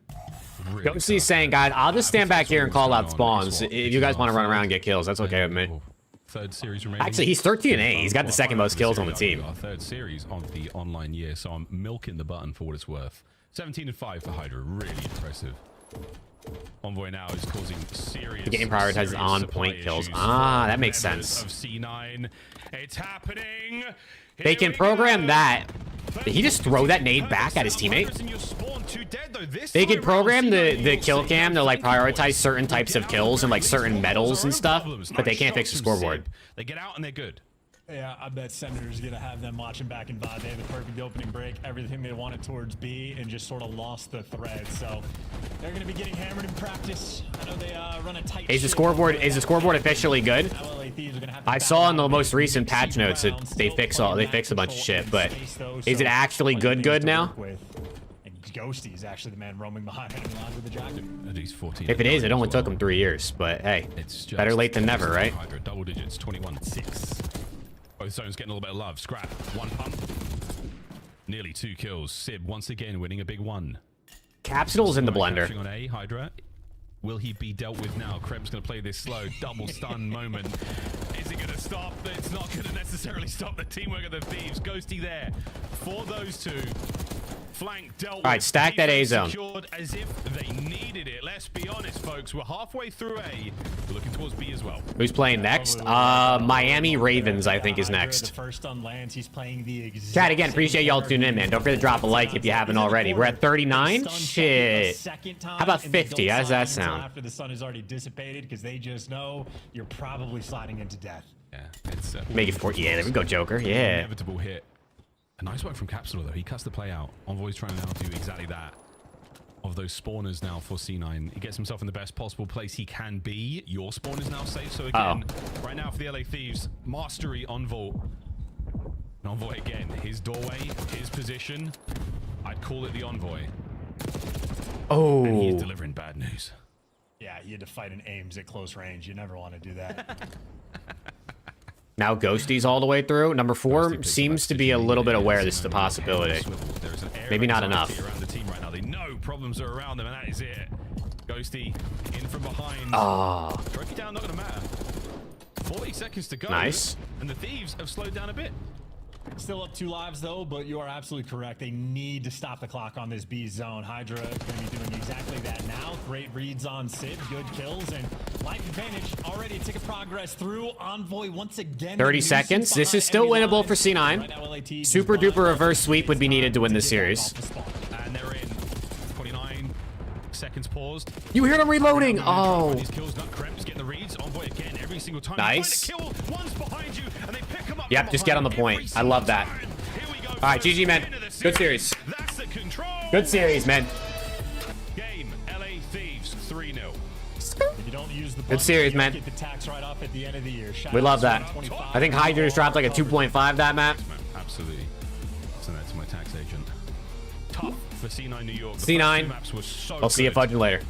Really Ghosty's saying, guys, I'll just stand back here and call out spawns. If you guys want to run around and get kills, that's okay with me. 3rd series remaining. Actually, he's 13-8. He's got the 2nd most kills on the team. Our 3rd series of the online year, so I'm milking the button for what it's worth. 17 and 5 for Hydra, really impressive. Envoy now is causing serious. The game prioritizes on-point kills. Ah, that makes sense. Of C9, it's happening. They can program that Did he just throw that nade back at his teammate? They could program the kill cam to like prioritize certain types of kills and like certain medals and stuff, but they can't fix the scoreboard. They get out and they're good. Yeah, I bet Senator's gonna have them watching back in VOD. They had the perfect opening break, everything they wanted towards B, and just sort of lost the thread. So they're gonna be getting hammered in practice. I know they run a tight. Is the scoreboard officially good? I saw in the most recent patch notes that they fix a bunch of shit, but is it actually good now? Ghosty is actually the man roaming behind enemy lines with the jacket. He's 14. If it is, it only took him 3 years, but hey, it's better late than never, right? Double digits, 21-6. Both zones getting a little bit of love. Scrap, 1 pump. Nearly 2 kills. Sib once again winning a big 1. Capsule's in the blender. On A, Hydra. Will he be dealt with now? Krebs going to play this slow double stun moment. Is it going to stop? It's not going to necessarily stop the teamwork of the Thieves. Ghosty there for those two. Flank dealt with. All right, stack that A zone. As if they needed it. Let's be honest, folks. We're halfway through A. We're looking towards B as well. Who's playing next? Miami Ravens, I think, is next. First on lands, he's playing the exact Chat again. Appreciate y'all tuning in, man. Don't forget to drop a like if you haven't already. We're at 39. Shit. How about 50? How does that sound? After the sun is already dissipated, because they just know you're probably sliding into death. Yeah, it's make it 40. Yeah, there we go, Joker. Yeah. Inevitable hit. A nice work from Capsule, though. He cuts the play out. Envoy's trying to now do exactly that. Of those spawners now for C9. He gets himself in the best possible place he can be. Your spawn is now safe. So again, right now for the LA Thieves, mastery on Vault. Envoy again. His doorway, his position. I'd call it the Envoy. Oh. And he is delivering bad news. Yeah, he had to fight in aims at close range. You never want to do that. Now Ghosty's all the way through. Number 4 seems to be a little bit aware this is a possibility. Maybe not enough. Around the team right now. They know problems are around them, and that is it. Ghosty in from behind. Trophy down, not going to matter. 40 seconds to go. Nice. And the Thieves have slowed down a bit. Still up 2 lives, though, but you are absolutely correct. They need to stop the clock on this B zone. Hydra going to be doing exactly that now. Great reads on Sid, good kills, and life advantage already a tick of progress through. Envoy once again. 30 seconds. This is still winnable for C9. Super duper reverse sweep would be needed to win this series. And they're in. 29 seconds paused. You hear them reloading. Oh. These kills, not Krebs getting the reads. Envoy again every single time. Nice. One's behind you, and they pick him up. Yep, just get on the point. I love that. All right, GG, man. Good series. Good series, man. Game, LA Thieves, 3-0. Good series, man. We love that. I think Hydra just dropped like a 2.5 that map. Absolutely. Send that to my tax agent. Tough for C9 New York. C9. I'll see you fudging later.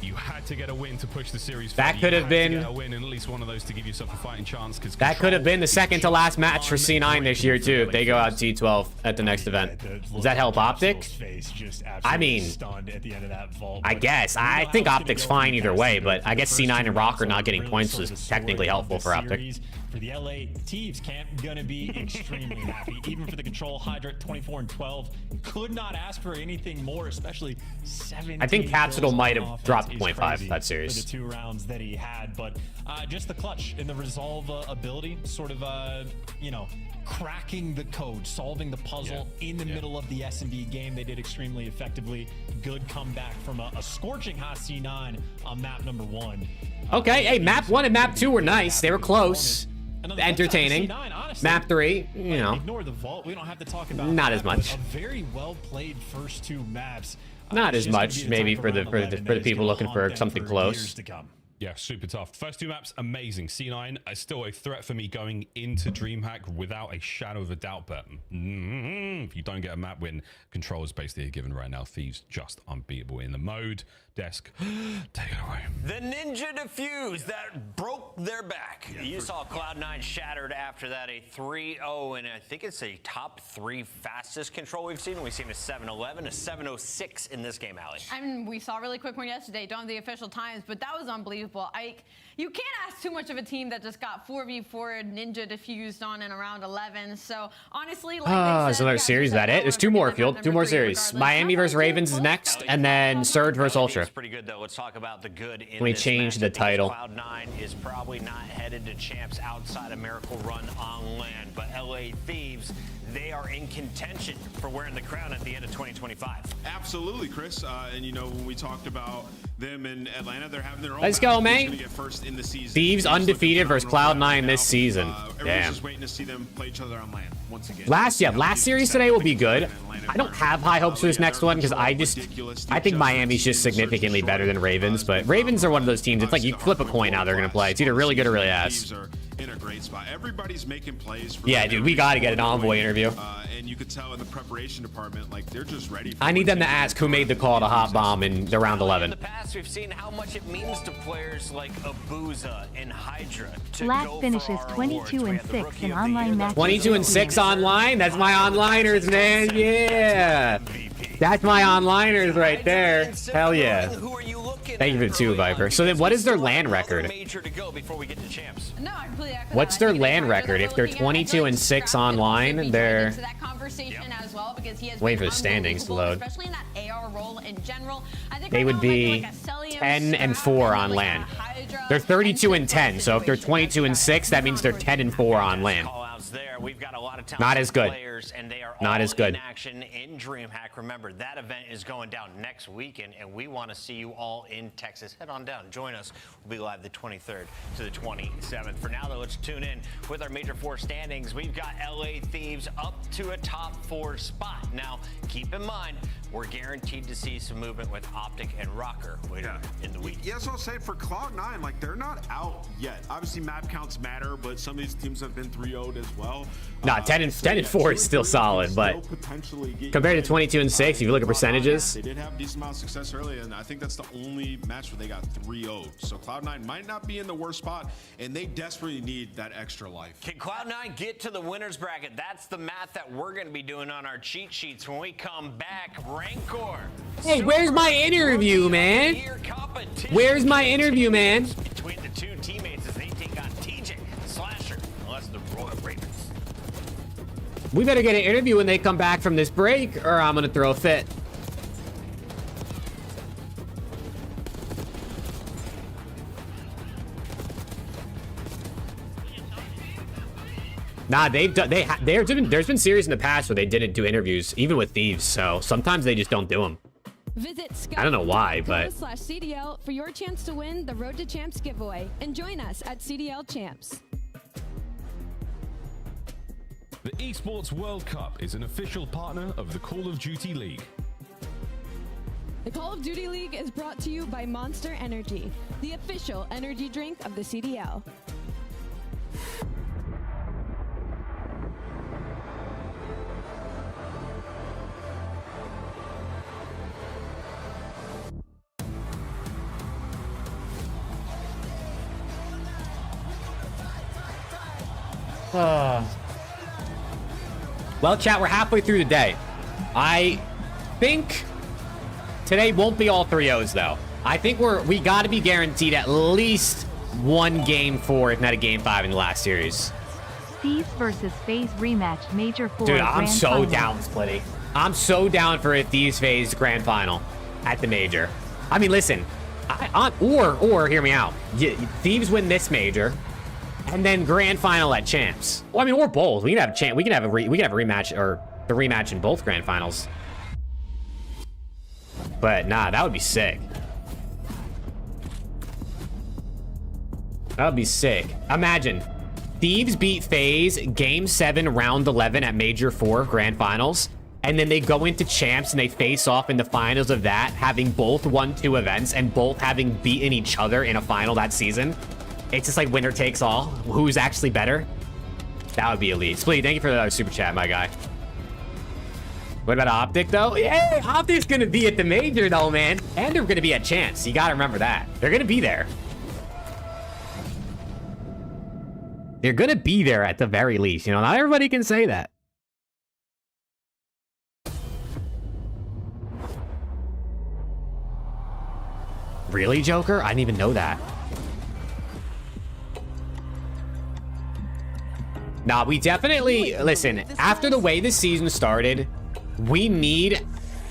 You had to get a win to push the series. That could have been a win, and at least one of those to give yourself a fighting chance. That could have been the second to last match for C9 this year too. If they go out T12 at the next event, does that help Optic? I mean, I guess. I think Optic's fine either way, but I guess C9 and Rock are not getting points was technically helpful for Optic. For the LA Thieves camp, gonna be extremely happy. Even for the Control, Hydra 24-12 could not ask for anything more, especially 17. I think Capsule might have dropped 0.5 that series. For the 2 rounds that he had, but just the clutch and the resolve ability, sort of, you know, cracking the code, solving the puzzle in the middle of the S&D game. They did extremely effectively. Good comeback from a scorching hot C9 on map number 1. Okay, hey, map 1 and map 2 were nice. They were close. Entertaining. Map 3, you know. Ignore the vault. We don't have to talk about not as much. A very well played first 2 maps. Not as much, maybe for the people looking for something close. Yeah, super tough. First 2 maps, amazing. C9 is still a threat for me going into DreamHack without a shadow of a doubt, but if you don't get a map win, Control is basically a given right now. Thieves just unbeatable in the mode. Desk, take it away. The Ninja Defuse that broke their back. You saw Cloud9 shattered after that, a 3-0, and I think it's a top 3 fastest Control we've seen. We've seen a 7-11, a 7-06 in this game, Allie. I mean, we saw a really quick one yesterday. Don't have the official times, but that was unbelievable. You can't ask too much of a team that just got 4v4 Ninja Defused on in around 11. So honestly, like there's another series. Is that it? There's 2 more, Field. 2 more series. Miami versus Ravens is next, and then Surge versus Ultra. Pretty good though. Let's talk about the good in we changed the title. Cloud9 is probably not headed to champs outside of Miracle Run on land, but LA Thieves, they are in contention for wearing the crown at the end of 2025. Absolutely, Chris. And you know, when we talked about them in Atlanta, they're having their own. Let's go, man. Gonna get first in the season. Thieves undefeated versus Cloud9 this season. Everyone's Damn. just waiting to see them play each other on land once again. Last series today will be good. I don't have high hopes for this next one because I think Miami's just significantly better than Ravens, but Ravens are one of those teams. It's like you flip a coin how they're gonna play. It's either really good or really ass. In a great spot. Everybody's making plays. Yeah, dude, we got to get an Envoy interview. And you could tell in the preparation department, like they're just ready. I need them to ask who made the call to hot bomb in the round 11. In the past, we've seen how much it means to players like Abuza and Hydra. Black finishes 22 and 6 in online matches. 22 and 6 online. That's my onliners, man. Yeah, that's my onliners right there. Hell yeah. Thank you for the 2, Viper. So then, what is their LAN record? What's their LAN record? If they're 22 and 6 online, they're waiting for the standings to load. They would be 10 and 4 on LAN. They're 32 and 10. So if they're 22 and 6, that means they're 10 and 4 on LAN. We've got a lot of Not as good. players, and they are Not all as good. in action in DreamHack. Remember, that event is going down next weekend, and we want to see you all in Texas. Head on down. Join us. We'll be live the 23rd to the 27th. For now, though, let's tune in with our Major 4 standings. We've got LA Thieves up to a top 4 spot. Now, keep in mind, we're guaranteed to see some movement with Optic and Rocker later in the week. Yeah, so I'll say for Cloud9, like they're not out yet. Obviously, map counts matter, but some of these teams have been 3-0'd as well. Nah, 10 and 4 is still solid, but compared to 22 and 6, if you look at percentages, they did have a decent amount of success early, and I think that's the only match where they got 3-0'd. So Cloud9 might not be in the worst spot, and they desperately need that extra life. Can Cloud9 get to the winner's bracket? That's the math that we're going to be doing on our cheat sheets when we come back. Rancor. Hey, where's my interview, man? Where's my interview, man? Between the two teammates as they take on TJ, Slasher, unless the Royal Ravens. We better get an interview when they come back from this break, or I'm gonna throw a fit. Nah, there's been series in the past where they didn't do interviews, even with Thieves. So sometimes they just don't do them. Visit I don't know why, but /CDL for your chance to win the Road to Champs giveaway, and join us at CDL Champs. The Esports World Cup is an official partner of the Call of Duty League. The Call of Duty League is brought to you by Monster Energy, the official energy drink of the CDL. Well, chat, we're halfway through the day. I think today won't be all 3-0s, though. I think we got to be guaranteed at least one game 4, if not a game 5 in the last series. Thieves versus FaZe rematch Major 4. Dude, I'm Grand so Final. down, Splitty. I'm so down for a Thieves FaZe grand final at the Major. I mean, listen, or hear me out. Thieves win this Major, and then grand final at Champs. Well, I mean, or both. We can have a chance. We can have a rematch, or the rematch in both grand finals. But nah, that would be sick. That would be sick. Imagine Thieves beat FaZe Game 7, Round 11 at Major 4 Grand Finals, and then they go into Champs and they face off in the finals of that, having both won 2 events and both having beaten each other in a final that season. It's just like winner takes all. Who's actually better? That would be elite. Splee, thank you for the super chat, my guy. What about Optic, though? Yeah, Optic's gonna be at the Major, though, man. And they're gonna be at Champs. You gotta remember that. They're gonna be there. They're gonna be there at the very least. You know, not everybody can say that. Really, Joker? I didn't even know that. Nah, we definitely... Listen, after the way this season started, we need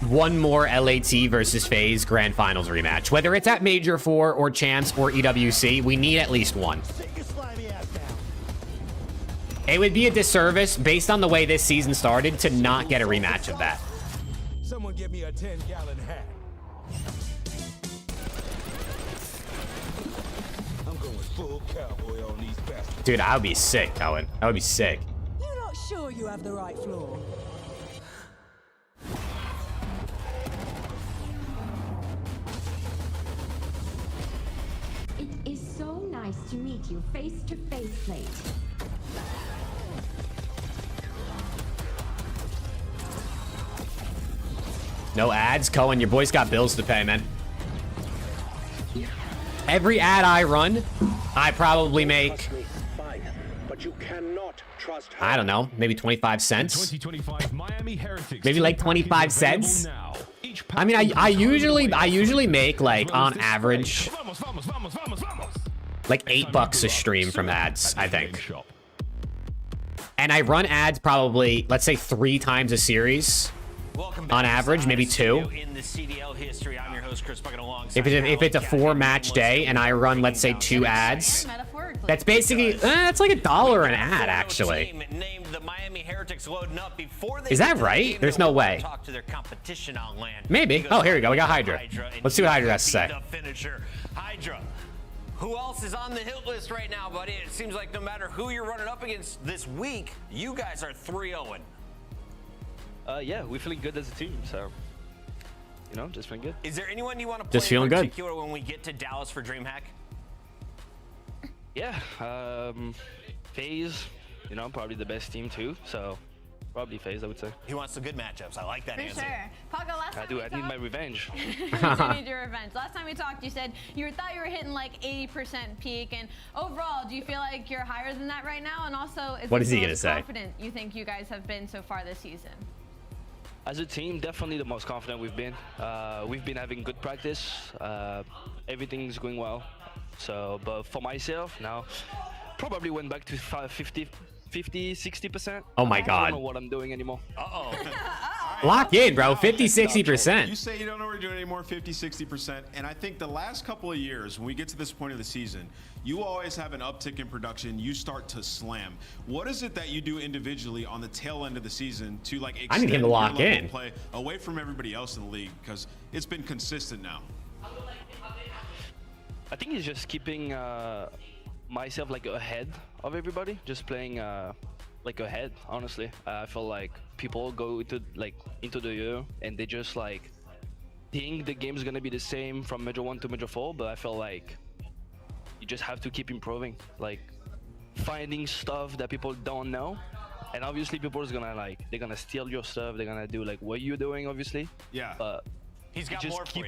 one more LAT versus FaZe Grand Finals rematch. Whether it's at Major 4 or Champs or EWC, we need at least one. It would be a disservice based on the way this season started to not get a rematch of that. Someone give me a 10-gallon hat. I'm going full cowboy on these bastards. Dude, I would be sick, Cohen. I would be sick. You're not sure you have the right floor. It is so nice to meet you face to face, mate. No ads? Cohen, your boy's got bills to pay, man. Every ad I run, I probably make, I don't know, maybe 25 cents. 2025 Miami Heretics Maybe like 25 cents. I mean, I usually make like on average like $8 a stream from ads, I think. And I run ads probably, let's say 3 times a series. On average, maybe 2. In the CDL history, I'm your host, Chris Bucket, alongside If it's a 4-match day and I run, let's say 2 ads, that's basically it's like $1 an ad, actually. Named the Miami Heretics loading up before they Is that right? There's no way. talk to their competition on land. Maybe. Oh, here we go. We got Hydra. Let's see what Hydra has to say. Finisher. Hydra. Who else is on the hit list right now, buddy? It seems like no matter who you're running up against this week, you guys are 3-0. Yeah, we're feeling good as a team, so you know, just feeling good. Is there anyone you want to play Just feeling in good. particular when we get to Dallas for DreamHack? Yeah, FaZe, you know, probably the best team too, so probably FaZe, I would say. He wants some good matchups. I like that For answer. sure. Paco, last time I need my revenge. you need your revenge. Last time we talked, you said you thought you were hitting like 80% peak, and overall, do you feel like you're higher than that right now? And also, What is he the gonna most say? confident you think you guys have been so far this season? As a team, definitely the most confident we've been. We've been having good practice. Everything's going well. So, but for myself now, probably went back to 50, 60%. Oh my I God. don't know what I'm doing anymore. Lock in, bro. 50, 60%. You say you don't know what you're doing anymore, 50, 60%. And I think the last couple of years, when we get to this point of the season, you always have an uptick in production. You start to slam. What is it that you do individually on the tail end of the season to like I need him to lock your level in. of play away from everybody else in the league? Because it's been consistent now. I think it's just keeping myself like ahead of everybody, just playing like ahead. Honestly, I feel like people go into the year and they just like think the game's gonna be the same from Major 1 to Major 4, but I feel like you just have to keep improving, like finding stuff that people don't know. And obviously people is gonna like, they're gonna steal your stuff, they're gonna do like what you're doing, obviously. Yeah. But he's got more for you.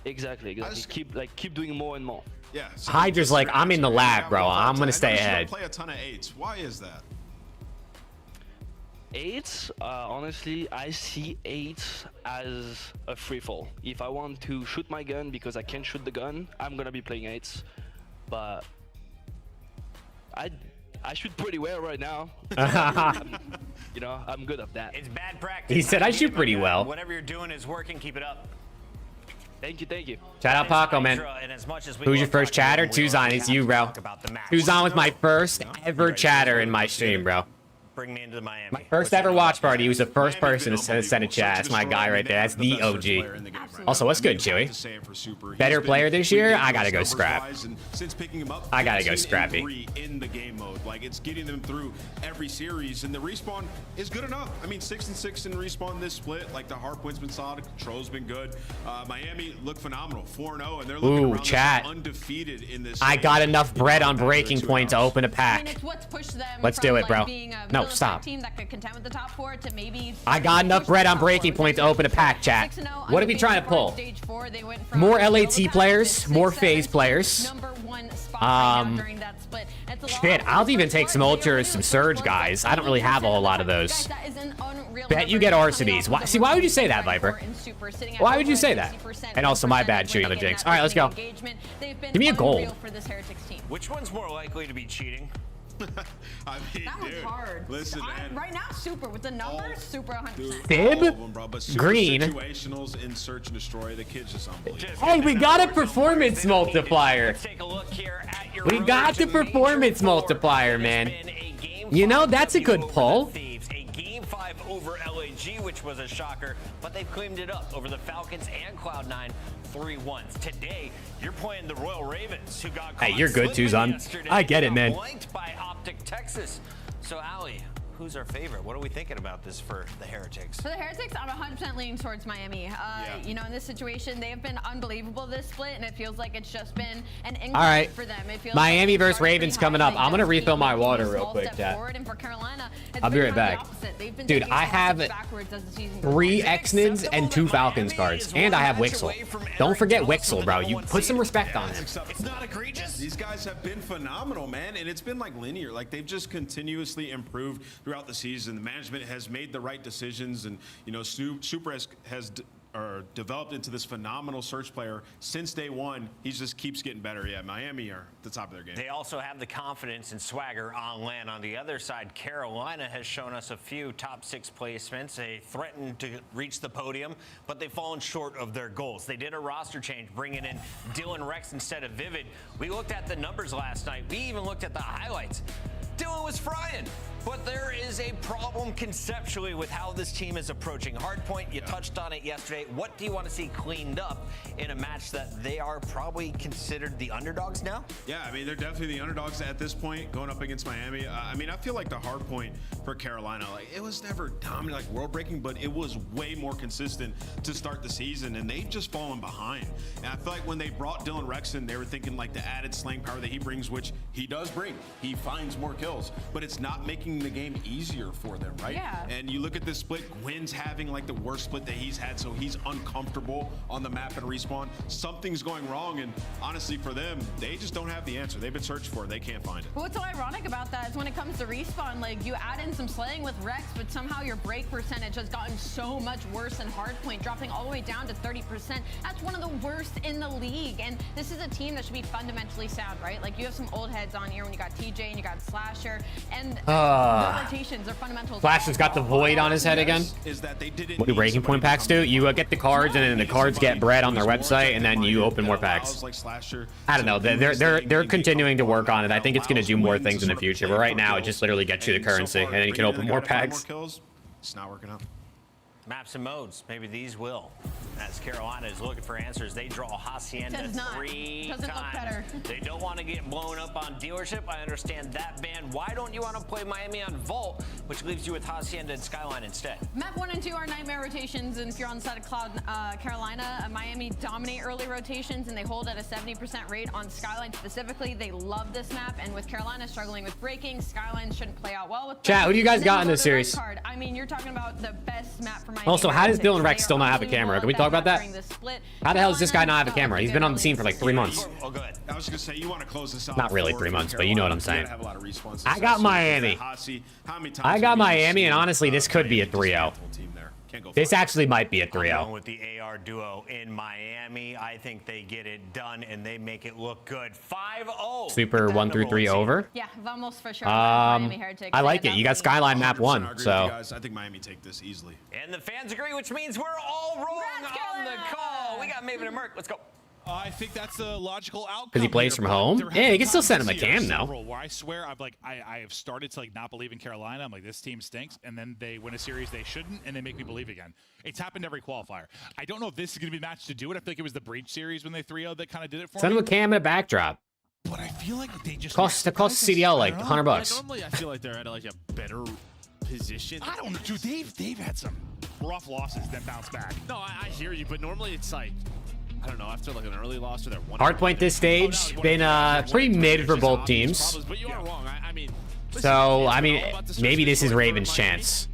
Exactly. Keep doing more and more. Yeah. So Hydra's like, I'm in the lab, bro. I'm gonna stay ahead. Play a ton of 8s. Why is that? 8s, honestly, I see 8s as a free fall. If I want to shoot my gun because I can't shoot the gun, I'm gonna be playing 8s. But I shoot pretty well right now. You know, I'm good at that. It's bad practice. He said I shoot pretty well. Whatever you're doing is working. Keep it up. Thank you. Shout out Paco, man. Who's your first chatter? Tuzon, it's you, bro. Tuzon was my first ever chatter in my stream, bro. Bring me into the Miami. My first ever watch party. He was the first person to send a chat. That's my guy right there. That's the OG. Also, what's good, Chewy? Better player this year? I gotta go scrap. I gotta go scrappy. In the game mode, like it's getting them through every series, and the respawn is good enough. I mean, 6-6 in respawn this split. Like the hard point's been solid, control's been good. Miami look phenomenal, 4-0, and they're looking around chat. Undefeated in this. I got enough bread on breaking point to open a pack. Let's do it, bro. No, stop. Team that could contend with the top 4 to maybe I got enough bread on breaking point to open a pack, chat. What are we trying to pull? More LAT players, more FaZe players. Shit, I'll even take some Ultra, some Surge guys. I don't really have a whole lot of those. Bet you get Arcedies. Why would you say that, Viper? Why would you say that? And also, my bad, shooting on the Jinx. All right, let's go. Give me a gold. Which one's more likely to be cheating? I mean, that one's hard. Listen, man. Right now, super with the numbers, super 100%. Fib? Green. Situationals in Search and Destroy. The kid's just unbelievable. Hey, we got a performance multiplier. We got the performance multiplier, man. You know, 5 that's a W good over pull. the Thieves, a Game 5 over LAG, which was a shocker, but they've cleaned it up over the Falcons and Cloud9 3-1s. Today, you're playing the Royal Ravens, who got Hey, you're good, Tuzon. I get it, man. blanked by Optic Texas. So, Ali, who's our favorite? What are we thinking about this for the Heretics? For the Heretics, I'm 100% leaning towards Miami. You know, in this situation, they have been unbelievable this split, and it feels like it's just been an incline All right. for them. It feels Miami like versus Ravens coming up. I'm going to refill my water real quick, chat. And for Carolina, I'll be right back. Dude, I have 3 X-Nids and 2 Falcons cards, and I have Wixel. Don't forget Wixel, bro. You put some respect on him. It's not egregious. These guys have been phenomenal, man, and it's been like linear. Like they've just continuously improved throughout the season. The management has made the right decisions, and you know, Super has developed into this phenomenal search player since day one. He just keeps getting better. Yeah, Miami are at the top of their game. They also have the confidence and swagger on land. On the other side, Carolina has shown us a few top 6 placements. They threatened to reach the podium, but they've fallen short of their goals. They did a roster change, bringing in Dylan Rex instead of Vivid. We looked at the numbers last night. We even looked at the highlights. Dylan was frying. But there is a problem conceptually with how this team is approaching Hardpoint. You touched on it yesterday. What do you want to see cleaned up in a match that they are probably considered the underdogs now? Yeah, I mean, they're definitely the underdogs at this point, going up against Miami. I mean, I feel like the Hardpoint for Carolina, like it was never dominant, like world-breaking, but it was way more consistent to start the season, and they've just fallen behind. And I feel like when they brought Dylan Rex in, they were thinking like the added slaying power that he brings, which he does bring. He finds more kills, but it's not making the game easier for them, right? Yeah. And you look at this split, Gwen's having like the worst split that he's had, so he's uncomfortable on the map at Respawn. Something's going wrong, and honestly for them, they just don't have the answer. They've been searching for it, they can't find it. But what's so ironic about that is when it comes to Respawn, like you add in some slaying with Rex, but somehow your break percentage has gotten so much worse in Hardpoint, dropping all the way down to 30%. That's one of the worst in the league, and this is a team that should be fundamentally sound, right? Like you have some old heads on here when you got TJ and you got Slasher, and rotations are fundamentals. Flash has got the void on his head again. What do breaking point packs do? You get the cards, and then the cards get bred on their website, and then you open more packs. I don't know. They're continuing to work on it. I think it's going to do more things in the future. But right now, it just literally gets you the currency, and then you can open more packs. It's not working out. Maps and modes, maybe these will. As Carolina is looking for answers, they draw Hacienda Does not. 3 Doesn't look times. better. They don't want to get blown up on dealership. I understand that ban. Why don't you want to play Miami on Vault, which leaves you with Hacienda and Skyline instead? Map 1 and 2 are nightmare rotations, and if you're on the side of Carolina, Miami dominate early rotations, and they hold at a 70% rate on Skyline specifically. They love this map, and with Carolina struggling with breaking, Skyline shouldn't play out well with them. Chat, who do you guys got in this series? Card. I mean, you're talking about the best map for Miami. Also, how does Dylan Rex still not have a camera? Can we talk about that? How the hell does this guy not have a camera? He's been on the scene for like 3 months. Oh, good. I was gonna say you want to close this off. Not really 3 months, but you know what I'm saying. Have a lot of responses. I got Miami. I got Miami, and honestly, this could be a 3-0. This actually might be a I'm going 3-0. with the AR duo in Miami. I think they get it done, and they make it look good. 5-0. Super 1 through 3 over. Yeah, Vamos for sure. Miami Heretics. I like it. You got Skyline map 1, so. I think Miami take this easily. And the fans agree, which means we're all wrong on the call. We got Maven and Merc. Let's go. I think that's the logical outcome. Because he plays from home? Yeah, you can still send him a cam, though. Where I swear, I have started to like not believe in Carolina. I'm like, this team stinks, and then they win a series they shouldn't, and they make me believe again. It's happened every qualifier. I don't know if this is going to be the match to do it. I feel like it was the Breach series when they 3-0 that kind of did it for me. Send him a cam and a backdrop. But I feel like they just costs CDL like $100. Normally, I feel like they're at like a better position. I don't know, dude. They've had some rough losses, then bounce back. No, I hear you, but normally it's like, I don't know, after like an early loss or they're one. Hardpoint this stage been pretty mid for both teams. But you are wrong. I mean, So I mean, maybe this is Ravens' chance.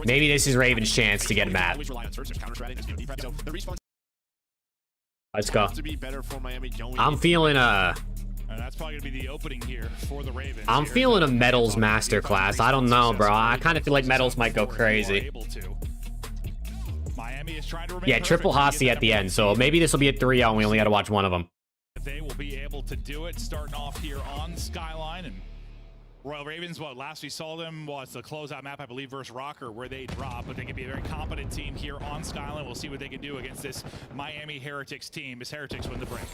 Maybe this is Ravens' chance to get a map. Let's go. I'm feeling And that's probably gonna be the opening here for the Ravens. I'm feeling a Metals masterclass. I don't know, bro. I kind of feel like Metals might go crazy. Yeah, triple Hossie at the end, so maybe this will be a 3-0 and we only got to watch one of them. They will be able to do it, starting off here on Skyline. And Royal Ravens, last we saw them was the closeout map, I believe, versus Rocker, where they drop, but they can be a very competent team here on Skyline. We'll see what they can do against this Miami Heretics team as Heretics win the break.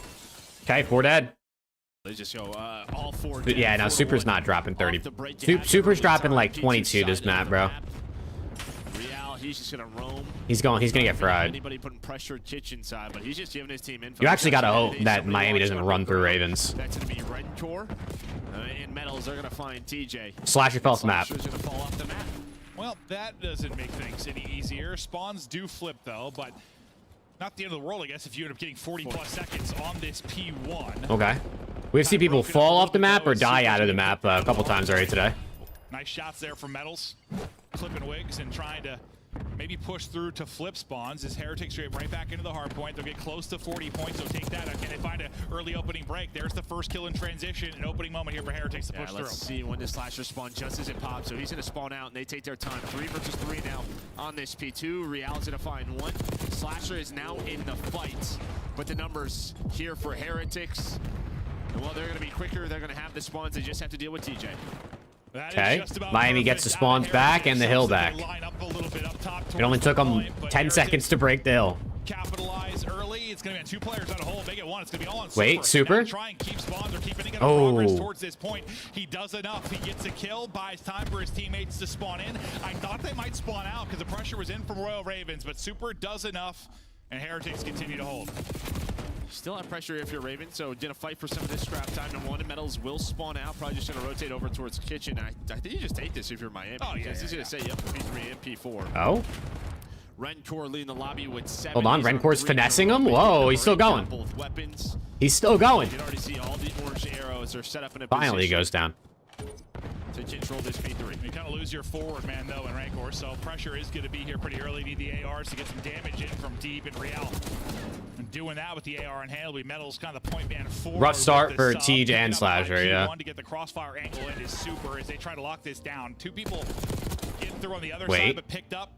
Okay, 4 dead. They just go all four. But yeah, no, Super's not dropping 30. Super's dropping like 22 this map, bro. Real, he's just gonna roam. He's gonna get fried. Anybody putting pressure kitchen side, but he's just giving his team info. You actually gotta hope that Miami doesn't run through Ravens. That's gonna be Red Core. In metals, they're gonna find TJ. Slasher fell off the map. Slasher's gonna fall off the map. Well, that doesn't make things any easier. Spawns do flip though, but not the end of the world, I guess, if you end up getting 40+ seconds on this P1. Okay. We've seen people fall off the map or die out of the map a couple times already today. Nice shots there from Metals. Clipping wigs and trying to maybe push through to flip spawns as Heretics straight right back into the hard point. They'll get close to 40 points, so take that. Can they find an early opening break? There's the first kill in transition. An opening moment here for Heretics to push through. Let's see when the Slasher spawn just as it pops. So he's going to spawn out, and they take their time. 3 versus 3 now on this P2. Real's going to find one. Slasher is now in the fight, but the numbers here for Heretics, well, they're going to be quicker. They're going to have the spawns. They just have to deal with TJ. Okay, Miami gets the spawns back and the hill back. It only took them 10 seconds to break the hill. Capitalize early. It's going to be 2 players on a hole. Make it 1. It's going to be all on Wait, Super? Try and keep spawns or keep any kind of progress towards this point. He does enough. He gets a kill, buys time for his teammates to spawn in. I thought they might spawn out because the pressure was in from Royal Ravens, but Super does enough, and Heretics continue to hold. Still have pressure if you're Raven, so gonna fight for some of this scrap time. And 1 Metals will spawn out. Probably just gonna rotate over towards Kitchen. I think you just take this if you're Miami. Oh, yeah. He's gonna say yep for P3 and P4. Oh? Rencor leading the lobby with 7. Hold on, Rencor's finessing him? Whoa, he's still going. Both weapons. He's still going. You can already see all the orange arrows are set up in a Finally, he goes down. To control this P3. You kind of lose your forward man though in Rancor, so pressure is going to be here pretty early. Need the ARs to get some damage in from deep and Real. And doing that with the AR in hand, we Metals kind of the point man forward. Rough start for TJ and Slasher, yeah. To get the crossfire angle in is Super as they try to lock this down. 2 people getting through on the other side, but picked up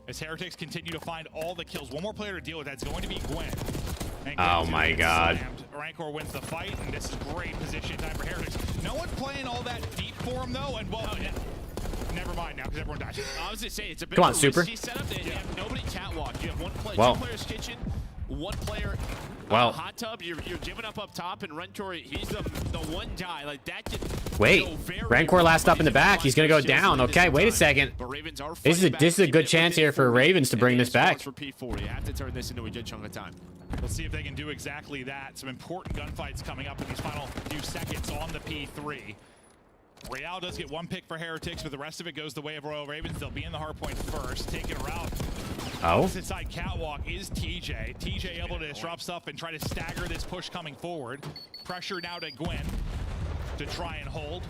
as Heretics continue to find all the kills. 1 more player to deal with. That's going to be Gwen. Oh my God. Rancor wins the fight, and this is great position time for Heretics. No one playing all that deep for him though, and well, never mind now because everyone died. I was gonna say it's a bit Come on, Super. Setup. You have nobody catwalk. You have 1 player, well, 2 players kitchen, 1 player hot tub. You're giving up top, and Rencor, he's the one guy like that. Wait, Rancor last up in the back. He's gonna go down. Okay, wait a second. This is a good chance here for Ravens to bring this back. For P4, you have to turn this into a good chunk of time. Let's see if they can do exactly that. Some important gunfights coming up in these final few seconds on the P3. Real does get 1 pick for Heretics, but the rest of it goes the way of Royal Ravens. They'll be in the hardpoint first, taking a route. Oh. Inside catwalk is TJ. TJ able to disrupt stuff and try to stagger this push coming forward. Pressure now to Gwen to try and hold.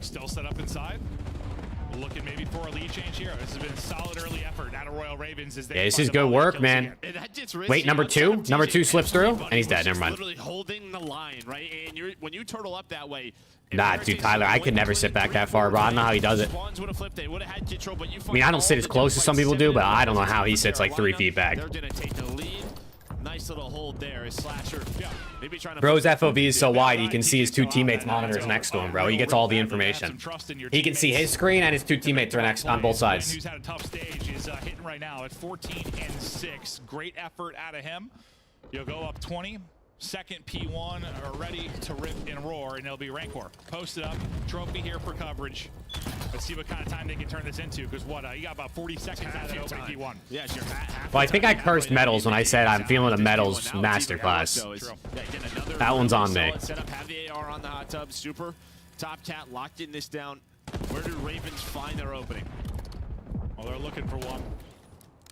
Still set up inside. Looking maybe for a lead change here. This has been a solid early effort out of Royal Ravens as they this is good work, man. Wait, number 2? Number 2 slips through, and he's dead. Never mind. Literally holding the line, right? And when you turtle up that way. Nah, dude, Tyler, I could never sit back that far, bro. I don't know how he does it. I mean, I don't sit as close as some people do, but I don't know how he sits like 3 feet back. They're gonna take the lead. Nice little hold there. Slasher. Maybe trying to Bro's FOV is so wide, he can see his 2 teammates' monitors next to him, bro. He gets all the information. He can see his screen and his 2 teammates are next on both sides. Who's had a tough stage is hitting right now at 14-6. Great effort out of him. You'll go up 20. Second P1 are ready to rip and roar, and it'll be Rancor. Posted up, trophy here for coverage. Let's see what kind of time they can turn this into, because you got about 40 seconds out of that opening P1. Yeah, sure. Well, I think I cursed Metals when I said I'm feeling a Metals masterclass. That one's on me. Setup, have the AR on the hot tub. Super. Top cat locked in this down. Where do Ravens find their opening? Well, they're looking for one.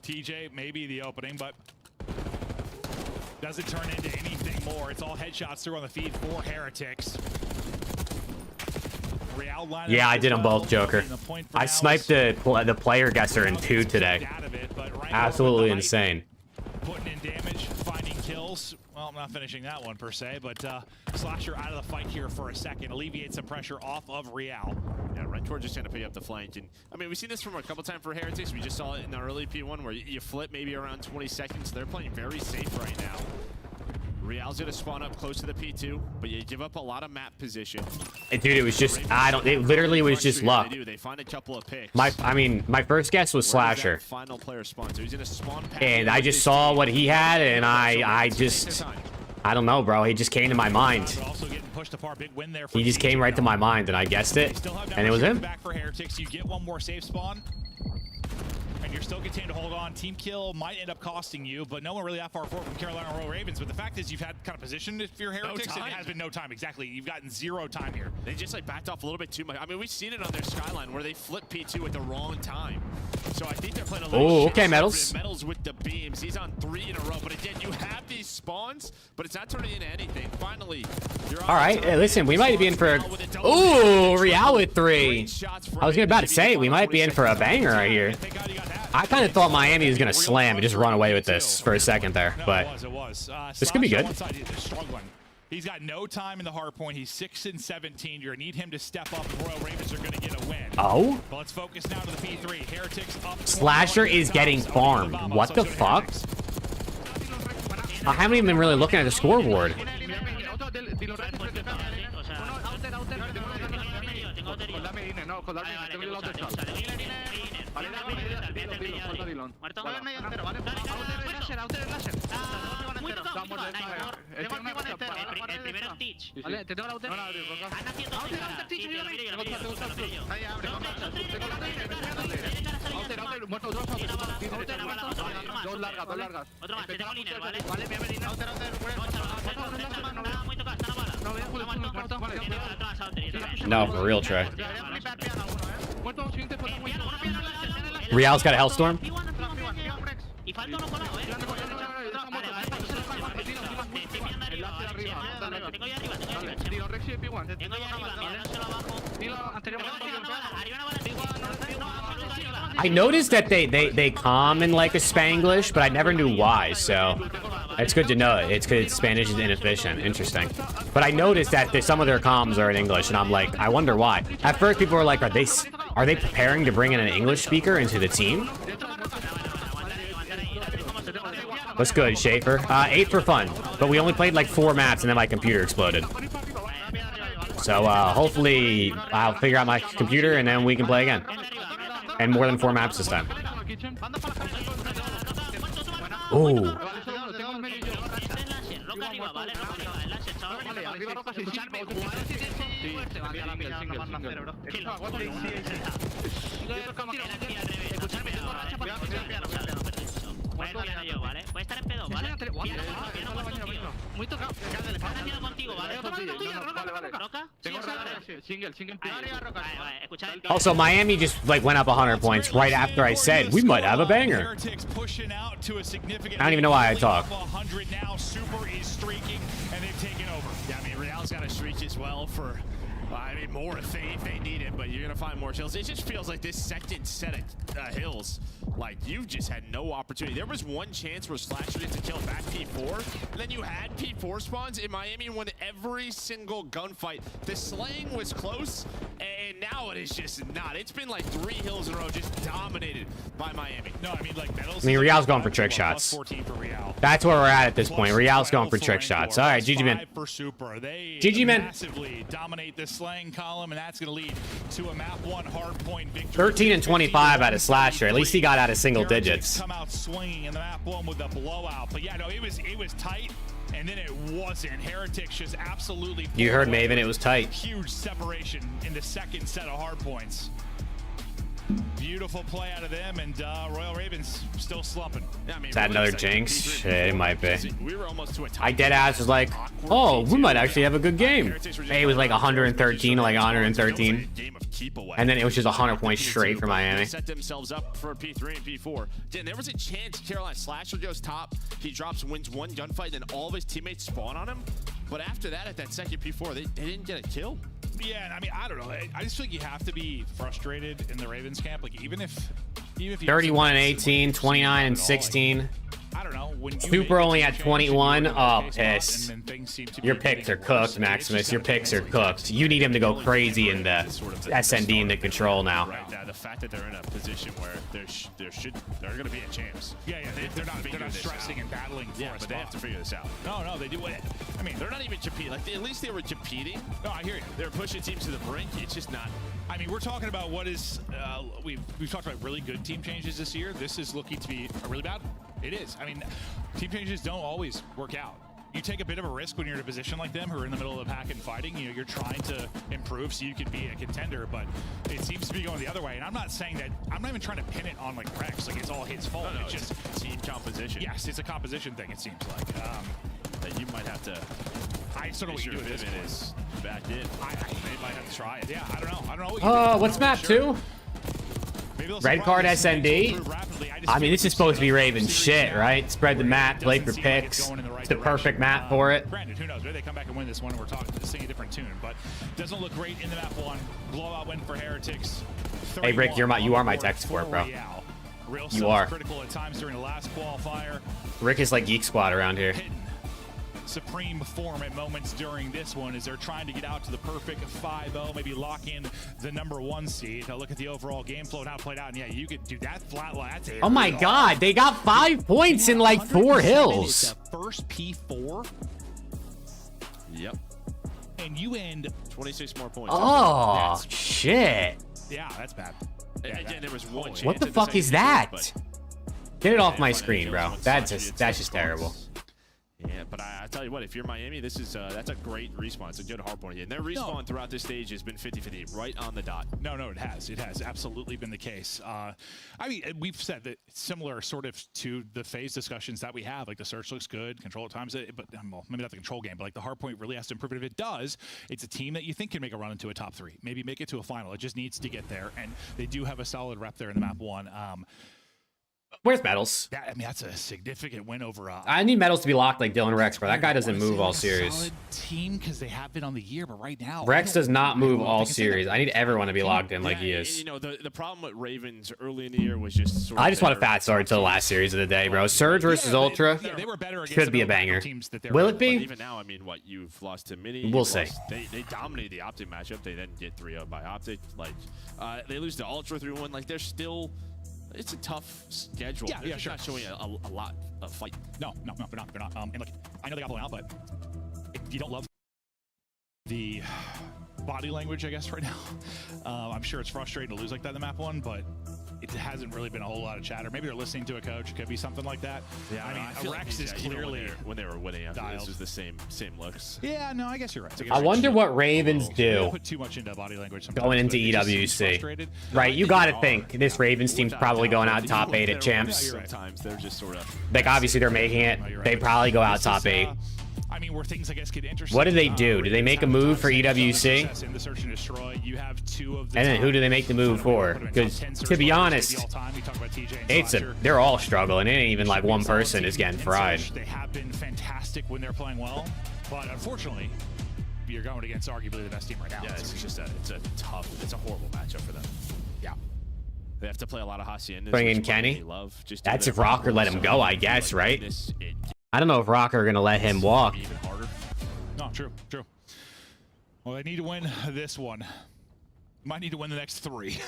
TJ maybe the opening, but doesn't turn into anything more. It's all headshots through on the feed for Heretics. Yeah, I did them both, Joker. I sniped the player guesser in 2 today. Absolutely insane. Putting in damage, finding kills. Well, I'm not finishing that one per se, but Slasher out of the fight here for a second. Alleviate some pressure off of Real. Yeah, Rentor just trying to pick up the flank. And I mean, we've seen this from a couple times for Heretics. We just saw it in the early P1 where you flip maybe around 20 seconds. They're playing very safe right now. Real's gonna spawn up close to the P2, but you give up a lot of map position. Dude, it was just it literally was just luck. They find a couple of picks. My first guess was Slasher. Final player spawn. So he's gonna spawn And I just saw what he had, and I don't know, bro. He just came to my mind. He just came right to my mind, and I guessed it, and it was him. Back for Heretics, you get one more safe spawn, and you're still continuing to hold on. Team kill might end up costing you, but no one really that far forward from Carolina Royal Ravens. But the fact is, you've had kind of position if you're Heretics, and it has been no time. Exactly, you've gotten 0 time here. They just like backed off a little bit too much. I mean, we've seen it on their skyline where they flip P2 at the wrong time. So I think they're playing a little okay, Metals. Metals with the beams. He's on 3 in a row. But again, you have these spawns, but it's not turning into anything. Finally, you're all right. Hey, listen, we might be in for Real with 3. I was about to say we might be in for a banger right here. I kind of thought Miami was gonna slam and just run away with this for a second there, but this could be good. He's got no time in the hard point. He's 6 and 17. You're gonna need him to step up. The Royal Ravens are gonna get a win. Oh. But let's focus now to the P3. Heretics up. Slasher is getting farmed. What the fuck? I haven't even been really looking at the scoreboard. No, for real, Trey. Real's got a Hellstorm. I noticed that they calm in like a Spanglish, but I never knew why, so it's good to know. It's good Spanish is inefficient. Interesting. But I noticed that some of their comms are in English, and I'm like, I wonder why. At first, people were like, are they preparing to bring in an English speaker into the team? What's good, Schaefer? 8 for fun, but we only played like 4 maps, and then my computer exploded. So hopefully I'll figure out my computer, and then we can play again. And more than 4 maps this time. Ooh. Also, Miami just like went up 100 points right after I said we might have a banger. I don't even know why I talk. Super is streaking, and they've taken over. Yeah, I mean, Real's got to streak as well for, I mean, more if they need it, but you're going to find more hills. It just feels like this second set of hills, like, you've just had no opportunity. There was one chance where Slasher did to kill back P4, and then you had P4 spawns in Miami and won every single gunfight. The slaying was close, and now it is just not. It's been like 3 hills in a row just dominated by Miami. No, I mean, like, Real's going for trick shots. That's where we're at this point. Real's going for trick shots. All right, GG, man. GG, man. Massively dominate the slaying column, and that's going to lead to a map 1 hard point victory. 13 and 25 out of Slasher. At least he got out of single digits. Come out swinging in the map 1 with a blowout. But yeah, no, it was tight, and then it wasn't. Heretics just absolutely. You heard Maven, it was tight. Huge separation in the second set of hard points. Beautiful play out of them, and Royal Ravens still slumping. Yeah, I mean, Is that another jinx? Shit, it might be. We were almost to a I deadass was like, oh, we might actually have a good game. It was like 113 to like 113. And then it was just 100 points straight for Miami. Set themselves up for P3 and P4. Then there was a chance Carolina Slasher goes top. He drops, wins 1 gunfight, and then all of his teammates spawn on him. But after that, at that second P4, they didn't get a kill. Yeah, and I mean, I don't know. I just feel like you have to be frustrated in the Ravens camp. Like, even if 31 and 18, 29 and 16. I don't know. when you Super make only a at change 21. in your Oh, case piss. and then things seem to be Your picks are getting cooked, worse, Maximus. it's Your just picks are gotta make cooked. You need him to go crazy in the S&D into control now. Right now, the fact that they're in a position where they're going to be a champs. Yeah, they're not stressing and battling for Yeah, a but spot. they have to figure this out. No, they do it. I mean, They're not even competing. Like, at least they were competing. No, I hear you. They're pushing teams to the brink. It's just not. I mean, we're talking about what is we've talked about really good team changes this year. This is looking to be a really bad one. It is. I mean, team changes don't always work out. You take a bit of a risk when you're in a position like them, who are in the middle of the pack and fighting. You know, you're trying to improve so you can be a contender, but it seems to be going the other way. And I'm not saying that. I'm not even trying to pin it on like Rex, like it's all his fault. No, it's just team composition. Yes, it's a composition thing. It seems like that you might have to. I still don't know what you do with this. It is back in. They might have to try it. Yeah, I don't know. I don't know. What Oh, what's map 2? Red card SND. I mean, this is supposed to be Raven shit, right? Spread the map, play for picks. It's the perfect map for it. Granted, who knows? Maybe they come back and win this one. We're talking to sing a different tune, but doesn't look great in the map 1. Blowout win for Heretics. Hey, Rick, you are my tech support, bro. You are. Critical at times during the last qualifier. Rick is like Geek Squad around here. Supreme form at moments during this one as they're trying to get out to the perfect 5-0, maybe lock in the _1 seed. Now look at the overall game flow and how it played out, and yeah, you could do that flat line. That's Oh my god, they got 5 points in like 4 hills. The first P4. Yep. And you end 26 more points. Oh, shit. Yeah, that's bad. Again, there was one chance. What the fuck is that? Get it off my screen, bro. That's just terrible. Yeah, but I tell you what, if you're Miami, this is that's a great respawn. It's a good hard point. And their respawn throughout this stage has been 50-50, right on the dot. No, it has. It has absolutely been the case. I mean, we've said that it's similar sort of to the phase discussions that we have. Like the search looks good, control at times, but well, maybe not the control game, but like the hard point really has to improve. And if it does, it's a team that you think can make a run into a top 3, maybe make it to a final. It just needs to get there, and they do have a solid rep there in the map 1. Where's Metals? I mean, that's a significant win over. I need Metals to be locked like Dylan Rex, bro. That guy doesn't move all series. Solid team because they have been on the year, but right now Rex does not move all series. I need everyone to be locked in like he is. You know, the problem with Ravens early in the year was just sort of I just want a fat start to the last series of the day, bro. Surge versus Ultra they were better against should be a banger. Will it be? But even now, I mean, what you've lost to Mini. We'll see. They dominated the Optic matchup. They then get 3-0 by Optic. Like they lose to Ultra 3-1. Like they're still. It's a tough schedule. Yeah, they're sure. not showing a lot of fight. No, they're not. And look, I know they got blown out, but if you don't love the body language, I guess, right now, I'm sure it's frustrating to lose like that in the map 1, but it hasn't really been a whole lot of chatter. Maybe they're listening to a coach. It could be something like that. Yeah, I mean, feel Rex like is clearly when they were winning. dialed. This is the same looks. Yeah, no, I guess you're right. I wonder what Ravens do Put too much into body language sometimes, going into but it just seems EWC. frustrated. Right, you got to think this Ravens team's probably going out top 8 at champs. Sometimes they're just sort of Like obviously they're making it. They probably go out top 8. I mean, where things I guess get interesting. What do they do? Do they make a move for EWC? In the search and destroy, you have 2 of the And then who do they make the move for? Because to be honest, they're all struggling. It ain't even like one person is getting fried. They have been fantastic when they're playing well, but unfortunately, you're going against arguably the best team right now. Yeah, it's a horrible matchup for them. Yeah. They have to play a lot of Haciendas. Bring in Kenny. That's if Rocker let him go, I guess, right? I don't know if Rocker are going to let him walk. Even harder. No, true. Well, they need to win this one. Might need to win the next 3.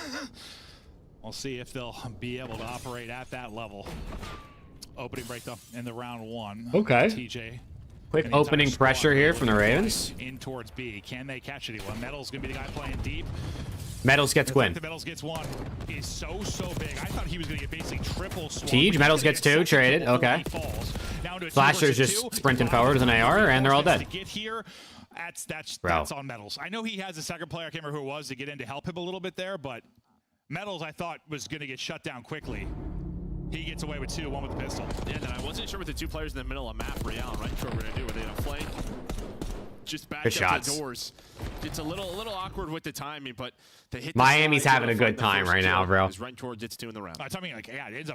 We'll see if they'll be able to operate at that level. Opening break, though, in the round 1. Okay. TJ. Quick opening pressure here from the Ravens. In towards B. Can they catch anyone? Metal's going to be the guy playing deep. Metals gets win. The Metals gets 1 is so big. I thought he was going to get basically triple swap. Teej, Metals gets 2, traded. Okay. Flasher's just sprinting forward with an AR, and they're all dead. To get here, that's on Metals. I know he has a second player, I can't remember who it was, to get in to help him a little bit there, but Metals, I thought, was going to get shut down quickly. He gets away with 2, 1 with the pistol. Yeah, and I wasn't sure with the 2 players in the middle of map, Real and Right, what we're going to do. Were they going to flank? Just back up the doors. It's a little awkward with the timing, but they hit. Miami's having a good time right now, bro. Rentor gets 2 in the round.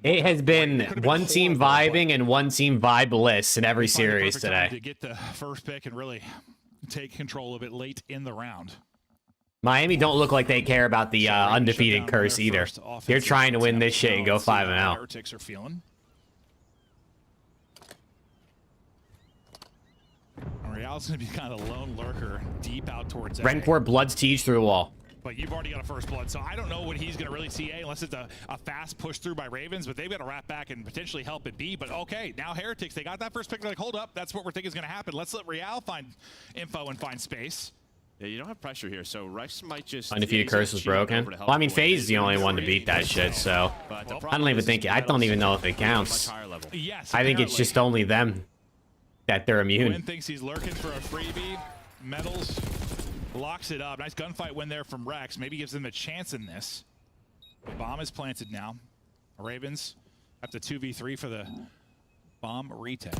It has been one team vibing and one team vibe-less in every series today. To get the first pick and really take control of it late in the round. Miami don't look like they care about the undefeated curse either. They're trying to win this shit and go 5-0. Heretics are feeling. Real's going to be kind of the lone lurker deep out towards A. Renport bloods Teej through the wall. But you've already got a first blood, so I don't know what he's going to really see A unless it's a fast push through by Ravens, but they've got to wrap back and potentially help at B. But okay, now Heretics, they got that first pick. They're like, hold up, that's what we're thinking is going to happen. Let's let Real find info and find space. Yeah, you don't have pressure here, so Rex might just... Undefeated Curse was broken. Well, I mean, FaZe is the only one to beat that shit, so I don't even know if it counts. Yes, I think it's just only them that they're immune. Quinn thinks he's lurking for a freebie. Metals locks it up. Nice gunfight win there from Rex. Maybe gives them a chance in this. Bomb is planted now. Ravens have to 2v3 for the bomb retake.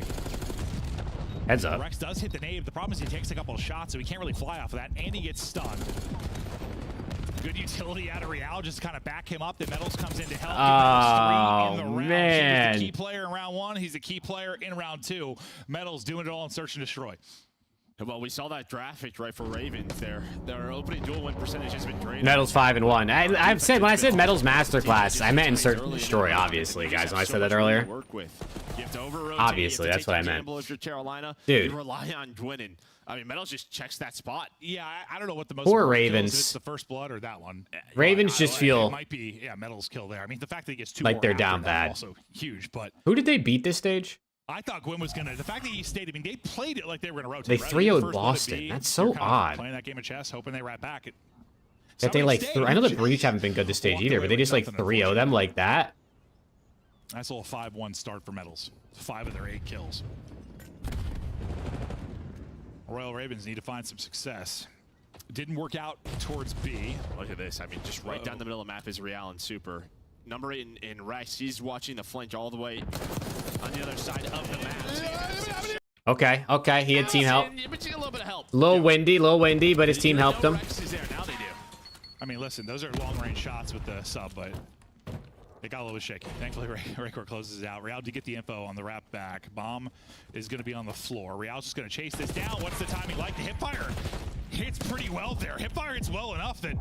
Heads up. Rex does hit the nade. The problem is he takes a couple of shots, so he can't really fly off of that, and he gets stunned. Good utility out of Real, just kind of back him up. The Metals comes in to help. Oh, man. He's the key player in round 1. He's the key player in round 2. Metals doing it all in search and destroy. Well, we saw that graphic right for Ravens there. Their opening duel win percentage has been great. Metals 5-1. I've said when I said Metals Masterclass, I meant in Search and Destroy, obviously, guys. When I said that earlier, obviously that's what I meant. Dude, you rely on Gwynn. I mean, Metals just checks that spot. Yeah, I don't know what the most poor important Ravens. Kills, if it's the first blood or that one. Ravens just feel it might be Metals kill there. I mean, the fact that he gets 2 like more they're after down that bad. Also huge, but who did they beat this stage? I thought Gwyn was gonna. The fact that he stayed. I mean, they played it like they were gonna rotate. They right? 3-0'd Boston. That's so odd. Playing that game of chess, hoping they wrap back. That they like. I know the Breach haven't been good this stage either, but they just like 3-0 them like that. Nice little 5-1 start for Metals. 5 of their 8 kills. Royal Ravens need to find some success. Didn't work out towards B. Look at this. I mean, just right down the middle of the map is Real and Super. Number 8 in Rex. He's watching the flank all the way on the other side of the map. Okay. He had team help. But you get a little bit of help. Little windy, but his team helped him. Rex is there. Now they do. I mean, listen, those are long-range shots with the sub, but it got a little shaky. Thankfully, Raycor closes it out. Real did get the info on the wrap back. Bomb is going to be on the floor. Real's just going to chase this down. What's the timing like? The hipfire hits pretty well there. Hipfire hits well enough that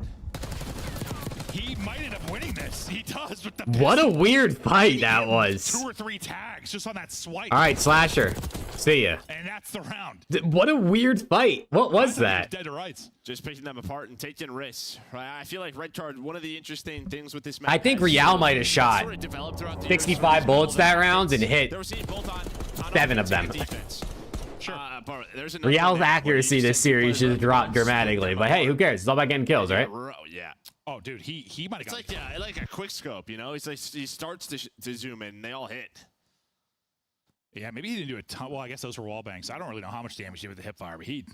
he might end up winning this. He does with the pistol. What a weird fight that was. 2 or 3 tags just on that swipe. All right, Slasher. See ya. And that's the round. What a weird fight. What was that? Dead to rights. Just picking them apart and taking risks. Right? I feel like Red Card, one of the interesting things with this match. I think Real might have shot 65 bullets that round and hit 7 of them. Real's accuracy this series just dropped dramatically, but hey, who cares? It's all about getting kills, right? Yeah. Oh, dude, he might have got like a quick scope, you know? It's like he starts to zoom in, and they all hit. Yeah, maybe he didn't do a ton. Well, I guess those were wall bangs. I don't really know how much damage he did with the hip fire, but he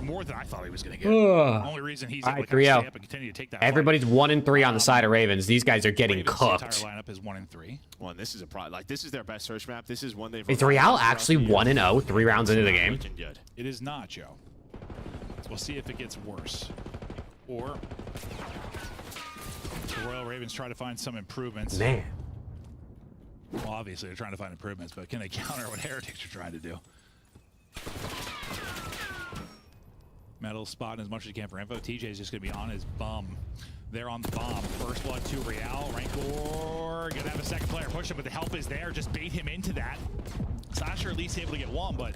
more than I thought he was going to get. Only reason he's able to stay up and continue to take that. Everybody's 1-3 on the side of Ravens. These guys are getting cooked. The entire lineup is 1-3. Well, and this is a problem. Like this is their best search map. This is one they've. Is Real actually 1-0 3 rounds into the game? It is not, Joe. We'll see if it gets worse, or the Royal Ravens try to find some improvements. Man. Well, obviously they're trying to find improvements, but can they counter what Heretics are trying to do? Metal spotting as much as you can for info. TJ is just going to be on his bum. They're on the bomb. First blood to Real. Rancor going to have a second player push him, but the help is there. Just bait him into that. Slasher at least able to get 1, but...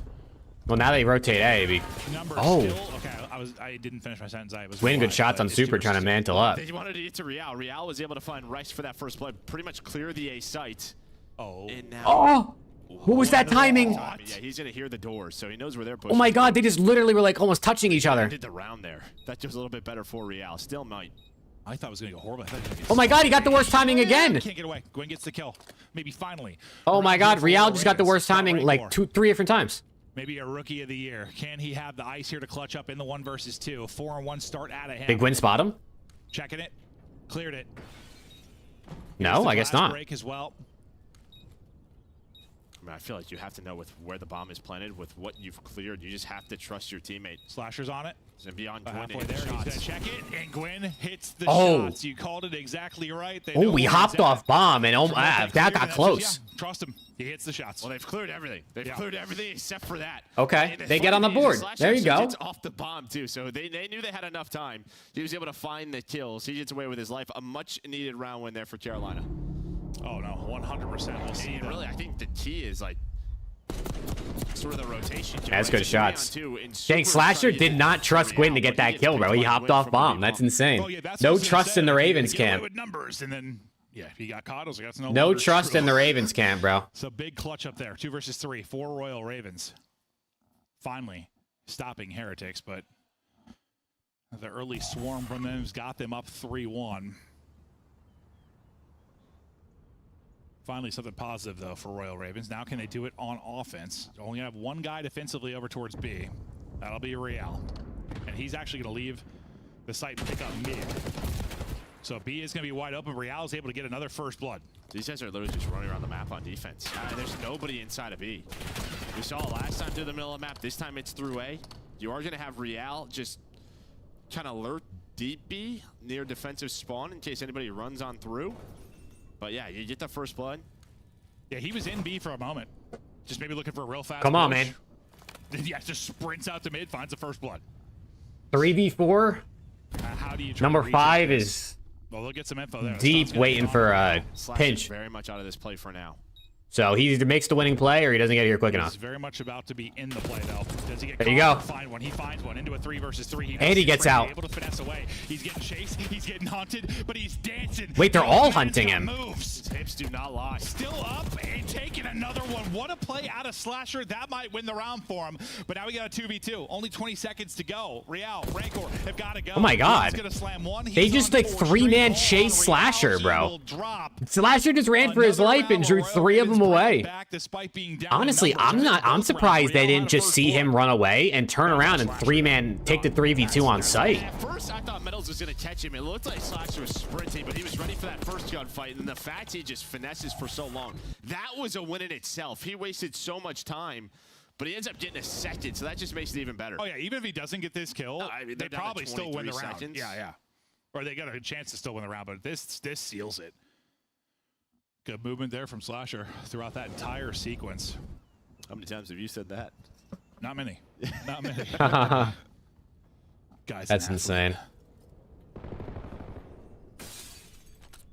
Well, now they rotate A. Okay, I didn't finish my sentence. I was winning good shots on Super trying to mantle up. They wanted to get to Real. Real was able to find Rex for that first blood. Pretty much clear the A site. And now, what was that timing? Yeah, he's going to hear the doors, so he knows where they're pushing. Oh my god, they just literally were like almost touching each other. Did the round there. That just a little bit better for Real. Still might. I thought it was going to go horrible. Oh my god, he got the worst timing again. Can't get away. Gwen gets the kill. Maybe finally. Oh my god, Real just got the worst timing like 2-3 different times. Maybe a rookie of the year. Can he have the ice here to clutch up in the 1 versus 2? 4-on-1 start out of him. Did Gwen spot him? Checking it. Cleared it. No, I guess not. Break as well. I mean, I feel like you have to know with where the bomb is planted, with what you've cleared. You just have to trust your teammate. Slasher's on it. And beyond Gwyn. Halfway there, he's going to check it, and Gwyn hits the shots. You called it exactly right. We hopped off bomb, and that got close. Yeah, trust him. He hits the shots. Well, they've cleared everything. They've cleared everything except for that. Okay, they get on the board. There you go. It's off the bomb, too, so they knew they had enough time. He was able to find the kills. He gets away with his life. A much-needed round win there for Carolina. Oh, no, 100%. We'll see. Really, I think the key is, like, sort of the rotation. That's good shots. Dang, Slasher did not trust Gwyn to get that kill, bro. He hopped off bomb. That's insane. No trust in the Ravens camp. And then, yeah, he got caught. I was like, that's No trust in the Ravens camp, bro. So big clutch up there. 2 versus 3. 4 Royal Ravens. Finally stopping Heretics, but the early swarm from them has got them up 3-1. Finally, something positive, though, for Royal Ravens. Now can they do it on offense? Only have one guy defensively over towards B. That'll be Real. And he's actually going to leave the site and pick up mid. So B is going to be wide open. Real is able to get another first blood. These guys are literally just running around the map on defense. There's nobody inside of B. We saw it last time through the middle of the map. This time it's through A. You are going to have Real just kind of lurk deep B near defensive spawn in case anybody runs on through. But yeah, you get the first blood. Yeah, he was in B for a moment. Just maybe looking for a real fast Come on, push. man. Yeah, just sprints out to mid, finds the first blood. 3v4. How do you Number 5 is well, they'll get some info there. deep, waiting for a pinch. Very much out of this play for now. So he either makes the winning play or he doesn't get here quick enough. He's very much about to be in the play, though. Does he get there you caught? go. Find one. He finds one into a 3 versus 3. And he gets out. Able to finesse away. He's getting chased. He's getting hunted, but he's dancing. Wait, they're all hunting him. Moves. His hips do not lie. Still up and taking another one. What a play out of Slasher. That might win the round for him. But now we got a 2v2. Only 20 seconds to go. Real, Rancor have got to go. Oh my God. He's gonna slam one. They just like 3-man chase Slasher, bro. Slasher just ran for his life and drew 3 of them away. Honestly, I'm surprised they didn't just see him run away and turn around and 3-man take the 3v2 on site. At first, I thought Metals was going to catch him. It looked like Slasher was sprinting, but he was ready for that first gunfight. And the fact he just finesses for so long, that was a win in itself. He wasted so much time, but he ends up getting a second, so that just makes it even better. Oh, yeah, even if he doesn't get this kill, they probably still win the round. Seconds. Yeah. Or they got a chance to still win the round, but this seals it. Good movement there from Slasher throughout that entire sequence. How many times have you said that? Not many. Not many. Guys, that's insane.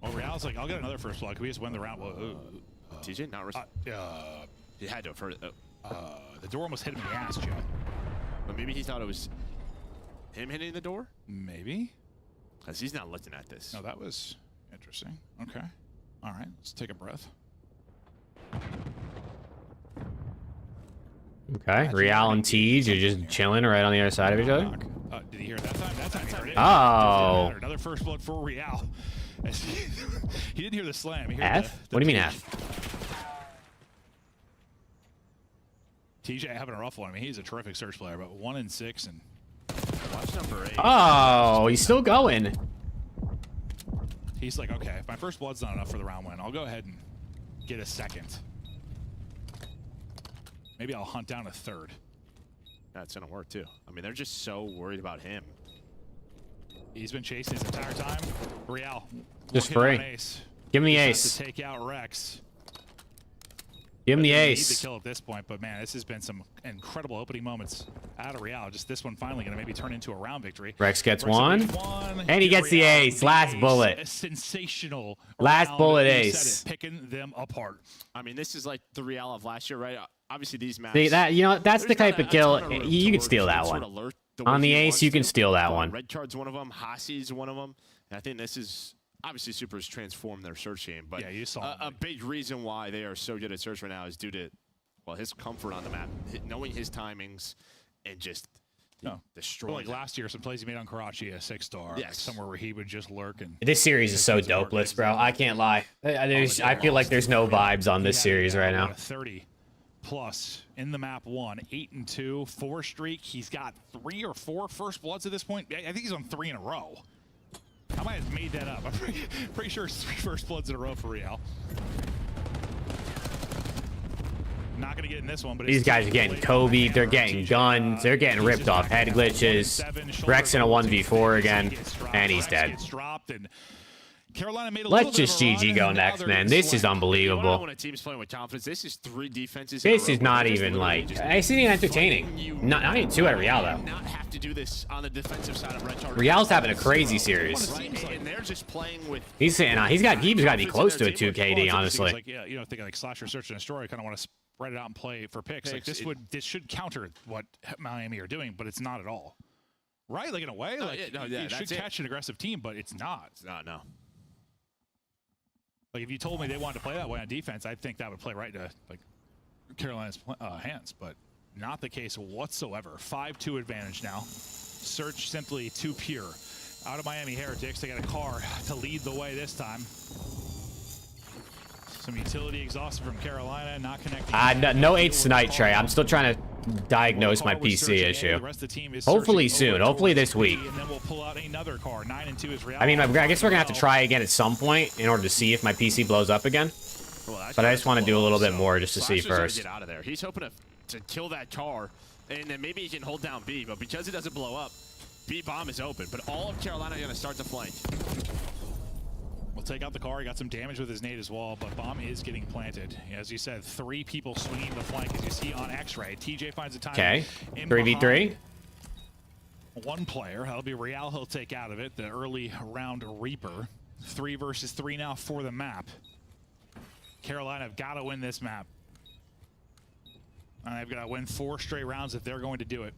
Well, Real's like, I'll get another first blood. Can we just win the round? TJ, not he had to have heard it. The door almost hit him in the ass, Joe. But maybe he thought it was him hitting the door? Maybe. Because he's not looking at this. No, that was interesting. Okay. All right, let's take a breath. Okay, Real and Teej are just chilling right on the other side of each other. Did he hear it that time? That time he heard it. Oh. Another first blood for Real. He didn't hear the slam. He heard F? What do you mean F? TJ having a rough one. I mean, he's a terrific search player, but 1 and 6 and watch number 8. Oh, he's still going. He's like, okay, if my first blood's not enough for the round win, I'll go ahead and get a second. Maybe I'll hunt down a third. That's going to work, too. I mean, they're just so worried about him. He's been chasing his entire time. Real. Just free. Give him the ace. To take out Rex. Give him the Need ace. the kill at this point, but man, this has been some incredible opening moments out of Real. Just this one finally going to maybe turn into a round victory. Rex gets one, and he gets the ace. Last bullet. A sensational. Last bullet ace. Picking them apart. I mean, this is like the Real of last year, right? Obviously, these maps. See that? You know, that's the type of kill you can steal that one. On the ace, you can steal that one. Red Card's one of them. Hasi's one of them. And I think this is. Obviously, Super's transformed their search game, but yeah, you saw a big reason why they are so good at search right now is due to, well, his comfort on the map, knowing his timings, and just destroying. Like last year, some plays he made on Karachi, a 6-star, yes, somewhere where he would just lurk. And this series is so dopeless, bro. I can't lie. I feel like there's no vibes on this series right now. 30 plus in the map 1, 8 and 2, 4 streak. He's got 3 or 4 first bloods at this point. I think he's on 3 in a row. I might have made that up. I'm pretty sure it's 3 first bloods in a row for Real. Not going to get in this one, but these guys are getting Kobe. They're getting guns. They're getting ripped off head glitches. Rex in a 1v4 again, and he's dead. Dropped, and Carolina made a Let's little bit just of a GG run, go and now next, they're man. getting This is slammed. unbelievable. When a team's playing with confidence, this is 3 defenses. This is not even like. It's even entertaining. Not even 2 at Real though. Not have to do this on the defensive side of Red Charter. Real's having a crazy series. And they're just playing with. He's saying he's got to be close to a 2 KD, honestly. Like, yeah, thinking like Slasher, Search, and Destroy. Kind of want to spread it out and play for picks. Like this should counter what Miami are doing, but it's not at all. Right? Like in a way, you should catch an aggressive team, but it's not. It's not. No. Like if you told me they wanted to play that way on defense, I think that would play right to like Carolina's hands, but not the case whatsoever. 5-2 advantage now. Search simply too pure. Out of Miami Heretics, they got a car to lead the way this time. Some utility exhaustion from Carolina, not connecting. No 8s tonight, Trey. I'm still trying to diagnose my PC issue. Hopefully soon. Hopefully this week. And then we'll pull out another car. 9-2 is Real. I mean, I guess we're gonna have to try again at some point in order to see if my PC blows up again. But I just want to do a little bit more just to see first. Get out of there. He's hoping to kill that car, and then maybe he can hold down B. But because it doesn't blow up, B bomb is open. But all of Carolina are going to start to flank. We'll take out the car. He got some damage with his nade as well, but bomb is getting planted. As you said, 3 people swinging the flank, as you see on X-ray. TJ finds a time. Okay, 3v3. 1 player. That'll be Real. He'll take out of it. The early round Reaper. 3 versus 3 now for the map. Carolina have got to win this map. And they've got to win 4 straight rounds if they're going to do it.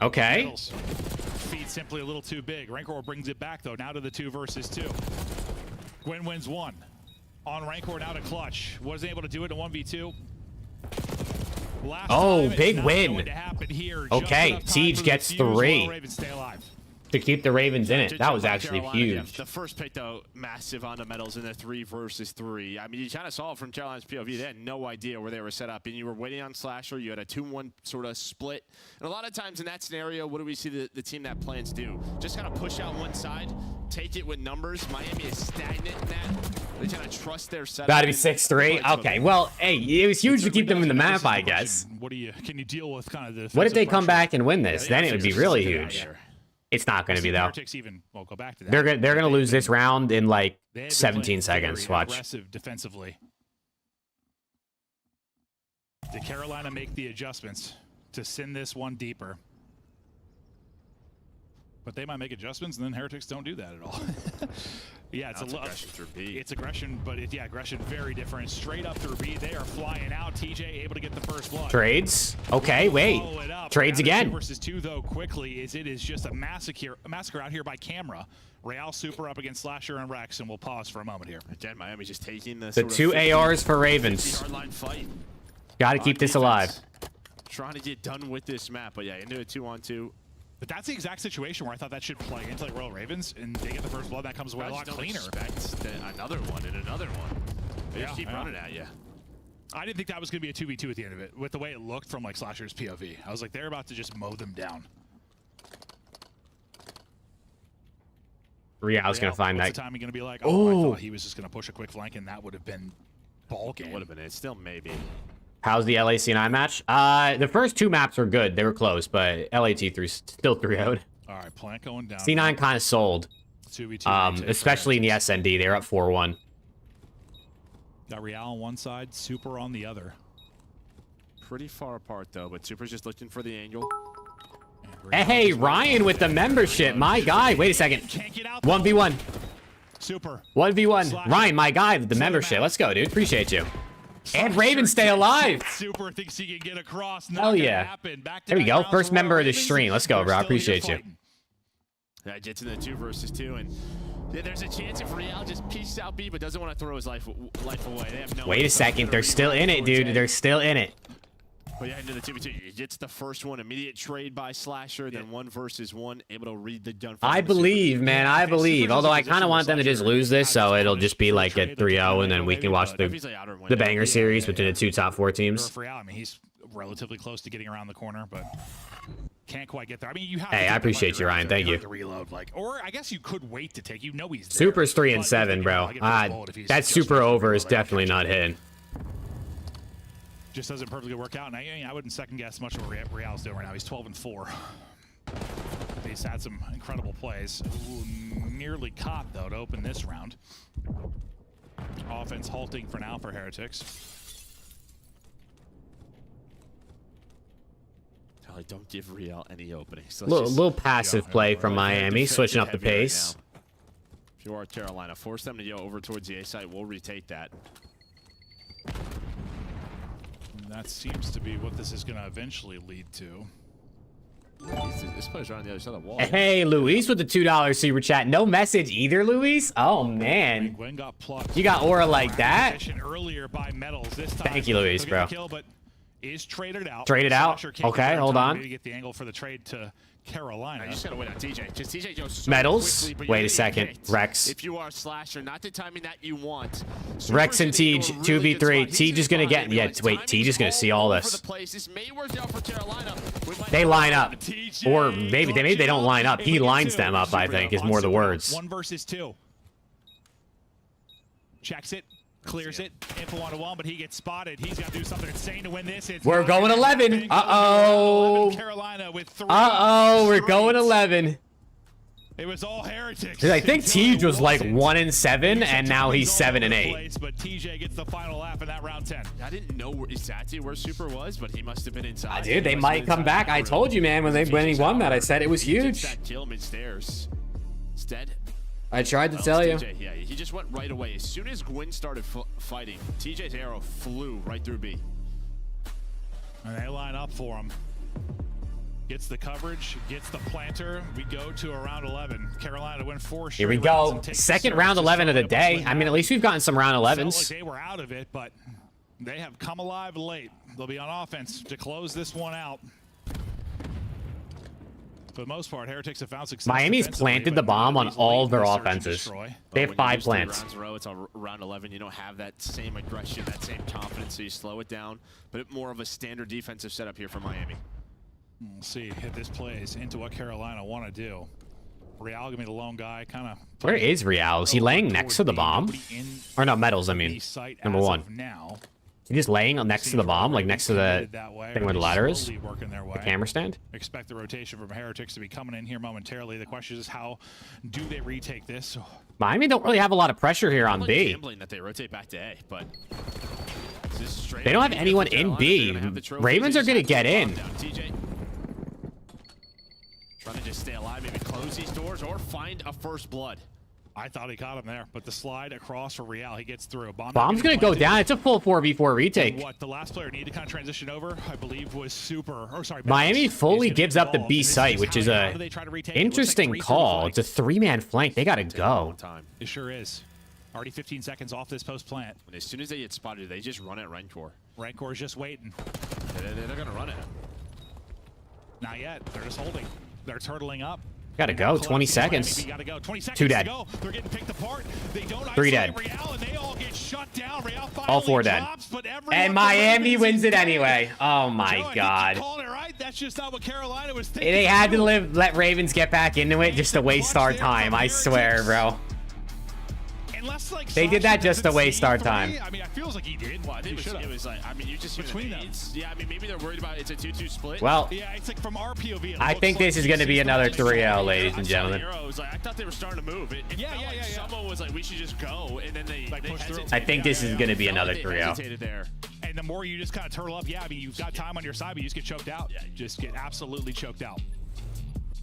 Okay. Middles. Feet simply a little too big. Rancor brings it back, though, now to the 2 versus 2. Gwen wins 1. On Rancor, now to Clutch. Wasn't able to do it in 1v2. Last big win. Okay, Siege gets 3 to keep the Ravens in it. That was actually huge. The first pick, though, massive on the medals in the 3 versus 3. I mean, you kind of saw it from Carolina's POV. They had no idea where they were set up, and you were waiting on Slasher. You had a 2-1 sort of split. And a lot of times in that scenario, what do we see the team that plans do? Just kind of push out one side, take it with numbers. Miami is stagnant in that. They kind of trust their setup. Got to be 6-3. Okay, well, hey, it was huge to keep them in the map, I guess. What can you deal with kind of the? What if they come back and win this? Then it would be really huge. It's not going to be though. We'll go back to that. They're going to lose this round in like 17 seconds. Watch. Aggressive defensively. Did Carolina make the adjustments to send this one deeper? But they might make adjustments, and then Heretics don't do that at all. Yeah, it's aggression through B. It's aggression, but aggression very different. Straight up through B, they are flying out. TJ able to get the first blood. Trades. Okay, wait. Trades again. 2 versus 2 though quickly is just a massacre out here by camera. Real super up against Slasher and Rex, and we'll pause for a moment here. Again, Miami just taking the 2 ARs for Ravens. Got to keep this alive. Trying to get done with this map, but yeah, into a 2-on-2. But that's the exact situation where I thought that should play into like Royal Ravens, and they get the first blood. That comes away a lot cleaner. Another one and another one. They just keep running at you. I didn't think that was going to be a 2v2 at the end of it, with the way it looked from like Slasher's POV. I was like, they're about to just mow them down. Real's going to find that. What's the timing going to be like? Oh, I thought he was just going to push a quick flank, and that would have been ball game. Would have been it. Still maybe. How's the LA C9 match? The first 2 maps were good. They were close, but LAT3 still 3-0'd. All right, plant going down. C9 kind of sold. 2v2. Especially in the SND. They were up 4-1. Got Real on one side, Super on the other. Pretty far apart, though, but Super's just looking for the angle. Hey, Ryan with the membership. My guy. Wait a second. 1v1. Super. 1v1. Ryan, my guy with the membership. Let's go, dude. Appreciate you. And Ravens stay alive. Super thinks he can get across. Hell yeah. There we go. First member of the stream. Let's go, bro. I appreciate you. Yeah, gets in the 2 versus 2, and yeah, there's a chance if Real just pieces out B, but doesn't want to throw his life away. They have no. Wait a second. They're still in it, dude. They're still in it. But yeah, into the 2v2. He gets the first one. Immediate trade by Slasher, then 1 versus 1. Able to read the gun. I believe, man. I believe. Although I kind of want them to just lose this, so it'll just be like a 3-0, and then we can watch the banger series between the 2 top 4 teams. I mean, he's relatively close to getting around the corner, but can't quite get there. I mean, you have. Hey, I appreciate you, Ryan. Thank you. To reload, like, or I guess you could wait to take. You know he's there. Super's 3-7, bro. That super over is definitely not hitting. Just doesn't perfectly work out, and I wouldn't second guess much of what Real's doing right now. He's 12-4. He's had some incredible plays. Ooh, nearly caught, though, to open this round. Offense halting for now for Heretics. Charlie, don't give Real any openings. Little passive play from Miami, switching up the pace. If you are Carolina, force them to go over towards the A site. We'll retake that. And that seems to be what this is going to eventually lead to. This player's right on the other side of the wall. Hey, Luis with the $2 super chat. No message either, Luis? Oh, man. Gwen got plucked. You got aura like that? Earlier by Metals. This time, Thank you, Luis, bro. Kill, but is traded out. Traded out? Okay, hold on. Maybe get the angle for the trade to Carolina. You just gotta wait on TJ. Just TJ goes so Metals? quickly, but Wait you're a second. gonna get Rex. If you are a slasher, not the timing that you want. Rex and Tej, 2v3. Tej is going to get... Yeah, wait, Tej is going to see all this. They line up. Or maybe they don't line up. He lines them up, I think, is more the words. 1 versus 2. Checks it. Clears it. Info on one, but he gets spotted. He's got to do something insane to win this. It's We're going 11. Uh-oh. Carolina with 3. Uh-oh, we're going 11. It was all Heretics. I think Tej was like 1-7, and now he's 7-8. But TJ gets the final lap in that round 10. I didn't know exactly where Super was, but he must have been inside. Dude, they might come back. I told you, man, when he won that, I said it was huge. That kill mid-stairs. Instead, I tried to tell you. TJ, yeah, he just went right away. As soon as Gwyn started fighting, TJ's arrow flew right through B. And they line up for him. Gets the coverage, gets the planter. We go to a round 11. Carolina win 4 straight. Here we go. Second round 11 of the day. I mean, at least we've gotten some round 11s. Like they were out of it, but they have come alive late. They'll be on offense to close this one out. For the most part, Heretics have found success. Miami's planted the bomb on all of their offenses. They have 5 plants. Rounds in a row, it's a round 11. You don't have that same aggression, that same confidence, so you slow it down. But more of a standard defensive setup here for Miami. We'll see if this plays into what Carolina want to do. Real gonna be the lone guy, kind of. Where is Real? Is he laying next to the bomb? Or no, Metals, I mean. Number 1. He just laying next to the bomb, like next to the thing where the ladder is? The camera stand? Expect the rotation from Heretics to be coming in here momentarily. The question is how do they retake this? Miami don't really have a lot of pressure here on B. Gambling that they rotate back to A, but they don't have anyone in B. Ravens are going to get in. TJ trying to just stay alive, maybe close these doors or find a first blood. I thought he caught him there, but the slide across for Real, he gets through. Bomb's going to go down. It's a full 4v4 retake. What the last player needed to kind of transition over, I believe, was Super. Or sorry, Miami fully gives up the B site, which is a interesting call. It's a 3-man flank. They got to go. It sure is. Already 15 seconds off this post plant. And as soon as they get spotted, they just run at Rancor. Rancor's just waiting. They're going to run it. Not yet. They're just holding. They're turtling up. Gotta go. 20 seconds. 2 dead. They're getting picked apart. They don't 3 dead. Real, and they all get shut down. Real all 4 dead. And Miami wins it anyway. Oh my God. Right? That's just not what Carolina was thinking. They had to let Ravens get back into it just to waste our time. I swear, bro. Unless, like, they did that just to waste our time. I mean, it feels like he did. Well, I think it was like, I mean, you just between them. Yeah, I mean, maybe they're worried about it's a 2-2 split. Well, yeah, it's like from our POV. I think this is going to be another 3-0, ladies and gentlemen. I thought they were starting to move. Yeah. Someone was like, we should just go, and then they hesitated. I think this is going to be another 3-0. And the more you just kind of turtle up, I mean, you've got time on your side, but you just get choked out. Yeah, just get absolutely choked out.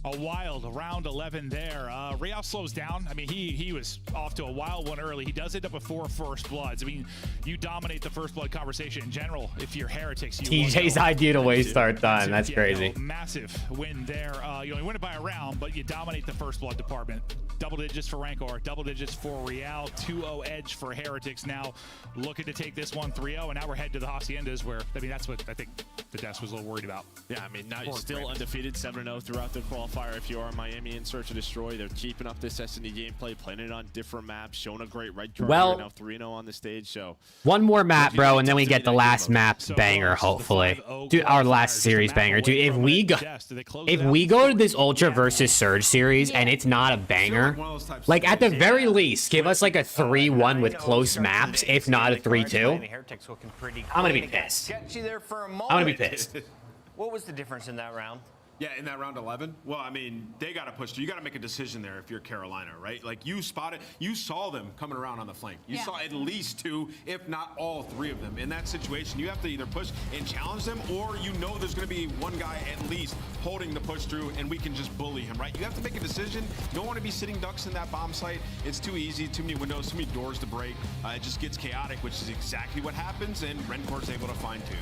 A wild round 11 there. Real slows down. I mean, he was off to a wild one early. He does end up with 4 first bloods. I mean, you dominate the first blood conversation in general. If you're Heretics, TJ's idea to waste our time. That's crazy. Massive win there. You only win it by a round, but you dominate the first blood department. Double digits for Rancor, double digits for Real, 2-0 edge for Heretics. Now looking to take this one 3-0, and now we're heading to the Haciendas, where I mean that's what I think the desk was a little worried about. Yeah, I mean, now you're still undefeated, 7-0 throughout the qualifier. If you are Miami in search of destroy, they're keeping up this S&D gameplay, playing it on different maps, showing a great red card. Well, now 3-0 on the stage. So one more map, bro, and then we get the last map banger, hopefully. Dude, our last series banger, dude. If we go to this Ultra versus Surge series and it's not a banger, like at the very least, give us like a 3-1 with close maps, if not a 3-2. I'm gonna be pissed. I'm gonna be pissed. What was the difference in that round? Yeah, in that round 11. Well, I mean, they got to push through. You got to make a decision there if you're Carolina, right? Like you saw them coming around on the flank. You saw at least 2, if not all 3 of them. In that situation, you have to either push and challenge them, or you know there's going to be one guy at least holding the push through, and we can just bully him, right? You have to make a decision. You don't want to be sitting ducks in that bomb site. It's too easy, too many windows, too many doors to break. It just gets chaotic, which is exactly what happens, and Rencor's able to fine-tune.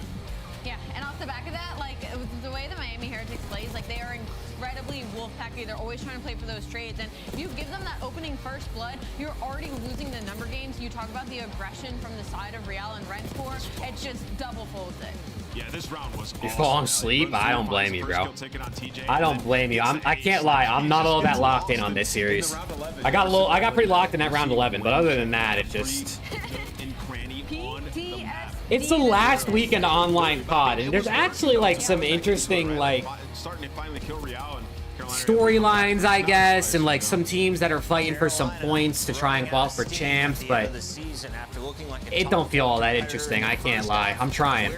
Yeah, and off the back of that, like the way the Miami Heretics plays, like they are incredibly wolfpacky. They're always trying to play for those trades, and if you give them that opening first blood, you're already losing the number games. You talk about the aggression from the side of Real and Rencor, it just double folds it. Yeah, this round was You're falling asleep? I don't blame you, bro. I don't blame you. I can't lie. I'm not all that locked in on this series. I got pretty locked in that round 11, but other than that, it just... It's the last weekend online pod, and there's actually like some interesting like storylines, I guess, and like some teams that are fighting for some points to try and qualify for champs, but it don't feel all that interesting. I can't lie. I'm trying,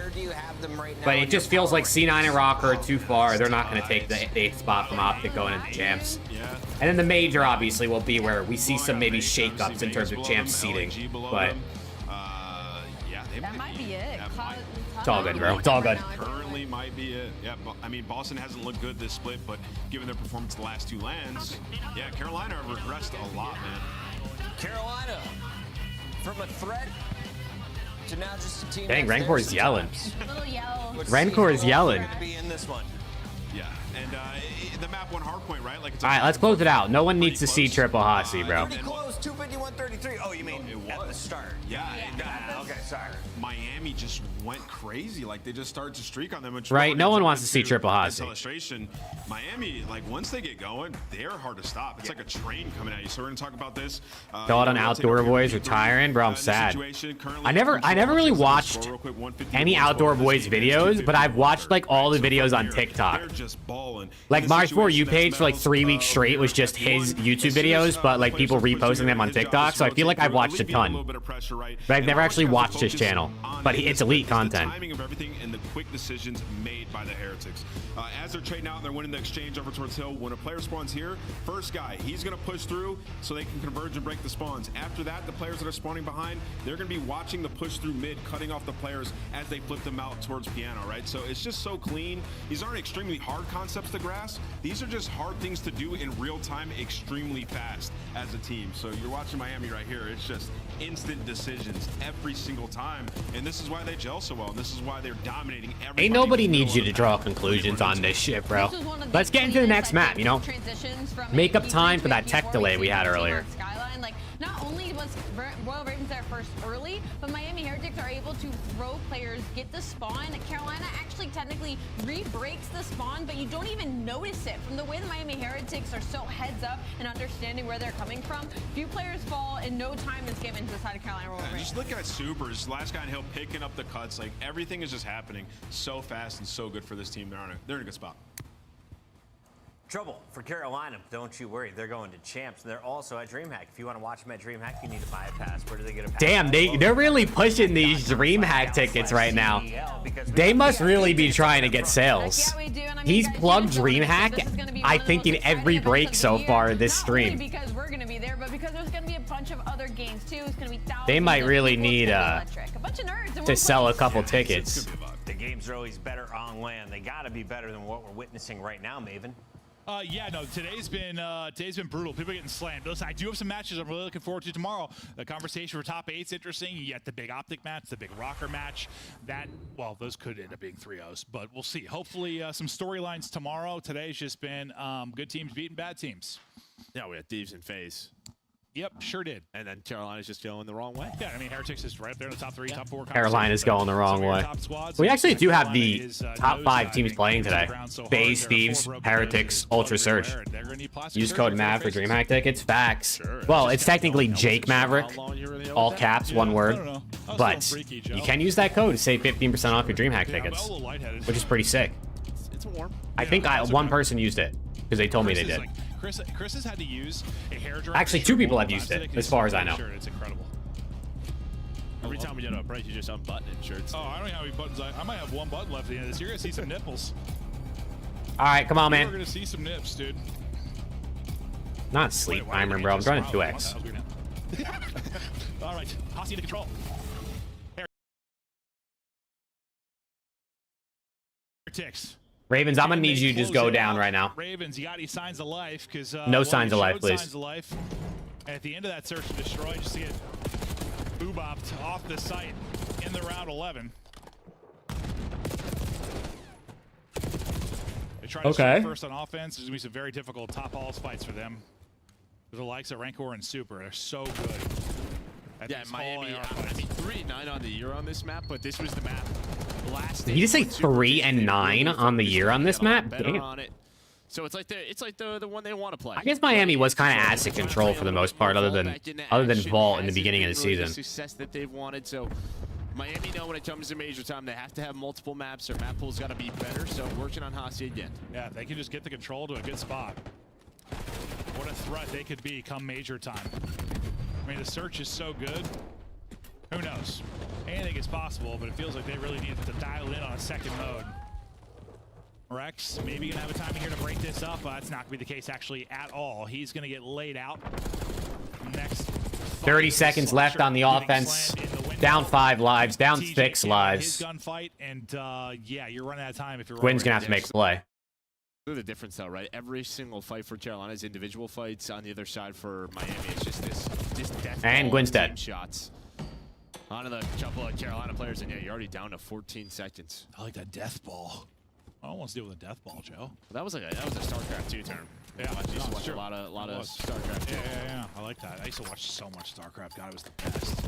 but it just feels like C9 and Rocker are too far. They're not going to take the 8th spot from Optic going into champs. And then the major obviously will be where we see some maybe shakeups in terms of champs seeding, but. That might be it. It's all good, bro. It's all good. Currently might be it. Yeah, I mean, Boston hasn't looked good this split, but given their performance the last 2 lands, yeah, Carolina have regressed a lot, man. Carolina, from a threat to now just a team. Dang, Rancor is yelling. Rancor is yelling. Yeah, and the map won hardpoint, right? Like, All right, let's close it out. No one needs to see Triple Hossie, bro. Pretty close, 251-33. Oh, you mean at the start? Yeah. Okay, sorry. Miami just went crazy. Like, they just started to streak on them. Right, no one wants to see Triple Hossie. Illustration, Miami, like, once they get going, they're hard to stop. It's like a train coming at you. So we're going to talk about this. Thought on Outdoor Boys retiring, bro. I'm sad. I never really watched any Outdoor Boys videos, but I've watched like all the videos on TikTok. Like my For You page for like 3 weeks straight was just his YouTube videos, but like people reposting them on TikTok. So I feel like I've watched a ton, but I've never actually watched his channel. But it's elite content. Timing of everything and the quick decisions made by the Heretics. As they're trading out, they're winning the exchange over towards Hill. When a player spawns here, first guy, he's going to push through so they can converge and break the spawns. After that, the players that are spawning behind, they're going to be watching the push through mid, cutting off the players as they flip them out towards Piano, right? So it's just so clean. These aren't extremely hard concepts to grasp. These are just hard things to do in real time, extremely fast as a team. So you're watching Miami right here. It's just instant decisions every single time. And this is why they gel so well. And this is why they're dominating everybody. Ain't nobody needs you to draw conclusions on this shit, bro. Let's get into the next map, you know? Make up time for that tech delay we had earlier. Like, not only was Royal Ravens there first early, but Miami Heretics are able to throw players, get the spawn. Carolina actually technically re-breaks the spawn, but you don't even notice it. From the way the Miami Heretics are so heads up and understanding where they're coming from, few players fall and no time is given to the side of Carolina Royal Ravens. Just look at Supers, last guy on Hill picking up the cuts. Like, everything is just happening so fast and so good for this team. They're in a good spot. Trouble for Carolina, don't you worry. They're going to champs. They're also at DreamHack. If you want to watch them at DreamHack, you need to buy a pass. Where do they get a pass? Damn, they're really pushing these DreamHack tickets right now. They must really be trying to get sales. He's plugged DreamHack, I think, in every break so far this stream. Because we're going to be there, but because there's going to be a bunch of other games too. It's going to be thousands. They might really need to sell a couple tickets. The games are always better on land. They got to be better than what we're witnessing right now, Maven. Yeah, no, today's been brutal. People are getting slammed. Listen, I do have some matches I'm really looking forward to tomorrow. The conversation for top 8's interesting. You get the big Optic match, the big Rocker match. Well, those could end up being 3-0s, but we'll see. Hopefully some storylines tomorrow. Today's just been good teams beating bad teams. Yeah, we had Thieves and FaZe. Yep, sure did. And then Carolina's just going the wrong way. Yeah, I mean, Heretics is right there in the top 3, top 4. Carolina's going the wrong way. We actually do have the top 5 teams playing today. FaZe, Thieves, Heretics, Ultra Surge. Use code MAV for DreamHack tickets. Facts. Well, it's technically Jake Maverick. All caps, one word. But you can use that code to save 15% off your DreamHack tickets, which is pretty sick. It's warm. I think one person used it because they told me they did. Chris has had to use a hair dryer. Actually, 2 people have used it, as far as I know. It's incredible. Every time we get a break, you just unbutton it shirts. Oh, I don't know how many buttons I might have 1 button left at the end of this. You're gonna see some nipples. All right, come on, We're man. gonna see some nips, dude. Not sleep timer, bro. I'm trying to 2x. All right, Hossie into control. Ticks. Ravens, I'm gonna need you to just go down right now. Ravens, you got any signs of life? Because No signs of life, please. Signs of life. And at the end of that search and destroy, just to get boobopped off the site in the round 11. They try to start first on offense. There's gonna be some very difficult top halls fights for them. The likes of Rancor and Super, they're so good. Yeah, Miami. I mean, 3-9 on the year on this map, but this was the map last. Did you just say 3 and 9 on the year on this map? Damn. On it. So it's like the one they want to play. I guess Miami was kind of asset control for the most part, other than Vault in the beginning of the season. Success that they've wanted. So Miami know when it comes to major time, they have to have multiple maps. Their map pool's got to be better. So working on Hossie again. Yeah, if they can just get the control to a good spot. What a threat they could be come major time. I mean, the search is so good. Who knows? Anything is possible, but it feels like they really need to dial in on a second mode. Rex, maybe gonna have a timing here to break this up. That's not gonna be the case actually at all. He's gonna get laid out. Next 30 seconds left on the offense. Down 5 lives, down 6 lives. His gunfight, and yeah, you're running out of time if you're. Quinn's gonna have to make a play. The difference though, right? Every single fight for Carolina's individual fights. On the other side for Miami, it's just death and Gwynn's dead. Shots onto the couple of Carolina players, and yeah, you're already down to 14 seconds. I like that death ball. I don't want to deal with a death ball, Joe. Well, that was a StarCraft 2 term. Yeah, I used to watch a lot of StarCraft. Yeah. I like that. I used to watch so much StarCraft. God, it was the best.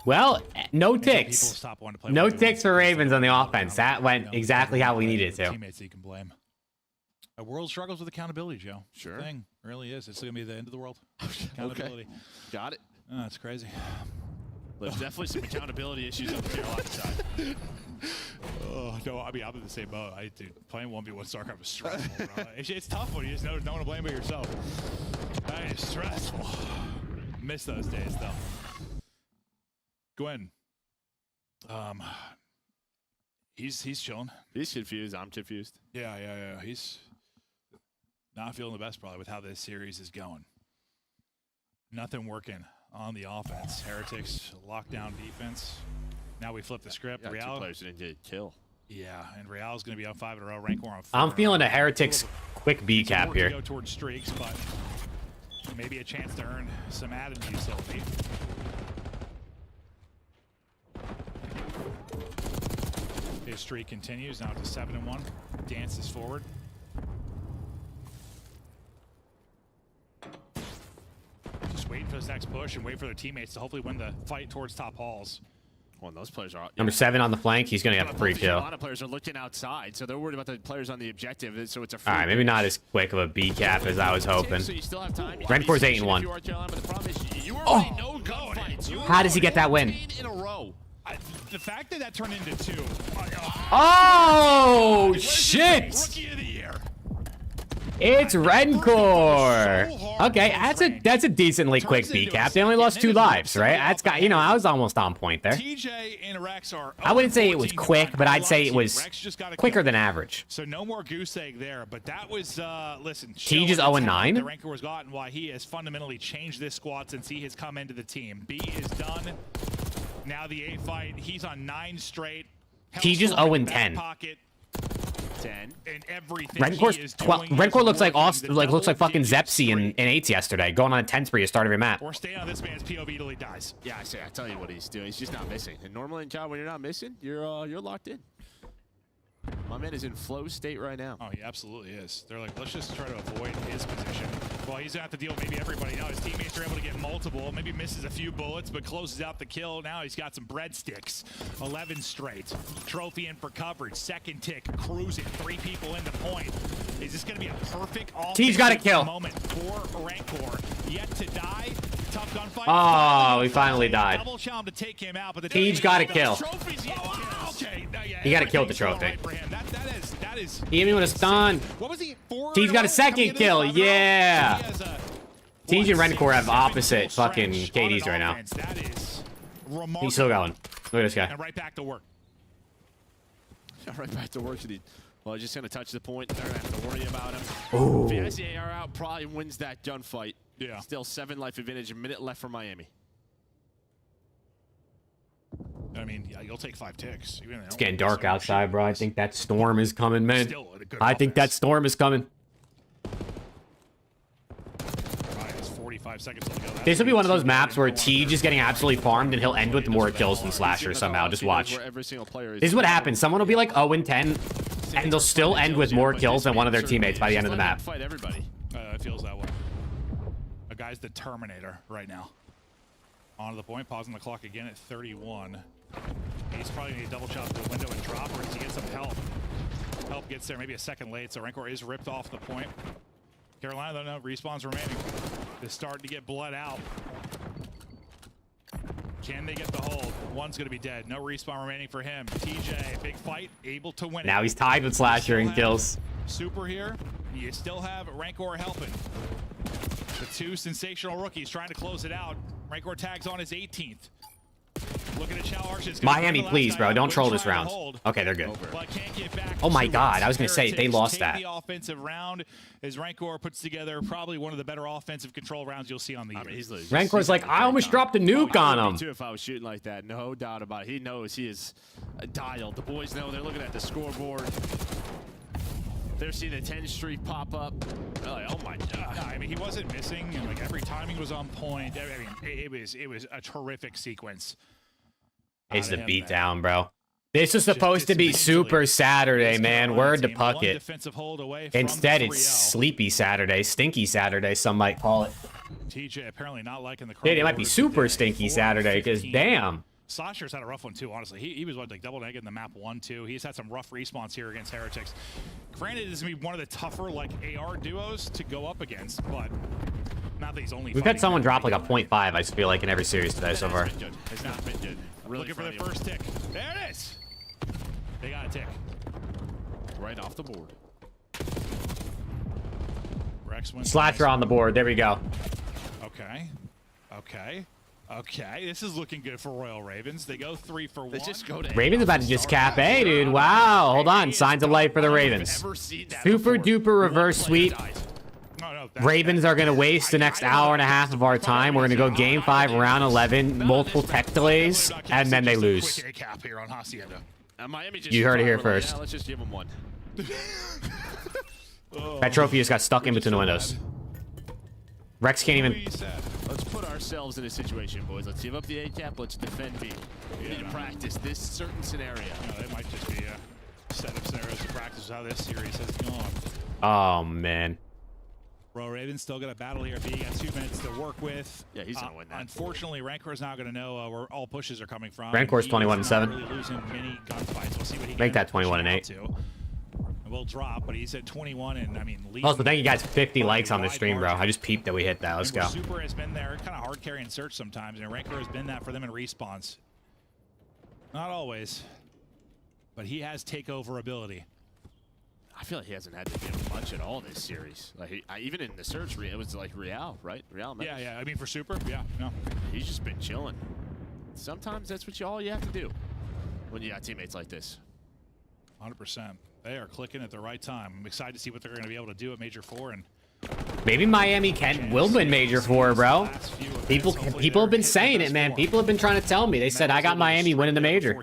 Well, no ticks. No ticks for Ravens on the offense. That went exactly how we needed it to. Teammates you can blame. The world struggles with accountability, Joe. Sure. Thing really is. It's going to be the end of the world. Accountability. Okay. Got it. Oh, that's crazy. There's definitely some accountability issues on the Carolina side. Oh, no, I mean, I'm in the same boat. Dude, playing 1v1 StarCraft is stressful, bro. It's tough when you just know there's no one to blame but yourself. That is stressful. Miss those days, though. Gwen. He's chilling. He's confused. I'm confused. Yeah. He's not feeling the best probably with how this series is going. Nothing working on the offense. Heretics lockdown defense. Now we flip the script. Yeah, Real 2 players didn't get a kill. Yeah, and Real's going to be on 5 in a row. Rancor on 4. I'm feeling a Heretics quick B cap here. Go towards streaks, but maybe a chance to earn some added utility. His streak continues now to 7-1. Dances forward. Just waiting for this next push and wait for their teammates to hopefully win the fight towards top halls. Well, those players are Number 7 on the flank. He's going to get a free kill. A lot of players are looking outside, so they're worried about the players on the objective. So it's a free all right, maybe not as quick of a B cap as I was hoping. So you still have time. Rencor's 8-1. How does he get that win? In a row. The fact that turned into 2. Oh, shit! Rookie of the year. It's Rencor. Okay, that's a decently quick B cap. They only lost 2 lives, right? That's got, I was almost on point there. TJ and Rex are. I wouldn't say it was quick, but I'd say it was quicker than average. So no more goose egg there, but that was listen. T just 0-9. The Rancor has gotten why he has fundamentally changed this squad since he has come into the team. B is done. Now the A fight. He's on 9 straight. T just 0-10. Pocket. 10 and everything. Rencor's 12. Rencor looks like looks like fucking Zepsi in 8s yesterday, going on a 10 spree at the start of your map. Or stay on this man's POV till he dies. Yeah, I tell you what he's doing. He's just not missing. And normally in job when you're not missing, you're locked in. My man is in flow state right now. Oh, he absolutely is. They're like, let's just try to avoid his position. Well, he's going to have to deal with maybe everybody now. His teammates are able to get multiple. Maybe misses a few bullets, but closes out the kill. Now he's got some breadsticks. 11 straight. Trophy in for coverage. Second tick. Cruising. 3 people into point. Is this going to be a perfect T's got a kill. Moment for Rancor. Yet to die. Tough gunfight. Oh, he finally died. Double challenge to take him out, but the T's got a kill. Okay. No, yeah, He got to kill the trophy. Right for him. That is. He hit me with a stun. What was he? 4 T's got a second kill. Yeah. Tej and Rencor have opposite fucking KDs right now. That is remarkable. He's still going. Look at this guy. And right back to work. Yeah, right back to work. Well, just gonna touch the point. They're gonna have to worry about him. Ooh. If he has the AR out, probably wins that gunfight. Yeah. Still 7 life advantage. A minute left for Miami. I mean, yeah, you'll take 5 ticks. It's getting dark outside, bro. I think that storm is coming, man. I think that storm is coming. 45 seconds to go. This will be one of those maps where T just getting absolutely farmed and he'll end with more kills than Slasher somehow. Just watch. This is what happens. Someone will be like 0-10, and they'll still end with more kills than one of their teammates by the end of the map. Fight everybody. It feels that way. A guy's the Terminator right now. On to the point, pausing the clock again at 31. He's probably going to double chop the window and drop, or does he get some help? Help gets there maybe a second late, so Rancor is ripped off the point. Carolina, though, no respawns remaining. They're starting to get blood out. Can they get the hold? One's going to be dead. No respawn remaining for him. TJ, big fight, able to win it. Now he's tied with Slasher in kills. Super here. You still have Rancor helping. The 2 sensational rookies trying to close it out. Rancor tags on his 18th. Looking at Chow Arches. Miami, please, bro. Don't troll this round. Okay, they're good. Oh my God. I was going to say, they lost that. The offensive round as Rancor puts together probably one of the better offensive control rounds you'll see on the year. Rancor's like, I almost dropped a nuke on him. Too, if I was shooting like that, no doubt about it. He knows he is dialed. The boys know. They're looking at the scoreboard. They're seeing the 10 streak pop up. They're like, oh my God. No, I mean, he wasn't missing, and like every timing was on point. I mean, it was a terrific sequence. It's the beatdown, bro. This is supposed to be Super Saturday, man. Word to Puckett. Instead, it's Sleepy Saturday, Stinky Saturday, some might call it. TJ apparently not liking the crowd. Dude, it might be Super Stinky Saturday, because damn. Slasher's had a rough one too, honestly. He was like double negative in the map 1-2. He's had some rough respawns here against Heretics. Granted, this is gonna be one of the tougher like AR duos to go up against, but not that he's only. We've had someone drop like a 0.5, I just feel like, in every series today so far. It's not been good. Really looking for the first tick. There it is. They got a tick. Right off the board. Rex wins. Slasher on the board. There we go. Okay. Okay. Okay. This is looking good for Royal Ravens. They go 3 for 1. They just go to Ravens about to just cap A, dude. Wow. Hold on. Signs of life for the Ravens. Super duper reverse sweep. Ravens are going to waste the next hour and a half of our time. We're going to go game 5, round 11, multiple tech delays, and then they lose. You heard it here first. Yeah, let's just give them one. That trophy just got stuck in between the windows. Rex can't even... Let's put ourselves in a situation, boys. Let's give up the A cap. Let's defend B. We need to practice this certain scenario. It might just be a set of scenarios to practice how this series has gone. Oh, man. Royal Ravens still got a battle here. B got 2 minutes to work with. Yeah, he's going to win that. Unfortunately, Rancor's not going to know where all pushes are coming from. Rancor's 21-7. Really losing many gunfights. We'll see what he Make that 21-8. We'll drop, but he's at 21, and I mean. Also, thank you guys for 50 likes on the stream, bro. I just peeped that we hit that. Let's go. Super has been there, kind of hard carrying search sometimes, and Rancor has been that for them in respawns. Not always, but he has takeover ability. I feel like he hasn't had to do much at all this series. Like even in the search, it was like Real, right? Real. Yeah, yeah. I mean, for Super, yeah, no. He's just been chilling. Sometimes that's all you have to do when you got teammates like this. 100%. They are clicking at the right time. I'm excited to see what they're going to be able to do at Major 4. And maybe Miami will win Major 4, bro. People have been saying it, man. People have been trying to tell me. They said I got Miami winning the Major.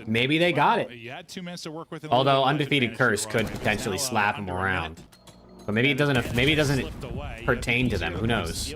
Maybe they got it. You had 2 minutes to work with. Although undefeated Curse could potentially slap him around. But maybe it doesn't. Maybe it doesn't pertain to them. Who knows?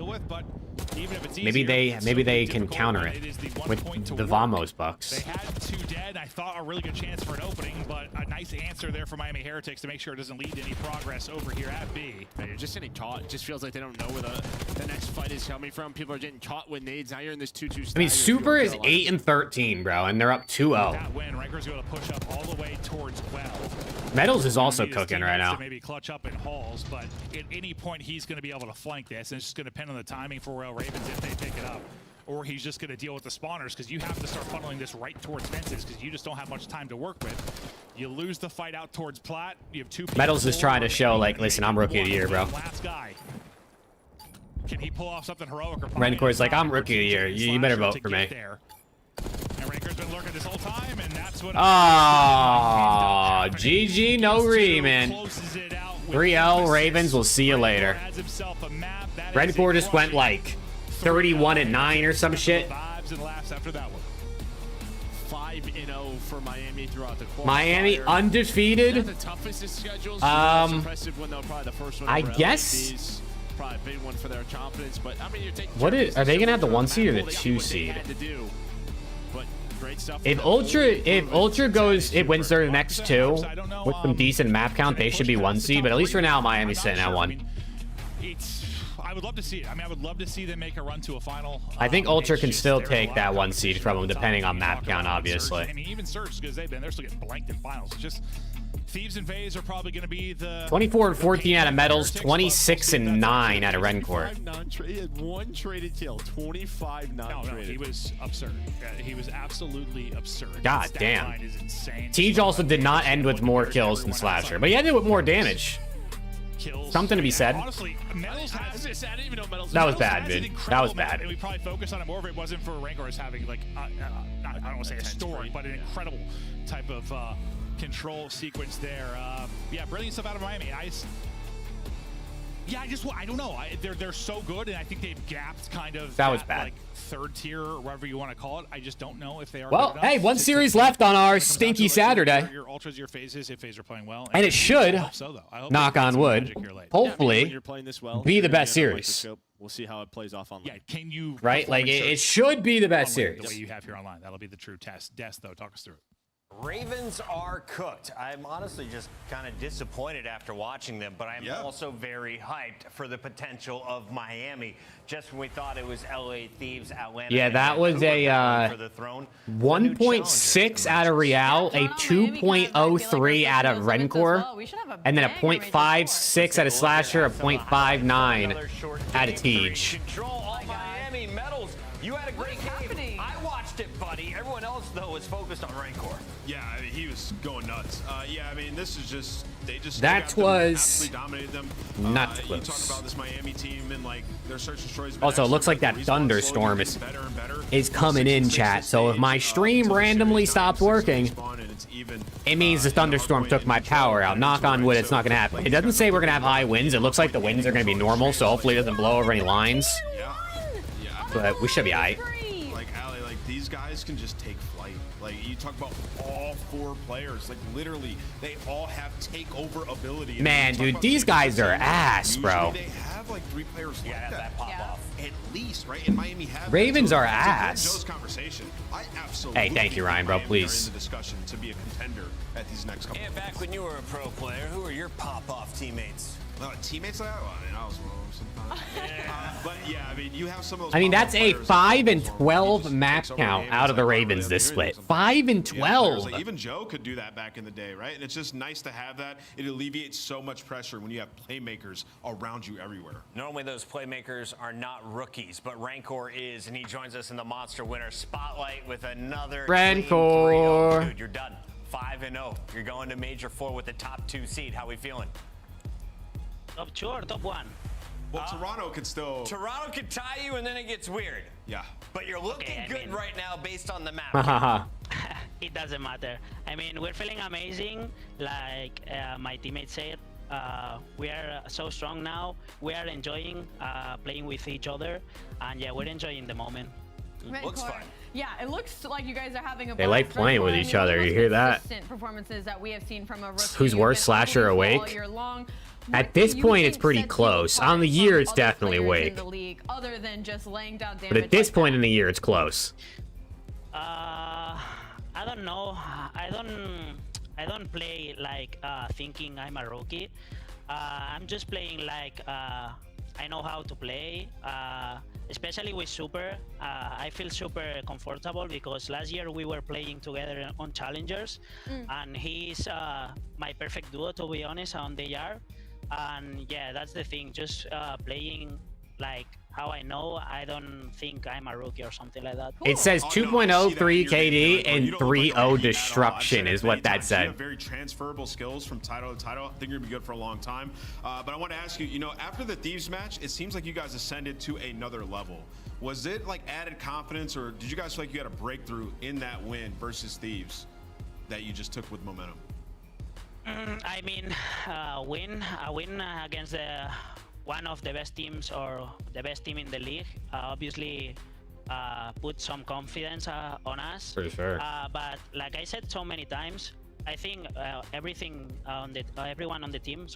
Maybe they can counter it with the Vamos Bucks. They had 2 dead. I thought a really good chance for an opening, but a nice answer there for Miami Heretics to make sure it doesn't lead to any progress over here at B. Man, you're just getting caught. It just feels like they don't know where the next fight is coming from. People are getting caught with nades. Now you're in this 2-2. I mean, Super is 8-13, bro, and they're up 2-0. That win, Rancor's going to push up all the way towards 12. Metals is also cooking right now. Maybe clutch up in halls, but at any point he's going to be able to flank this, and it's just going to depend on the timing for Royal Ravens if they pick it up, or he's just going to deal with the spawners because you have to start funneling this right towards fences because you just don't have much time to work with. You lose the fight out towards Plat. You have 2 people. Metals is trying to show like, listen, I'm rookie of the year, bro. Last guy. Can he pull off something heroic? Or Rancor's like, I'm rookie of the year. You better vote for me. And Rancor's been been lurking this whole time, and that's what. Oh, GG, no re-man. 3L Ravens. We'll see you later. Redcore just went like 31-9 or some shit. After that one. 5-0 for Miami throughout the qualifier. Miami undefeated. The toughest schedules. Impressive one though, probably the first one. I over guess. LAPs. Probably a big one for their confidence, but I mean, you're taking. What is? Are they gonna have the 1 seed or the 2 seed? If Ultra goes, it wins their next 2 with some decent map count, they should be 1 seed. But at least for now, Miami's sitting at 1. I would love to see it. I mean, I would love to see them make a run to a final. I think Ultra can still take that 1 seed from them, depending on map count, obviously. I mean, even Surge, because they're still getting blanked in finals. It's just Thieves and FaZe are probably going to be the 24-14 out of Metals, 26-9 out of Rencore. 1 traded kill, 25 non-traded. No, he was absurd. He was absolutely absurd. God damn. Is insane. Tej also did not end with more kills than Slasher, but he ended with more damage. Something to be said. Honestly, Metals has this. I didn't even know Metals. That was bad, dude. That was bad. And we probably focus on it more if it wasn't for Rancor as having like, I don't want to say a story, but an incredible type of control sequence there. Yeah, brilliant stuff out of Miami. I don't know. They're so good, and I think they've gapped kind of that was bad. Like 3rd tier or whatever you want to call it. I just don't know if they are. Well, hey, 1 series left on our stinky Saturday. Your Ultras, your FaZes, if FaZe are playing well, and it should, knock on wood, hopefully, you're playing this well, be the best series. We'll see how it plays off online. Yeah, can you right? Like it should be the best series. The way you have here online, that'll be the true test. Des, though, talk us through it. Ravens are cooked. I'm honestly just kind of disappointed after watching them, but I'm also very hyped for the potential of Miami. Just when we thought it was LA Thieves, Atlanta. Yeah, that was a 1.6 out of Real, a 2.03 out of Rencore, and then a 0.56 out of Slasher, a 0.59 out of Tej. Miami Metals. You had a great game. I watched it, buddy. Everyone else, though, was focused on Rancor. Yeah, I mean, he was going nuts. Yeah, I mean, this is just that was absolutely dominated them. Not close. You talk about this Miami team and like their search and destroys. Also, it looks like that thunderstorm is coming in, chat. So if my stream randomly stops working, it means the thunderstorm took my power out. Knock on wood, it's not gonna happen. It doesn't say we're gonna have high winds. It looks like the winds are gonna be normal, so hopefully it doesn't blow over any lines. But we should be alright. Like Ali, like these guys can just take flight. Like you talk about all 4 players, like literally they all have takeover ability. Man, dude, these guys are ass, bro. They have like 3 players like that pop off at least, right? And Miami have Ravens are ass. Conversation. I absolutely. Hey, thank you, Ryan, bro. Please. In the discussion to be a contender at these next couple. And back when you were a pro player, who were your pop off teammates? Teammates like that? Well, I mean, I was one of them sometimes. But yeah, I mean, you have some of those. I mean, that's a 5-12 map count out of the Ravens this split. 5-12. Like, even Joe could do that back in the day, right? And it's just nice to have that. It alleviates so much pressure when you have playmakers around you everywhere. Normally, those playmakers are not rookies, but Rancor is, and he joins us in the Monster Winner Spotlight with another Rancor. Dude, you're done. 5-0. You're going to Major 4 with the top 2 seed. How we feeling? Top 2 or top 1? Well, Toronto could still. Toronto could tie you, and then it gets weird. Yeah. But you're looking good right now based on the map. It doesn't matter. I mean, we're feeling amazing. Like my teammates said, we are so strong now. We are enjoying playing with each other, and yeah, we're enjoying the moment. Looks fun. Yeah, it looks like you guys are having a. They like playing with each other. You hear that? Performances that we have seen from a rookie. Who's worse, Slasher or Wake? At this point, it's pretty close. On the year, it's definitely Wake. Other than just laying down damage. But at this point in the year, it's close. I don't know. I don't play like thinking I'm a rookie. I'm just playing like I know how to play. Especially with Super, I feel super comfortable because last year we were playing together on Challengers, and he's my perfect duo, to be honest, on the yard. And yeah, that's the thing, just playing like how I know, I don't think I'm a rookie or something like that. It says 2.0, 3 KD, and 3.0 destruction is what that said. You have very transferable skills from title to title. I think you're going to be good for a long time. But I want to ask you, you know, after the Thieves match, it seems like you guys ascended to another level. Was it like added confidence, or did you guys feel like you had a breakthrough in that win versus Thieves that you just took with momentum? I mean, a win against one of the best teams or the best team in the league obviously put some confidence on us. For sure. But like I said so many times, I think everyone on the team,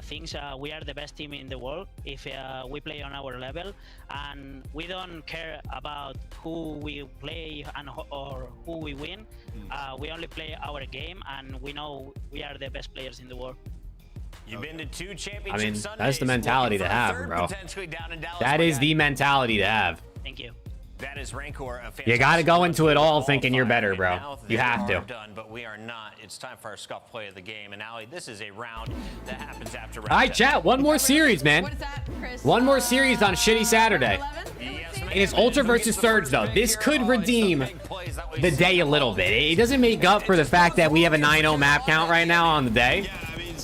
thinks we are the best team in the world if we play on our level, and we don't care about who we play or who we win. We only play our game, and we know we are the best players in the world. You've been to 2 championship I mean, Sundays, that's the mentality to have, bro. That is the mentality to have. Thank you. That is Rancor. You got to go into it all thinking you're better, bro. You have to. Done, but we are not. It's time for our scuff play of the game. And Ali, this is a round that happens after round. All right, chat. One more series, man. What is that, Chris? One more series on Shitty Saturday. And it's Ultra versus Surge, though. This could redeem the day a little bit. It doesn't make up for the fact that we have a 9-0 map count right now on the day.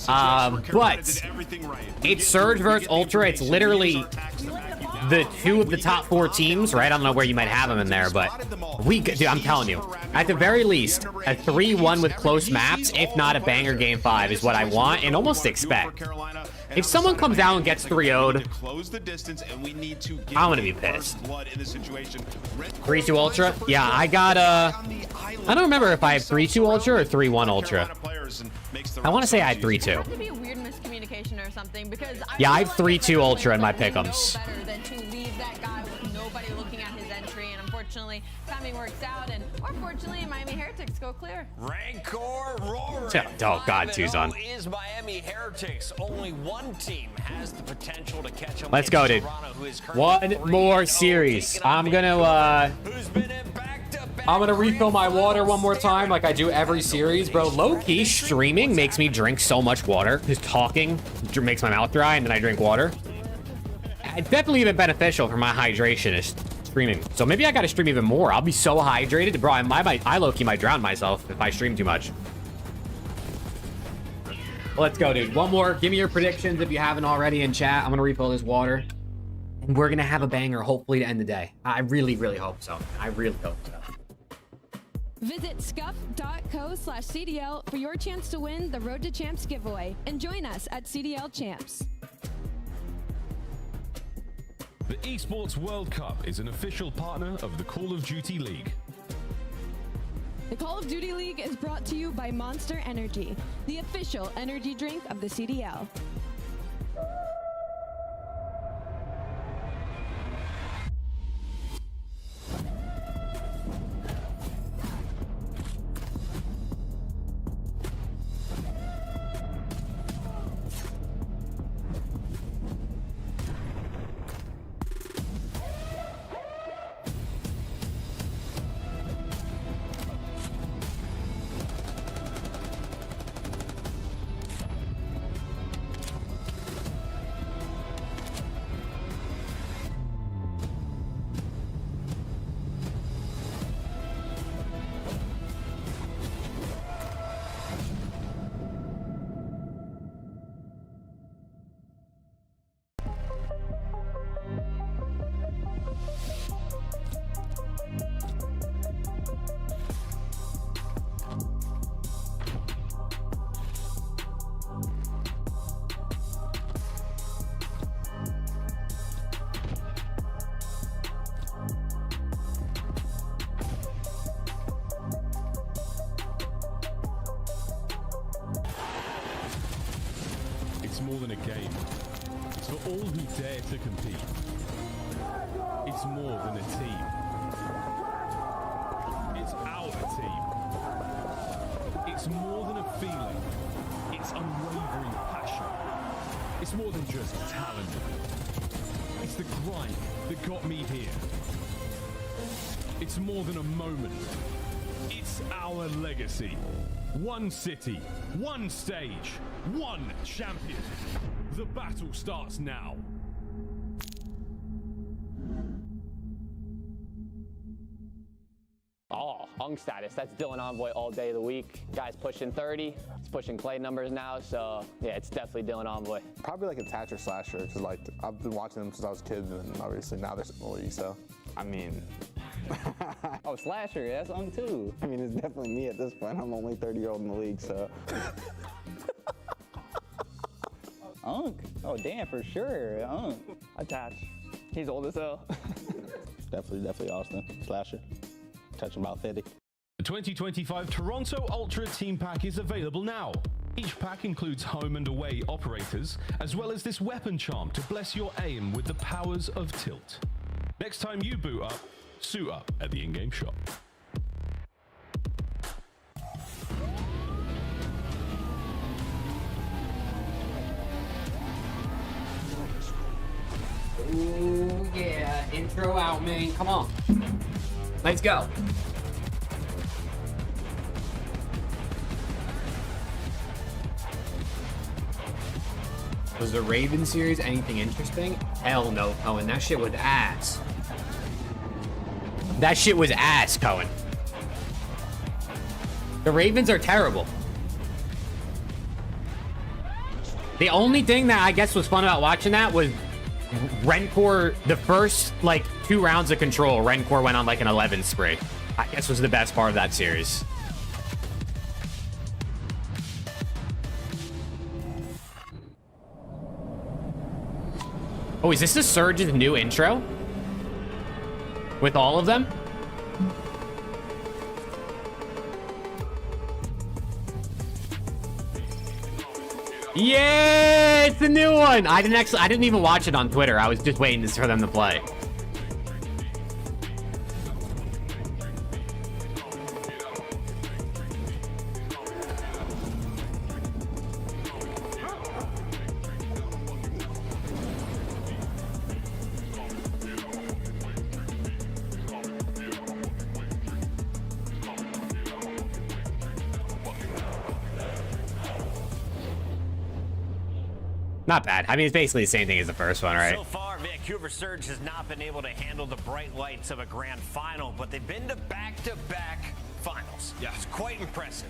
But it's Surge versus Ultra. It's literally the 2 of the top 4 teams, right? I don't know where you might have them in there, but dude, I'm telling you, at the very least, a 3-1 with close maps, if not a banger game 5, is what I want and almost expect. If someone comes out and gets 3-0'd, I'm gonna be pissed. 3-2 Ultra? Yeah, I got I don't remember if I have 3-2 Ultra or 3-1 Ultra. I want to say I had 3-2. There has to be a weird miscommunication or something, because Yeah, I have 3-2 Ultra in my pick'ems. better than to leave that guy with nobody looking at his entry, and unfortunately timing works out, and or fortunately Miami Heretics go clear. Rancor roaring. Oh God, Tuzon. Is Miami Heretics. Only one team has the potential to catch them. Let's go, dude. One more series. I'm gonna refill my water one more time like I do every series, bro. Low-key, streaming makes me drink so much water. Just talking makes my mouth dry, and then I drink water. It's definitely even beneficial for my hydration is streaming. So maybe I gotta stream even more. I'll be so hydrated. Bro, I low-key might drown myself if I stream too much. Let's go, dude. One more. Give me your predictions if you haven't already in chat. I'm gonna refill this water. And we're gonna have a banger, hopefully, to end the day. I really, really hope so. I really hope so. Visit scuff.co/CDL for your chance to win the Road to Champs giveaway, and join us at CDL Champs. The Esports World Cup is an official partner of the Call of Duty League. The Call of Duty League is brought to you by Monster Energy, the official energy drink of the CDL. More than a game. It's for all who dare to compete. It's more than a team. It's our team. It's more than a feeling. It's unwavering passion. It's more than just talent. It's the grind that got me here. It's more than a moment. It's our legacy. One city, one stage, one champion. The battle starts now. Unk status. That's Dylan Envoy all day of the week. Guy's pushing 30. He's pushing clay numbers now, so yeah, it's definitely Dylan Envoy. Probably like a Thatcher slasher, because like I've been watching them since I was a kid, and obviously now they're in the league, so. I mean. Oh, slasher, that's Unk too. I mean, it's definitely me at this point. I'm only 30-year-old in the league, so. Unk? Oh, damn, for sure. Unk. Attach. He's old as hell. Definitely Austin. Slasher. Touching about 50. The 2025 Toronto Ultra Team Pack is available now. Each pack includes home and away operators, as well as this weapon charm to bless your aim with the powers of tilt. Next time you boot up, suit up at the in-game shop. Ooh, yeah. Intro out, man. Come on. Let's go. Was the Raven series anything interesting? Hell no, Cohen. That shit was ass. That shit was ass, Cohen. The Ravens are terrible. The only thing that I guess was fun about watching that was Rencor, the first, like, 2 rounds of control, Rencor went on, like, an 11 spree. I guess was the best part of that series. Oh, is this the Surge's new intro? With all of them? Yeah, it's the new one. I didn't even watch it on Twitter. I was just waiting for them to play. Not bad. I mean, it's basically the same thing as the first one, right? So far, Vancouver Surge has not been able to handle the bright lights of a grand final, but they've been to back-to-back finals. Yeah. It's quite impressive.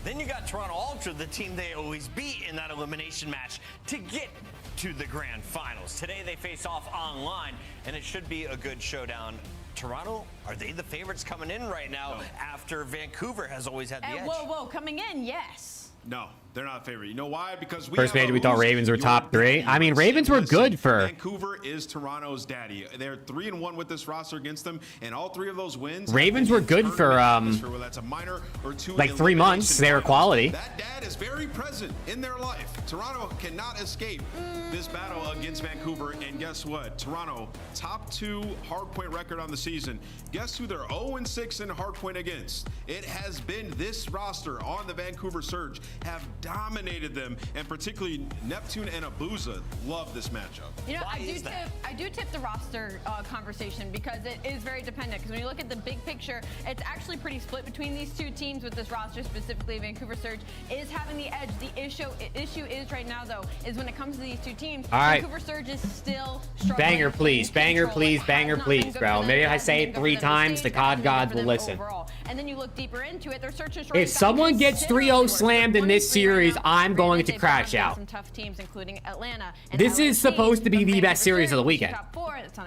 Then you got Toronto Ultra, the team they always beat in that elimination match to get to the grand finals. Today they face off online, and it should be a good showdown. Toronto, are they the favorites coming in right now after Vancouver has always had the edge? Whoa, coming in, yes. No, they're not a favorite. You know why? Because First made we thought Ravens were top 3. I mean, Ravens were good for... Vancouver is Toronto's daddy. They're 3-1 with this roster against them, and all 3 of those wins... Ravens were good for, whether that's a minor or 2 like 3 months. They were quality. That dad is very present in their life. Toronto cannot escape this battle against Vancouver, and guess what? Toronto, top 2 hardpoint record on the season. Guess who they're 0-6 in hardpoint against? It has been this roster on the Vancouver Surge have dominated them, and particularly Neptune and Abuza love this matchup. You know, I do tip the roster conversation because it is very dependent. Because when you look at the big picture, it's actually pretty split between these 2 teams. With this roster specifically, Vancouver Surge is having the edge. The issue is right now, though, is when it comes to these 2 teams, all right. Vancouver Surge is still struggling. Banger, please, banger, please, bro. Maybe if I say it 3 times, the COD gods will listen. Overall. And then you look deeper into it, they're searching. If someone gets 3-0 slammed in this series, I'm going to crash out. Some tough teams, including Atlanta. And this is supposed to be the best series of the weekend.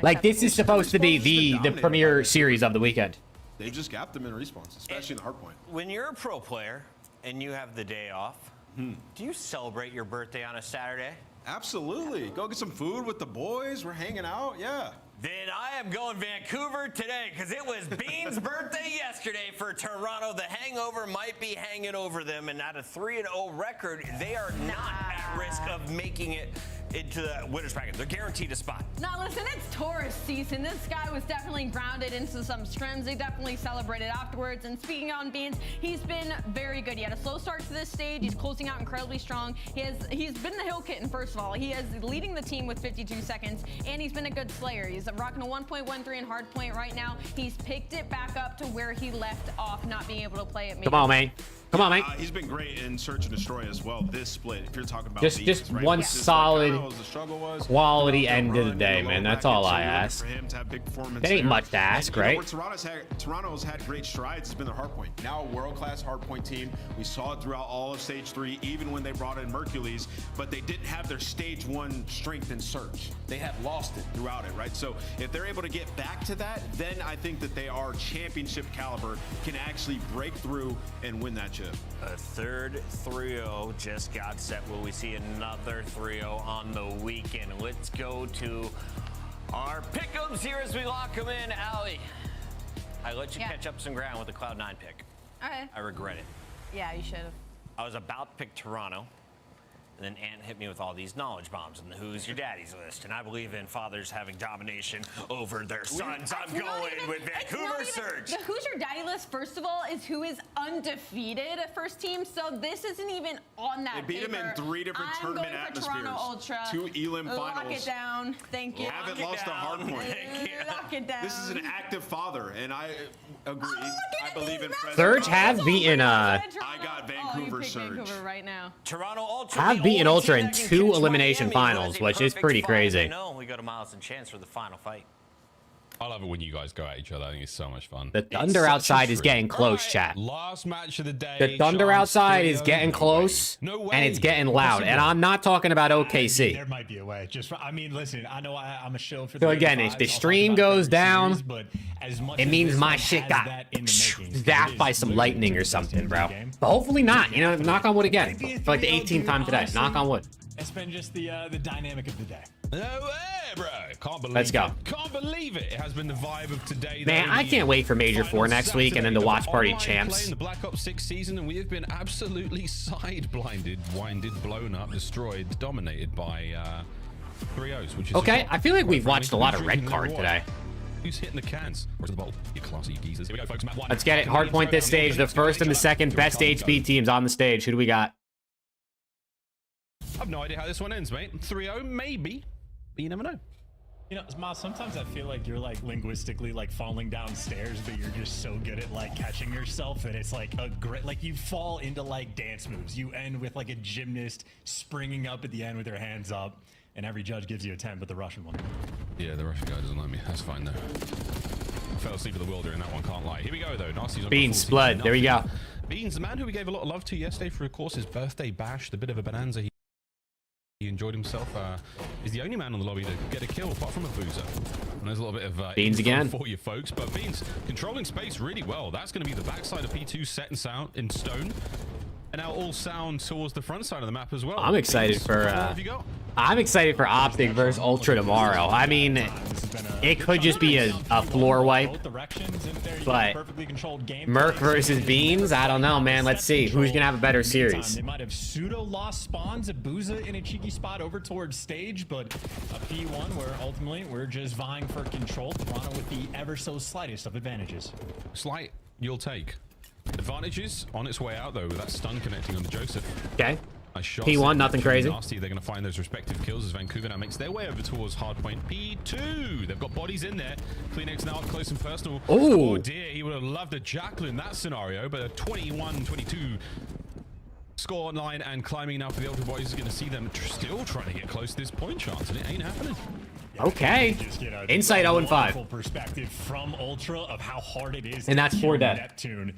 Like, this is supposed to be the premier series of the weekend. They just gapped them in response, especially in the hardpoint. When you're a pro player and you have the day off, do you celebrate your birthday on a Saturday? Absolutely. Go get some food with the boys. We're hanging out. Yeah. Then I am going Vancouver today because it was Bean's birthday yesterday for Toronto. The hangover might be hanging over them, and at a 3-0 record, they are not at risk of making it into the winner's bracket. They're guaranteed a spot. Now listen, it's tourist season. This guy was definitely grounded into some scrims. They definitely celebrated afterwards. And speaking on Beans, he's been very good. He had a slow start to this stage. He's closing out incredibly strong. He's been the hill kitten, first of all. He is leading the team with 52 seconds, and he's been a good slayer. He's rocking a 1.13 in hardpoint right now. He's picked it back up to where he left off, not being able to play it. Come on, man. Come on, mate. He's been great in Search and Destroy as well. This split, if you're talking about Just these, right? one This is solid like, the struggle was, quality the end of the run, day, the man. low That's all bracket, I so you're looking ask. for him to have big performance That ain't there. much to ask, And, right? Where Toronto's had great strides has been their hardpoint. Now a world-class hardpoint team. We saw it throughout all of Stage 3, even when they brought in Mercules, but they didn't have their Stage 1 strength in Search. They had lost it throughout it, right? So if they're able to get back to that, then I think that they are championship caliber, can actually break through and win that chip. A third 3-0 just got set. Will we see another 3-0 on the weekend? Let's go to our pick'ems here as we lock them in. Allie, I let you catch up some ground with the Cloud9 pick. Okay. I regret it. Yeah, you should have. I was about to pick Toronto, and then Ant hit me with all these knowledge bombs and the Who's Your Daddy's list. And I believe in fathers having domination over their sons. I'm going with Vancouver Surge. The Who's Your Daddy list, first of all, is who is undefeated at first team. So this isn't even on that They beat him in 3 different tournament atmospheres. Toronto Ultra. 2 Elim finals. Lock it down. Thank you. Haven't lost a hard point. Lock it down. This is an active father, and I agree. I believe in Fred. Surge have beaten I got Vancouver pick Surge. Vancouver right now. Toronto Ultra. Have beaten Ultra in 2 elimination finals, which is pretty crazy. No, we go to Miles and Chance for the final fight. I love it when you guys go at each other. I think it's so much fun. The Thunder outside is getting close, chat. Last match of the day. The Thunder outside is getting close, and it's getting loud. And I'm not talking about OKC. There might be a way. I mean, listen, I know I'm a show for So again, if the stream goes down, it means my shit got zapped by some lightning or something, bro. But hopefully not. You know, knock on wood again. For like the 18th time today. Knock on wood. It's been just the dynamic of the day. No way, bro. Can't believe Let's go. it. Can't believe it. It has been the vibe of today. Man, I can't wait for Major 4 next week and then the Watch Party Champs. In the Black Ops 6 season, and we have been absolutely side-blinded, winded, blown up, destroyed, dominated by 3-0s, which is Okay, I feel like we've watched a lot of red card today. Who's hitting the cans? Where's the ball? You classy geezers. Here we go, folks. Map 1. Let's get it. Hardpoint this stage. The first and the second best HB teams on the stage. Who do we got? I've no idea how this one ends, mate. 3-0, maybe. But you never know. You know, Miles, sometimes I feel like you're like linguistically like falling down stairs, but you're just so good at like catching yourself that it's like a great, like you fall into like dance moves. You end with like a gymnast springing up at the end with their hands up, and every judge gives you a 10, but the Russian one. Yeah, the Russian guy doesn't like me. That's fine though. I fell asleep at the wheel during that one, can't lie. Here we go though. Nasty's on Beans, blood. There we go. Beans, the man who we gave a lot of love to yesterday for, of course, his birthday bash, the bit of a bonanza. He enjoyed himself. Is the only man on the lobby to get a kill, apart from a boozer. And there's a little bit of Beans again for you folks, but Beans controlling space really well. That's going to be the backside of P2 set and sound in stone, and now all sound towards the front side of the map as well. I'm excited Beans, for. what have you got? I'm excited for Optic versus Ultra tomorrow. I mean, it could just be a floor wipe, but Merc versus Beans, I don't know, man. Let's see who's gonna have a better series. They might have pseudo lost spawns, a Booza in a cheeky spot over towards stage, but a P1 where ultimately we're just vying for control. Toronto with the ever so slightest of advantages. Slight, you'll take. Advantages on its way out though, with that stun connecting on the Joseph. Okay. P1, nothing crazy. Nasty. They're going to find those respective kills as Vancouver now makes their way over towards hardpoint P2. They've got bodies in there. Kleenex now up close and personal. Ooh. Oh dear, he would have loved a jackal in that scenario, but a 21-22 score online and climbing now for the Ultra Boys is going to see them still trying to get close to this point chance, and it ain't happening. Okay. Insight 0-5. Perspective from Ultra of how hard it is. And that's 4 dead. Neptune.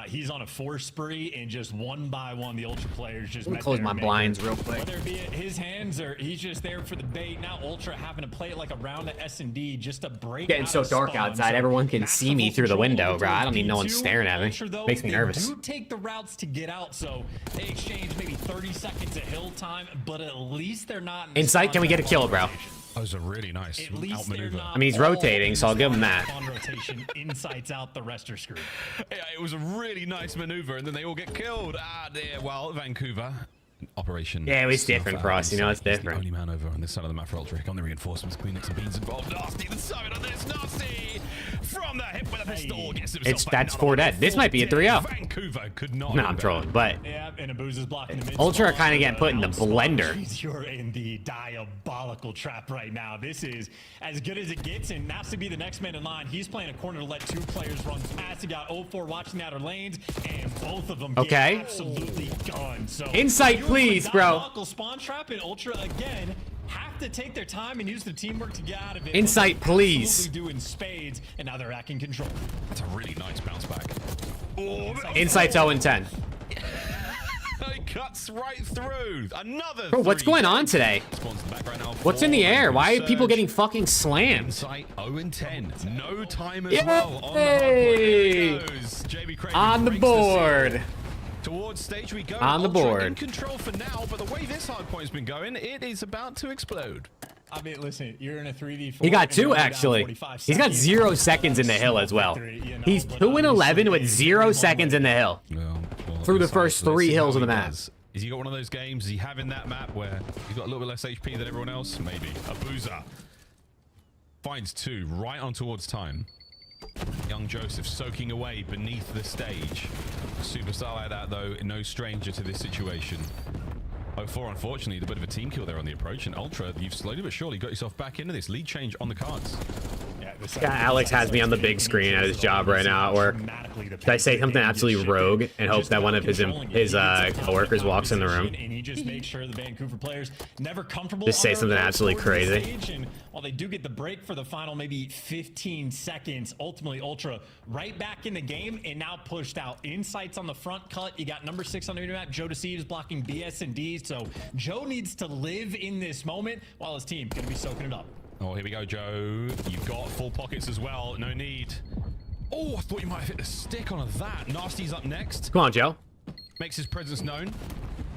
He's on a 4 spree, and just one by one, the Ultra players just. Let me close my blinds real quick. Whether it be his hands or he's just there for the bait. Now Ultra having to play it like a round of S&D just to break. Getting so dark outside, everyone can see me through the window, bro. I don't need no one staring at me. Makes me nervous. They do take the routes to get out, so they exchange maybe 30 seconds of hill time, but at least they're not. Insight, can we get a kill, bro? That was a really nice outmaneuver. I mean, he's rotating, so I'll give him that. On rotation, insights out, the rest are screwed. Yeah, it was a really nice maneuver, and then they all get killed. Ah, dear. Well, Vancouver. Operation. Yeah, it's different for us, you know, it's different. Only man over on this side of the map for Ultra. On the reinforcements, Kleenex and Beans involved. Nasty, the side on this. Nasty from the hip with a pistol. That's 4 dead. This might be a 3-0. Vancouver could not. No, I'm trolling, but Yeah, and Abu's is blocking the mid. Ultra are kind of getting put in the blender. You're in the diabolical trap right now. This is as good as it gets, and Naps to be the next man in line. He's playing a corner to let 2 players run past. He got 0-4 watching the outer lanes, and both of them get absolutely gone. So Insight, please, bro. Spawn trap and Ultra again have to take their time and use the teamwork to get out of it. Insight, please. Doing spades, and now they're acting control. That's a really nice bounce back. Insight's 0-10. It cuts right through. Another. Bro, what's going on today? What's in the air? Why are people getting fucking slammed? Insight 0-10. No time as well. On the hard point. JB Craig on the board. Towards stage we go. On the Ultra board. In control for now, but the way this hard point's been going, it is about to explode. I mean, listen, you're in a 3v4. He got 2 actually. He's got 0 seconds in the hill as well. He's 2-11 with 0 seconds in the hill. Through the first 3 hills of the map. Is he got one of those games? Is he having that map where he's got a little bit less HP than everyone else? Maybe. Abuza finds 2 right on towards time. Young Joseph soaking away beneath the stage. Superstar like that, though, no stranger to this situation. 0-4, unfortunately, a bit of a team kill there on the approach. And Ultra, you've slowly but surely got yourself back into this. Lead change on the cards. Yeah, Alex has me on the big screen at his job right now at work. Should I say something absolutely rogue and hope that one of his coworkers walks in the room? And he just makes sure the Vancouver players never comfortable. Just say something absolutely crazy. And while they do get the break for the final maybe 15 seconds, ultimately Ultra right back in the game and now pushed out. Insights on the front cut. You got number 6 on the map. Joe Deceives blocking BS and Ds. So Joe needs to live in this moment while his team going to be soaking it up. Oh, here we go, Joe. You've got full pockets as well. No need. Oh, I thought you might have hit the stick on that. Nasty's up next. Come on, Joe. Makes his presence known. And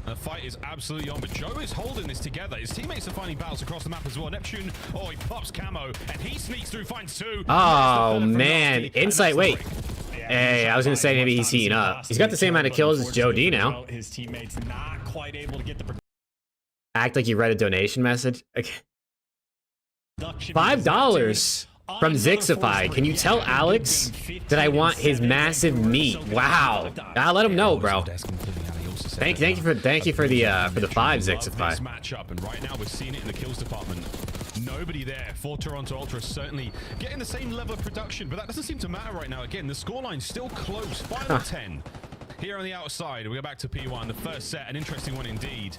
the fight is absolutely on, but Joe is holding this together. His teammates are finding battles across the map as well. Neptune, oh, he pops camo, and he sneaks through, finds 2. Oh, man. Insight, wait. Hey, I was going to say maybe he's heating up. He's got the same amount of kills as Joe D now. His teammates not quite able to get the... Act like you read a donation message. Okay. $5 from Zixify. Can you tell Alex that I want his massive meat? Wow. I'll let him know, bro. Thank you for the 5, Zixify. Matchup, and right now we're seeing it in the kills department. Nobody there for Toronto Ultra, certainly getting the same level of production, but that doesn't seem to matter right now. Again, the scoreline's still close. 5-10 here on the outside. We go back to P1, the first set, an interesting one indeed.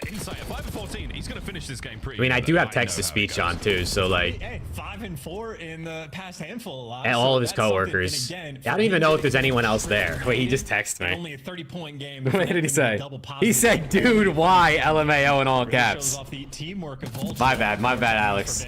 Insight at 5-14. He's gonna finish this game pretty. I mean, I do have text-to-speech on too, so like. Hey, 5-4 in the past handful. And all of his coworkers. Again, I don't even know if there's anyone else there. Wait, he just texted me. Only a 30-point game. What did he say? He said, "Dude, why LMAO in all caps?" My bad, Alex.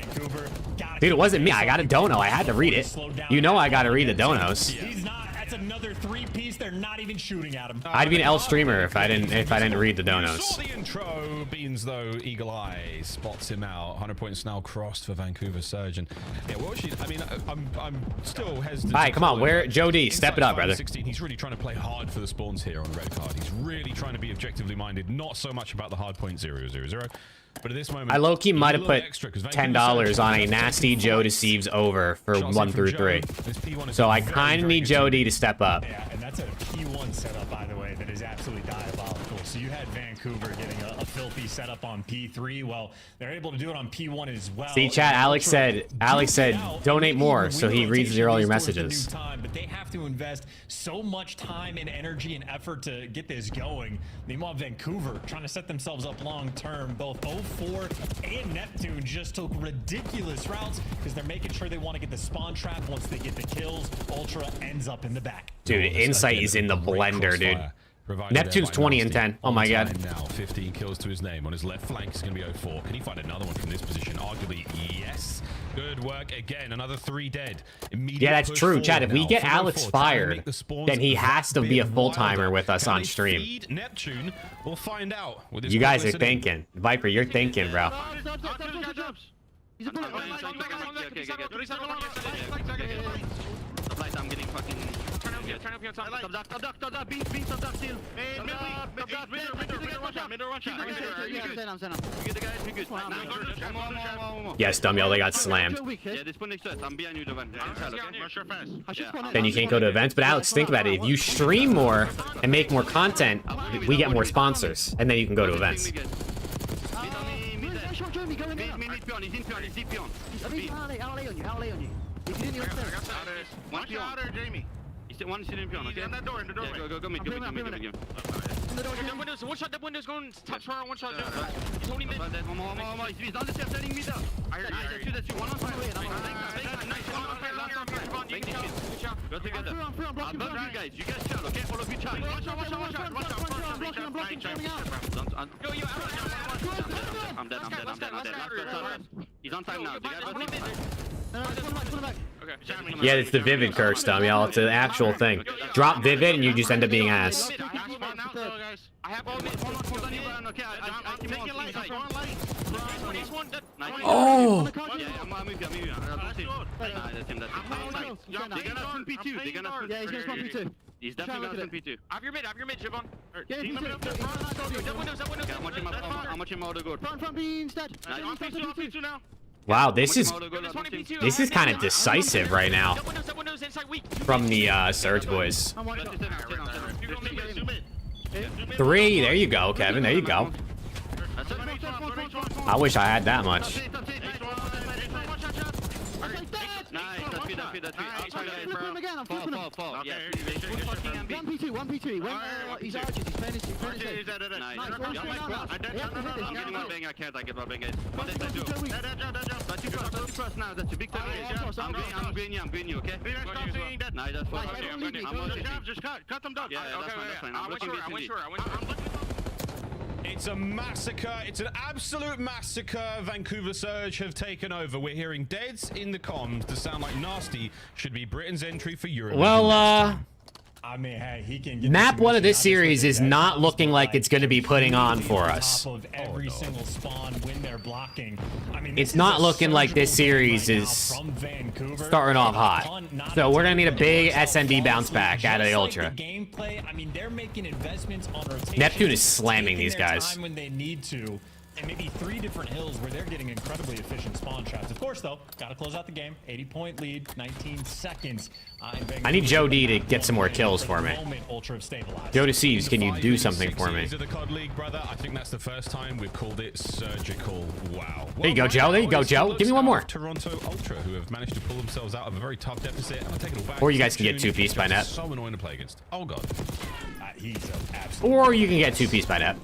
Dude, it wasn't me. I got a dono. I had to read it. You know, I got to read the donos. He's not. That's another 3-piece. They're not even shooting at him. I'd be an L streamer if I didn't read the donos. Saw the intro. Beans though, eagle eye spots him out. 100 points now crossed for Vancouver Surge. And yeah, what she? I mean, I'm still hesitant. All right, come on, where Joe D, step it up, brother. 16. He's really trying to play hard for the spawns here on the red card. He's really trying to be objectively minded, not so much about the hard point 0-0-0. But at this moment, I low-key might have put $10 on a nasty Joe Deceives over for 1 through 3. So I kind of need Joe D to step up. Yeah, and that's a P1 setup, by the way, that is absolutely diabolical. So you had Vancouver getting a filthy setup on P3. Well, they're able to do it on P1 as well. See, chat, Alex said, donate more, so he reads all your messages. But they have to invest so much time and energy and effort to get this going. Meanwhile, Vancouver trying to set themselves up long-term. Both 0-4 and Neptune just took ridiculous routes because they're making sure they want to get the spawn trap. Once they get the kills, Ultra ends up in the back. Dude, Insight is in the blender, dude. Neptune's 20-10. Oh my god. Now 15 kills to his name. On his left flank is going to be 0-4. Can he find another one from this position? Arguably, yes. Good work again. Another 3 dead. Yeah, that's true, Chad. If we get Alex fired, then he has to be a full-timer with us on stream. Neptune, we'll find out. You guys are thinking. Viper, you're thinking, bro. I'm getting fucking... Turn up here, top duck, beat top duck still. Top duck, Yes, Dumyell, they got slammed. Then you can't go to events. But Alex, think about it. If you stream more and make more content, we get more sponsors. And then you can go to events. One sitting in piano. Okay. In that door, in the doorway. Go mid. Go mid. In the door. One windows. One shot. That window's going top tower. One shot. He's holding mid. One more. He's down the stairs, setting mid. I heard you. That's you. One on fire. Nice. Go together. I'm blocking you guys. You guys shot. Okay. All of you shot. Watch out. I'm blocking. Yo. I'm dead. He's on time now. The guy Yeah, it's the Vivid curse, Dumyell. It's an actual thing. Drop Vivid and you just end up being ass. Oh! He's definitely gonna P2. Have your mid, Javon. How much ammo to go? Front B instead. On P2 now. Wow, this is kind of decisive right now from the Surge boys. 3, there you go, Kevin. There you go. I wish I had that much. One P2. He's arches. He's finishing. I can't. I get my bang. What did I do? That's now. That's a big time. I'm green you, okay? Nah, that's fine. Just cut them down. Yeah, that's fine. I'm sure. It's a massacre. It's an absolute massacre. Vancouver Surge have taken over. We're hearing deads in the comms to sound like Nasty should be Britain's entry for Europe. Well, I mean, hey, he can get map 1 of this series is not looking like it's going to be putting on for us. Every single spawn when they're blocking. I mean, it's not looking like this series is starting off hot. So we're going to need a big SMD bounce back out of the Ultra. Gameplay, I mean, they're making investments on rotation. Neptune is slamming these guys. When they need to. And maybe 3 different hills where they're getting incredibly efficient spawn traps. Of course, though, got to close out the game. 80-point lead, 19 seconds. I need Joe D to get some more kills for me. Joe Deceives, can you do something for me? I think that's the first time we've called it surgical. Wow. There you go, Joe. There you go, Joe. Give me one more. Toronto Ultra, who have managed to pull themselves out of a very tough deficit. And take it all back. Or you guys can get 2-piece by net. So annoying to play against. Oh god. Or you can get 2-piece by net.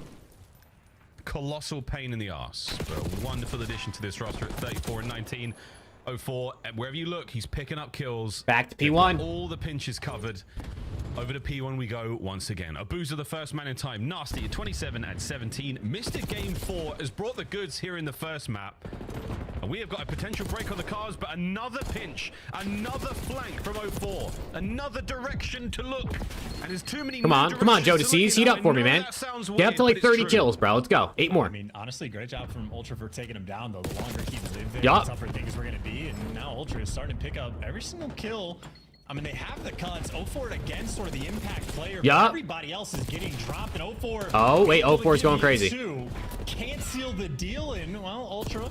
Colossal pain in the ass, but a wonderful addition to this roster at 34 and 19. 04, wherever you look, he's picking up kills. Back to P1. All the pinches covered. Over to P1 we go once again. Abuza, the first man in time. Nasty at 27 and 17. Mr. Game 4 has brought the goods here in the first map. And we have got a potential break on the cards, but another pinch, another flank from 04, another direction to look. And there's too many. Come on, Joe Deceives. Heat up for me, man. Get up to like 30 kills, bro. Let's go. 8 more. I mean, honestly, great job from Ultra for taking him down, though. The longer he lived there, the tougher things were going to be. And now Ultra is starting to pick up every single kill. I mean, they have the cuts. 04 again, sort of the impact player. But everybody else is getting dropped. And 04. Oh, wait. 04 is going crazy. Can't seal the deal in. Well, Ultra.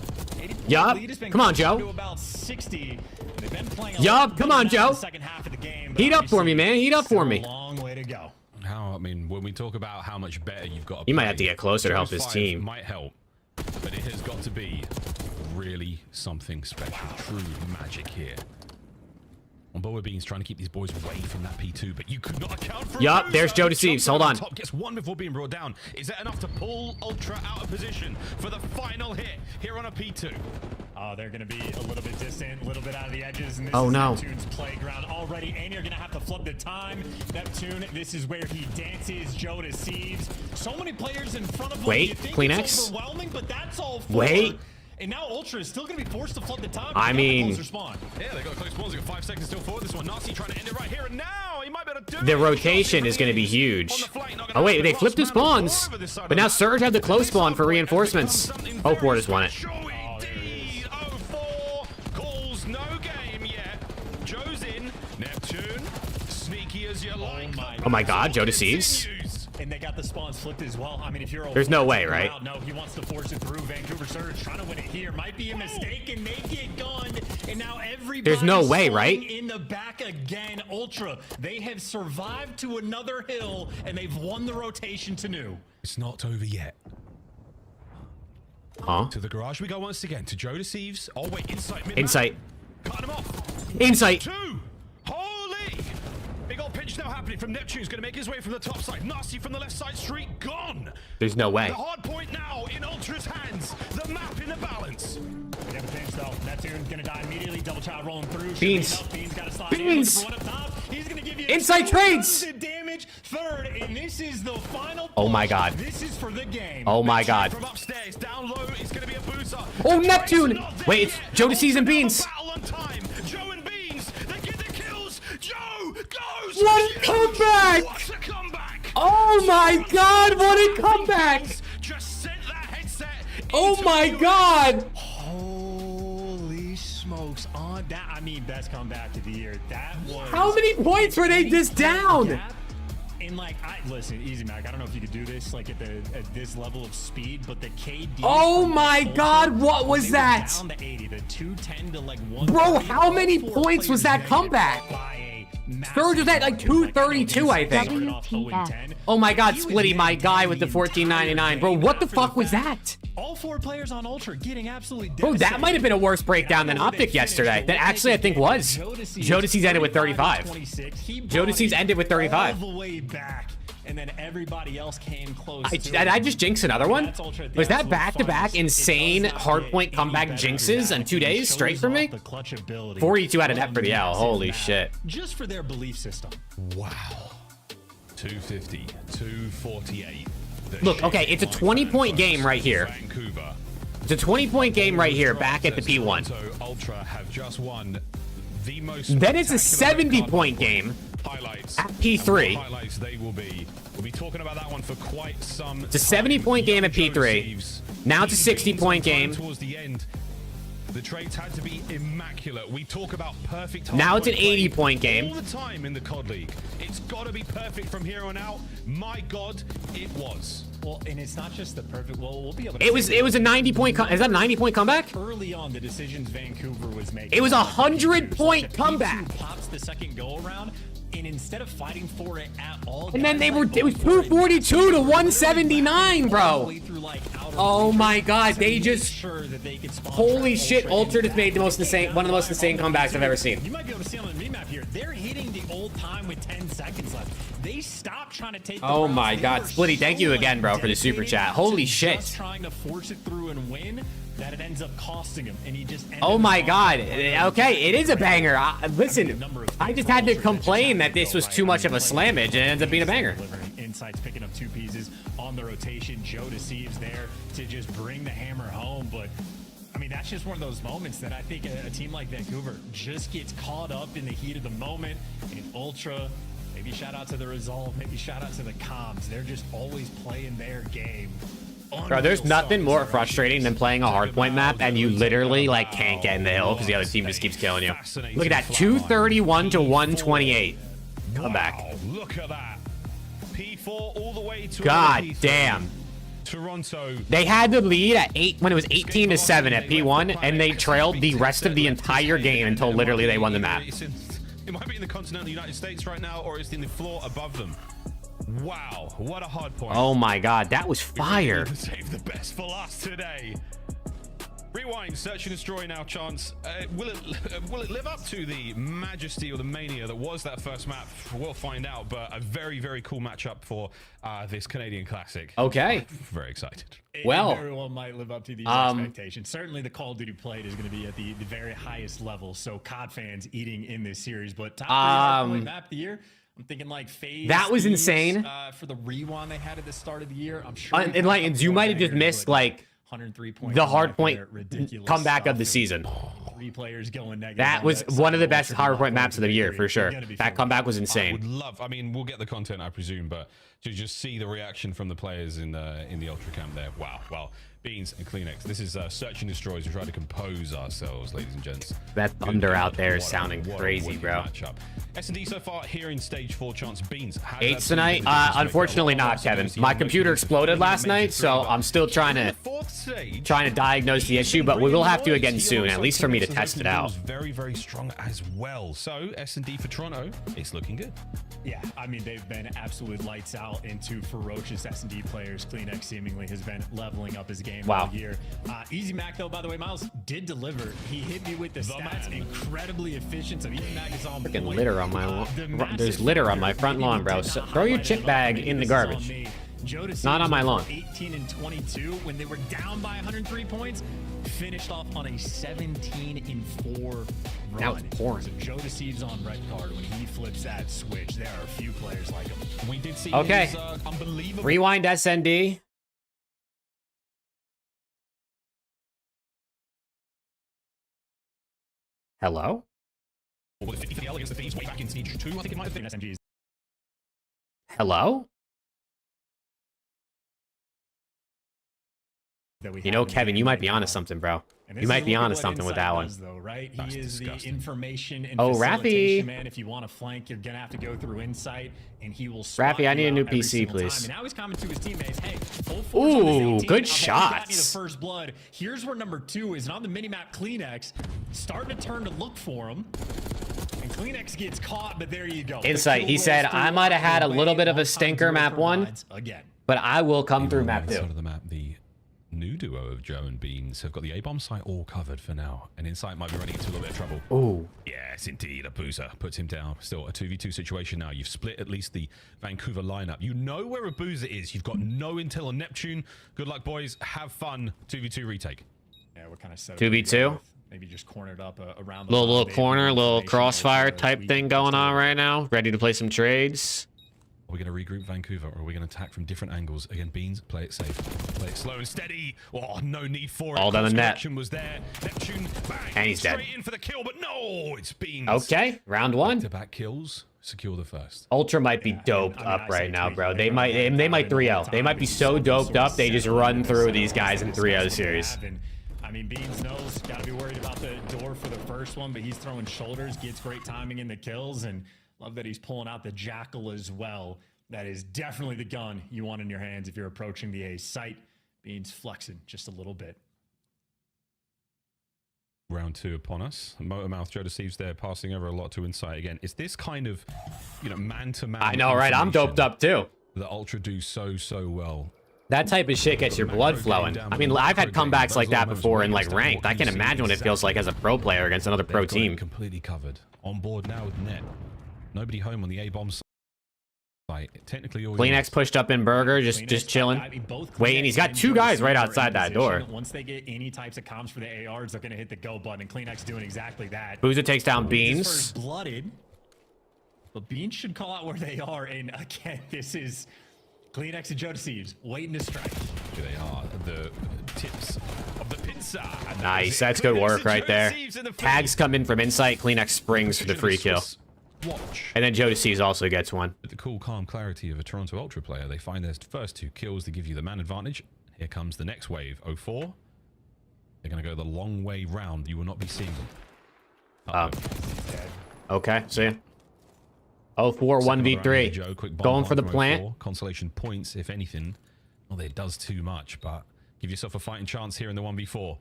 Come on, Joe. To about 60. They've been playing come on, Joe. Second half of the game, heat up for me, man. Heat up for me. A long way to go. I mean, when we talk about how much better you've got to he might have to get closer to help his team. Might help, but it has got to be really something special. True magic here. On Boa Beans trying to keep these boys away from that P2, but you could not account for it. There's Joe Deceives. Hold on. Top gets one before being brought down. Is that enough to pull Ultra out of position for the final hit here on a P2? Oh, they're going to be a little bit distant, a little bit out of the edges. And this is no. Neptune's playground already. And you're going to have to flip the time. Neptune, this is where he dances. Joe Deceives. So many players in front of him. Wait, Kleenex. Overwhelming, but that's all for. Wait. And now Ultra is still going to be forced to flood the time. I mean, yeah, they got close spawns. They got 5 seconds still forward. This one, Nasty trying to end it right here and now. He might be able to do the rotation is going to be huge. Oh wait, they flipped the spawns, but now Surge had the close spawn for reinforcements. Hope Ward has won it. Calls no game yet. Joe's in. Neptune, sneaky as you like. Oh my God, Joe Deceives. and they got the spawns flipped as well. I mean, if you're there's no way, right? No, he wants to force it through. Vancouver Surge trying to win it here. Might be a mistake, and they get gunned. And now everybody's there's no way, right? in the back again. Ultra, they have survived to another hill, and they've won the rotation to new. It's not over yet. Huh? To the garage we go once again. To Joe Deceives. Oh, wait, Insight. Mid-map. Insight. Cut him off. Insight. 2. Holy. Big old pinch now happening from Neptune's going to make his way from the top side. Nasty from the left side street. Gone. There's no way. The hard point now in Ultra's hands. The map in the balance. They have a pinch though. Neptune gonna die immediately. Double child rolling through. Beans. Beans got to slide Beans. in. Up top. He's gonna give you Inside trades. Damage. Third, and this is the final. Oh my God. This is for the game. Oh my God. From upstairs, down low, it's going to be a boozer. Oh, Neptune. Wait, it's Joe Deceives and Beans. Battle on time. Joe and Beans, they get the kills. Joe goes. What a comeback! What a comeback! Oh my God! What a comeback! Just sent that headset. Oh my God! Holy smokes! On that, I mean, best comeback of the year. That was. How many points were they just down? And like, listen, Easy Mac. I don't know if you could do this like at this level of speed, but the KD. Oh my God! What was that? Down to 80, the 210 to like 1. Bro, how many points was that comeback? Surge was at like 232, I think. WTF. Oh my God, Splitty, my guy with the 1499. Bro, what the fuck was that? All 4 players on Ultra getting absolutely Bro, that might have been a worse breakdown than Optic yesterday. That actually, I think, was. Jodeci's ended with 35. Jodeci's ended with 35. All the way back, and then everybody else came close. Did I just jinx another one? Was that back-to-back insane hardpoint comeback jinxes in 2 days straight for me? 42 out of net for the L. Holy shit. Just for their belief system. Wow. 250, 248. Look, okay, it's a 20-point game right here. Vancouver. It's a 20-point game right here back at the P1. Ultra have just won the most. Then it's a 70-point game highlights at P3. Highlights they will be. We'll be talking about that one for quite some. It's a 70-point game at P3. Now it's a 60-point game. Towards the end, the trades had to be immaculate. We talk about perfect. Now it's an 80-point game. All the time in the COD League. It's got to be perfect from here on out. My God, it was. Well, and it's not just the perfect. Well, we'll be able to. It was a 90-point. Is that a 90-point comeback? Early on, the decisions Vancouver was making. It was a 100-point comeback. Pops the second go around, and instead of fighting for it at all, and then they were. It was 242 to 179, bro. Oh my God, they just. Holy shit! Ultra just made the most insane, one of the most insane comebacks I've ever seen. You might be able to see on the remap here. They're hitting the old time with 10 seconds left. They stopped trying to take. Oh my God, Splitty! Thank you again, bro, for the super chat. Holy shit! Trying to force it through and win. That it ends up costing him, and he just. Oh my God! Okay, it is a banger. Listen, I just had to complain that this was too much of a slammage, and it ends up being a banger. Insights picking up 2 pieces on the rotation. Joe Deceives there to just bring the hammer home, but. I mean, that's just one of those moments that I think a team like Vancouver just gets caught up in the heat of the moment. And Ultra, maybe shout out to the Resolve, maybe shout out to the comms. They're just always playing their game. Bro, there's nothing more frustrating than playing a hardpoint map and you literally like can't get in the hill because the other team just keeps killing you. Look at that, 231 to 128. Come back. Look at that. P4 all the way to. God damn. Toronto. They had the lead at 8 when it was 18 to 7 at P1, and they trailed the rest of the entire game until literally they won the map. It might be in the continental United States right now, or it's in the floor above them. Wow, what a hard point. Oh my God, that was fire. Save the best for last today. Rewind, search and destroy now, Chance. Will it live up to the majesty or the mania that was that first map? We'll find out, but a very, very cool matchup for this Canadian Classic. Okay. Very excited. Well, very well might live up to these expectations. Certainly the Call of Duty played is going to be at the very highest level, so COD fans eating in this series, but top 3 map of the year. I'm thinking like FaZe. That was insane. For the rewind they had at the start of the year. I'm sure. Enlightened, you might have just missed like 103 points. The hardpoint comeback of the season. 3 players going negative. That was one of the best hardpoint maps of the year for sure. That comeback was insane. I would love. I mean, we'll get the content, I presume, but to just see the reaction from the players in the Ultra camp there. Wow. Well, Beans and Kleenex. This is Search and Destroy as we try to compose ourselves, ladies and gents. That thunder out there is sounding crazy, bro. S&D so far here in stage 4. Chance. Beans. 8s tonight? Unfortunately not, Kevin. My computer exploded last night, so I'm still trying to diagnose the issue, but we will have to again soon, at least for me to test it out. Very, very strong as well. So S&D for Toronto, it's looking good. Yeah, I mean, they've been absolute lights out into ferocious S&D players. Kleenex seemingly has been leveling up his game all year. Easy Mac, though, by the way, Miles did deliver. He hit me with the stats. Incredibly efficient. So Easy Mac is on freaking litter on my lawn. There's litter on my front lawn, bro. So throw your chip bag in the garbage. Not on my lawn. 18 and 22 when they were down by 103 points. Finished off on a 17 and 4 run. Now it's pouring. So Joe Deceives on red card when he flips that switch. There are a few players like him. We did see his, unbelievable. Rewind SND. Hello? With 50 for the L against the Thieves way back in stage 2, I think it might have been SMGs. Hello? You know, Kevin, you might be onto something, bro. You might be onto something with that one. Though, right? He is the information and Raffy. Man, if you want to flank, you're gonna have to go through insight, and he will. Raffy, I need a new PC, please. And now he's coming to his teammates. Hey, ooh, good shots. The first blood. Here's where number 2 is, and on the minimap, Kleenex starting to turn to look for him. And Kleenex gets caught, but there you go. Insight. He said I might have had a little bit of a stinker map 1, but I will come through map 2. Of the map, the new duo of Joe and Beans have got the A-bomb site all covered for now, and Insight might be running into a little bit of trouble. Oh, yes, indeed. A boozer puts him down. Still a 2v2 situation now. You've split at least the Vancouver lineup. You know where a boozer is. You've got no intel on Neptune. Good luck, boys. Have fun. 2v2 retake. Yeah, what kind of setup? 2v2. Maybe just cornered up around the little corner, little crossfire type thing going on right now. Ready to play some trades. Are we going to regroup Vancouver, or are we going to attack from different angles? Again, Beans, play it safe. Play it slow and steady. Oh, no need for it. All down the net. Was there. Neptune, bang, and he's dead. Straight in for the kill, but no, it's Beans. Okay, round 1. Back-to-back kills. Secure the first. Ultra might be doped up right now, bro. They might 3-0. They might be so doped up, they just run through these guys in 3-0 series. I mean, Beans knows, got to be worried about the door for the first one, but he's throwing shoulders, gets great timing in the kills, and love that he's pulling out the Jackal as well. That is definitely the gun you want in your hands if you're approaching the A site. Beans flexing just a little bit. Round 2 upon us. Motormouth, Joe Deceives there, passing over a lot to Insight again. Is this kind of, man-to-man? I know, right? I'm doped up too. The Ultra do so well. That type of shit gets your blood flowing. I mean, I've had comebacks like that before in like ranked. I can imagine what it feels like as a pro player against another pro team. Completely covered. On board now with Net. Nobody home on the A-bomb site. Technically, Kleenex pushed up in Burger, just chilling. Waiting. He's got 2 guys right outside that door. Once they get any types of comms for the ARs, they're going to hit the go button, and Kleenex doing exactly that. Boozer takes down Beans. First blooded, but Beans should call out where they are. And again, this is Kleenex and Joe Deceives waiting to strike. They are the tips of the pincer. Nice. That's good work right there. Tags come in from Insight. Kleenex springs for the free kill. And then Joe Deceives also gets one. With the cool, calm clarity of a Toronto Ultra player, they find their first 2 kills. They give you the man advantage. Here comes the next wave. 04. They're going to go the long way round. You will not be seeing them. Okay, see ya. 04, 1v3. Joe, quick going for the plant. 04. Consolation points, if anything. Well, it does too much, but give yourself a fighting chance here in the 1v4.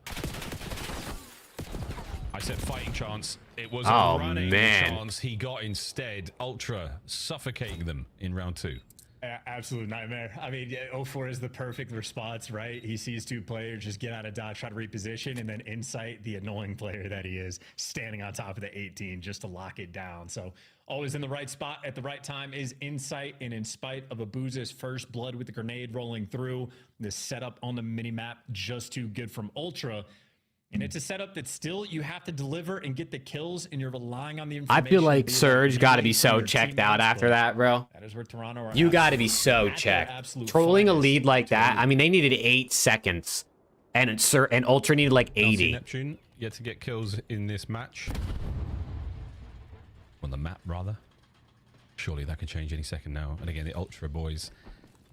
I said fighting chance. It was a running chance he got instead. Ultra suffocating them in round 2. Absolute nightmare. I mean, 04 is the perfect response, right? He sees 2 players just get out of dodge, try to reposition, and then Insight, the annoying player that he is, standing on top of the 18 just to lock it down. So always in the right spot at the right time is Insight, and in spite of Abuza's first blood with the grenade rolling through, the setup on the minimap just too good from Ultra. And it's a setup that still you have to deliver and get the kills, and you're relying on the information. I feel like Surge got to be so checked out after that, bro. That is where Toronto are. You got to be so checked. Trolling a lead like that. I mean, they needed 8 seconds, and Ultra needed like 80. Neptune yet to get kills in this match. On the map, rather. Surely that could change any second now. And again, the Ultra boys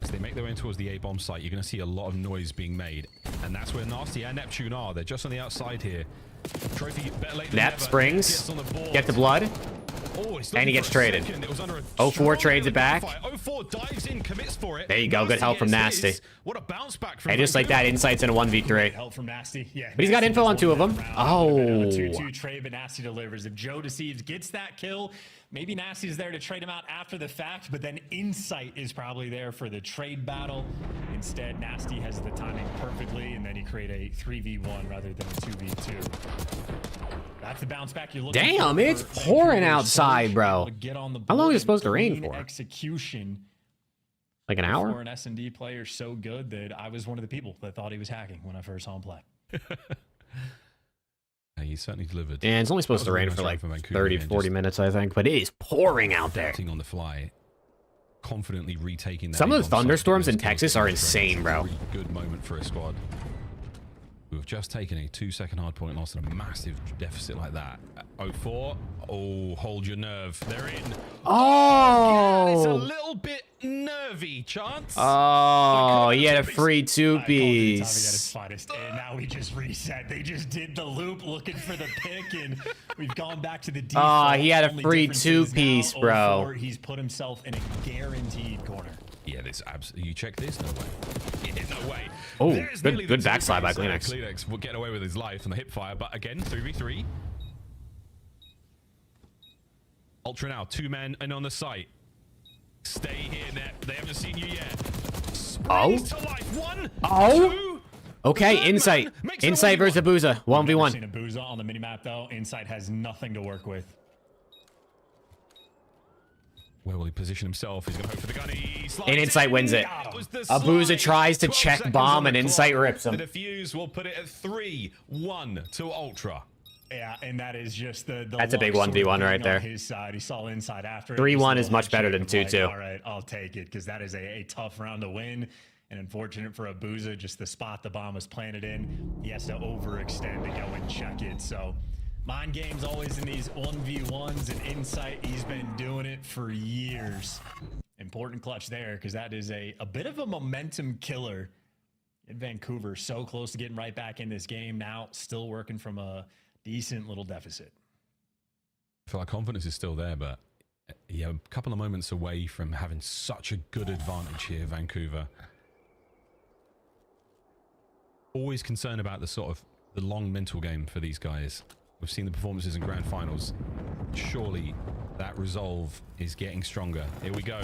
As they make their way towards the A-bomb site, you're going to see a lot of noise being made. And that's where Nasty and Neptune are. They're just on the outside here. Trophy better late than Nep never. springs. The Get the blood. Oh, And he gets traded. 04 trades it back. 04 dives in, commits for it. There you go. Good help from Nasty. What a bounce back from Hey, just like that, Insight's in a 1v3. Help from Nasty. Yeah. But he's got info on 2 of them. Oh. 2-2 trade, but Nasty delivers. If Joe Deceives gets that kill, maybe Nasty's there to trade him out after the fact, but then Insight is probably there for the trade battle. Instead, Nasty has the timing perfectly, and then he create a 3v1 rather than a 2v2. That's the bounce back you're looking for. Damn, it's pouring outside, bro. How long is it supposed to rain for? Execution. Like an hour? For an S&D player so good that I was one of the people that thought he was hacking when I first saw him play. He certainly delivered. And it's only supposed to rain for like 30, 40 minutes, I think. But it is pouring out there. On the fly, confidently retaking that. Some of the thunderstorms in Texas are insane, bro. Really good moment for a squad. We've just taken a 2-second hardpoint loss and a massive deficit like that. 04. Oh, hold your nerve. They're in. Oh! Yeah, it's a little bit nervy, Chance. Oh, he had a free 2-piece. And now we just reset. They just did the loop looking for the pick, and we've gone back to the default. Oh, he had a free 2-piece, bro. He's put himself in a guaranteed corner. Yeah, this absolutely. You check this? No way. Yeah, no way. Oh, good backslide by Kleenex. Kleenex will get away with his life on the hip fire, but again, 3v3. Ultra now, 2 men and on the site. Stay here, Net. They haven't seen you yet. Oh. To life. 1, Oh. 2. Okay, Insight. Insight versus Abuza. 1v1. Seen Abuza on the minimap though. Insight has nothing to work with. Where will he position himself? He's going to hope for the gun. And Insight wins it. Abuza tries to check bomb and Insight rips him. The defuse will put it at 3-1 to Ultra. Yeah, and that is just the That's a big 1v1 right there. His side, he saw Insight after. 3-1 is much better than 2-2. All right, I'll take it because that is a tough round to win. And unfortunate for Abuza, just the spot the bomb was planted in, he has to overextend to go and check it. So mind games always in these 1v1s, and Insight, he's been doing it for years. Important clutch there because that is a bit of a momentum killer in Vancouver. So close to getting right back in this game. Now still working from a decent little deficit. I feel like confidence is still there, but yeah, a couple of moments away from having such a good advantage here, Vancouver. Always concerned about the sort of the long mental game for these guys. We've seen the performances in grand finals. Surely that resolve is getting stronger. Here we go.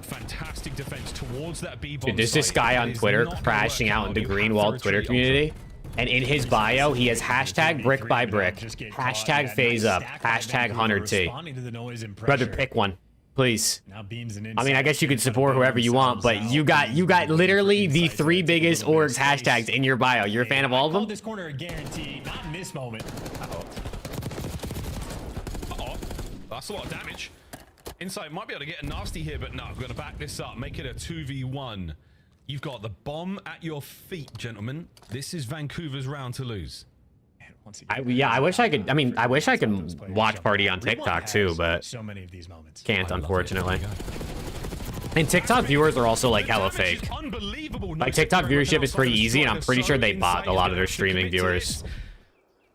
Fantastic defense towards that B-bomb. Dude, there's this guy on Twitter crashing out in the Greenwald Twitter community. And in his bio, he has hashtag brick by brick, hashtag phase up, hashtag 100T. Brother, pick one, please. I mean, I guess you could support whoever you want, but you got literally the 3 biggest orgs hashtags in your bio. You're a fan of all of them? This corner a guarantee, not in this moment. That's a lot of damage. Insight might be able to get a nasty here, but no, we're going to back this up, make it a 2v1. You've got the bomb at your feet, gentlemen. This is Vancouver's round to lose. Yeah, I wish I could. I mean, I wish I could watch party on TikTok too, but so many of these moments can't, unfortunately. And TikTok viewers are also like hella fake. Like TikTok viewership is pretty easy, and I'm pretty sure they bought a lot of their streaming viewers.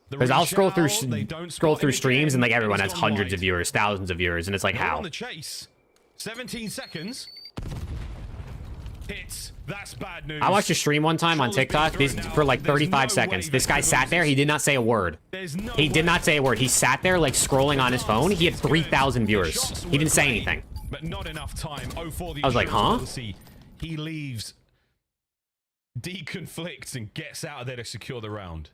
Because I'll scroll through streams and like everyone has hundreds of viewers, thousands of viewers, and it's like how? 17 seconds. Hits. That's bad news. I watched a stream one time on TikTok for like 35 seconds. This guy sat there. He did not say a word. He did not say a word. He sat there like scrolling on his phone. He had 3,000 viewers. He didn't say anything. But not enough time. I was like, huh? He leaves, deconflicts, and gets out of there to secure the round.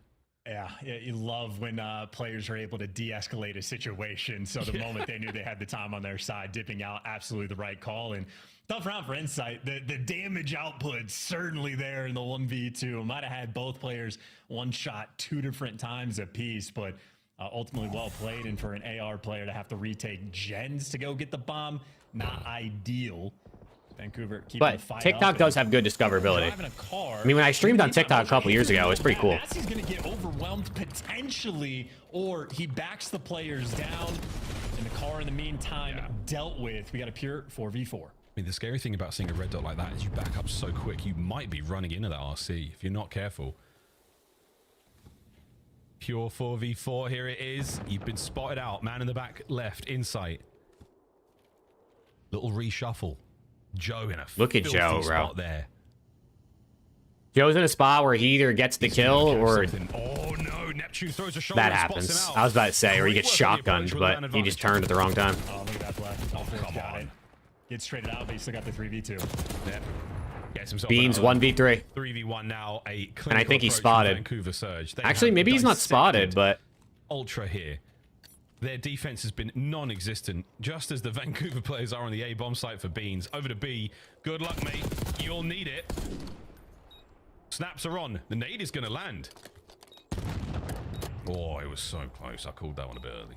Yeah, you love when players are able to de-escalate a situation. So the moment they knew they had the time on their side, dipping out, absolutely the right call. And tough round for Insight. The damage output certainly there in the 1v2. Might have had both players one shot 2 different times apiece, but ultimately well played. And for an AR player to have to retake gens to go get the bomb, not ideal. Vancouver keeping the fight TikTok does have good discoverability. I mean, when I streamed on TikTok a couple years ago, it was pretty cool. He's going to get overwhelmed potentially, or he backs the players down, and the car in the meantime dealt with. We got a pure 4v4. mean, the scary thing about seeing a red dot like that is you back up so quick, you might be running into that RC if you're not careful. Pure 4v4, here it is. You've been spotted out. Man in the back left, insight. Little reshuffle. Joe in a Look at Joe, bro. There. Joe's in a spot where he either gets the kill or oh no, Neptune throws a shoulder that happens. I was about to say, or he gets shotgunned, but he just turned at the wrong time. Oh, look at that play. All four's got it. Gets traded out, but he still got the 3v2. Yep. Gets himself Beans 1v3. 3v1 now. And I think he's spotted. Vancouver Surge. Actually, maybe he's not spotted, but Ultra here. Their defense has been non-existent, just as the Vancouver players are on the A bomb site for Beans. Over to B. Good luck, mate. You'll need it. Snaps are on. The nade is going to land. Oh, it was so close. I called that one a bit early.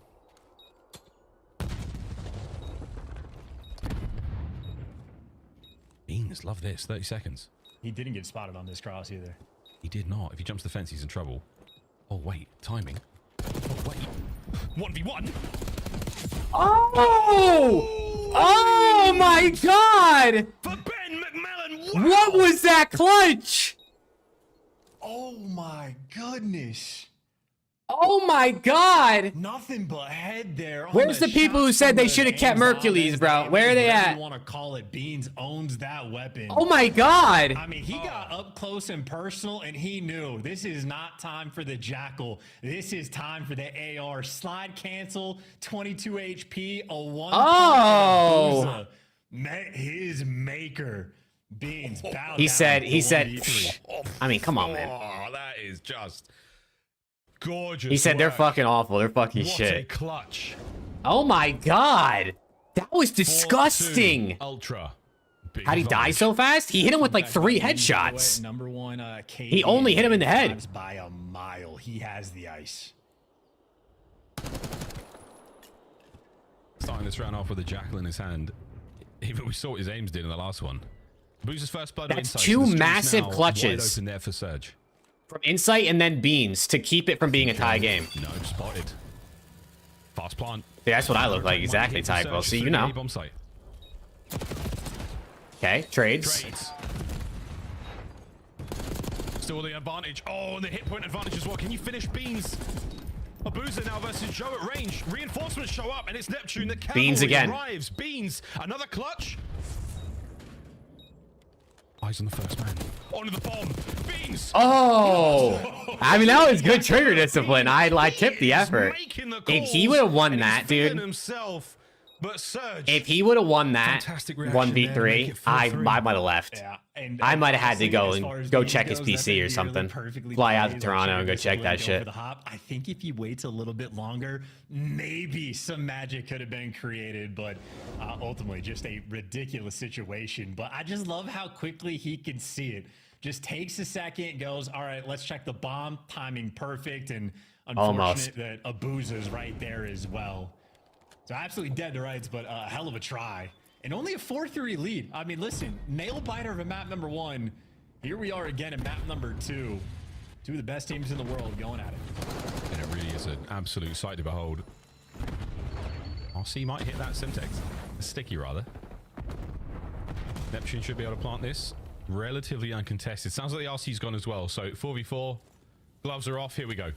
Beans, love this. 30 seconds. He didn't get spotted on this cross either. He did not. If he jumps the fence, he's in trouble. Oh, wait. Timing. Oh, wait. 1v1. Oh! Oh my god! For Ben McMillan. Wow. What was that clutch? Oh my goodness. Oh my god! Nothing but head there. Where's the people who said they should have kept Mercules, bro? Where are they at? You want to call it? Beans owns that weapon. Oh my god! I mean, he got up close and personal, and he knew this is not time for the Jackal. This is time for the AR. Slide cancel, 22 HP, a 1. Oh! Met his maker. Beans. He said, I mean, come on, man. Oh, that is just gorgeous. He said they're fucking awful. They're fucking what shit. A clutch. Oh my god. That was disgusting. Ultra. How'd he die so fast? He hit him with like 3 headshots. Number one, he only hit him in the head. By a mile. He has the ice. Starting this round off with a Jackal in his hand. Even we saw what his aims did in the last one. Boozer's first blood. That's 2 massive clutches. Wide open there for Surge. From Insight and then Beans to keep it from being a tie game. No, spotted. Fast plant. Yeah, that's what I look like. Exactly, Ty. Well, see, you know. Okay, trades. Still the advantage. Oh, and the hit point advantage as well. Can you finish Beans? A Boozer now versus Joe at range. Reinforcements show up, and it's Neptune. The cavalry Beans again. arrives. Beans. Another clutch. Eyes on the first man. Onto the bomb. Beans. Oh. I mean, that was good trigger discipline. I tipped the effort. If he would have won that, dude. Himself, but Surge. If he would have won that 1v3, I might have left. Yeah, and I might have had to go check his PC or something. Fly out to Toronto and go check that shit. I think if he waits a little bit longer, maybe some magic could have been created, but ultimately just a ridiculous situation. But I just love how quickly he can see it. Just takes a second, goes, all right, let's check the bomb. Timing perfect, and unfortunate that Abuza's right there as well. So absolutely dead to rights, but a hell of a try. And only a 4-3 lead. I mean, listen, nail biter of a map number 1. Here we are again in map number 2. 2 of the best teams in the world going at it. And it really is an absolute sight to behold. RC might hit that Semtex. Sticky, rather. Neptune should be able to plant this. Relatively uncontested. Sounds like the RC's gone as well. So 4v4. Gloves are off. Here we go.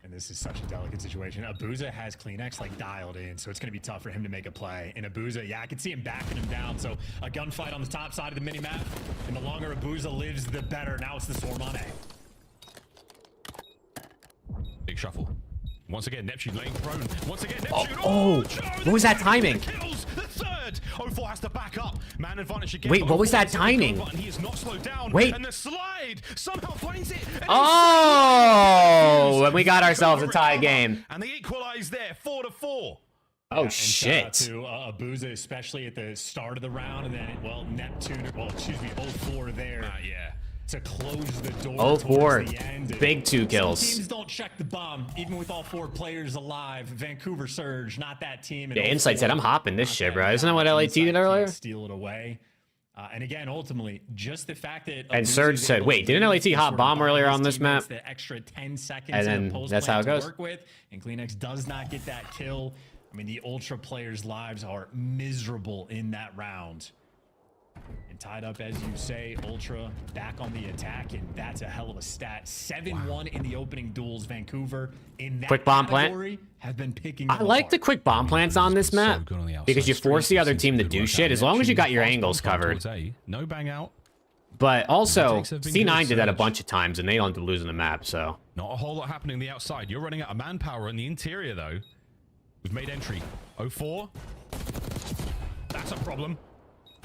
This is such a delicate situation. Abuza has Kleenex like dialed in, so it's going to be tough for him to make a play. And Abuza, yeah, I can see him backing him down. So a gunfight on the top side of the mini-map. And the longer Abuza lives, the better. Now it's the Swarm on A. Big shuffle. Once again, Neptune laying prone. Once again, Neptune. What was that timing? Kills the third. 04 has to back up. Man advantage again. Wait, what was that timing? He is not slowed down. Wait. And the slide somehow finds it. Oh, and we got ourselves a tie game. And they equalize there, 4-4. Oh, shit. To Abuza, especially at the start of the round, and then, well, Neptune, well, excuse me, 04 there. Yeah. To close the door 04. The end. Big 2 kills. Some teams don't check the bomb, even with all 4 players alive. Vancouver Surge, not that team. Yeah, Insight said, I'm hopping this shit, bro. Isn't that what LAT did earlier? Steal it away. And again, ultimately, just the fact that... And Surge said, wait, didn't LAT hop bomb earlier on this map? The extra 10 seconds and then that's how it goes. Work with, and Kleenex does not get that kill. I mean, the Ultra players' lives are miserable in that round. And tied up, as you say, Ultra back on the attack, and that's a hell of a stat. 7-1 in the opening duels. Vancouver in that quick bomb plant have been picking. I like the quick bomb plants on this map because you force the other team to do shit as long as you got your angles covered. No bang out. But also, C9 did that a bunch of times, and they ended up losing the map, so. Not a whole lot happening on the outside. You're running out of manpower in the interior, though. We've made entry. 04. That's a problem.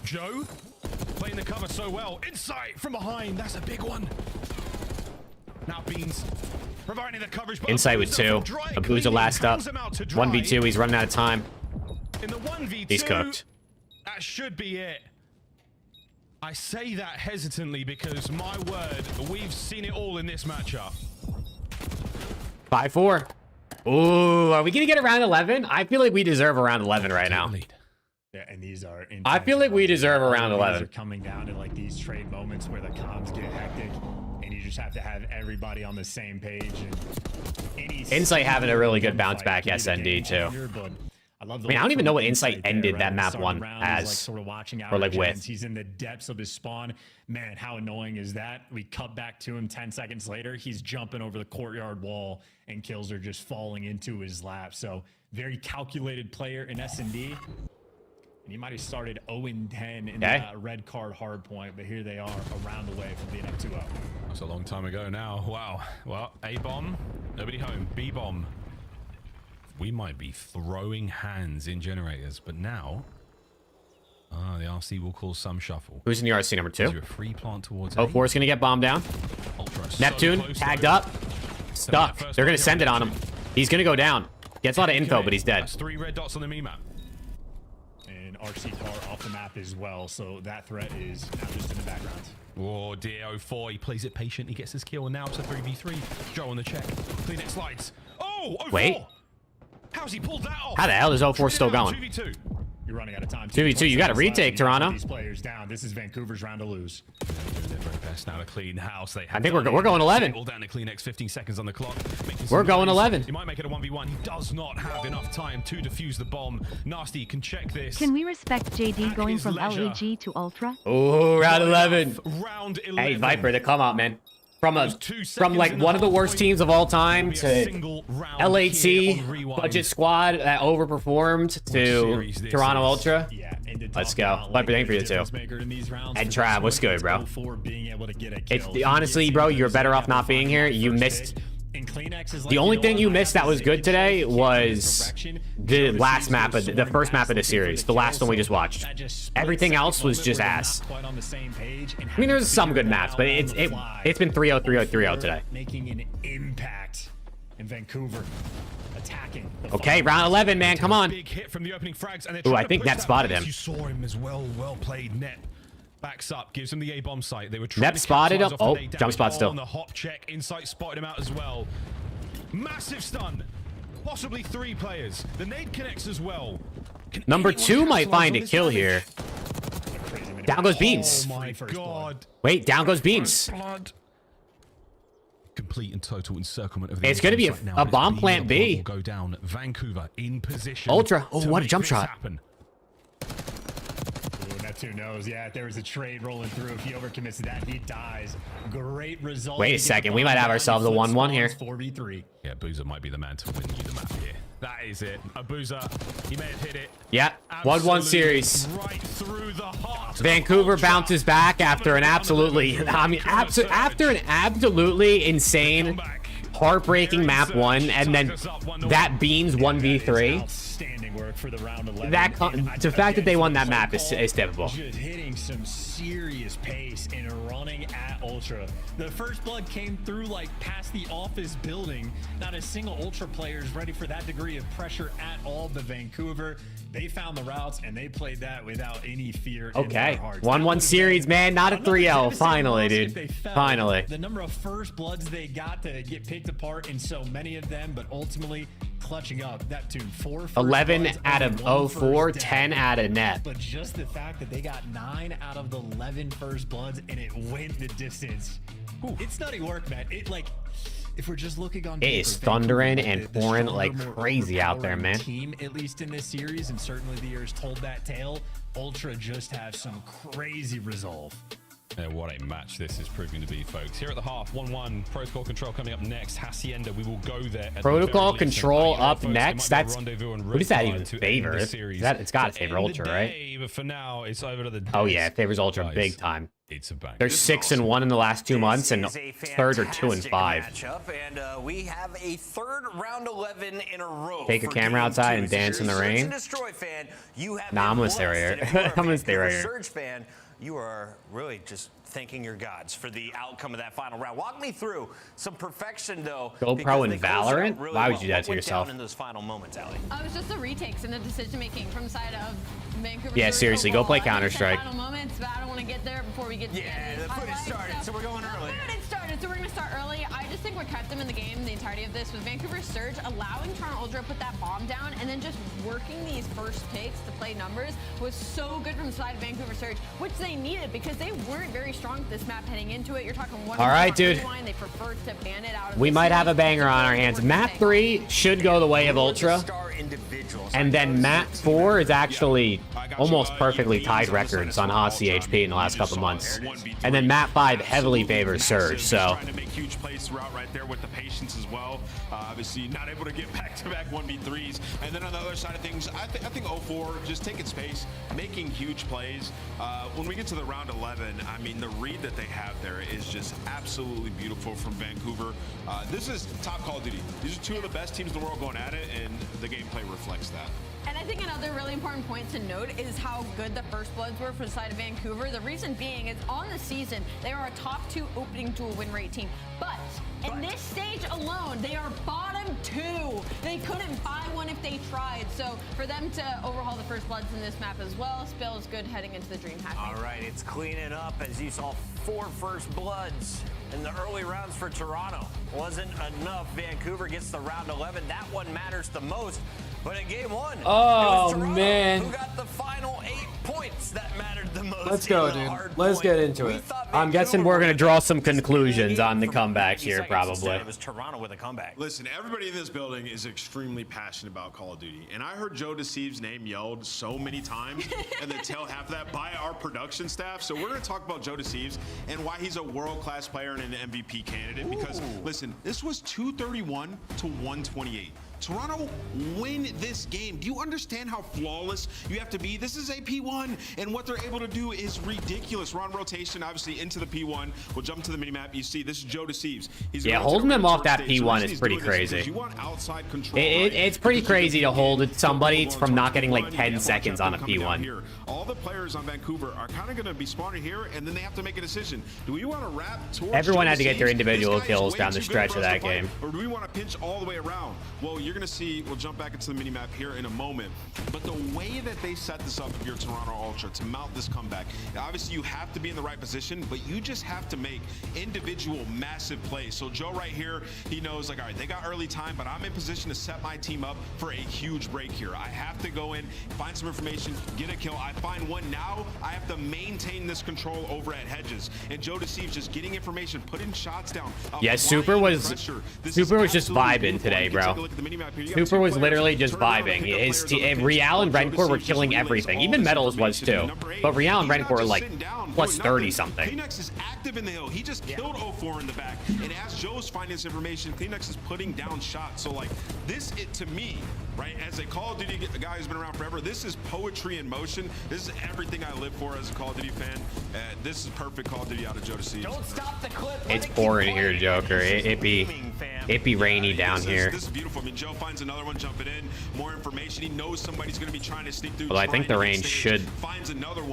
Joe, playing the cover so well. Insight from behind. That's a big one. Now Beans providing the coverage. Insight with 2. Abuza last up. 1v2. He's running out of time. In the 1v2, he's cooked. That should be it. I say that hesitantly because, my word, we've seen it all in this matchup. 5-4. Ooh, are we going to get around 11? I feel like we deserve around 11 right now. Yeah, and these are. I feel like we deserve around 11. Are coming down to like these trade moments where the comms get hectic, and you just have to have everybody on the same page. And Insight having a really good bounce back SND too. I mean, I don't even know what Insight ended that map 1 as, or like with. He's in the depths of his spawn. Man, how annoying is that? We cut back to him 10 seconds later. He's jumping over the courtyard wall, and kills are just falling into his lap. So very calculated player in S&D. And he might have started 0-10 in the red card hard point, but here they are around the way from being up 2-0. That's a long time ago now. Wow. Well, A-bomb, nobody home. B-bomb. We might be throwing hands in generators, but now the RC will cause some shuffle. Who's in the RC number 2? A free plant towards 04 is going to get bombed down. Neptune, tagged up. Stuck. They're going to send it on him. He's going to go down. Gets a lot of info, but he's dead. That's 3 red dots on the map. And RC car off the map as well, so that threat is now just in the background. Oh dear, 04, he plays it patient, he gets his kill, and now it's a 3v3. Joe on the check. Clean it slides. Oh, 04! Wait. How's he pulled that off? How the hell is 04 still going? 2v2. You're running out of time. 2v2, you got to retake, Toronto. These players down. This is Vancouver's round to lose. They're very best now to clean house. They I think we're going 11. Down to clean next 15 seconds on the clock. We're going 11. He might make it a 1v1. He does not have enough time to defuse the bomb. Nasty can check this. Can we respect JD going from LEG to Ultra? Oh, round 11. Round 11. Hey, Viper, they come out, man. From like one of the worst teams of all time to LAT budget squad that overperformed to Toronto Ultra. Let's go. Viper, thank you for you too. And Trav, what's good, bro? It's honestly, bro, you're better off not being here. You missed. The only thing you missed that was good today was the last map of the first map of the series, the last one we just watched. Everything else was just ass. I mean, there's some good maps, but it's been 3-0, 3-0, 3-0 today. Making an impact in Vancouver, attacking. Okay, round 11, man, come on. Big hit from the opening frags, and ooh, I think Net spotted him. You saw him as well. Well played, Net. Backs up, gives him the A-bomb site. They were Net spotted him. Oh, jump spot still. On the hop check, Insight spotted him out as well. Massive stun. Possibly 3 players. The nade connects as well. Number 2 might find a kill here. Down goes Beans. Oh my god. Wait, down goes Beans. Complete and total encirclement of the it's going to be a bomb plant B. Will go down. Vancouver in position. Ultra. Oh, what a jump shot. Happen. Who knows? Yeah, if there was a trade rolling through, if he overcommits to that, he dies. Great result. Wait a second, we might have ourselves a 1-1 here. 4v3. Yeah, Boozer might be the man to win you the map here. That is it. Abuza, he may have hit it. Yeah, 1-1 series. Right through the heart. Vancouver bounces back after an absolutely, I mean, after an absolutely insane, heartbreaking map 1, and then that Beans 1v3. Work for the round 11. The fact that they won that map is typical. Just hitting some serious pace and running at Ultra. The first blood came through like past the office building. Not a single Ultra player is ready for that degree of pressure at all. But Vancouver, they found the routes and they played that without any fear in their hearts. 1-1 series, man. Not a 3-0. Finally, dude. Finally. The number of first bloods they got to get picked apart in so many of them, but ultimately clutching up. Neptune 11 out of 04, 10 out of Net. But just the fact that they got 9 out of the 11 first bloods and it went the distance. It's nutty work, man. if we're just looking on It is thundering and pouring like crazy out there, man. Team, at least in this series, and certainly the years told that tale. Ultra just have some crazy resolve. Yeah, what a match this is proving to be, folks. Here at the half, 1-1. Protocol Control coming up next. Hacienda, we will go there. Protocol Control up next. That's who does that even favor? It's got to favor Ultra, right? But for now, it's over to the Oh yeah, it favors Ultra big time. It's a bang. They're 6-1 in the last 2 months, and third are 2-5. Matchup, and we have a third round 11 in a row. Take a camera outside and dance in the rain. Nah, I'm gonna stay right here. I'm gonna stay right here. Surge fan, you are really just thanking your gods for the outcome of that final round. Walk me through some perfection, though. GoPro and Valorant? Really Why would you do that to yourself? In those final moments, Allie? It was just the retakes and the decision making from the side of Vancouver. Yeah, seriously, go play Counter-Strike. Final moments, but I don't want to get there before we get to the footage started, so we're going early. The footage started, so we're going to start early. I just think what kept them in the game the entirety of this was Vancouver Surge allowing Toronto Ultra to put that bomb down and then just working these first picks to play numbers was so good from the side of Vancouver Surge, which they needed because they weren't very strong with this map heading into it. You're talking one. All right, dude. They preferred to ban it out of We might have a banger on our hands. Map 3 should go the way of Ultra. And then map 4 is actually almost perfectly tied records on Haas CHP in the last couple months. And then map 5 heavily favors Surge, so. Trying to make huge plays throughout right there with the patience as well. Obviously, not able to get back-to-back 1v3s. And then on the other side of things, I think 0-4 just taking space, making huge plays. When we get to the round 11, I mean, the read that they have there is just absolutely beautiful from Vancouver. This is top Call of Duty. These are two of the best teams in the world going at it, and the gameplay reflects that. And I think another really important point to note is how good the First Bloods were for the side of Vancouver. The reason being is on the season, they are a top 2 opening duel win rate team. But in this stage alone, they are bottom 2. They couldn't buy one if they tried. So for them to overhaul the First Bloods in this map as well, spells good heading into the DreamHack. All right, it's cleaning up as you saw 4 First Bloods in the early rounds for Toronto. Wasn't enough. Vancouver gets the round 11. That one matters the most. But in game 1, oh, it was Toronto man, who got the final 8 points that mattered the most. Let's go, dude. Let's get into it. I'm guessing we're going to draw some conclusions on the comeback here, probably. It was Toronto with a comeback. Listen, everybody in this building is extremely passionate about Call of Duty. And I heard Joe Deceive's name yelled so many times and the tail half of that by our production staff. So we're going to talk about Joe Deceives and why he's a world-class player and an MVP candidate. Because, listen, this was 231 to 128. Toronto win this game. Do you understand how flawless you have to be? This is a P1, and what they're able to do is ridiculous. We're on rotation, obviously, into the P1. We'll jump to the minimap. You see, this is Joe Deceives. Yeah, holding them off that P1 is pretty crazy. You want outside control, it's pretty crazy to hold somebody from not getting like 10 seconds on a P1. All the players on Vancouver are kind of going to be spawning here, and then they have to make a decision. Do we want to wrap towards Everyone Joe had to get their Deceives? individual This guy is kills way down the too stretch good of for us that to fight, game. Or do we want to pinch all the way around? Well, you're going to see, we'll jump back into the minimap here in a moment, but the way that they set this up, if you're Toronto Ultra, to mount this comeback, obviously you have to be in the right position, but you just have to make individual massive plays. So Joe right here, he knows, like, all right, they got early time, but I'm in position to set my team up for a huge break here. I have to go in, find some information, get a kill. I find one now, I have to maintain this control over at Hedges. And Joe Deceives just getting information, putting shots down. Yeah, Super was just vibing today, bro. Super was literally just vibing. Real and Rencore were killing everything. Even Metals was too. But Real and Rencore were like plus 30 something. Kleenex is active in the hill. He just killed 0-4 in the back. And as Joe's finding this information, Kleenex is putting down shots. So like this, to me, right, as a Call of Duty guy who's been around forever, this is poetry in motion. This is everything I live for as a Call of Duty fan. This is perfect Call of Duty out of Joe Deceives. Don't stop the clip. It's pouring here, Joker. It be rainy down here. This is beautiful. I mean, Joe finds another one jumping in. More information. He knows somebody's going to be trying to sneak through. Well, I think the range should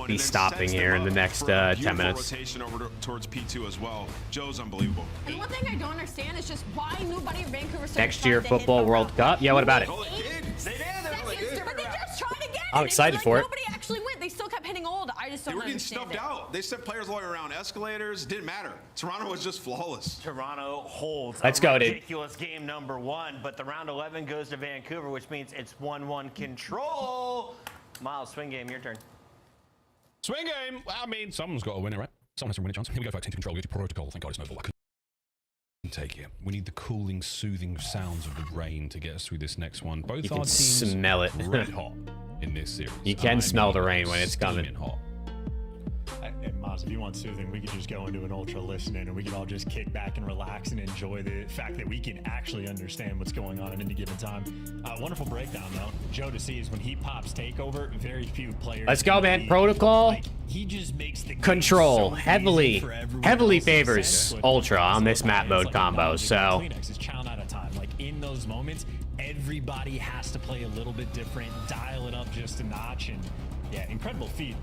be stopping here in the next 10 minutes. Rotation over towards P2 as well. Joe's unbelievable. And one thing I don't understand is just why nobody in Vancouver Next year football World Cup. Yeah, what about it? But they just tried again. I'm excited for it. Nobody actually went. They still kept hitting old. I just don't understand. They were getting stuffed out. They sent players all the way around escalators. Didn't matter. Toronto was just flawless. Toronto holds. Let's go, dude. Ridiculous game number 1, but the round 11 goes to Vancouver, which means it's 1-1 control. Miles, swing game, your turn. Swing game. I mean, someone's got to win it, right? Someone has to win a chance. Here we go, folks. Into control. Go to protocol. Thank God it's no full. Take it. We need the cooling, soothing sounds of the rain to get us through this next one. Both You our can teams smell it. red hot in this series. You can smell the rain when it's coming. Steaming hot. And Maz, if you want soothing, we could just go into an ultra listening and we could all just kick back and relax and enjoy the fact that we can actually understand what's going on at any given time. Wonderful breakdown, though. Joe to see is when he pops takeover, very few players. Let's go, man. Protocol. Like, he just makes the Control so heavily favors Ultra on this map mode combo. So Kleenex is chowing out of time. Like in those moments, everybody has to play a little bit different, dial it up just a notch, and yeah, incredible feat.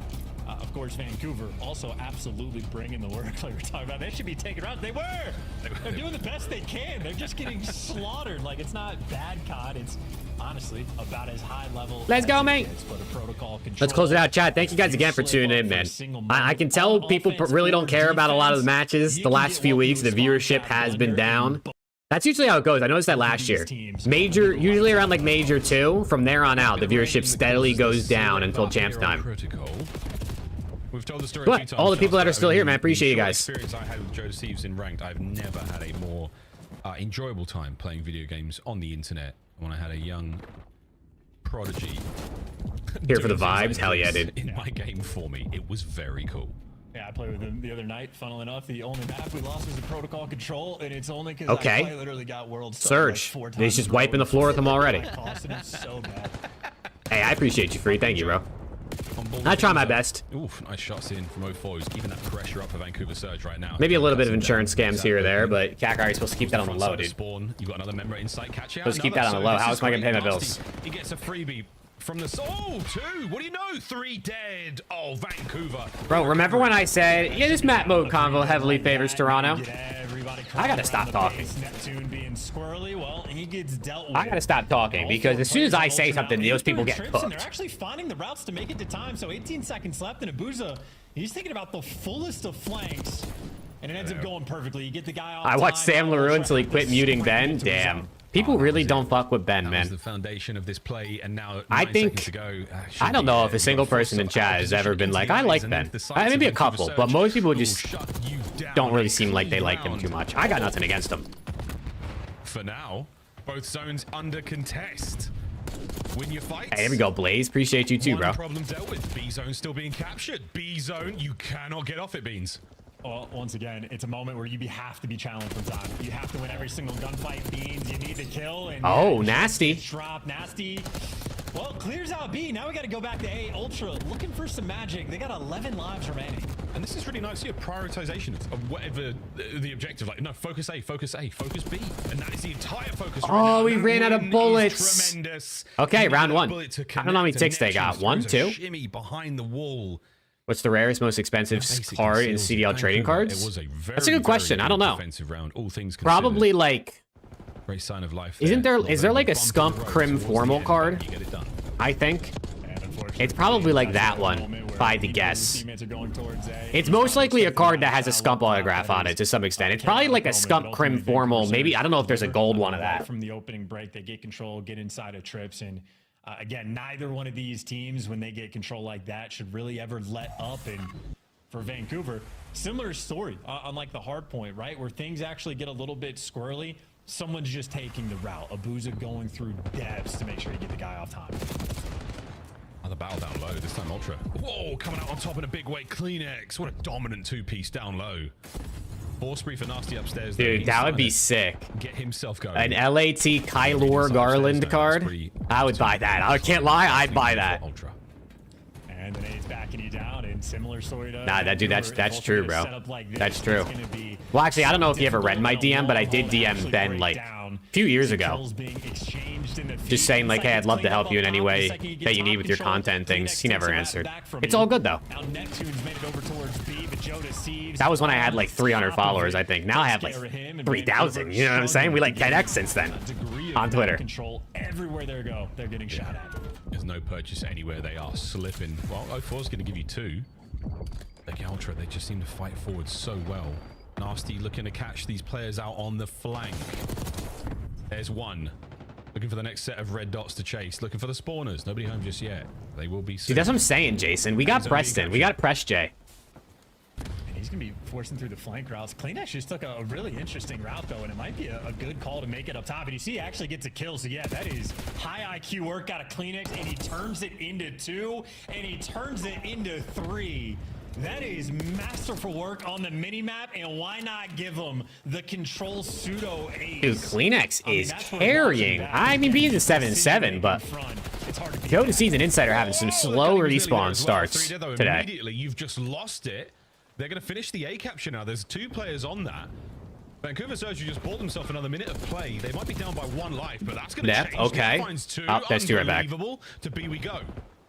Of course, Vancouver also absolutely bringing the work like we're talking about. They should be taking rounds. They were. They're doing the best they can. They're just getting slaughtered. Like, it's not bad COD. It's honestly about as high level. Let's go, mate. Let's close it out, chat. Thank you guys again for tuning in, man. I can tell people really don't care about a lot of the matches. The last few weeks, the viewership has been down. That's usually how it goes. I noticed that last year. Major, usually around like Major 2, from there on out, the viewership steadily goes down until Champs time. We've told the story a few times. All the people that are still here, man. Appreciate you guys. Experience I had with Joe Deceives in ranked, I've never had a more enjoyable time playing video games on the internet. When I had a young prodigy here for the vibes, hell yeah, dude. In my game for me, it was very cool. Yeah, I played with him the other night. Funnily enough, the only map we lost was the Protocol Control, and it's only because I literally got world Surge. Like he's just wiping the floor with them already. So bad. Hey, I appreciate you, Free. Thank you, bro. I try my best. Oof, nice shots in from 04. He's keeping that pressure up for Vancouver Surge right now. Maybe a little bit of insurance scams here or there, but Kakar is supposed to keep that on the low, dude. Spawn. You've got another member inside. Catch out. Let's keep that on the low. How else am I going to pay my bills? He gets a freebie from the... Oh, 2. What do you know? 3 dead. Oh, Vancouver. Bro, remember when I said, yeah, this map mode convo heavily favors Toronto? I gotta stop talking. Neptune being squirrely, well, he gets dealt with. I gotta stop talking because as soon as I say something, those people get cooked. They're actually finding the routes to make it to time. So 18 seconds left, and Abuza, he's thinking about the fullest of flanks, and it ends up going perfectly. You get the guy off. I watched Sam LaRue until he quit muting Ben. Damn. People really don't fuck with Ben, man. The foundation of this play, and now I think I don't know if a single person in chat has ever been like, I like Ben. Maybe a couple, but most people just don't really seem like they like him too much. I got nothing against him. For now, both zones under contest. Win your fights. Hey, here we go, Blaze. Appreciate you too, bro. Problem dealt with. B zone still being captured. B zone, you cannot get off it, Beans. Well, once again, it's a moment where you have to be challenged from time. You have to win every single gunfight. Beans, you need to kill. And oh, nasty. Drop, nasty. Well, clears out B. Now we got to go back to A. Ultra looking for some magic. They got 11 lives remaining. And this is really nice here. Prioritization of whatever the objective. Like, no, focus A, focus B. And that is the entire focus. Oh, we ran out of bullets. Tremendous. Okay, round 1. I don't know how many ticks they got. 1, 2. Shimmy behind the wall. What's the rarest, most expensive card in CDL trading cards? That's a good question. I don't know. Round, all things probably like. Great sign of life. Is there like a Scump Crim formal card? I think it's probably like that one. If I had to guess, it's most likely a card that has a Scump autograph on it to some extent. It's probably like a Scump Crim formal. Maybe I don't know if there's a gold one of that. From the opening break, they get control, get inside of trips, and again, neither one of these teams, when they get control like that, should really ever let up. And for Vancouver, similar story on like the hard point, right? Where things actually get a little bit squirrely. Someone's just taking the route. Abuza going through depths to make sure you get the guy off time. Another battle down low, this time Ultra. Whoa, coming out on top in a big way. Kleenex, what a dominant 2-piece down low. Ball spree for Nasty upstairs. Dude, that would be sick. Get himself going. An LAT Kylor Garland card. I would buy that. I can't lie, I'd buy that. Ultra. And then he's backing you down, and similar story to... Nah, that's true, bro. That's true. Well, actually, I don't know if you ever read my DM, but I did DM Ben like a few years ago. Just saying like, hey, I'd love to help you in any way that you need with your content things. He never answered. It's all good, though. That was when I had like 300 followers, I think. Now I have like 3,000. You know what I'm saying? We like 10x since then on Twitter. Everywhere they go, they're getting shot at. There's no purchase anywhere. They are slipping. Well, 04's going to give you 2. Like Ultra, they just seem to fight forward so well. Nasty looking to catch these players out on the flank. There's 1. Looking for the next set of red dots to chase. Looking for the spawners. Nobody home just yet. They will be soon. Dude, that's what I'm saying, Jason. We got Preston. We got Press J. going to be forcing through the flank routes. Kleenex just took a really interesting route, though, and it might be a good call to make it up top. And you see he actually gets a kill. So, yeah, that is high IQ work out of Kleenex, and he turns it into 2, and he turns it into 3. That is masterful work on the mini-map, and why not give him the control pseudo ace? Dude, Kleenex is carrying. I mean, being a 7-7, but Joe Deceased and Insider having some slow respawn starts today. Immediately, you've just lost it. They're going to finish the A capture now. There's 2 players on that. Vancouver Surgery just bought themselves another minute of play. They might be down by 1 life, but that's going to change. Okay. Finds 2. Oh, that's 2 right back. To B we go.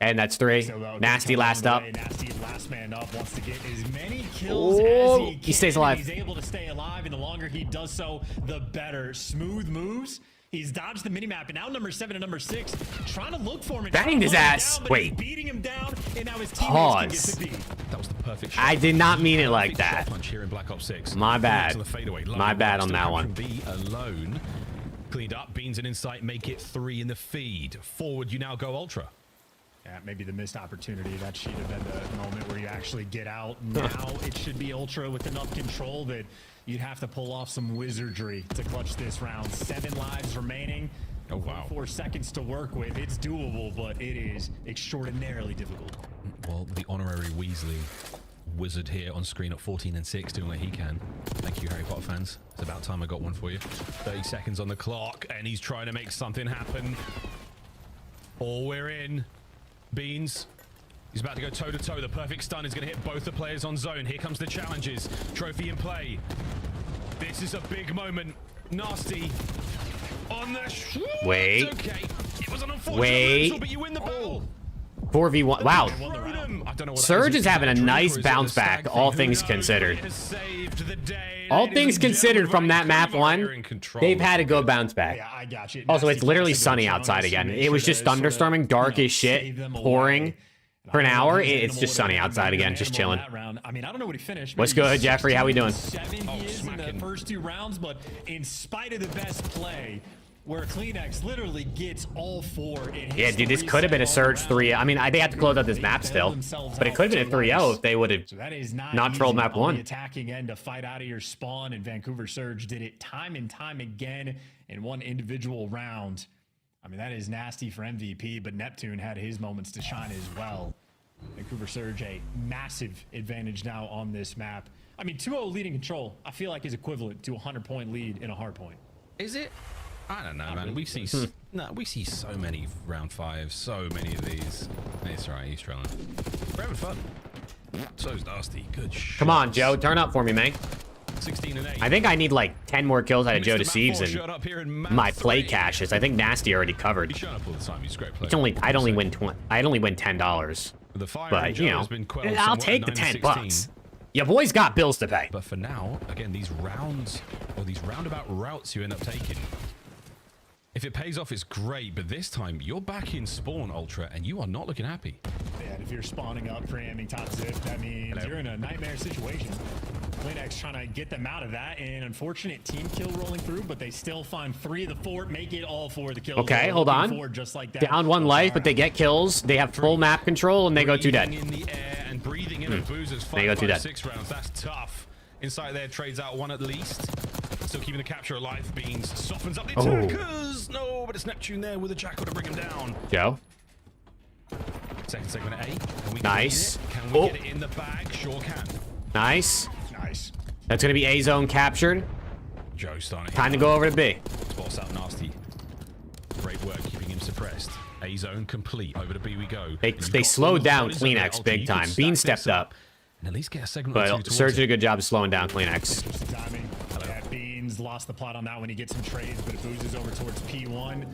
And that's 3. Nasty last up. Nasty last man up, wants to get as many kills as he can. He stays alive. He's able to stay alive, and the longer he does so, the better. Smooth moves. He's dodged the minimap, and now number 7 and number 6 trying to look for him. And banged his ass. Down, wait. Beating him down, and now his teammates Pause. can get to B. That was the perfect shot. I did not mean it like that. Punch here in Black Ops 6. My bad. My bad on that one. B alone. Cleaned up. Beans and Insight make it 3 in the feed. Forward, you now go Ultra. Yeah, maybe the missed opportunity. That should have been the moment where you actually get out. Now it should be Ultra with enough control that you'd have to pull off some wizardry to clutch this round. 7 lives remaining. Oh, wow. 4 seconds to work with. It's doable, but it is extraordinarily difficult. Well, the honorary Weasley wizard here on screen at 14 and 6 doing what he can. Thank you, Harry Potter fans. It's about time I got one for you. 30 seconds on the clock, and he's trying to make something happen. Oh, we're in. Beans. He's about to go toe-to-toe. The perfect stun is going to hit both the players on zone. Here comes the challenges. Trophy in play. This is a big moment. Nasty. On the... Wait. Okay. It was an unfortunate brutal, but you win the battle. 4v1. Wow. I don't know what Surge is having a nice bounce back, all things considered. All things considered from that map 1, they've had a good bounce back. Yeah, I got you. Also, it's literally sunny outside again. It was just thunderstorming, dark as shit, pouring for an hour. It's just sunny outside again, just chilling. I mean, I don't know what he finished. What's good, Jeffrey? How we doing? 7 he is in the first 2 rounds, but in spite of the best play, where Kleenex literally gets all 4 in his Yeah, dude, this could have been a Surge 3. I mean, they had to close out this map still, but it could have been a 3-0 if they would have not trolled map 1. The attacking end to fight out of your spawn, and Vancouver Surge did it time and time again in one individual round. I mean, that is nasty for MVP, but Neptune had his moments to shine as well. Vancouver Surge, a massive advantage now on this map. I mean, 2-0 leading control, I feel like is equivalent to a 100-point lead in a hard point. Is it? I don't know, man. We see we see so many round 5, so many of these. It's all right, he's trolling. We're having fun. So's Nasty. Good shit. Come on, Joe. Turn up for me, man. 16 and 8. I think I need like 10 more kills out of Joe Deceives and my play caches. I think Nasty already covered. He's showing up all the time. He's a great player. It's only I'd only win $10. But you know, I'll take the $10. Your boy's got bills to pay. But for now, again, these rounds or these roundabout routes you end up taking. If it pays off, it's great, but this time you're back in spawn, Ultra, and you are not looking happy. Yeah, if you're spawning up, preaiming top zip, that means you're in a nightmare situation. Kleenex trying to get them out of that, and unfortunate team kill rolling through, but they still find 3 of the 4, make it all 4 of the kills. Okay, hold on. Just like that. Down 1 life, but they get kills. They have full map control, and they go 2 dead. In the air and breathing in boozers, They go 2 dead. 6 rounds. That's tough. Inside there trades out 1 at least. Still keeping the capture alive. Beans softens up the attackers. No, but it's Neptune there with a jackal to bring him down. Joe. Second segment at A. Can we Nice. Can we get it in the bag? Sure can. Nice. Nice. That's going to be A zone captured. Joe starting. Time to go over to B. Boss out Nasty. Great work keeping him suppressed. A zone complete. Over to B we go. They slowed down Kleenex big time. Bean stepped up. And at least get a segment But Surge did a good job of slowing down Kleenex. Yeah, Beans lost the plot on that when he gets some trades, but it boozes over towards P1.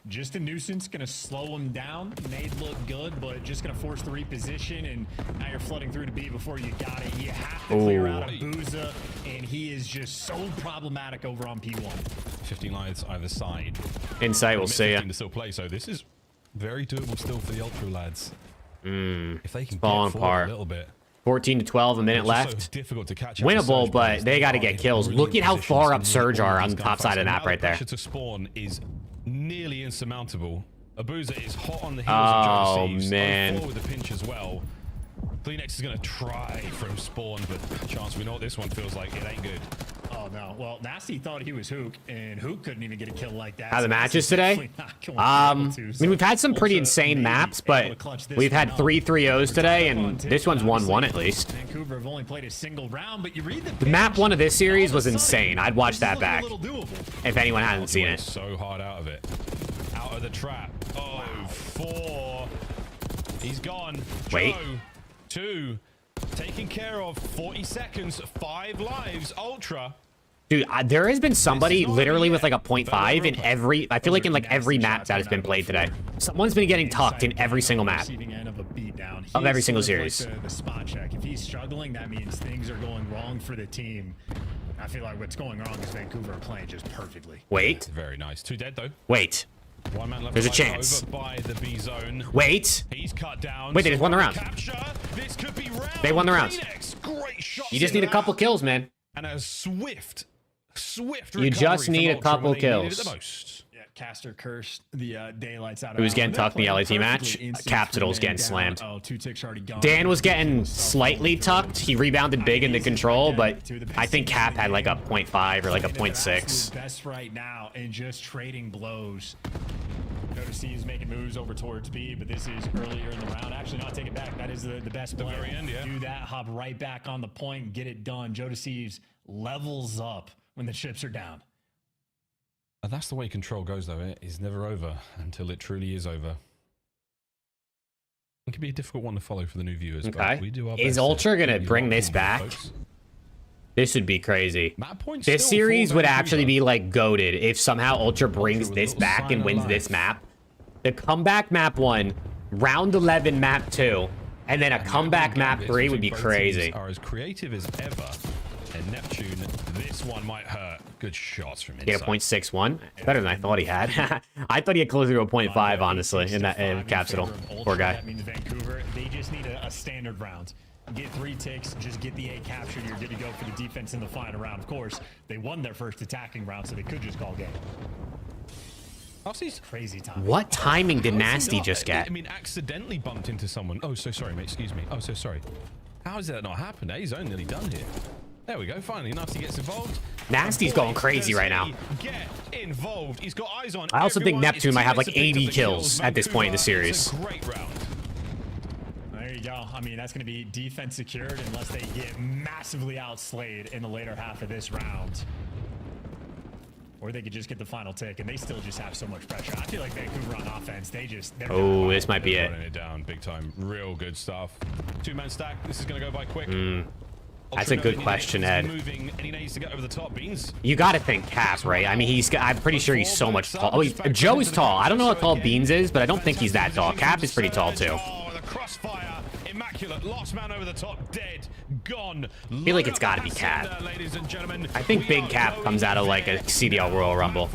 Just a nuisance, gonna slow him down. Nade looked good, but just gonna force the reposition, and now you're flooding through to B before you got it. You have to clear out a Booza, and he is just so problematic over on P1. 15 lives either side. Insight will see ya. To still play, so this is very doable still for the Ultra lads. If they can falling get forward apart. a little bit. 14 to 12, a minute left. So difficult to catch up Winnable, Surge, but they got to get kills. Look at how far up Surge are on the top side of the map right there. Pressure to spawn is nearly insurmountable. Abuza is hot on the heels of Joe Deceives. Man. With the pinch as well. Kleenex is going to try from spawn, but Chance, we know what this one feels like. It ain't good. Oh, no. Well, Nasty thought he was Hook, and Hook couldn't even get a kill like that. How the matches today? I mean, we've had some pretty insane maps, but we've had 3 3-0s today, and this one's 1-1 at least. Vancouver have only played a single round, but you read the map 1 of this series was insane. I'd watch that back if anyone hasn't seen it. So hard out of it. Out of the trap. Oh, 4. He's gone. Wait. 2. Taken care of. 40 seconds. 5 lives. Ultra. Dude, there has been somebody literally with like a 0.5 in every, I feel like in like every map that has been played today. Someone's been getting tucked in every single map of every single series. The spot check. If he's struggling, that means things are going wrong for the team. I feel like what's going wrong is Vancouver are playing just perfectly. Wait. Very nice. 2 dead though. Wait. 1 man left. There's a chance. Over by the B zone. Wait. He's cut down. Wait, they just won the round. This could be round. They won the round. Great shot. You just need a couple kills, man. And a swift you just need a couple kills. Yeah, Caster cursed the daylights out of Who's getting tucked in the LAT match? Capital's getting slammed. Dan was getting slightly tucked. He rebounded big into control, but I think Cap had like a 0.5 or like a 0.6. Best right now and just trading blows. Notice he's making moves over towards B, but this is earlier in the round. Actually, not take it back. That is the best play. Very end, yeah. Do that, hop right back on the point, get it done. Joe Deceives levels up when the chips are down. That's the way control goes, though. It is never over until it truly is over. It can be a difficult one to follow for the new viewers. Okay. But we do our Is best Ultra to gonna give you bring our this view, back? folks. This would be crazy. Points This still series for would Vancouver. actually be like goated if somehow Ultra brings this back and wins this map. The comeback map 1, round 11 map 2, and then a comeback map 3 would be crazy. Are as creative as ever. And Neptune, this one might hurt. Good shots from inside. Get a 0.61. Better than I thought he had. I thought he had closer to a 0.5, honestly, in that Capsule. Poor guy. That means Vancouver, they just need a standard round. Get 3 ticks, just get the A captured. You're good to go for the defense in the final round. Of course, they won their first attacking round, so they could just call game. Crazy time. What timing did Nasty just get? I mean, accidentally bumped into someone. Oh, so sorry, mate. Excuse me. Oh, so sorry. How has that not happened? He's only nearly done here. There we go. Finally, Nasty gets involved. Nasty's going crazy right now. Get involved. He's got eyes on. I also think everyone. Neptune might have like It's picked 80 up the kills at this point in the Vancouver, series. it's a great round. There you go. I mean, that's going to be defense secured unless they get massively outslayed in the later half of this round. Or they could just get the final tick, and they still just have so much pressure. I feel like Vancouver on offense, Oh, this might be it. Running it down big time. Real good stuff. 2-man stack. This is going to go by quick. That's a good question, Ed. Moving, and he needs to get over the top. Beans. You got to think Cap, right? I mean, I'm pretty sure he's so much tall. Oh, Joe is tall. I don't know how tall Beans is, but I don't think he's that tall. Cap is pretty tall, too. Oh, the crossfire. Immaculate. Last man over the top. Dead. Gone. I feel like it's got to be Cap. Ladies and gentlemen. I think Big Cap comes out of like a CDL Royal Rumble.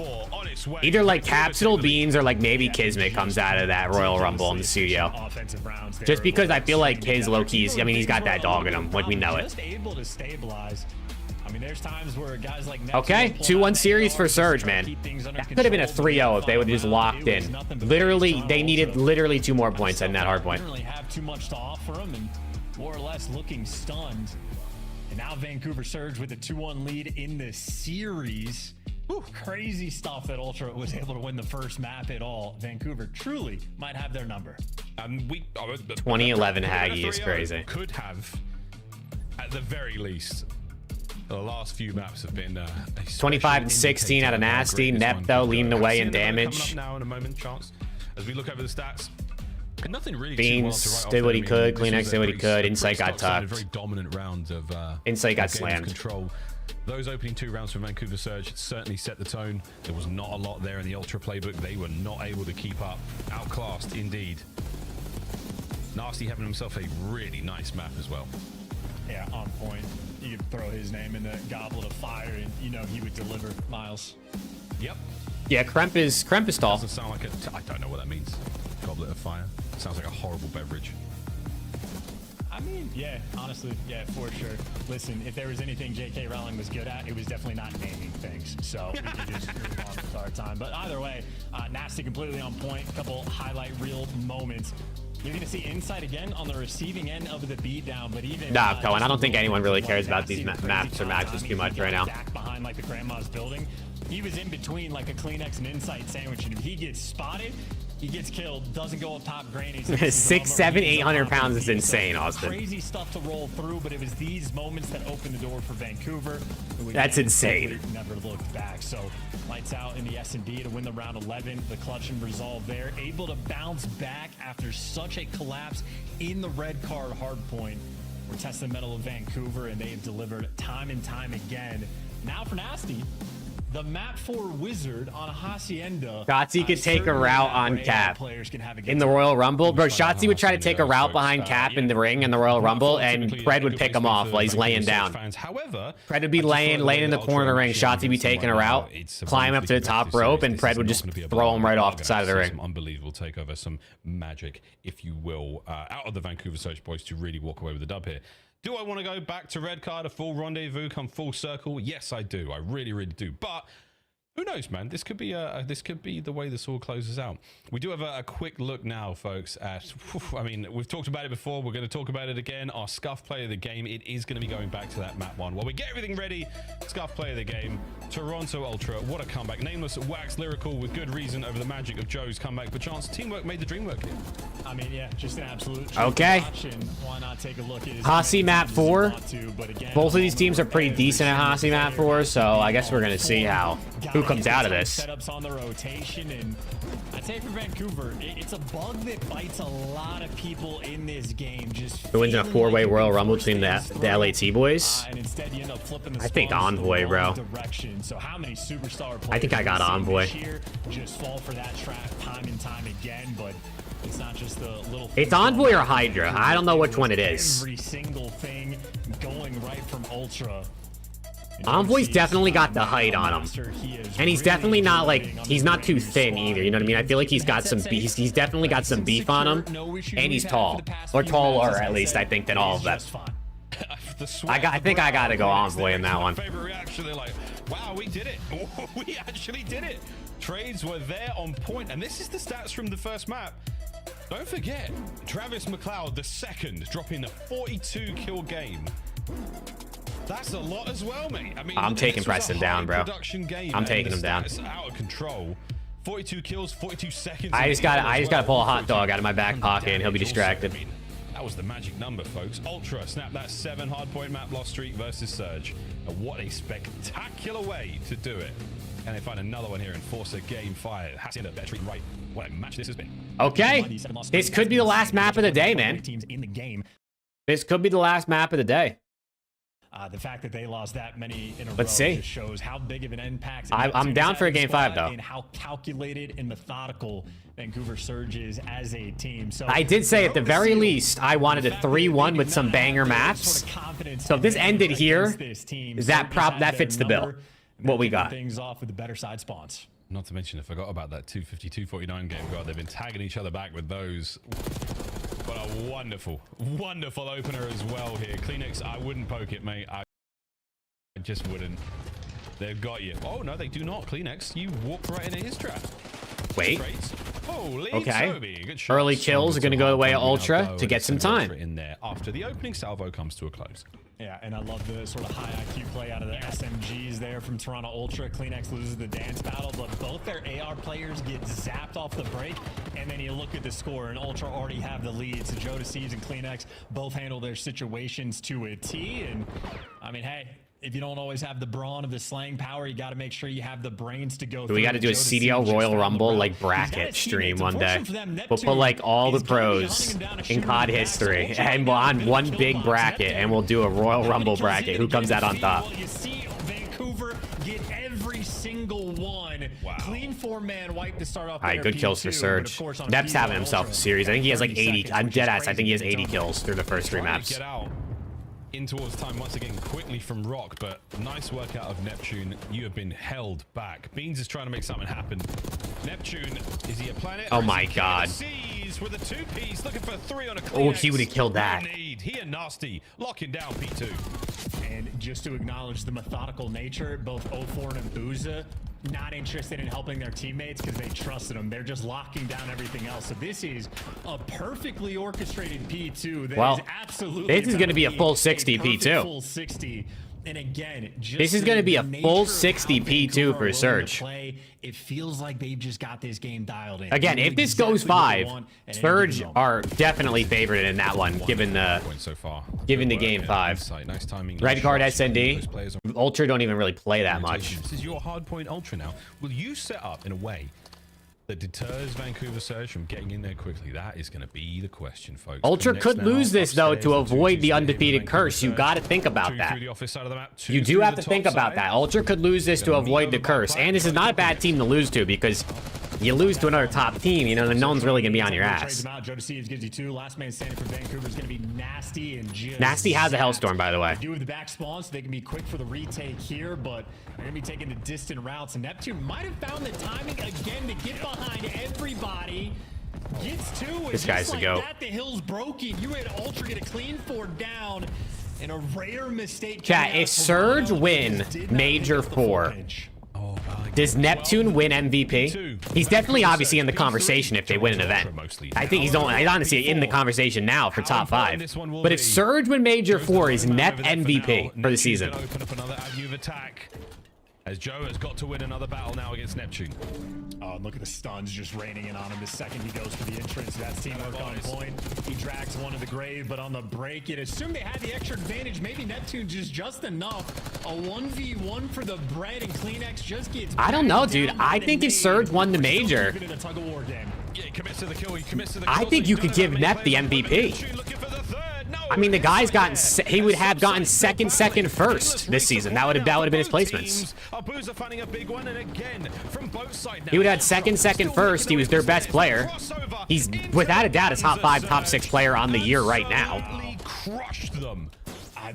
Either like Capsule, Beans, or like maybe Kismet comes out of that Royal Rumble in the CDL. Just because I feel like his low-keys, I mean, he's got that dog in him. Like, we know it. Just able to stabilize. I mean, there's times where guys like Okay, 2-1 series for Surge, man. That could have been a 3-0 if they would have just locked in. Literally, they needed literally 2 more points in that hard point. Didn't really have too much to offer them, and more or less looking stunned. And now Vancouver Surge with a 2-1 lead in the series. Crazy stuff that Ultra was able to win the first map at all. Vancouver truly might have their number. 2011 Haggy is crazy. Could have, at the very least. The last few maps have been 25 and 16 out of Nasty. Nep though leading the way in damage. Now in a moment, Chance, as we look over the stats. And nothing really Beans did what he could. Kleenex did what he could. Insight got tucked. A very dominant round of Insight got slammed. Control. Those opening 2 rounds for Vancouver Surge certainly set the tone. There was not a lot there in the Ultra playbook. They were not able to keep up. Outclassed indeed. Nasty having himself a really nice map as well. Yeah, on point. You could throw his name in the goblet of fire and you know he would deliver, Miles. Yep. Yeah, Kremp is tall. Doesn't sound like I don't know what that means. Goblet of fire. Sounds like a horrible beverage. I mean, yeah, honestly, yeah, for sure. Listen, if there was anything J.K. Rowling was good at, it was definitely not naming things. So we could just move on with our time. But either way, Nasty completely on point. A couple highlight reel moments. You're going to see Insight again on the receiving end of the beatdown, but even... Nah, Cohen, I don't think anyone really cares about these maps or matches too much right now. Back behind, like, the grandma's building. He was in between, like, a Kleenex and Insight sandwich, and if he gets spotted, he gets killed, doesn't go up top granny. 6, 7, 800 pounds is insane, Austin. Crazy stuff to roll through, but it was these moments that opened the door for Vancouver. That's insane. Never looked back. So lights out in the S&D to win the round 11. The clutch and resolve there. Able to bounce back after such a collapse in the red card hard point. We're testing the metal of Vancouver, and they have delivered time and time again. Now for Nasty. The map 4 wizard on Hacienda. Shotzi could take a route on Cap in the Royal Rumble. Bro, Shotzi would try to take a route behind Cap in the ring in the Royal Rumble, and Fred would pick him off while he's laying down. Fred would be laying in the corner of the ring. Shotzi would be taking a route, climb up to the top rope, and Fred would just throw him right off the side of the ring. Some unbelievable takeover, some magic, if you will, out of the Vancouver Search boys to really walk away with the dub here. Do I want to go back to red card, a full rendezvous, come full circle? Yes, I do. I really, really do. But who knows, man? This could be the way this all closes out. We do have a quick look now, folks, at, I mean, we've talked about it before. We're going to talk about it again. Our Scuff player of the game. It is going to be going back to that map 1. While we get everything ready, Scuff player of the game, Toronto Ultra. What a comeback. Nameless, wax lyrical with good reason over the magic of Joe's comeback. Perchance, teamwork made the dream work here. I mean, yeah, just an absolute. Okay. Why not take a look at Hasi map 4. Both of these teams are pretty decent at Hasi map 4, so I guess we're going to see who comes out of this. Setups on the rotation, and I'd say for Vancouver, it's a bug that bites a lot of people in this game. Just who wins in a 4-way Royal Rumble between the LAT boys? And instead you end up flipping the I think Envoy, bro. So how many superstar players I think I got Envoy. Just fall for that trap time and time again, but it's not just the little. It's Envoy or Hydra. I don't know which one it is. Every single thing going right from Ultra. Envoy's definitely got the height on him, and he's definitely not like, he's not too thin either, you know what I mean? I feel like he's got some beef. He's definitely got some beef on him, and he's tall, or taller at least, I think, than all of them. I think I gotta go Envoy in that one. Favorite reaction, they're like, wow, we did it. We actually did it. Trades were there on point, and this is the stats from the first map. Don't forget, Travis McLeod, the second, dropping a 42 kill game. That's a lot as well, mate. I mean, I'm taking Preston down, bro. I'm taking him down. Out of control. 42 kills, 42 seconds. I just gotta pull a hot dog out of my back pocket, and he'll be distracted. That was the magic number, folks. Ultra snapped that 7 hardpoint map loss streak versus Surge. And what a spectacular way to do it. And they find another one here and force a game 5. Has to end up better treat right. What a match this has been. Okay, this could be the last map of the day, man. This could be the last map of the day. The fact that they lost that many in a row just shows how big of an impact. I'm down for a game 5 though. And how calculated and methodical Vancouver Surge is as a team. So I did say at the very least I wanted a 3-1 with some banger maps. So if this ended here, that fits the bill. What we got. Things off with the better side spawns. Not to mention, I forgot about that 250-249 game. God, they've been tagging each other back with those. But a wonderful, wonderful opener as well here. Kleenex, I wouldn't poke it, mate. I just wouldn't. They've got you. Oh, no, they do not. Kleenex, you walked right into his trap. Wait. Holy okay. Early kills are going to go the way of Ultra to get some time. In there after the opening salvo comes to a close. Yeah, and I love the sort of high IQ play out of the SMGs there from Toronto Ultra. Kleenex loses the dance battle, but both their AR players get zapped off the break. And then you look at the score, and Ultra already have the lead. So Joe Deceives and Kleenex both handle their situations to a T. And I mean, hey, if you don't always have the brawn of the slaying power, you got to make sure you have the brains to go through. We got to do a CDL Royal Rumble like bracket stream one day. We'll put like all the pros in COD history and on one big bracket, and we'll do a Royal Rumble bracket. Who comes out on top? You see Vancouver get every single one. Wow. Clean 4-man wipe to start off. All right, good kills for Surge. Nep's having himself a series. I think he has like 80. I'm dead ass. I think he has 80 kills through the first 3 maps. In towards time once again quickly from Rock, but nice work out of Neptune. You have been held back. Beans is trying to make something happen. Neptune, is he a planet? Oh my god. With a 2-piece, looking for 3 on a oh, he would have killed that. He and Nasty locking down P2. And just to acknowledge the methodical nature, both 04 and Abuza not interested in helping their teammates because they trusted them. They're just locking down everything else. So this is a perfectly orchestrated P2 that is absolutely this is going to be a full 60 P2. Full 60. And again, this is going to be a full 60 P2 for Surge. It feels like they've just got this game dialed in. Again, if this goes 5, Surge are definitely favored in that one, given the game 5. Nice timing. Red card SND. Ultra don't even really play that much. This is your hard point Ultra now. Will you set up in a way that deters Vancouver Surge from getting in there quickly? That is going to be the question, folks. Ultra could lose this, though, to avoid the undefeated curse. You got to think about that. You do have to think about that. Ultra could lose this to avoid the curse. And this is not a bad team to lose to, because you lose to another top team, you know, then no one's really going to be on your ass. Gives you 2. Last man standing for Vancouver is going to be Nasty and just Nasty has a Hellstorm, by the way. Do with the back spawn, so they can be quick for the retake here, but they're going to be taking the distant routes. And Neptune might have found the timing again to get behind everybody. Gets 2. This guy's the goat. The hill's broken. You had Ultra get a clean 4 down. And a rare mistake. Chat, if Surge win Major 4, does Neptune win MVP? He's definitely obviously in the conversation if they win an event. I think he's honestly in the conversation now for top 5. But if Surge win Major 4, is Nep MVP for the season. As Joe has got to win another battle now against Neptune. Oh, look at the stuns just raining in on him. The second he goes for the entrance, that's teamwork on point. He drags one to the grave, but on the break, you'd assume they had the extra advantage. Maybe Neptune just enough. A 1v1 for the bread, and Kleenex just gets... I don't know, dude. I think if Surge won the Major, I think you could give Nep the MVP. I mean, the guy's gotten, he would have gotten second, first this season. That would have been his placements. He would have had second, first. He was their best player. He's without a doubt a top 5, top 6 player on the year right now. Crushed them.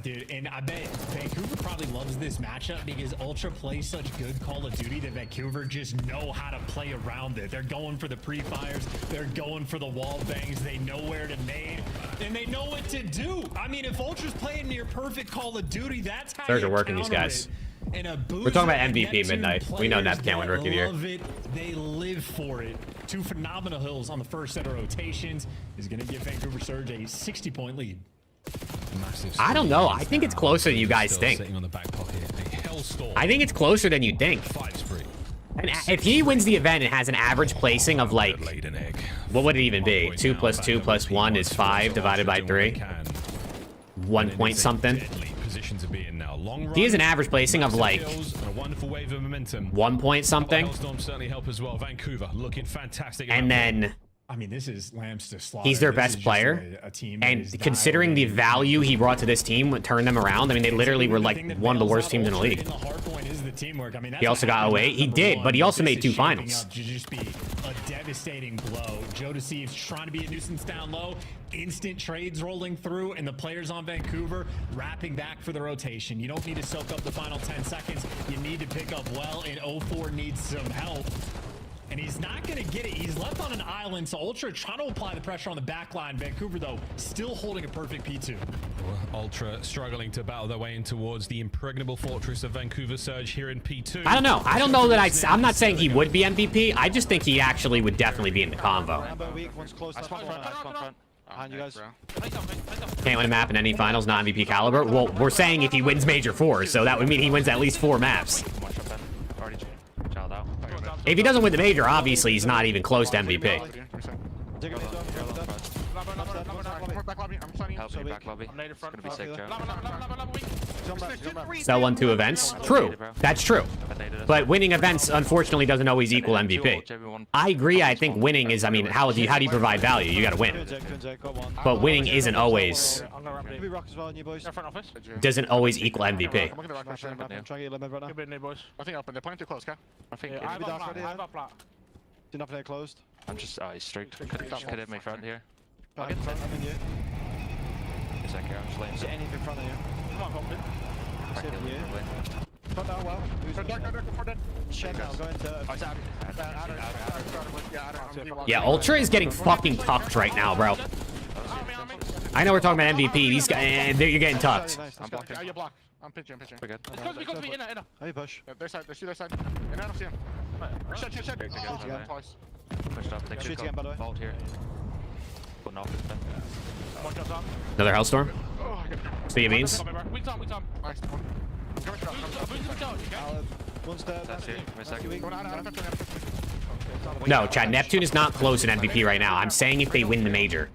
Dude, and I bet Vancouver probably loves this matchup because Ultra plays such good Call of Duty that Vancouver just know how to play around it. They're going for the pre-fires. They're going for the wall bangs. They know where to nade, and they know what to do. I mean, if Ultra's playing near perfect Call of Duty, that's how Surge are working these guys. We're talking about MVP Midnight. We know Nep can't win Rookie of the Year. They live for it. 2 phenomenal hills on the first set of rotations is going to give Vancouver Surge a 60-point lead. I don't know. I think it's closer than you guys think. I think it's closer than you think. And if he wins the event and has an average placing of like, what would it even be? 2 + 2 + 1 is 5 divided by 3. 1 point something. He has an average placing of like 1 point something. And then I mean, this is Lambs to slaughter. He's their best player, and considering the value he brought to this team, would turn them around. I mean, they literally were like one of the worst teams in the league. He also got 08. He did, but he also made 2 finals. Just be a devastating blow. Joe Deceives trying to be a nuisance down low. Instant trades rolling through, and the players on Vancouver wrapping back for the rotation. You don't need to soak up the final 10 seconds. You need to pick up well, and 04 needs some help. And he's not going to get it. He's left on an island, so Ultra trying to apply the pressure on the back line. Vancouver, though, still holding a perfect P2. Ultra struggling to battle their way in towards the impregnable fortress of Vancouver Surge here in P2. I don't know. I don't know that I'm not saying he would be MVP. I just think he actually would definitely be in the convo. Can't win a map in any finals, not MVP caliber. Well, we're saying if he wins Major 4, so that would mean he wins at least 4 maps. If he doesn't win the Major, obviously he's not even close to MVP. Sell 1 to events. True. That's true. But winning events, unfortunately, doesn't always equal MVP. I agree. I think winning is, I mean, how do you provide value? You got to win. But winning isn't always, doesn't always equal MVP. I think they're playing too close, okay? I think enough closed. I'm just he's streaked. Could hit me front here. I'm in you. Is that care? I'm just laying. Is anything in front of you? Come on, Compton. Saving you. Front down well. Shed now, go into... Yeah, Ultra is getting fucking tucked right now, bro. I know we're talking about MVP. These guys, you're getting tucked. I'm pitching. We're good. It's close to me, inner. How you push? Yeah, their side, they see their side. I don't see him. Shut. Twice. Pushed up. They could Shoot again, by the way. vault here. Putting off his back. One jumps on. Another Hellstorm. Oh, okay. See you, beans. Weak Tom. Nice. One step. That's here. For a second. No, Chad, Neptune is not close in MVP right now. I'm saying if they win the major,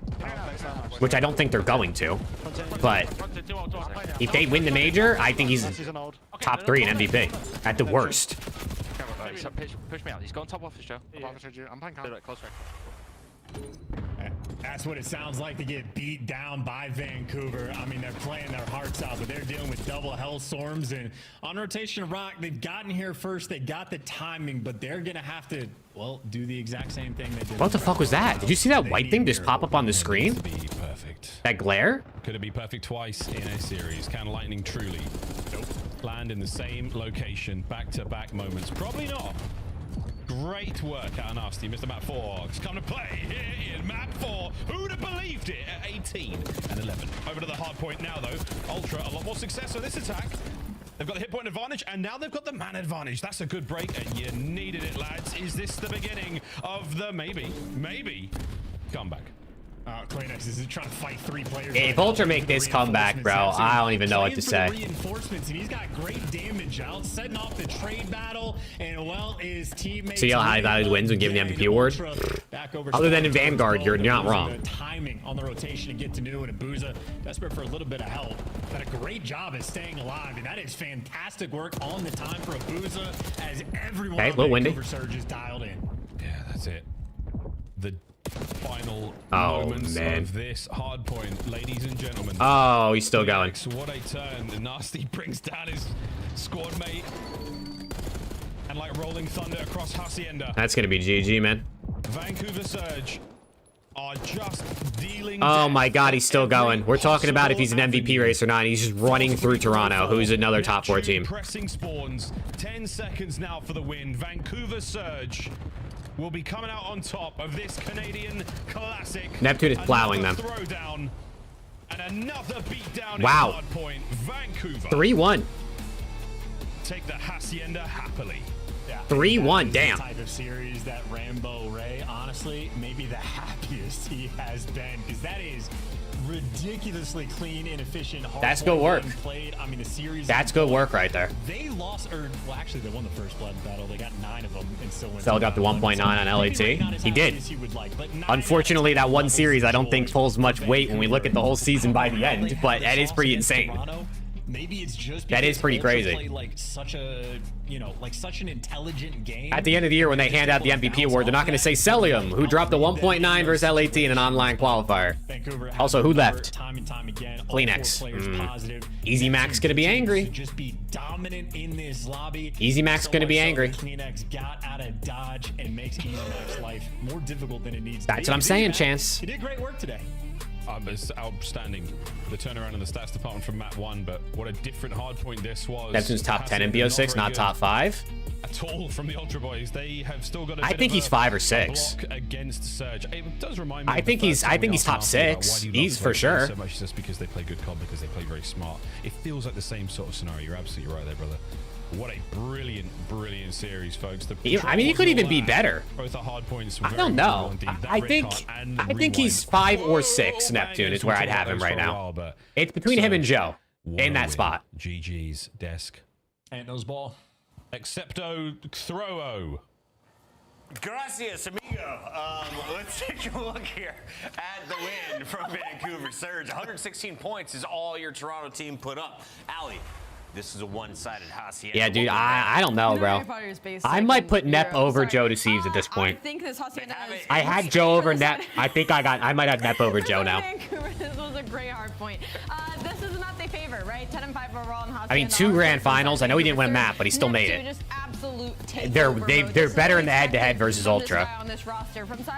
which I don't think they're going to, but if they win the major, I think he's top 3 in MVP at the worst. Push me out. He's going top office, Joe. I'm playing close right. That's what it sounds like to get beat down by Vancouver. I mean, they're playing their hearts out, but they're dealing with double Hellstorms. And on rotation of Rock, they've gotten here first. They got the timing, but they're going to have to, well, do the exact same thing they did. What the fuck was that? Did you see that white thing just pop up on the screen? Perfect. That glare? Could it be perfect twice in a series? Can lightning truly land in the same location, back-to-back moments? Probably not. Great work out of Nasty. Mr. Map 4. It's come to play here in Map 4. Who'd have believed it at 18 and 11? Over to the hard point now, though. Ultra, a lot more success on this attack. They've got the hit point advantage, and now they've got the man advantage. That's a good break, and you needed it, lads. Is this the beginning of the maybe comeback? Kleenex is trying to fight 3 players. If Ultra make this comeback, bro, I don't even know what to say. Reinforcements, and he's got great damage out, setting off the trade battle, and well, his teammates. See how high valued wins when given the MVP award? Other than in Vanguard, you're not wrong. The timing on the rotation to get to New and Abuza, desperate for a little bit of help. But a great job at staying alive, and that is fantastic work on the time for Abuza as everyone on Vancouver Surge is dialed in. Yeah, that's it. The final moments of this hard point, ladies and gentlemen. Oh, he's still going. What a turn. The Nasty brings down his squad mate. And like rolling thunder across Hacienda. That's going to be GG, man. Vancouver Surge are just dealing. Oh my God, he's still going. We're talking about if he's an MVP race or not. He's just running through Toronto, who's another top 4 team. Pressing spawns. 10 seconds now for the win. Vancouver Surge will be coming out on top of this Canadian classic. Neptune is plowing them. Throwdown and another beatdown. Wow. Hard point. Vancouver 3-1. Take the Hacienda happily. 3-1, damn. Type of series that Rambo Ray, honestly, maybe the happiest he has been, because that is ridiculously clean and efficient. That's good work. Played. I mean, the series. That's good work right there. They lost, or well, actually, they won the first blood battle. They got 9 of them and still went. Fell got the 1.9 on LAT. He did. Unfortunately, that one series I don't think pulls much weight when we look at the whole season by the end, but that is pretty insane. Maybe it's just that is pretty crazy. Play like such a, like such an intelligent game. At the end of the year, when they hand out the MVP award, they're not going to say Celium, who dropped the 1.9 versus LAT in an online qualifier. Also, who left? Kleenex. Easy Mac's going to be angry. Just be dominant in this lobby. Easy Mac's going to be angry. Kleenex got out of dodge and makes Easy Mac's life more difficult than it needs to be. That's what I'm saying, Chance. He did great work today. It's outstanding, the turnaround in the stats department from map 1, but what a different hard point this was. Neptune's top 10 in BO6, not top 5 at all from the Ultra Boys. They have still got. I think he's 5 or 6 against Surge. It does remind me. I think he's top 6. He's for sure. So much just because they play good COD, because they play very smart. It feels like the same sort of scenario. You're absolutely right there, brother. What a brilliant series, folks. I mean, he could even be better. Both the hard points. I don't know. I think he's 5 or 6. Neptune is where I'd have him right now. It's between him and Joe in that spot. GG's desk. Ain't those ball. Excepto throw-o. Gracias, amigo. Let's take a look here at the win from Vancouver Surge. 116 points is all your Toronto team put up. Ali, this is a one-sided Hacienda. Yeah, dude, I don't know, bro. I might put Nep over Joe to Sieves at this point. I think this Hacienda is... I had Joe over Nep. I might have Nep over Joe now. This was a great hard point. This is not their favor, right? 10-5 overall in Hacienda. I mean, 2 grand finals. I know he didn't win a map, but he still made it. Just absolute they're better in the head-to-head versus Ultra.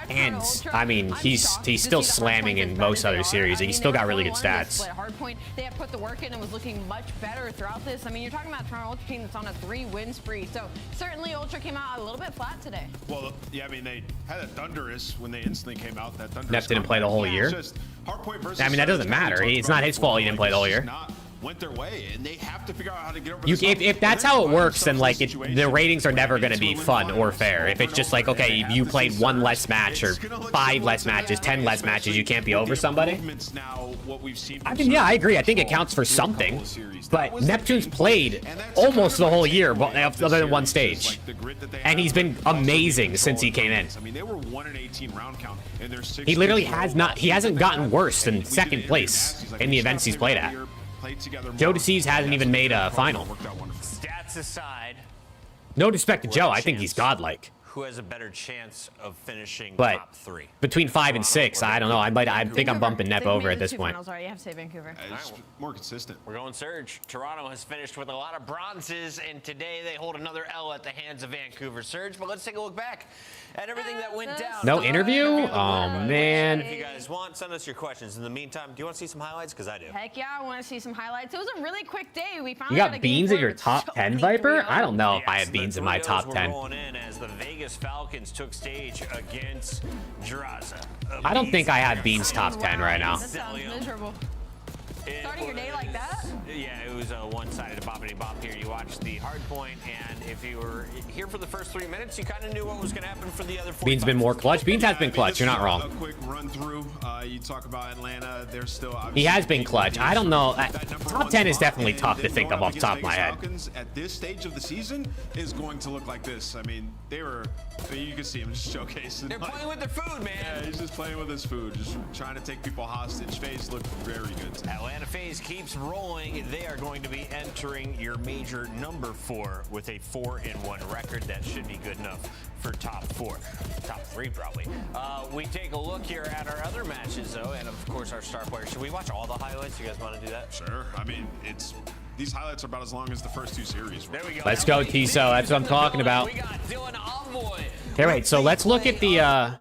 And I mean, he's still slamming in most other series. He's still got really good stats. Hard point. They have put the work in and was looking much better throughout this. I mean, you're talking about a Toronto Ultra team that's on a 3-win spree. So certainly Ultra came out a little bit flat today. Well, yeah, I mean, they had a thunderous when they instantly came out. That thunderous. Nep didn't play the whole year. Just hard point versus I mean, that doesn't matter. It's not his fault he didn't play the whole year. went their way, and they have to figure out how to get over You, this hump. if that's how it works, then like the ratings are never going to be fun or fair. If it's just like, okay, you played one less match or 5 less matches, 10 less matches, you can't be over somebody. I mean, yeah, I agree. I think it counts for something. But Neptune's played almost the whole year, other than one stage, and he's been amazing since he came in. I mean, they were 1-18 round count, and they're 6. He literally has not. He hasn't gotten worse than second place in the events he's played at. Joe DeCease hasn't even made a final. Stats aside, No disrespect to Joe, I think he's godlike. who has a better chance of finishing But top 3? between 5 and 6, I don't know. I think I'm bumping Nep over at this point. Sorry, you have to say Vancouver. It's more consistent. We're going Surge. Toronto has finished with a lot of bronzes, and today they hold another L at the hands of Vancouver Surge. But let's take a look back at everything that went down. No interview? Oh, man. If you guys want, send us your questions. In the meantime, do you want to see some highlights? Because I do. Heck yeah, I want to see some highlights. It was a really quick day. We You finally got a got game beans in four your with top so 10, many Viper? 3-0. I don't know if I have beans in my 3-0s top were 10. rolling in as the Vegas Falcons took stage against Draza. I don't think I have beans top 10 right now. That sounds miserable. Starting your day like that? Yeah, it was a one-sided boppity bop here. You watched the hard point, and if you were here for the first 3 minutes, you kind of knew what was going to happen for the other 4. Beans been more clutch. Beans has been clutch. You're not A wrong. quick run through. You talk about Atlanta. They're still. He has been clutch. I don't know. Top 10 is definitely tough to think of off the top of my head. Falcons at this stage of the season is going to look like this. I mean, they were. I mean, you can see him just showcasing. They're playing with their food, man. Yeah, he's just playing with his food, just trying to take people hostage. FaZe looked very good today. Atlanta FaZe keeps rolling. They are going to be entering your major number 4 with a 4-1 record. That should be good enough for top 4. Top 3, probably. We take a look here at our other matches, though, and of course our star players. Should we watch all the highlights? You guys want to do that? Sure. I mean, these highlights are about as long as the first 2 series were. There we go. Let's go, Tiso. That's what I'm talking about. We got Dylan Envoy. Okay, wait. So let's look at the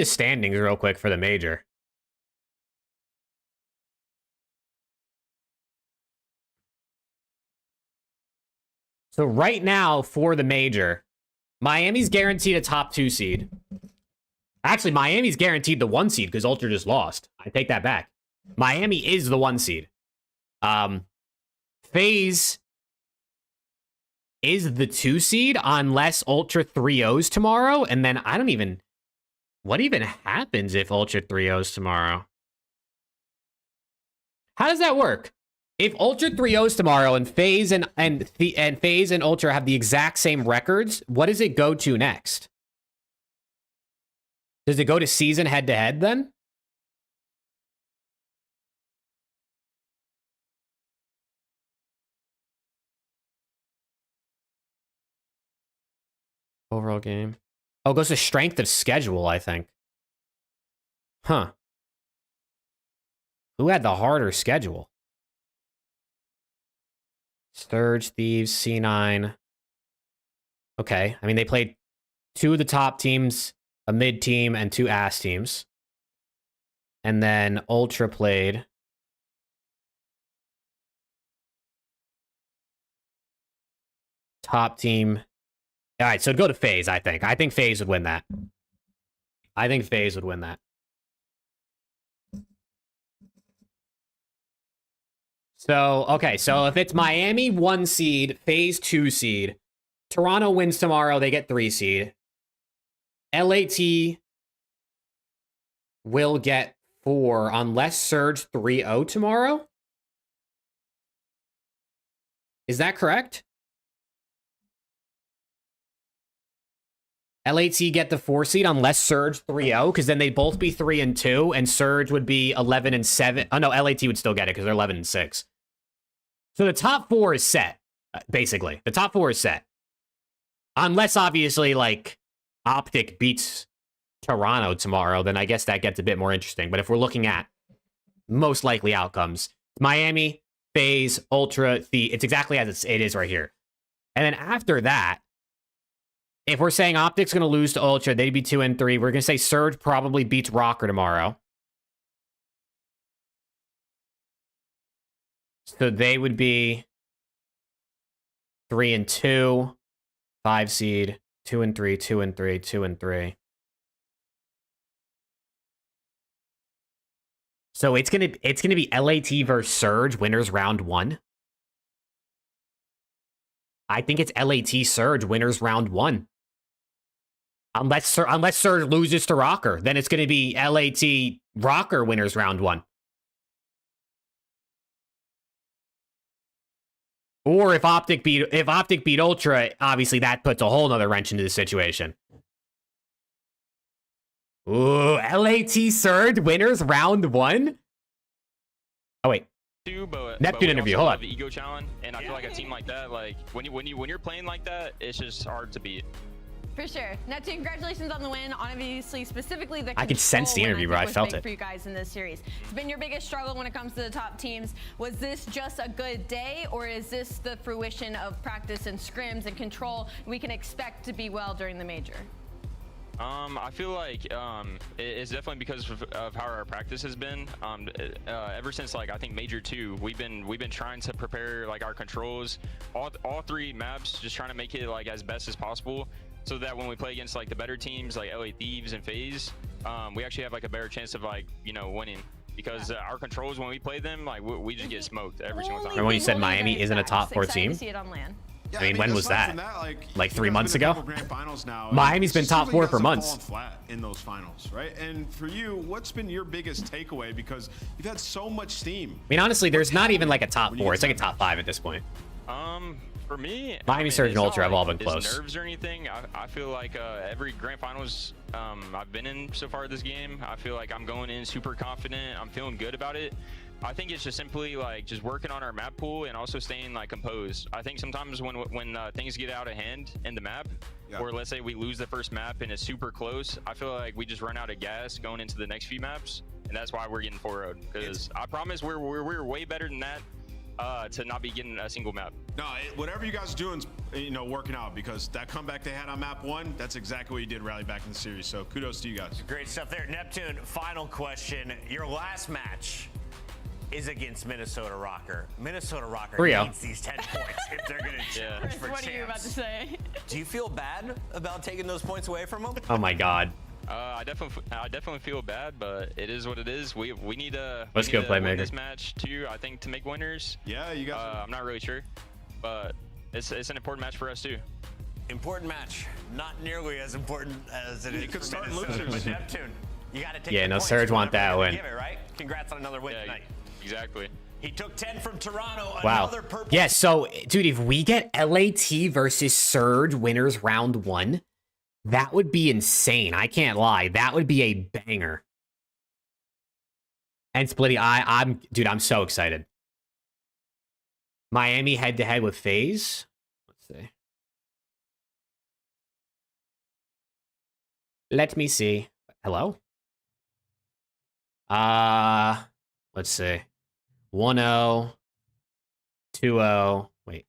standings real quick for the major. So right now for the major, Miami's guaranteed a top 2 seed. Actually, Miami's guaranteed the 1 seed because Ultra just lost. I take that back. Miami is the 1 seed. FaZe is the 2 seed unless Ultra 3-0s tomorrow. And then I don't even... What even happens if Ultra 3-0s tomorrow? How does that work? If Ultra 3-0s tomorrow and FaZe and FaZe and Ultra have the exact same records, what does it go to next? Does it go to season head-to-head then? Overall game. Oh, it goes to strength of schedule, I think. Huh. Who had the harder schedule? Sturge, Thieves, C9. Okay. I mean, they played 2 of the top teams, a mid team, and 2 ass teams. And then Ultra played top team. All right, so it'd go to FaZe, I think. I think FaZe would win that. I think FaZe would win that. So, okay, so if it's Miami 1 seed, FaZe 2 seed, Toronto wins tomorrow, they get 3 seed. LAT will get 4 unless Surge 3-0 tomorrow. Is that correct? LAT get the 4 seed unless Surge 3-0, because then they'd both be 3-2, and Surge would be 11-7. Oh no, LAT would still get it because they're 11-6. So the top 4 is set, basically. The top 4 is set. Unless, obviously, like, Optic beats Toronto tomorrow, then I guess that gets a bit more interesting. But if we're looking at most likely outcomes, Miami, FaZe, Ultra, it's exactly as it is right here. And then after that, if we're saying Optic's going to lose to Ultra, they'd be 2-3. We're going to say Surge probably beats Rocker tomorrow. So they would be 3-2, 5 seed, 2-3, 2-3, 2-3. So it's gonna be LAT versus Surge winners round 1. I think it's LAT Surge winners round 1. Unless Surge loses to Rocker, then it's gonna be LAT Rocker winners round 1. Or if Optic beat Ultra, obviously that puts a whole nother wrench into the situation. Ooh, LAT Surge winners round 1? Oh wait. Neptune interview, hold on. The ego challenge, and I feel like a team like that, like when you're playing like that, it's just hard to beat. For sure. Neptune, congratulations on the win. Obviously, specifically the I could sense the interview, bro. I felt it. For you guys in this series. It's been your biggest struggle when it comes to the top teams. Was this just a good day, or is this the fruition of practice and scrims and control we can expect to be well during the major? I feel like it's definitely because of how our practice has been. Ever since like I think Major 2, we've been trying to prepare like our controls, all 3 maps, just trying to make it like as best as possible, so that when we play against like the better teams like LA Thieves and FaZe, we actually have like a better chance of like winning. Because our controls when we play them, like we just get smoked every single time. Remember when you said Miami isn't a top 4 team? See it on LAN. Yeah, I mean, when was that? Like 3 months ago? Grand finals now, Miami's been top 4 for months. Flat in those finals, right? And for you, what's been your biggest takeaway? Because you've had so much steam. I mean, honestly, there's not even like a top 4. It's like a top 5 at this point. For me, Miami, Surge, and Ultra have all been it's close. Nerves or anything. I feel like every grand finals I've been in so far this game, I feel like I'm going in super confident. I'm feeling good about it. I think it's just simply like just working on our map pool and also staying like composed. I think sometimes when things get out of hand in the map, or let's say we lose the first map and it's super close, I feel like we just run out of gas going into the next few maps, and that's why we're getting 4-0'd. Because I promise we're way better than that. To not be getting a single map. No, whatever you guys are doing is, working out, because that comeback they had on map 1, that's exactly what you did rally back in the series. So kudos to you guys. Great stuff there. Neptune, final question. Your last match is against Minnesota Rocker. Minnesota Rocker needs these 10 points if they're going to challenge for What are you about to say? Do you feel bad about taking those points away from them? Oh my God. I definitely feel bad, but it is what it is. We need to win this match too, I think, to make winners. Yeah, you guys. I'm not really sure, but it's an important match for us too. Important match, not nearly as important as it is for Minnesota. But Neptune, you got to take. Yeah, no, points. Surge want that win. Give it, right? Congrats on another win tonight. Exactly. He took 10 from Toronto. Wow. Another purple. Yeah, so, dude, if we get LAT versus Surge winners round 1, that would be insane. I can't lie. That would be a banger. And Splitty, I'm so excited. Miami head-to-head with FaZe. Let's see. Let me see. Hello? Let's see. 1-0, 2-0. Wait.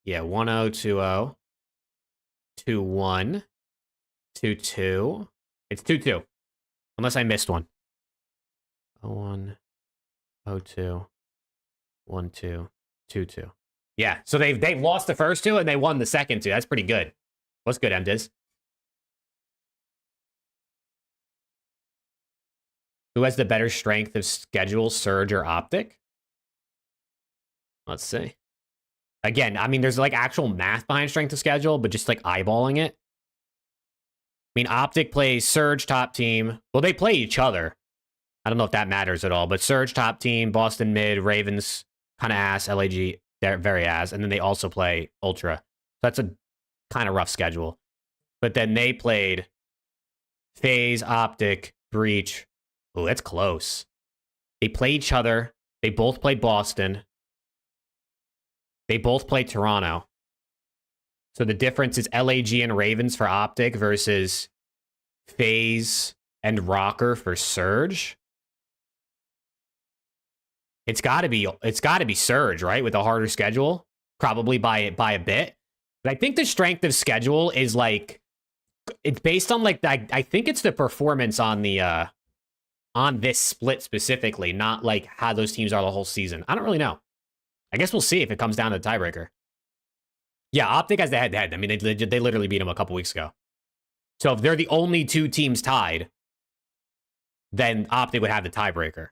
Yeah, 1-0, 2-0. 2-1. 2-2. It's 2-2. Unless I missed one. 0-1, 0-2, 1-2, 2-2. Yeah, so they've lost the first 2 and they won the second 2. That's pretty good. What's good, MDiz? Who has the better strength of schedule, Surge or Optic? Let's see. Again, I mean, there's like actual math behind strength of schedule, but just like eyeballing it. I mean, Optic plays Surge top team. Well, they play each other. I don't know if that matters at all, but Surge top team, Boston mid, Ravens kind of ass, LAG, they're very ass, and then they also play Ultra. So that's a kind of rough schedule. But then they played FaZe, Optic, Breach. Oh, that's close. They play each other. They both played Boston. They both played Toronto. So the difference is LAG and Ravens for Optic versus FaZe and Rocker for Surge. It's got to be Surge, right? With a harder schedule, probably by a bit. But I think the strength of schedule is like it's based on like I think it's the performance on the on this split specifically, not like how those teams are the whole season. I don't really know. I guess we'll see if it comes down to the tiebreaker. Yeah, Optic has the head-to-head. I mean, they literally beat them a couple weeks ago. So if they're the only 2 teams tied, then Optic would have the tiebreaker.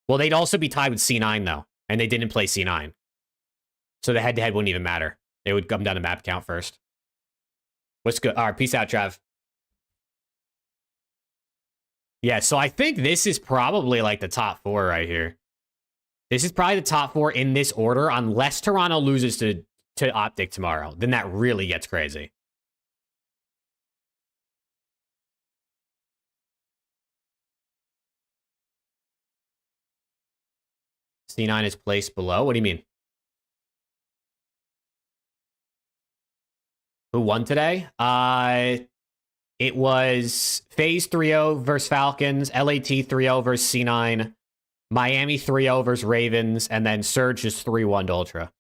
Well, they'd also be tied with C9, though. And they didn't play C9. So the head-to-head wouldn't even matter. They would come down to map count first. What's good? All right, peace out, Trav. Yeah, so I think this is probably like the top 4 right here. This is probably the top 4 in this order, unless Toronto loses to Optic tomorrow. Then that really gets crazy. C9 is placed below? What do you mean? Who won today? It was FaZe 3-0 versus Falcons, LAT 3-0 versus C9, Miami 3-0 versus Ravens, and then Surge just 3-1 to Ultra.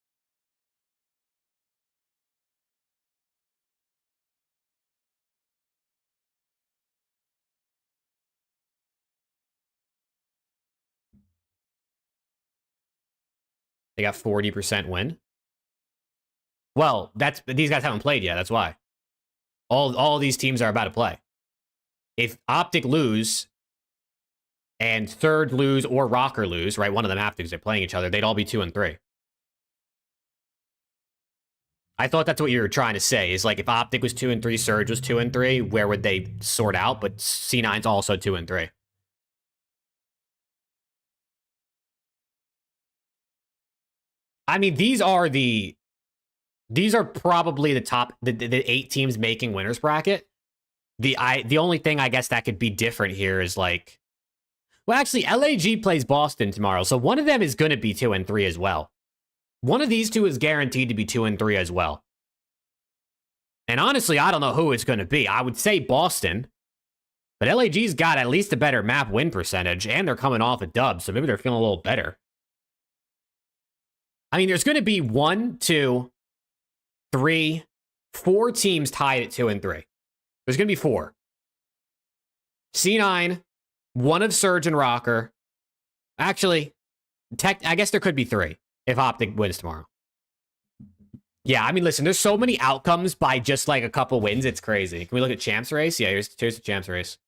They got 40% win. Well, these guys haven't played yet. That's why. All these teams are about to play. If Optic lose and Third lose or Rocker lose, right? One of them have to because they're playing each other. They'd all be 2 and 3. I thought that's what you were trying to say. Is like if Optic was 2 and 3, Surge was 2 and 3, where would they sort out? But C9's also 2 and 3. I mean, these are probably the top the 8 teams making winners bracket. The only thing I guess that could be different here is like, well, actually, LAG plays Boston tomorrow, so one of them is going to be 2 and 3 as well. One of these two is guaranteed to be 2 and 3 as well. And honestly, I don't know who it's going to be. I would say Boston, but LAG's got at least a better map win percentage, and they're coming off a dub, so maybe they're feeling a little better. I mean, there's going to be 1, 2, 3, 4 teams tied at 2 and 3. There's going to be 4. C9, one of Surge and Rocker. Actually, I guess there could be 3 if Optic wins tomorrow. Yeah, I mean, listen, there's so many outcomes by just like a couple wins. It's crazy. Can we look at Champs Race? Yeah, here's the Champs Race.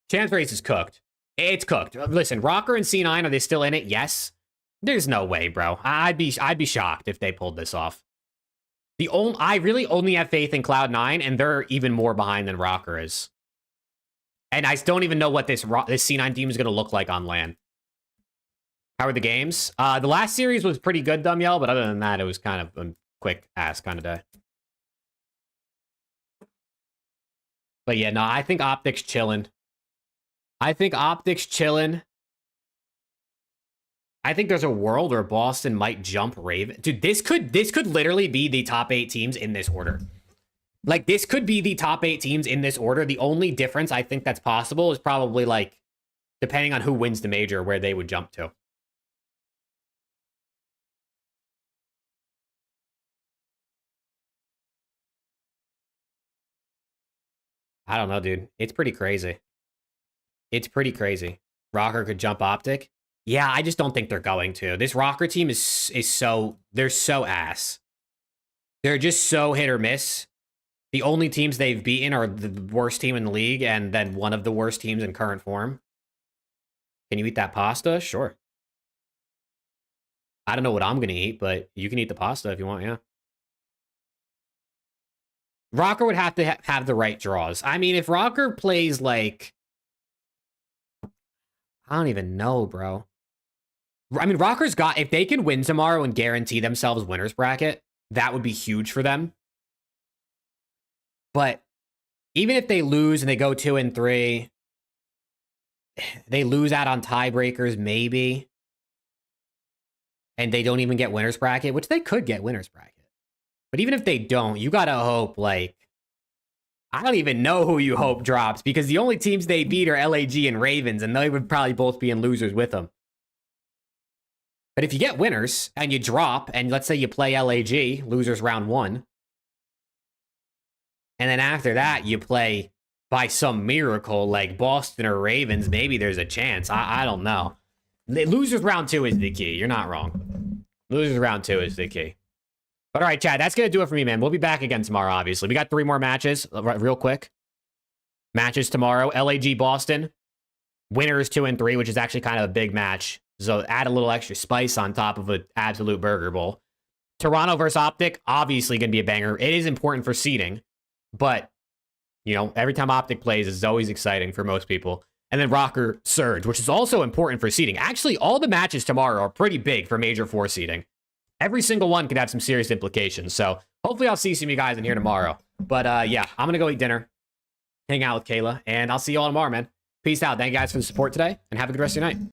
Champs Race is cooked. It's cooked. Listen, Rocker and C9, are they still in it? Yes. There's no way, bro. I'd be shocked if they pulled this off. I really only have faith in Cloud9, and they're even more behind than Rocker is. And I don't even know what this C9 team is going to look like on LAN. How are the games? The last series was pretty good, Dumyell, but other than that, it was kind of a quick ass kind of day. But yeah, no, I think Optic's chilling. I think there's a world where Boston might jump Raven. Dude, this could literally be the top 8 teams in this order. Like, this could be the top 8 teams in this order. The only difference I think that's possible is probably, like, depending on who wins the major, where they would jump to. I don't know, dude. It's pretty crazy. It's pretty crazy. Rocker could jump Optic. Yeah, I just don't think they're going to. This Rocker team is so... They're so ass. They're just so hit or miss. The only teams they've beaten are the worst team in the league and then one of the worst teams in current form. Can you eat that pasta? Sure. I don't know what I'm going to eat, but you can eat the pasta if you want, yeah. Rocker would have to have the right draws. I mean, if Rocker plays like... I don't even know, bro. I mean, Rocker's got... If they can win tomorrow and guarantee themselves winners bracket, that would be huge for them. But even if they lose and they go 2 and 3, they lose out on tiebreakers, maybe. And they don't even get winners bracket, which they could get winners bracket. But even if they don't, you gotta hope, like... I don't even know who you hope drops, because the only teams they beat are LAG and Ravens, and they would probably both be in losers with them. But if you get winners, and you drop, and let's say you play LAG, losers round 1, and then after that, you play, by some miracle, like Boston or Ravens, maybe there's a chance. I don't know. Losers round 2 is the key. You're not wrong. Losers round 2 is the key. But all right, Chad, that's going to do it for me, man. We'll be back again tomorrow, obviously. We got 3 more matches, real quick. Matches tomorrow. LAG Boston. Winners 2 and 3, which is actually kind of a big match. So add a little extra spice on top of an absolute burger bowl. Toronto versus Optic, obviously going to be a banger. It is important for seeding, but, you know, every time Optic plays, it's always exciting for most people. And then Rocker Surge, which is also important for seeding. Actually, all the matches tomorrow are pretty big for Major 4 seeding. Every single one could have some serious implications. So hopefully I'll see some of you guys in here tomorrow. But yeah, I'm going to go eat dinner, hang out with Kayla, and I'll see you all tomorrow, man. Peace out. Thank you guys for the support today, and have a good rest of your night.